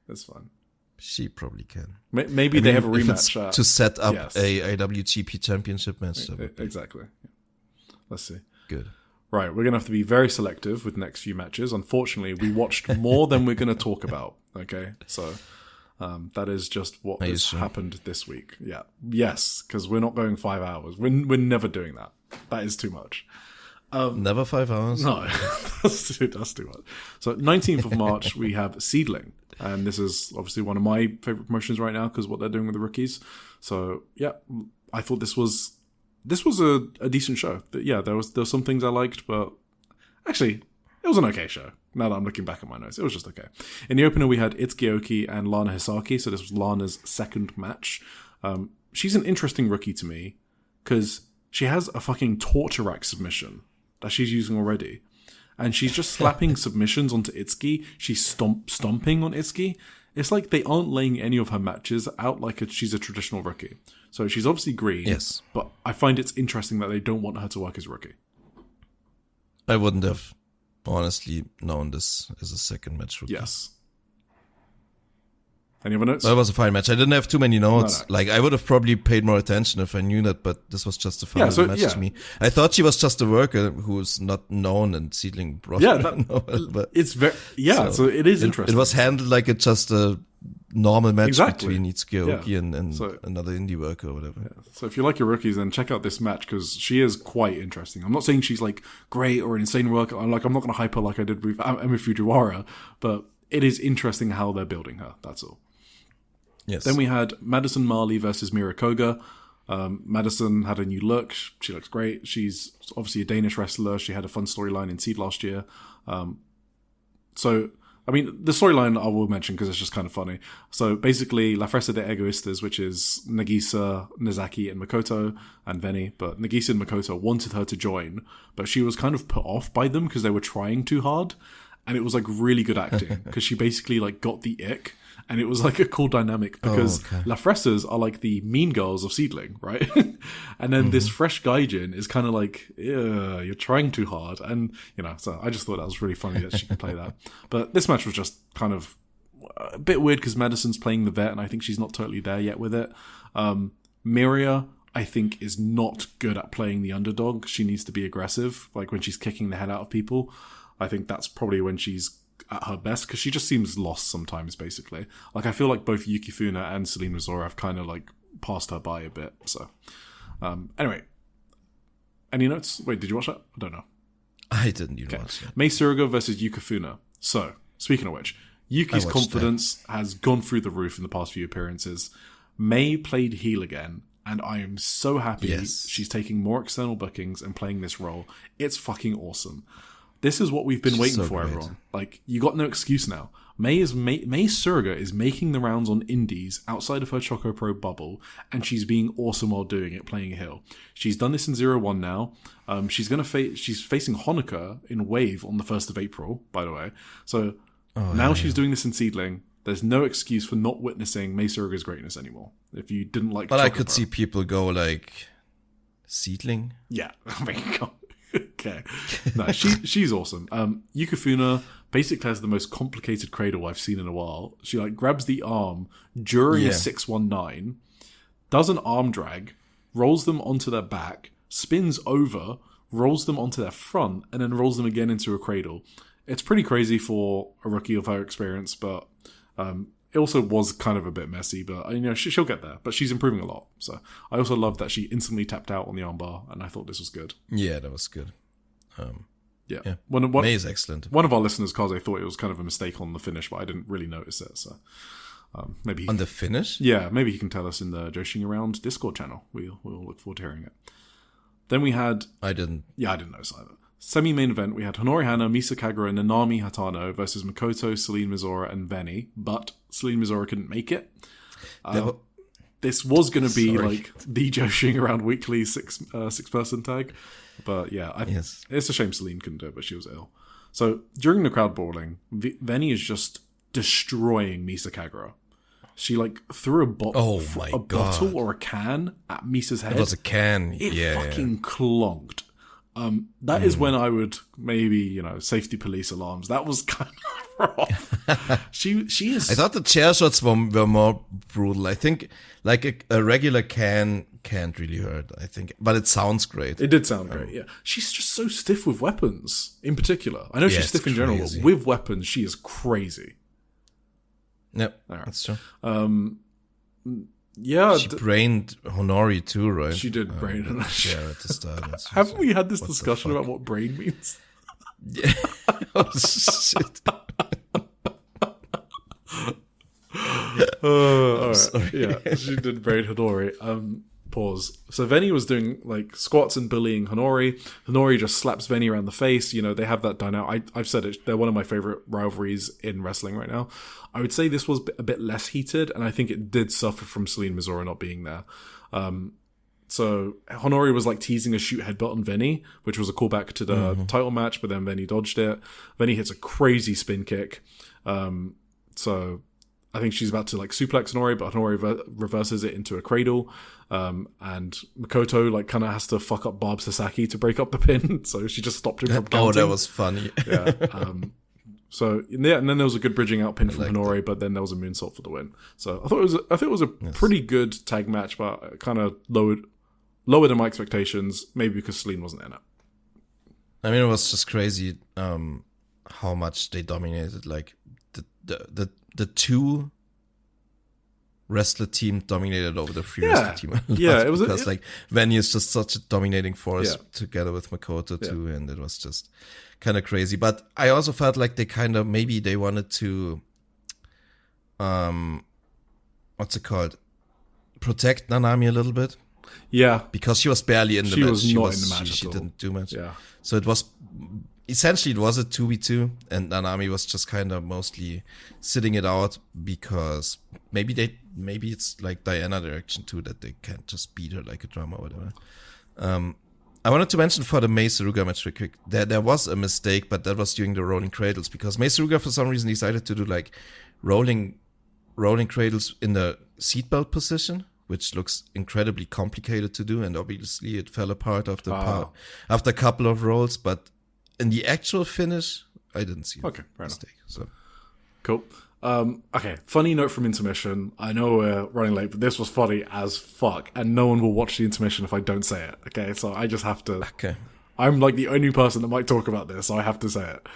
That's fine. She probably can. Maybe they have a rematch to set up a IWGP Championship match. Exactly. Yeah. Let's see. Good. Right, we're going to have to be very selective with the next few matches. Unfortunately, we watched more than we're going to talk about. Okay, so that is just what has happened this week. Yeah, yes, because we're not going 5 hours. We're never doing that. That is too much. Never 5 hours. No, that's too much. So 19th of March, we have SEAdLINNG. And this is obviously one of my favorite promotions right now because what they're doing with the rookies. So yeah, I thought this was a decent show. Yeah, there was some things I liked, but actually it was an okay show. Now that I'm looking back at my notes, it was just okay. In the opener, we had Itsuki Aoki and Lana Hisaki. So this was Lana's second match. She's an interesting rookie to me because she has a fucking torture rack submission that she's using already. And she's just slapping submissions onto Itsuki. She's stomping on Itsuki. It's like they aren't laying any of her matches out like she's a traditional rookie. So she's obviously green. Yes. But I find it's interesting that they don't want her to work as a rookie. I wouldn't have honestly known this as a second match rookie. Yes. Any other notes? That was a fine match. I didn't have too many notes. No. Like, I would have probably paid more attention if I knew that, but this was just a fun match to me. I thought she was just a worker who's not known and SEAdLINNG brought but it's very, so it is interesting. It was handled like it's just a normal match Exactly. between Itsuki Aoki Yeah. and So- another indie worker or whatever. Yeah. So if you like your rookies, then check out this match because she is quite interesting. I'm not saying she's like great or an insane worker. I'm not going to hype her like I did with Emi Fujiwara, but it is interesting how they're building her. That's all. Yes. Then we had Madison Marley versus Mira Koga. Madison had a new look. She looks great. She's obviously a Danish wrestler. She had a fun storyline in Seed last year. So, I mean, the storyline I will mention because it's just kind of funny. So basically, La Fresa de Egoistas, which is Nagisa, Nizaki, and Makoto, and Veni. But Nagisa and Makoto wanted her to join, but she was kind of put off by them because they were trying too hard. And it was like really good acting because she basically like got the ick. And it was like a cool dynamic because La Fresas are like the mean girls of SEAdLINNG, right? And then this fresh gaijin is kind of like, yeah, you're trying too hard. And, you know, so I just thought that was really funny that she could play that. But this match was just kind of a bit weird because Madison's playing the vet and I think she's not totally there yet with it. Miria, I think, is not good at playing the underdog. She needs to be aggressive, like when she's kicking the head out of people. I think that's probably when she's at her best because she just seems lost sometimes, basically. Like, I feel like both Yuki Funa and Celine Mizora have kind of like passed her by a bit. So, anyway, any notes? Wait, did you watch that? I don't know. I didn't even watch it. Mei Suruga versus Yuki Funa. So, speaking of which, Yuki's confidence has gone through the roof in the past few appearances. Mei played heel again, and I am so happy she's taking more external bookings and playing this role. It's fucking awesome. This is what we've been waiting for, everyone. Like, you got no excuse now. Mei Suruga is making the rounds on indies outside of her Choco Pro bubble, and she's being awesome while doing it, playing a heel. She's done this in 0-1 now. She's facing Honoka in Wave on the 1st of April, by the way. So now she's doing this in SEAdLINNG. There's no excuse for not witnessing Mei Suruga's greatness anymore. If you didn't like, but I could see people go like SEAdLINNG. Yeah, oh my god. Okay, no, she's awesome. Yuki Funa basically has the most complicated cradle I've seen in a while. She like grabs the arm during a 619, does an arm drag, rolls them onto their back, spins over, rolls them onto their front, and then rolls them again into a cradle. It's pretty crazy for a rookie of her experience, but it also was kind of a bit messy. But you know, she'll get there. But she's improving a lot. So I also love that she instantly tapped out on the armbar, and I thought this was good. Yeah, that was good. Yeah. Mei is excellent. One of our listeners, Kaze, thought it was kind of a mistake on the finish, but I didn't really notice it. So maybe on the finish? Yeah, maybe he can tell us in the Joshi'ing Around Discord channel. We'll look forward to hearing it. Then we had... I didn't notice either. Semi-main event, we had Honori Hana, Misa Kagura, and Nanami Hatano versus Makoto, Celine Mizora, and Veni, but Celine Mizora couldn't make it. This was going to be like the Joshi'ing Around weekly six-person tag, but yeah, it's a shame Celine couldn't do it, but she was ill. So during the crowd brawling, Veni is just destroying Misa Kagura. She like threw a bottle or a can at Misa's head. It was a can. It fucking clonked. That is when I would maybe, safety police alarms. That was kind of rough. She is... I thought the chair shots were more brutal. I think like a regular can can't really hurt, I think. But it sounds great. It did sound great, yeah. She's just so stiff with weapons, in particular. I know she's stiff in general, but with weapons, she is crazy. Yep, that's true. Yeah, she brained Honori too, right? She did brain her. Yeah, at the start. Haven't we had this discussion about what brain means? Yeah. Oh shit. All right. Yeah, she did brain Honori. Pause. So Veni was doing like squats and bullying Honori. Honori just slaps Veni around the face. They have that dynamic. I've said it. They're one of my favorite rivalries in wrestling right now. I would say this was a bit less heated, and I think it did suffer from Celine Mizora not being there. So Honori was like teasing a shoot headbutt on Veni, which was a callback to the title match, but then Veni dodged it. Veni hits a crazy spin kick. So I think she's about to like suplex Honori, but Honori reverses it into a cradle. And Makoto like kind of has to fuck up Barb Sasaki to break up the pin. So she just stopped him from counting. Oh, that was funny. Yeah. So yeah, and then there was a good bridging out pin from Honori, but then there was a moonsault for the win. So I thought it was a pretty good tag match, but kind of lower than my expectations. Maybe because Celine wasn't in it. I mean, it was just crazy how much they dominated. Like the two wrestler team dominated over the free wrestler team. A lot, Yeah, it was because like Vanny is just such a dominating force together with Makoto too, Yeah. and it was just kind of crazy. But I also felt like they kind of maybe they wanted to, what's it called? Protect Nanami a little bit. Yeah. Because she was barely in the She match. was not in the match She at all. didn't do much. Yeah. So it was essentially it was a 2v2, and Nanami was just kind of mostly sitting it out because maybe it's like Diana direction too, that they can't just beat her like a drama or whatever. I wanted to mention for the Mei Saruga match real quick, there was a mistake, but that was during the rolling cradles, because Mei Saruga for some reason decided to do like rolling cradles in the seatbelt position, which looks incredibly complicated to do, and obviously it fell apart after a couple of rolls. But in the actual finish, I didn't see a mistake. So Cool. Okay, funny note from intermission. I know we're running late, but this was funny as fuck, and no one will watch the intermission if I don't say it. Okay, so I just have to. Okay. I'm like the only person that might talk about this, so I have to say it.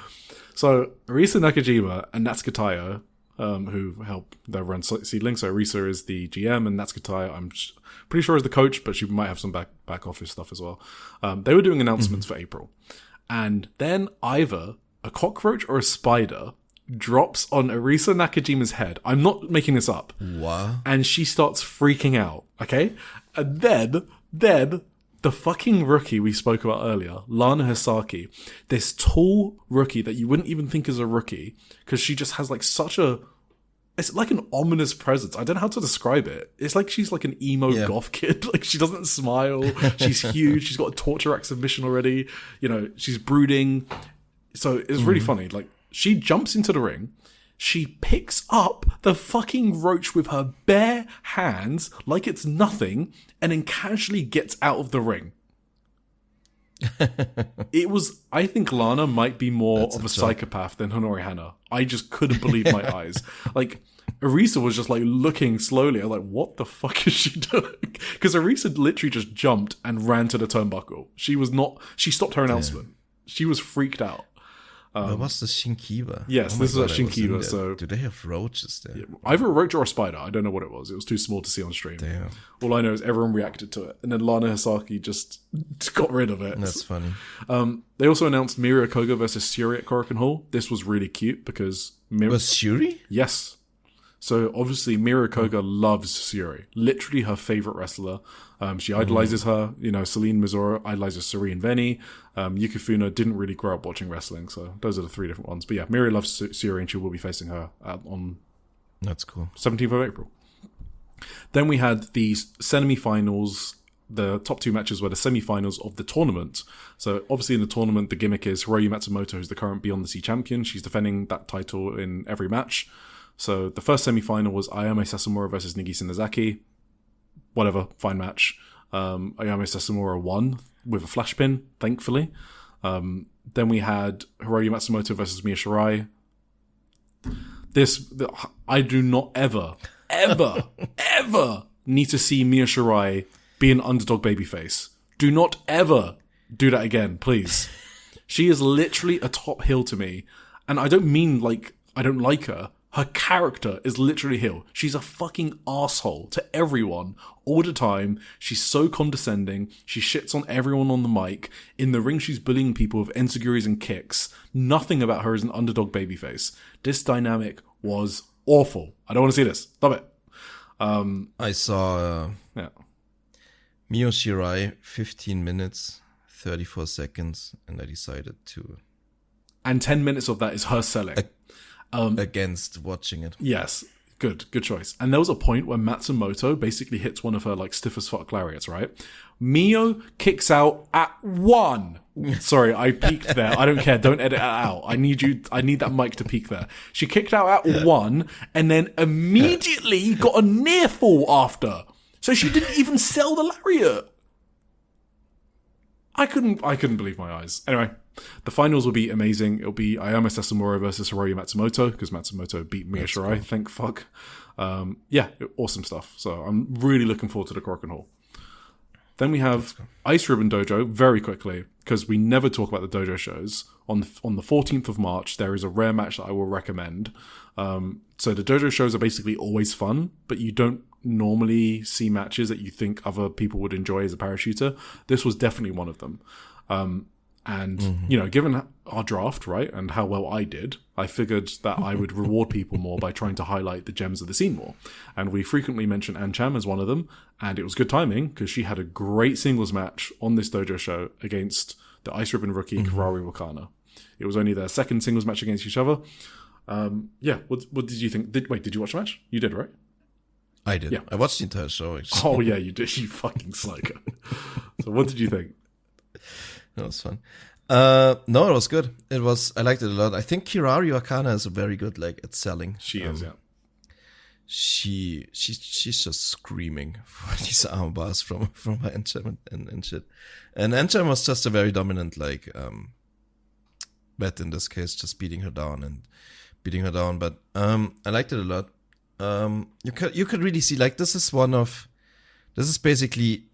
So Arisa Nakajima and Natsuko Taiyo, who help their run SEAdLINNG. So Arisa is the GM, and Natsuko Taiyo, I'm pretty sure, is the coach, but she might have some back office stuff as well. They were doing announcements for April, and then either a cockroach or a spider drops on Arisa Nakajima's head. I'm not making this up. Wow. And she starts freaking out, okay? And then the fucking rookie we spoke about earlier, Lana Hisaki, this tall rookie that you wouldn't even think is a rookie, because she just has like it's like an ominous presence. I don't know how to describe it. It's like she's like an emo goth kid. Like, she doesn't smile. She's huge. She's got a torture rack submission already. You know, she's brooding. So it's really funny. Like, she jumps into the ring. She picks up the fucking roach with her bare hands like it's nothing, and then casually gets out of the ring. I think Lana might be more of a psychopath than Honori Hana. I just couldn't believe my eyes. Like, Arisa was just like looking slowly. I was like, what the fuck is she doing? Because Arisa literally just jumped and ran to the turnbuckle. She stopped her announcement. Yeah. She was freaked out. What's the Shinkiba? Yes, this is a Shinkiba. So do they have roaches there? Yeah, either a roach or a spider. I don't know what it was. It was too small to see on stream. Damn. All I know is everyone reacted to it, and then Lana Hisaki just got rid of it. That's funny. They also announced Miria Koga versus Shuri at Korakuen Hall. This was really cute because was Shuri? Yes. So obviously Miria Koga loves Shuri. Literally her favorite wrestler. She idolizes her. You know, Celine Mizora idolizes Sareee and Venny. Yukifuna didn't really grow up watching wrestling, so those are the three different ones. But yeah, Miria loves Shuri, and she will be facing her on That's cool. 17th of April. Then we had the semi-finals. The top two matches were the semi-finals of the tournament. So obviously in the tournament, the gimmick is Hiroyu Matsumoto, who's the current Beyond the Sea champion. She's defending that title in every match. So the first semi-final was Ayame Sasamura versus Nigi Sinazaki. Whatever, fine match. Ayame Sasamura won with a flash pin, thankfully. Then we had Hiroyu Matsumoto versus Mia Shirai. I do not ever need to see Mia Shirai be an underdog babyface. Do not ever do that again, please. She is literally a top heel to me. And I don't mean like I don't like her. Her character is literally heel. She's a fucking asshole to everyone all the time. She's so condescending. She shits on everyone on the mic. In the ring, she's bullying people with enziguris and kicks. Nothing about her is an underdog babyface. This dynamic was awful. I don't want to see this. Stop it. I saw Mio Shirai, 15 minutes, 34 seconds, and I decided to... And 10 minutes of that is her selling. Against watching it. Yes. Good choice. And there was a point where Matsumoto basically hits one of her like stiff as fuck lariats, right? Mio kicks out at 1. Sorry, I peeked there. I don't care. Don't edit it out. I need that mic to peek there. She kicked out at 1 and then immediately got a near fall after. So she didn't even sell the lariat. I couldn't believe my eyes. Anyway, the finals will be amazing. It'll be Ayame Sasamura versus Hiroyu Matsumoto, because Matsumoto beat Mia Shirai, cool. Thank fuck. Yeah, awesome stuff. So I'm really looking forward to the Korakuen Hall. Then we have Ice Ribbon Dojo, very quickly, because we never talk about the dojo shows. On the 14th of March, there is a rare match that I will recommend. So the dojo shows are basically always fun, but you don't normally see matches that you think other people would enjoy as a parachuter. This was definitely one of them. Given our draft, right, and how well I did, I figured that I would reward people more by trying to highlight the gems of the scene more. And we frequently mention Ancham as one of them, and it was good timing because she had a great singles match on this dojo show against the Ice Ribbon rookie Kurara Wakana. It was only their second singles match against each other. What did you think? Did you watch the match? You did, right? I did. Yeah. I watched the entire show. Actually. Oh, yeah, you did. You fucking psycho. So what did you think? That was fun. No, it was good. I liked it a lot. I think Kurara Wakana is very good, at selling. She is, yeah. She's just screaming for these arm bars from her Ancham and shit. And Ancham was just a very dominant, bet in this case, just beating her down. But I liked it a lot. You could really see, this is basically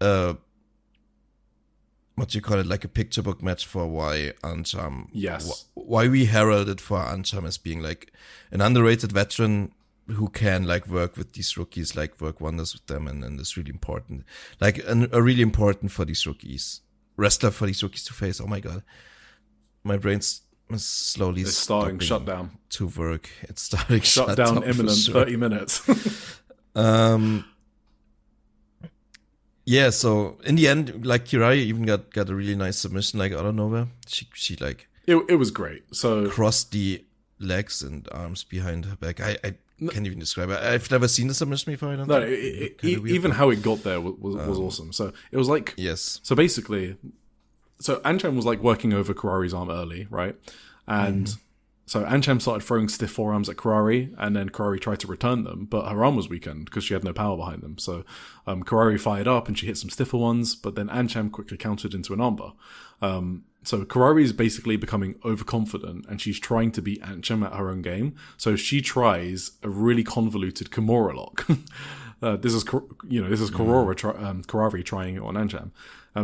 what you call it, a picture book match for why Ancham. Yes. Why we heralded for Ancham as being an underrated veteran who can work with these rookies, work wonders with them, and it's really important. A really important for these rookies, wrestler for these rookies to face. Oh my god, my brain's slowly starting shut down to work. It's starting shut down imminent. Sure. 30 minutes. Yeah, so in the end, Kurara even got a really nice submission, out of nowhere. She it was great. So crossed the legs and arms behind her back. I can't even describe it. I've never seen the submission before. I don't know. Even how it got there was awesome. So it was yes. So basically, Ancham was working over Kurari's arm early, right? And so Ancham started throwing stiff forearms at Kurara, and then Kurara tried to return them, but her arm was weakened because she had no power behind them. So Kurara fired up and she hit some stiffer ones, but then Ancham quickly countered into an armbar. So Kurara is basically becoming overconfident, and she's trying to beat Ancham at her own game. So she tries a really convoluted Kimura lock. This is Kurara trying it on Ancham.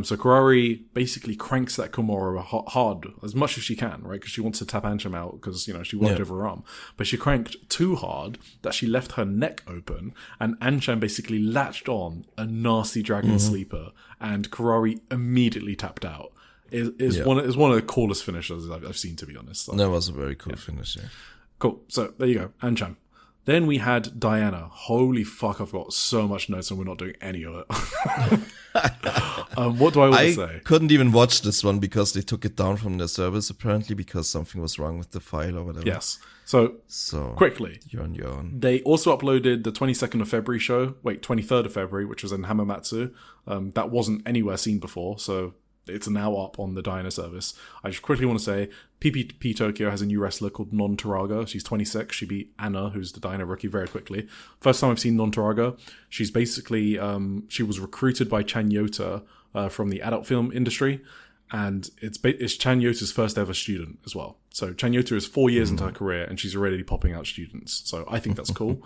So Kurara basically cranks that Kimura hard as much as she can, right? Because she wants to tap Ancham out because, she worked over her arm. But she cranked too hard that she left her neck open, and Ancham basically latched on a nasty dragon sleeper, and Kurara immediately tapped out. Is one of the coolest finishers I've seen, to be honest. So, that was a very cool finish, yeah. Cool. So there you go, Ancham. Then we had Diana. Holy fuck, I've got so much notes and we're not doing any of it. What do I want to say? I couldn't even watch this one because they took it down from their service, apparently, because something was wrong with the file or whatever. Yes. So quickly. You're on your own. They also uploaded the 22nd of February show. 23rd of February, which was in Hamamatsu. That wasn't anywhere seen before, so it's now up on the Diana service. I just quickly want to say, PPP Tokyo has a new wrestler called Non Tarago. She's 26. She beat Anna, who's the Diana rookie, very quickly. First time I've seen Non Tarago. She's basically, she was recruited by Chan Yota from the adult film industry. And it's Chan Yota's first ever student as well. So Chan Yota is 4 years into her career and she's already popping out students. So I think that's cool.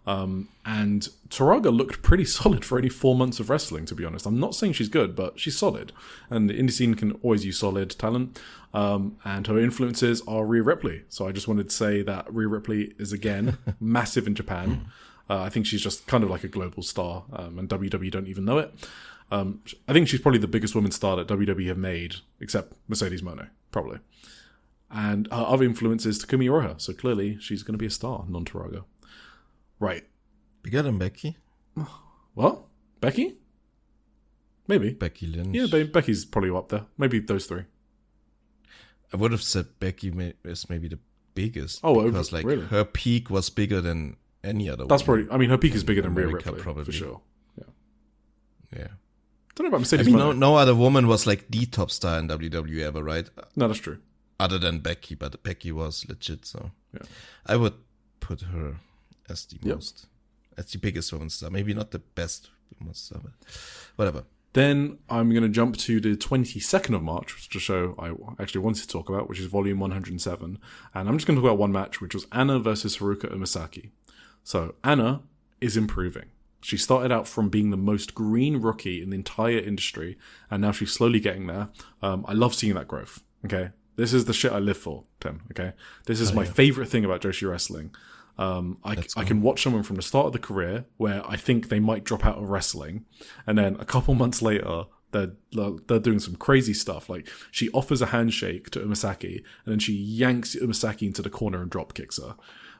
And Taraga looked pretty solid for only 4 months of wrestling, to be honest. I'm not saying she's good, but she's solid. And the indie scene can always use solid talent. And her influences are Rhea Ripley. So I just wanted to say that Rhea Ripley is, again, massive in Japan. I think she's just kind of like a global star. And WWE don't even know it. I think she's probably the biggest woman star that WWE have made, except Mercedes Moné, probably. And her other influence is Takumi Iroha, so clearly she's going to be a star, non-Tarago. Right. Bigger than Becky? What? Becky? Maybe. Becky Lynch. Yeah, Becky's probably up there. Maybe those three. I would have said Becky is maybe the biggest. Oh, because really? Her peak was bigger than any other That's woman. probably, her peak is bigger than Rhea Ripley, probably. for sure. Yeah. Don't know about Mercedes Moné. No other woman was the top star in WWE ever, right? No, that's true. Other than Becky, but Becky was legit, so yeah. I would put her as the as the biggest woman star. Maybe not the best woman star, but whatever. Then I'm going to jump to the 22nd of March, which is a show I actually wanted to talk about, which is Volume 107. And I'm just going to talk about one match, which was Anna versus Haruka Umasaki. So Anna is improving. She started out from being the most green rookie in the entire industry, and now she's slowly getting there. I love seeing that growth. Okay, this is the shit I live for, Tim. Okay, this is my favorite thing about Joshi wrestling. I can watch someone from the start of the career where I think they might drop out of wrestling, and then a couple months later they're doing some crazy stuff. Like she offers a handshake to Umasaki, and then she yanks Umasaki into the corner and drop kicks her.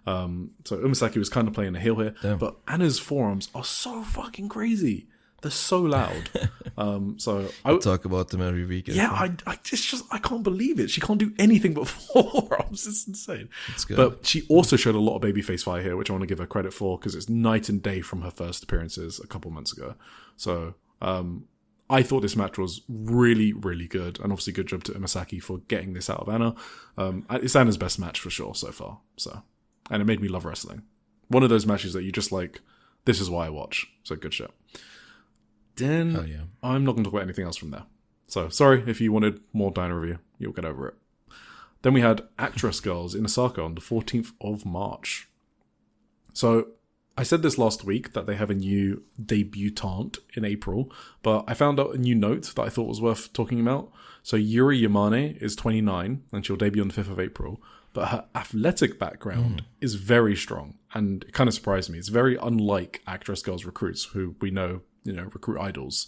So Umasaki was kind of playing a heel here, but Anna's forearms are so fucking crazy. They're so loud. So I talk about them every week. Yeah, I can't believe it. She can't do anything but forearms. It's insane. It's good. But she also showed a lot of babyface fire here, which I want to give her credit for because it's night and day from her first appearances a couple months ago. So I thought this match was really, really good, and obviously good job to Umasaki for getting this out of Anna. It's Anna's best match for sure so far. And it made me love wrestling. One of those matches that you just like, this is why I watch. So good shit. Then I'm not going to talk about anything else from there. So sorry if you wanted more Dino review. You'll get over it. Then we had Actress Girls in Osaka on the 14th of March. So I said this last week that they have a new debutante in April, but I found out a new note that I thought was worth talking about. So Yuri Yamane is 29 and she'll debut on the 5th of April. But her athletic background is very strong, and it kind of surprised me. It's very unlike Actress Girls recruits, who we know, recruit idols.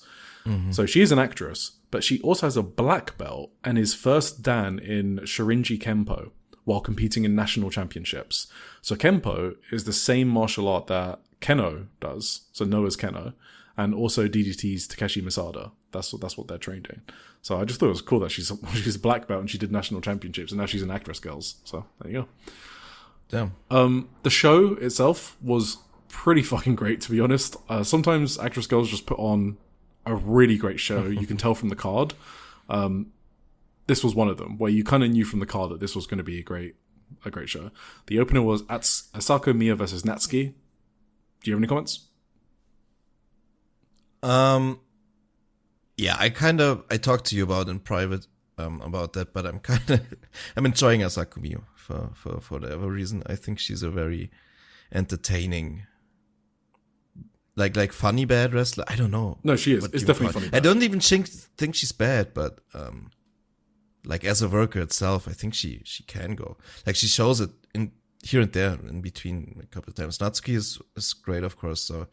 So she is an actress, but she also has a black belt and is first dan in Shorinji Kempo while competing in national championships. So Kempo is the same martial art that Keno does, so Noah's Keno, and also DDT's Takeshi Masada. That's what they're trained in. So I just thought it was cool that she's a black belt and she did national championships, and now she's an Actress Girls. So there you go. Damn. The show itself was pretty fucking great, to be honest. Sometimes Actress Girls just put on a really great show. You can tell from the card. This was one of them where you kind of knew from the card that this was going to be a great show. The opener was Asako Miya versus Natsuki. Do you have any comments? Yeah, I talked to you about in private about that, but I'm enjoying Asako Miya for whatever reason. I think she's a very entertaining, like funny bad wrestler. I don't know. No, she is. It's definitely funny. I don't even think she's bad, but like as a worker itself, I think she can go. Like she shows it in here and there in between a couple of times. Natsuki is great, of course. So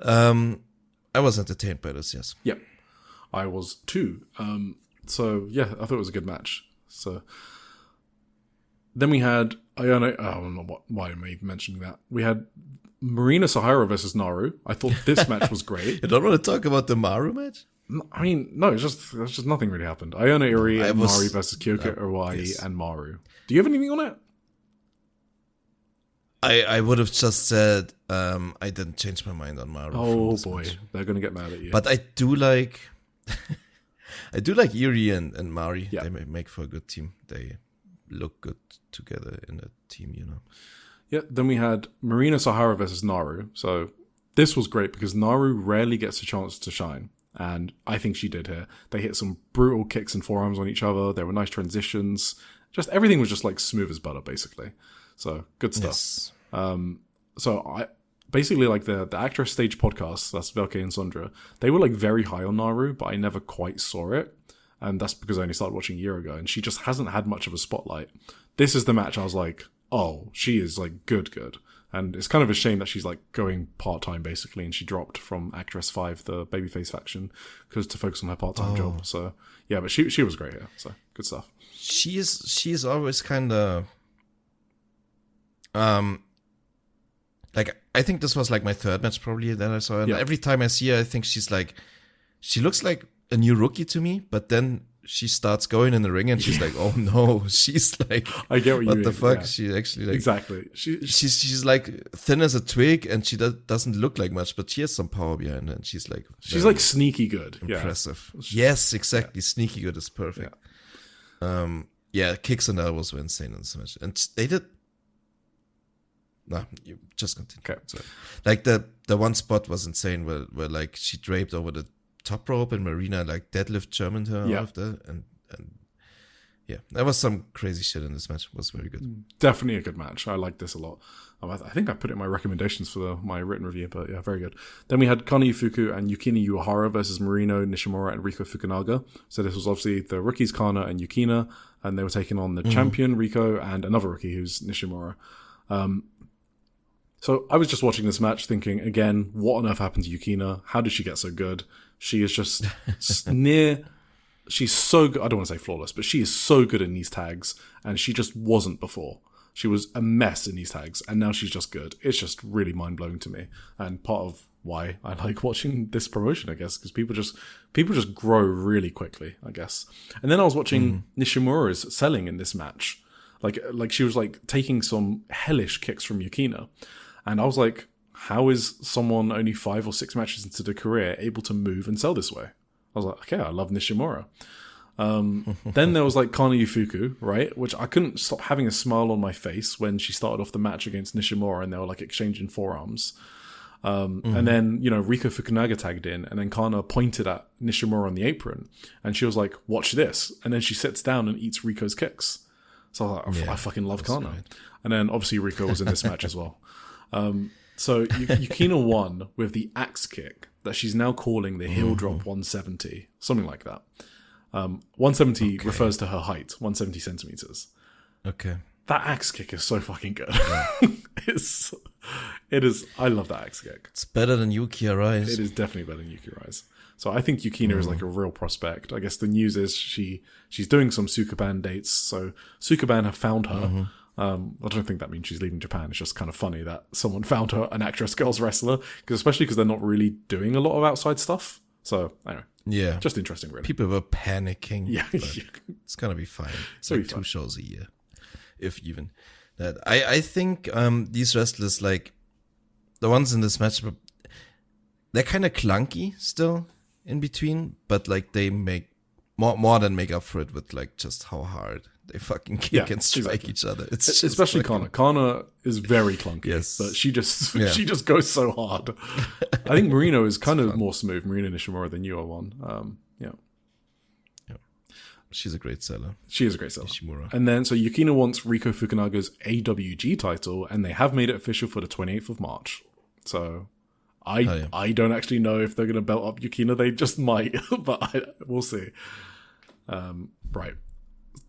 I was entertained by this. Yes. Yep. I was too. So yeah, I thought it was a good match. So then we had I don't know why am I even mentioning that. We had Marina Sahara versus Naru. I thought this match was great. You don't want to talk about the Maru match? I mean, no, it's just nothing really happened. Iona Iri and Mari versus Kyoko Iwai and Maru. Do you have anything on it? I would have just said I didn't change my mind on Maru. Oh boy, they're gonna get mad at you. But I do like Iri and Mari. Yeah. They make for a good team. They look good together in a team, Yeah. Then we had Marina Sahara versus Naru. So this was great because Naru rarely gets a chance to shine, and I think she did here. They hit some brutal kicks and forearms on each other. There were nice transitions. Just everything was just like smooth as butter, basically. So good stuff. Yes. So I basically like the Actress Stage podcast, that's Velke and Sondra, they were like very high on Naru, but I never quite saw it. And that's because I only started watching a year ago, and she just hasn't had much of a spotlight. This is the match I was like, oh, she is like good. And it's kind of a shame that she's like going part-time basically, and she dropped from Actress 5, the babyface faction, because to focus on her part-time job. So yeah, but she was great here. So good stuff. She's always kind of like, I think this was like my third match probably that I saw, and every time I see her, I think she looks like a new rookie to me, but then she starts going in the ring and she's like, oh no, she's like, I get what you mean. What the fuck? Yeah. She actually like, exactly. She's like thin as a twig, and she doesn't look like much, but she has some power behind her, and she's like sneaky good. Impressive. Yeah. Yes, exactly. Yeah. Sneaky good is perfect. Yeah. Kicks and elbows were insane in this match, and they did. No, you just continue. Okay. So, like the one spot was insane where like she draped over the top rope and Marina like deadlift Germaned her out of there, and yeah, there was some crazy shit in this match. It was very good. Definitely a good match. I like this a lot. I think I put it in my recommendations for my written review, but yeah, very good. Then we had Kana Ifuku and Yukina Uehara versus Marino Nishimura and Riko Fukunaga. So this was obviously the rookies Kana and Yukina, and they were taking on the champion Riko and another rookie who's Nishimura. So I was just watching this match thinking, again, what on earth happened to Yukina? How did she get so good? She is just she's so good. I don't want to say flawless, but she is so good in these tags, and she just wasn't before. She was a mess in these tags, and now she's just good. It's just really mind-blowing to me, and part of why I like watching this promotion, I guess, because people just grow really quickly, I guess. And then I was watching Nishimura's selling in this match. Like she was like taking some hellish kicks from Yukina, and I was like, how is someone only 5 or 6 matches into their career able to move and sell this way? I was like, okay, I love Nishimura. Then there was like Kana Ifuku, right? Which I couldn't stop having a smile on my face when she started off the match against Nishimura and they were like exchanging forearms. And then, Riko Fukunaga tagged in, and then Kana pointed at Nishimura on the apron, and she was like, watch this. And then she sits down and eats Riko's kicks. So I was like, I fucking love Kana. Great. And then obviously Riko was in this match as well. So Yukina won with the axe kick that she's now calling the heel drop 170, something like that. 170 refers to her height, 170 centimeters. Okay. That axe kick is so fucking good. Yeah. It is. I love that axe kick. It's better than Yuki Arise. It is definitely better than Yuki Arise. So I think Yukina is like a real prospect. I guess the news is she's doing some Sukuban dates. So Sukuban have found her. I don't think that means she's leaving Japan. It's just kind of funny that someone found her an actress girls wrestler, especially because they're not really doing a lot of outside stuff. So anyway, yeah, just interesting. Really, people were panicking. Yeah, it's gonna be fine. It's like 2 shows a year, if even that. I think these wrestlers, like the ones in this match, they're kind of clunky still in between, but like they make more than make up for it with like just how hard they fucking kick and strike each other. It's especially Kana. Kana is very clunky. Yes, but she just goes so hard. I think Marino is kind of more smooth, Marino Nishimura, than you are one. Yeah. She's a great seller. She is a great seller. Nishimura. And then so Yukina wants Riko Fukunaga's AWG title, and they have made it official for the 28th of March. So I don't actually know if they're going to belt up Yukina. They just might, but we'll see. Right.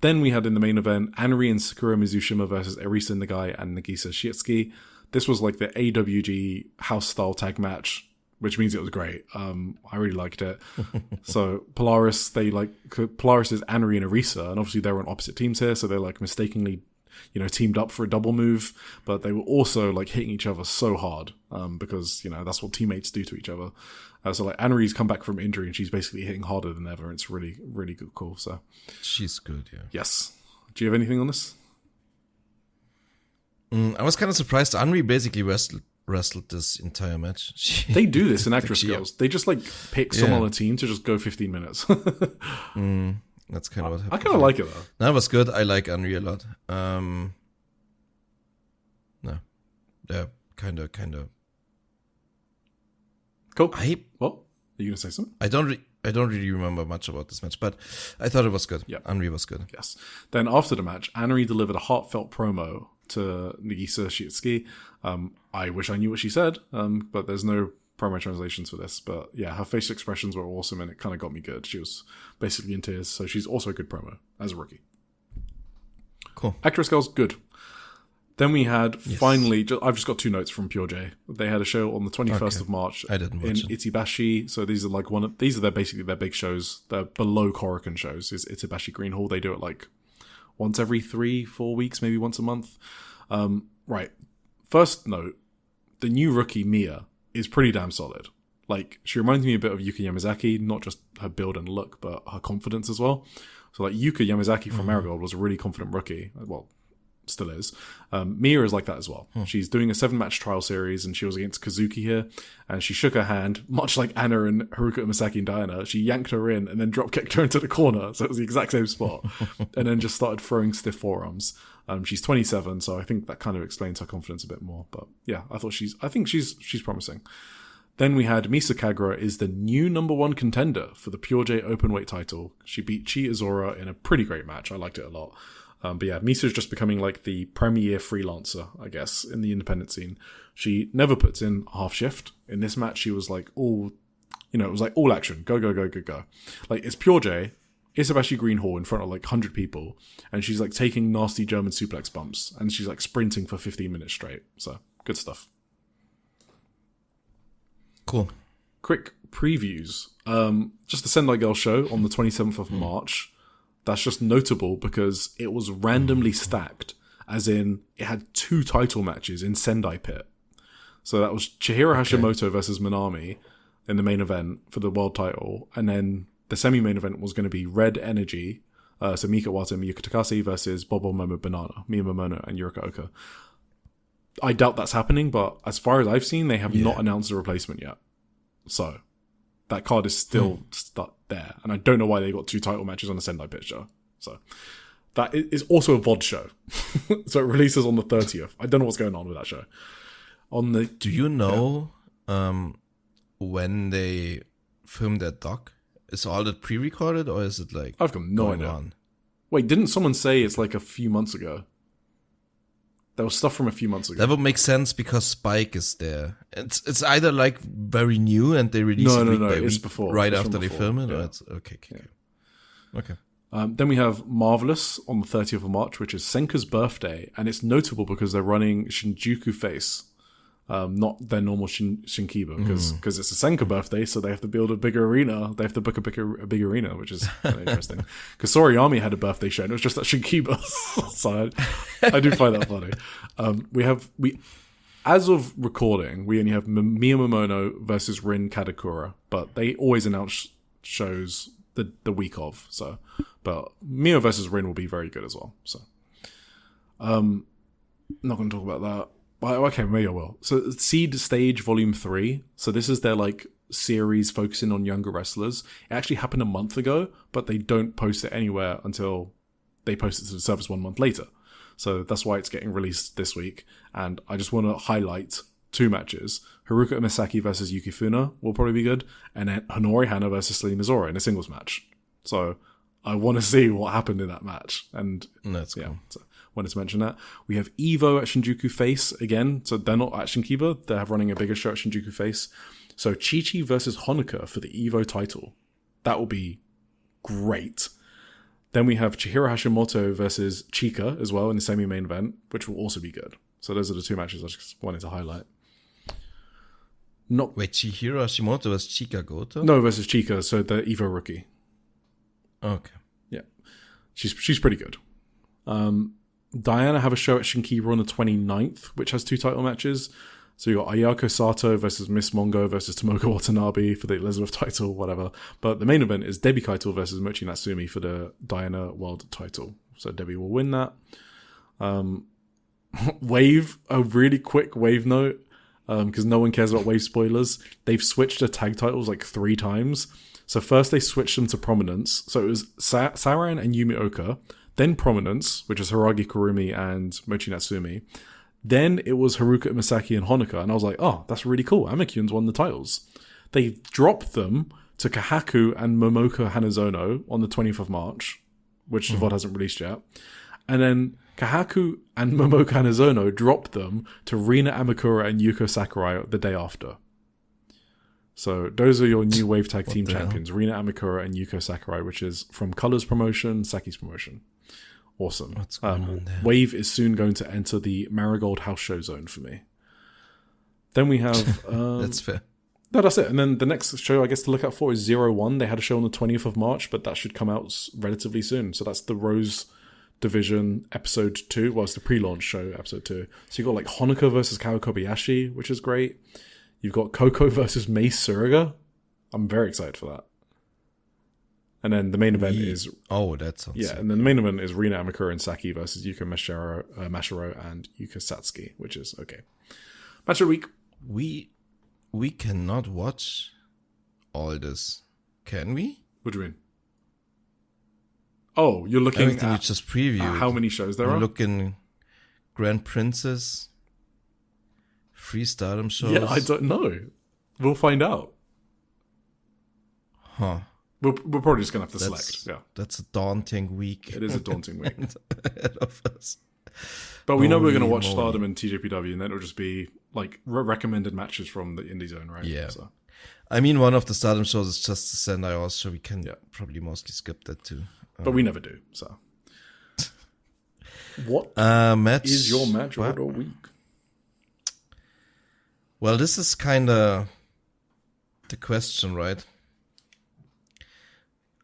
Then we had in the main event Anri and Sakura Mizushima versus Arisa Nagai and Nagisa Shiitsuki. This was like the AWG house style tag match, which means it was great. I really liked it. So Polaris is Anri and Arisa, and obviously they were on opposite teams here, so they're like mistakenly, teamed up for a double move, but they were also like hitting each other so hard because that's what teammates do to each other. So like Anri's come back from injury and she's basically hitting harder than ever. It's really, really good, cool. So she's good, yeah. Yes. Do you have anything on this? I was kind of surprised. Anri basically wrestled this entire match. They do this in Actress Girls. They just like pick someone on a team to just go 15 minutes. That's kind of what happened. I kind of like it though. That was good. I like Anri a lot. No, yeah, kind of. Cool. Are you gonna say something? I don't really remember much about this match, but I thought it was good. Yeah, Anri was good. Yes. Then after the match, Anri delivered a heartfelt promo to Nagisa Shiitsuki. I wish I knew what she said, but there's no promo translations for this. But yeah, her facial expressions were awesome, and it kind of got me good. She was basically in tears, so she's also a good promo as a rookie. Cool. Actress Girls, good. Then we had finally, I've just got 2 notes from Pure J. They had a show on the 21st of March in Itabashi. So these are basically their big shows. They're below Korakuen shows. Is Itabashi Green Hall. They do it like once every 3-4 weeks, maybe once a month. Right. First note, the new rookie Mia is pretty damn solid. Like, she reminds me a bit of Yuka Yamazaki, not just her build and look, but her confidence as well. So like Yuka Yamazaki from Marigold was a really confident rookie. Well, still is. Mia is like that as well. She's doing a 7-match trial series, and she was against Kazuki here, and she shook her hand, much like Anna and Haruka Umasaki and Diana. She yanked her in and then drop kicked her into the corner, so it was the exact same spot, and then just started throwing stiff forearms. She's 27, so I think that kind of explains her confidence a bit more. But yeah, I think she's promising. Then we had Misa Kagura is the new number 1 contender for the Pure J Openweight title. She beat Chi Izora in a pretty great match. I liked it a lot. But yeah, Misa's just becoming like the premier freelancer, I guess, in the independent scene. She never puts in half shift. In this match, she was like all, it was like all action. Go, go, go, go, go. Like, it's Pure J, Isabashi Greenhall in front of like 100 people, and she's like taking nasty German suplex bumps, and she's like sprinting for 15 minutes straight. So, good stuff. Cool. Quick previews. Just the Sendai Girl show on the 27th of March. That's just notable because it was randomly stacked, as in it had 2 title matches in Sendai Pit. So that was Chihiro Hashimoto versus Minami in the main event for the world title, and then the semi-main event was going to be Red Energy, so Mika Wata and Miyuka Takase versus Bobo Momo Banana, Miya Momono and Yurika Oka. I doubt that's happening, but as far as I've seen, they have not announced a replacement yet. So that card is still stuck there, and I don't know why they got 2 title matches on the Sendai Pit show. So that is also a VOD show, so it releases on the 30th. I don't know what's going on with that show. Do you know when they filmed that doc? Is all that pre-recorded, or is it like I've got no idea. Wait, didn't someone say it's like a few months ago? There was stuff from a few months ago. That would make sense because Spike is there. It's either like very new and they release it week by it's week before, right it's after they before. film it, Yeah. or it's okay. Okay. Then we have Marvelous on the 30th of March, which is Senka's birthday, and it's notable because they're running Shinjuku face, not their normal Shinkiba, because it's a Senka birthday, so they have to build a bigger arena. They have to book a big arena, which is kind of interesting. Because Soriyami had a birthday show, and it was just at Shinkiba, so I do find that funny. As of recording, we only have Miya Momono versus Rin Kadakura, but they always announce shows the week of. So, but Miya versus Rin will be very good as well. So, not going to talk about that. Okay, maybe I will. So, Seed Stage Volume 3. So, this is their like series focusing on younger wrestlers. It actually happened a month ago, but they don't post it anywhere until they post it to the service 1 month later. So that's why it's getting released this week. And I just want to highlight 2 matches. Haruka Misaki versus Yuki Funa will probably be good. And then Honori Hana versus Slim Mizora in a singles match. So I want to see what happened in that match. And that's cool. So wanted to mention that. We have Evo at Shinjuku Face again. So they're not at Shinkiba. They're running a bigger show at Shinjuku Face. So Chi-Chi versus Honoka for the Evo title. That will be great. Then we have Chihiro Hashimoto versus Chika as well in the semi-main event, which will also be good. So those are the 2 matches I just wanted to highlight. Wait, Chihiro Hashimoto versus Chika Goto? No, versus Chika, so the Evo rookie. Okay. Yeah. She's pretty good. Diana have a show at Shinkiba on the 29th, which has 2 title matches. So you got Ayako Sato versus Miss Mongo versus Tomoko Watanabe for the Elizabeth title, whatever. But the main event is Debbie Kaito versus Mochi Natsumi for the Diana World title. So Debbie will win that. Wave, a really quick Wave note, because no one cares about Wave spoilers. They've switched their tag titles like 3 times. So first they switched them to Prominence. So it was Saran and Yumi Oka. Then Prominence, which is Hiragi Kurumi and Mochi Natsumi. Then it was Haruka Misaki and Honoka, and I was like, oh, that's really cool. Amikun's won the titles. They dropped them to Kahaku and Momoko Hanazono on the 20th of March, which the VOD hasn't released yet. And then Kahaku and Momoko Hanazono dropped them to Rina Amakura and Yuko Sakurai the day after. So those are your new Wave Tag Team champions, Rina Amakura and Yuko Sakurai, which is from Colors Promotion, Saki's promotion. Awesome. What's going on there? Wave is soon going to enter the Marigold house show zone for me. Then we have... That's fair. No, that's it. And then the next show I guess to look out for is 01. They had a show on the 20th of March, but that should come out relatively soon. So that's the Rose Division episode 2. Well, it's the pre-launch show, episode 2. So you've got like Honoka versus Kao Kobayashi, which is great. You've got Coco versus Mei Suruga. I'm very excited for that. And then the main event is... Oh, that sounds... Yeah, and then the main event is Rina Amakura and Saki versus Yuka Mashiro and Yuka Satsuki, which is okay. Match of the week. We cannot watch all this, can we? What do you mean? Oh, you're looking Everything at you just previewed. how many shows there I'm are? looking Grand Princess, free Stardom shows. Yeah, I don't know. We'll find out. Huh. We're probably just going to have to select. Yeah. That's a daunting week. It is a daunting week. Ahead of us. But we know we're going to Holy watch moly. Stardom and TJPW, and then it'll just be like recommended matches from the Indie Zone, right? Yeah. So. I mean, one of the Stardom shows is just the Sendai also. We can probably mostly skip that too. But we never do, so. What match is your match of the week? Well, this is kind of the question, right?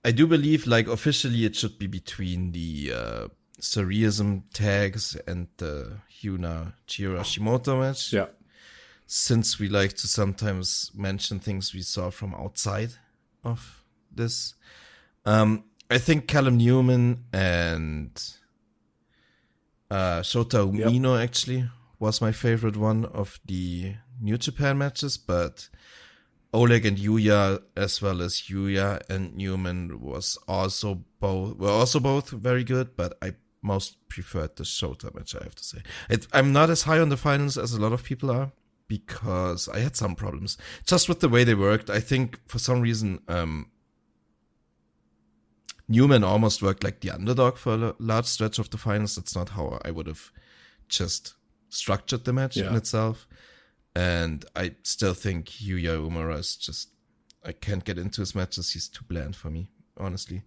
I do believe, like, officially it should be between the Sareee ISM tags and the Hyuna Chihiro Hashimoto match. Yeah. Since we like to sometimes mention things we saw from outside of this. I think Callum Newman and Shota Umino actually was my favorite one of the New Japan matches, but Oleg and Yuya, as well as Yuya and Newman, were also both very good, but I most preferred the Shota match, I have to say. I'm not as high on the finals as a lot of people are, because I had some problems just with the way they worked. I think for some reason, Newman almost worked like the underdog for a large stretch of the finals. That's not how I would have just structured the match in itself. And I still think Yuya Uemura is just, I can't get into his matches. He's too bland for me, honestly.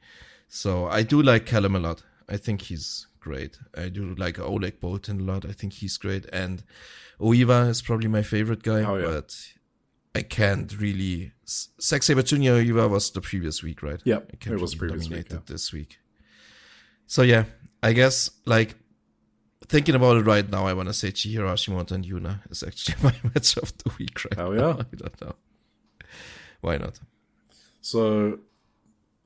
So I do like Callum a lot. I think he's great. I do like Oleg Bolton a lot. I think he's great. And Oiwa is probably my favorite guy, but I can't really. Zack Sabre Jr. Oiwa was the previous week, right? Yeah, I can't it was really previous dominate week, it this week. So yeah, I guess like thinking about it right now, I want to say Chihiro Hashimoto and Yuna is actually my match of the week right now. I don't know. Why not? So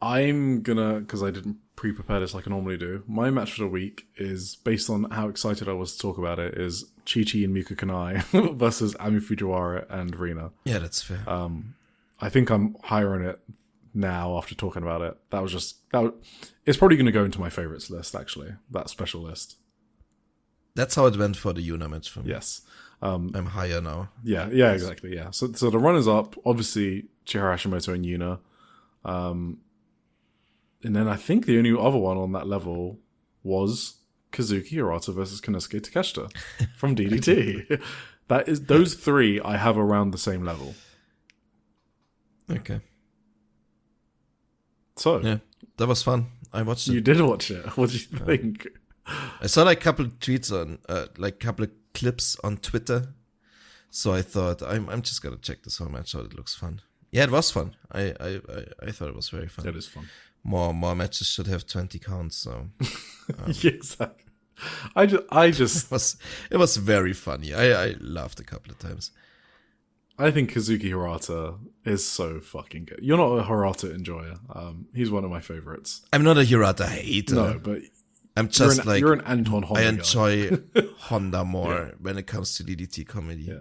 I'm gonna, because I didn't pre-prepare this like I normally do, my match for the week is, based on how excited I was to talk about it, is Chi-Chi and Miku Kanai versus Ami Fujiwara and Rina. Yeah, that's fair. I think I'm higher on it now after talking about it. It's probably going to go into my favorites list, actually, that special list. That's how it went for the Yuna match for me. Yes. I'm higher now. Yeah, exactly, yeah. So the runners up, obviously, Chihiro Hashimoto and Yuna. And then I think the only other one on that level was Kazuki Hirata versus Konosuke Takeshita from DDT. Those three I have around the same level. Okay. So yeah, that was fun. I watched it. You did watch it. What did you think? I saw like a couple of tweets on, like a couple of clips on Twitter. So I thought I'm just gonna check this whole match out. It looks fun. Yeah, it was fun. I thought it was very fun. It is fun. More matches should have 20 counts. So yeah, exactly. I just it was very funny. I laughed a couple of times. I think Kazuki Hirata is so fucking good. You're not a Hirata enjoyer. He's one of my favorites. I'm not a Hirata hater. No, but I'm just you're an Anton Honda I enjoy guy. Honda more when it comes to DDT comedy. Yeah.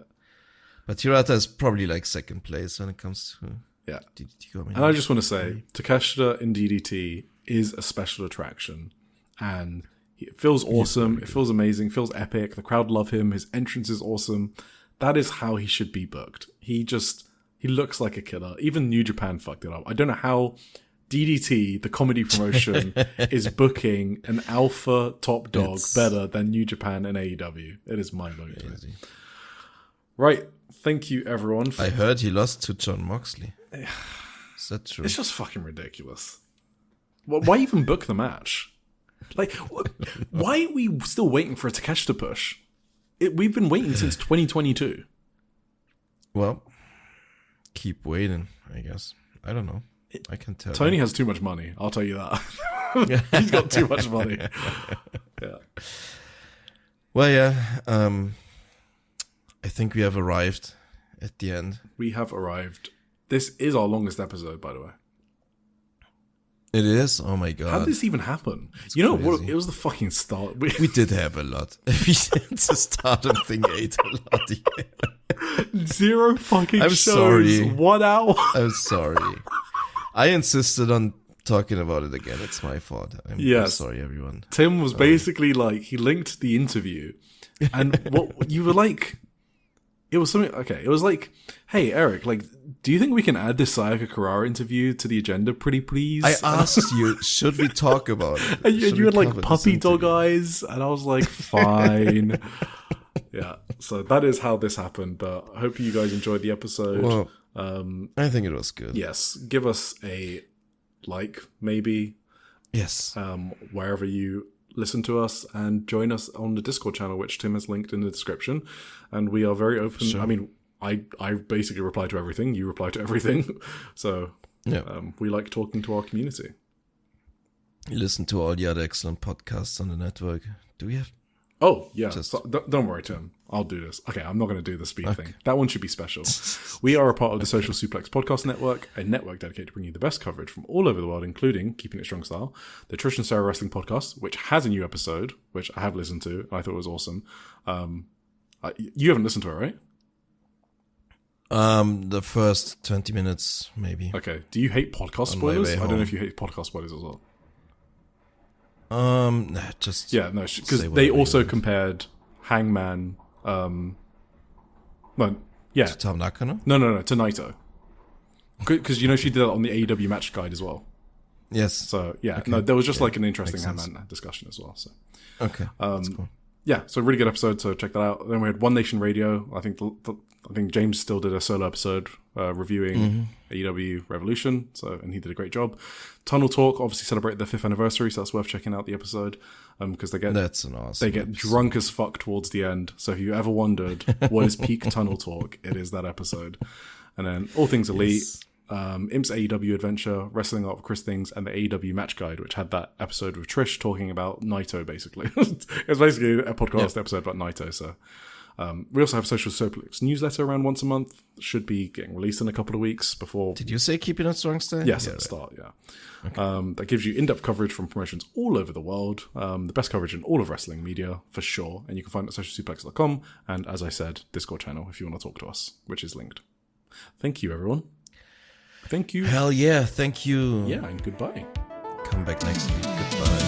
But Hirata is probably like second place when it comes to DDT comedy. And I just want to say, Takeshita in DDT is a special attraction. And it feels awesome. It feels amazing. It feels epic. The crowd love him. His entrance is awesome. That is how he should be booked. He looks like a killer. Even New Japan fucked it up. I don't know how DDT, the comedy promotion, is booking an alpha top dog better than New Japan and AEW. It is mind-blowing. Right. Thank you, everyone. I heard he lost to Jon Moxley. Is that true? It's just fucking ridiculous. Why even book the match? Like, why are we still waiting for a Takeshita push? We've been waiting since 2022. Well, keep waiting, I guess. I don't know. I can tell. Tony has too much money. I'll tell you that. He's got too much money. Yeah. Well, yeah. I think we have arrived at the end. We have arrived. This is our longest episode, by the way. It is? Oh my god. How did this even happen? It's crazy. What? It was the fucking start. We did have a lot. The Stardom thing ate a lot. Yeah. 0 fucking I'm shows. Sorry. 1 hour. I'm sorry. I insisted on talking about it again. It's my fault. I'm sorry, everyone. Tim was basically like, he linked the interview, and what you were like, It was something. Okay, it was like, hey Eric, like, do you think we can add this Sayaka Kurara interview to the agenda, pretty please? I asked you, should we talk about it? And you had like cover this puppy dog interview? eyes, and I was like, fine. Yeah, so that is how this happened. But I hope you guys enjoyed the episode. Well, I think it was good. Yes, give us a like, maybe, Yes. wherever you listen to us, and join us on the Discord channel, which Tim has linked in the description. And we are very open. Sure. I mean, I basically reply to everything. You reply to everything. So Yeah. we like talking to our community. Listen to all the other excellent podcasts on the network. Do we have? Oh, yeah. Just- So, don't worry, Tim. I'll do this. Okay, I'm not going to do the speed thing. That one should be special. We are a part of the Social Suplex Podcast Network, a network dedicated to bringing you the best coverage from all over the world, including Keeping It Strong Style, the Trish and Sarah Wrestling Podcast, which has a new episode, which I have listened to, and I thought it was awesome. You haven't listened to it, right? The first 20 minutes, maybe. Okay. Do you hate podcast On my spoilers? way I don't home. know if you hate podcast spoilers as well. Nah, just Yeah, no, say because they whatever you also want. compared Hangman. No, yeah, Tom Nakano. no, to Naito. Because she did that on the AEW match guide as well. Yes. So yeah, Okay. no, there was just like an interesting Makes sense. Hangman discussion as well. So Okay. That's cool. yeah, so really good episode. So check that out. Then we had One Nation Radio. I think James still did a solo episode reviewing AEW Revolution. And he did a great job. Tunnel Talk obviously celebrated their 5th anniversary, so that's worth checking out the episode because That's an awesome. they get drunk as fuck towards the end. So if you ever wondered what is peak Tunnel Talk, it is that episode. And then All Things Elite, Imp's AEW Adventure, Wrestling Art of Chris Things, and the AEW Match Guide, which had that episode with Trish talking about Naito, basically. It was basically a podcast episode about Naito. So we also have Social Suplex newsletter around once a month. Should be getting released in a couple of weeks before. Did you say Keeping It Strong Style? Yes, at the start, yeah. Okay. That gives you in-depth coverage from promotions all over the world. The best coverage in all of wrestling media, for sure. And you can find it at socialsuplex.com. And as I said, Discord channel if you want to talk to us, which is linked. Thank you, everyone. Thank you. Hell yeah. Thank you. Yeah, and goodbye. Come back next week. Goodbye.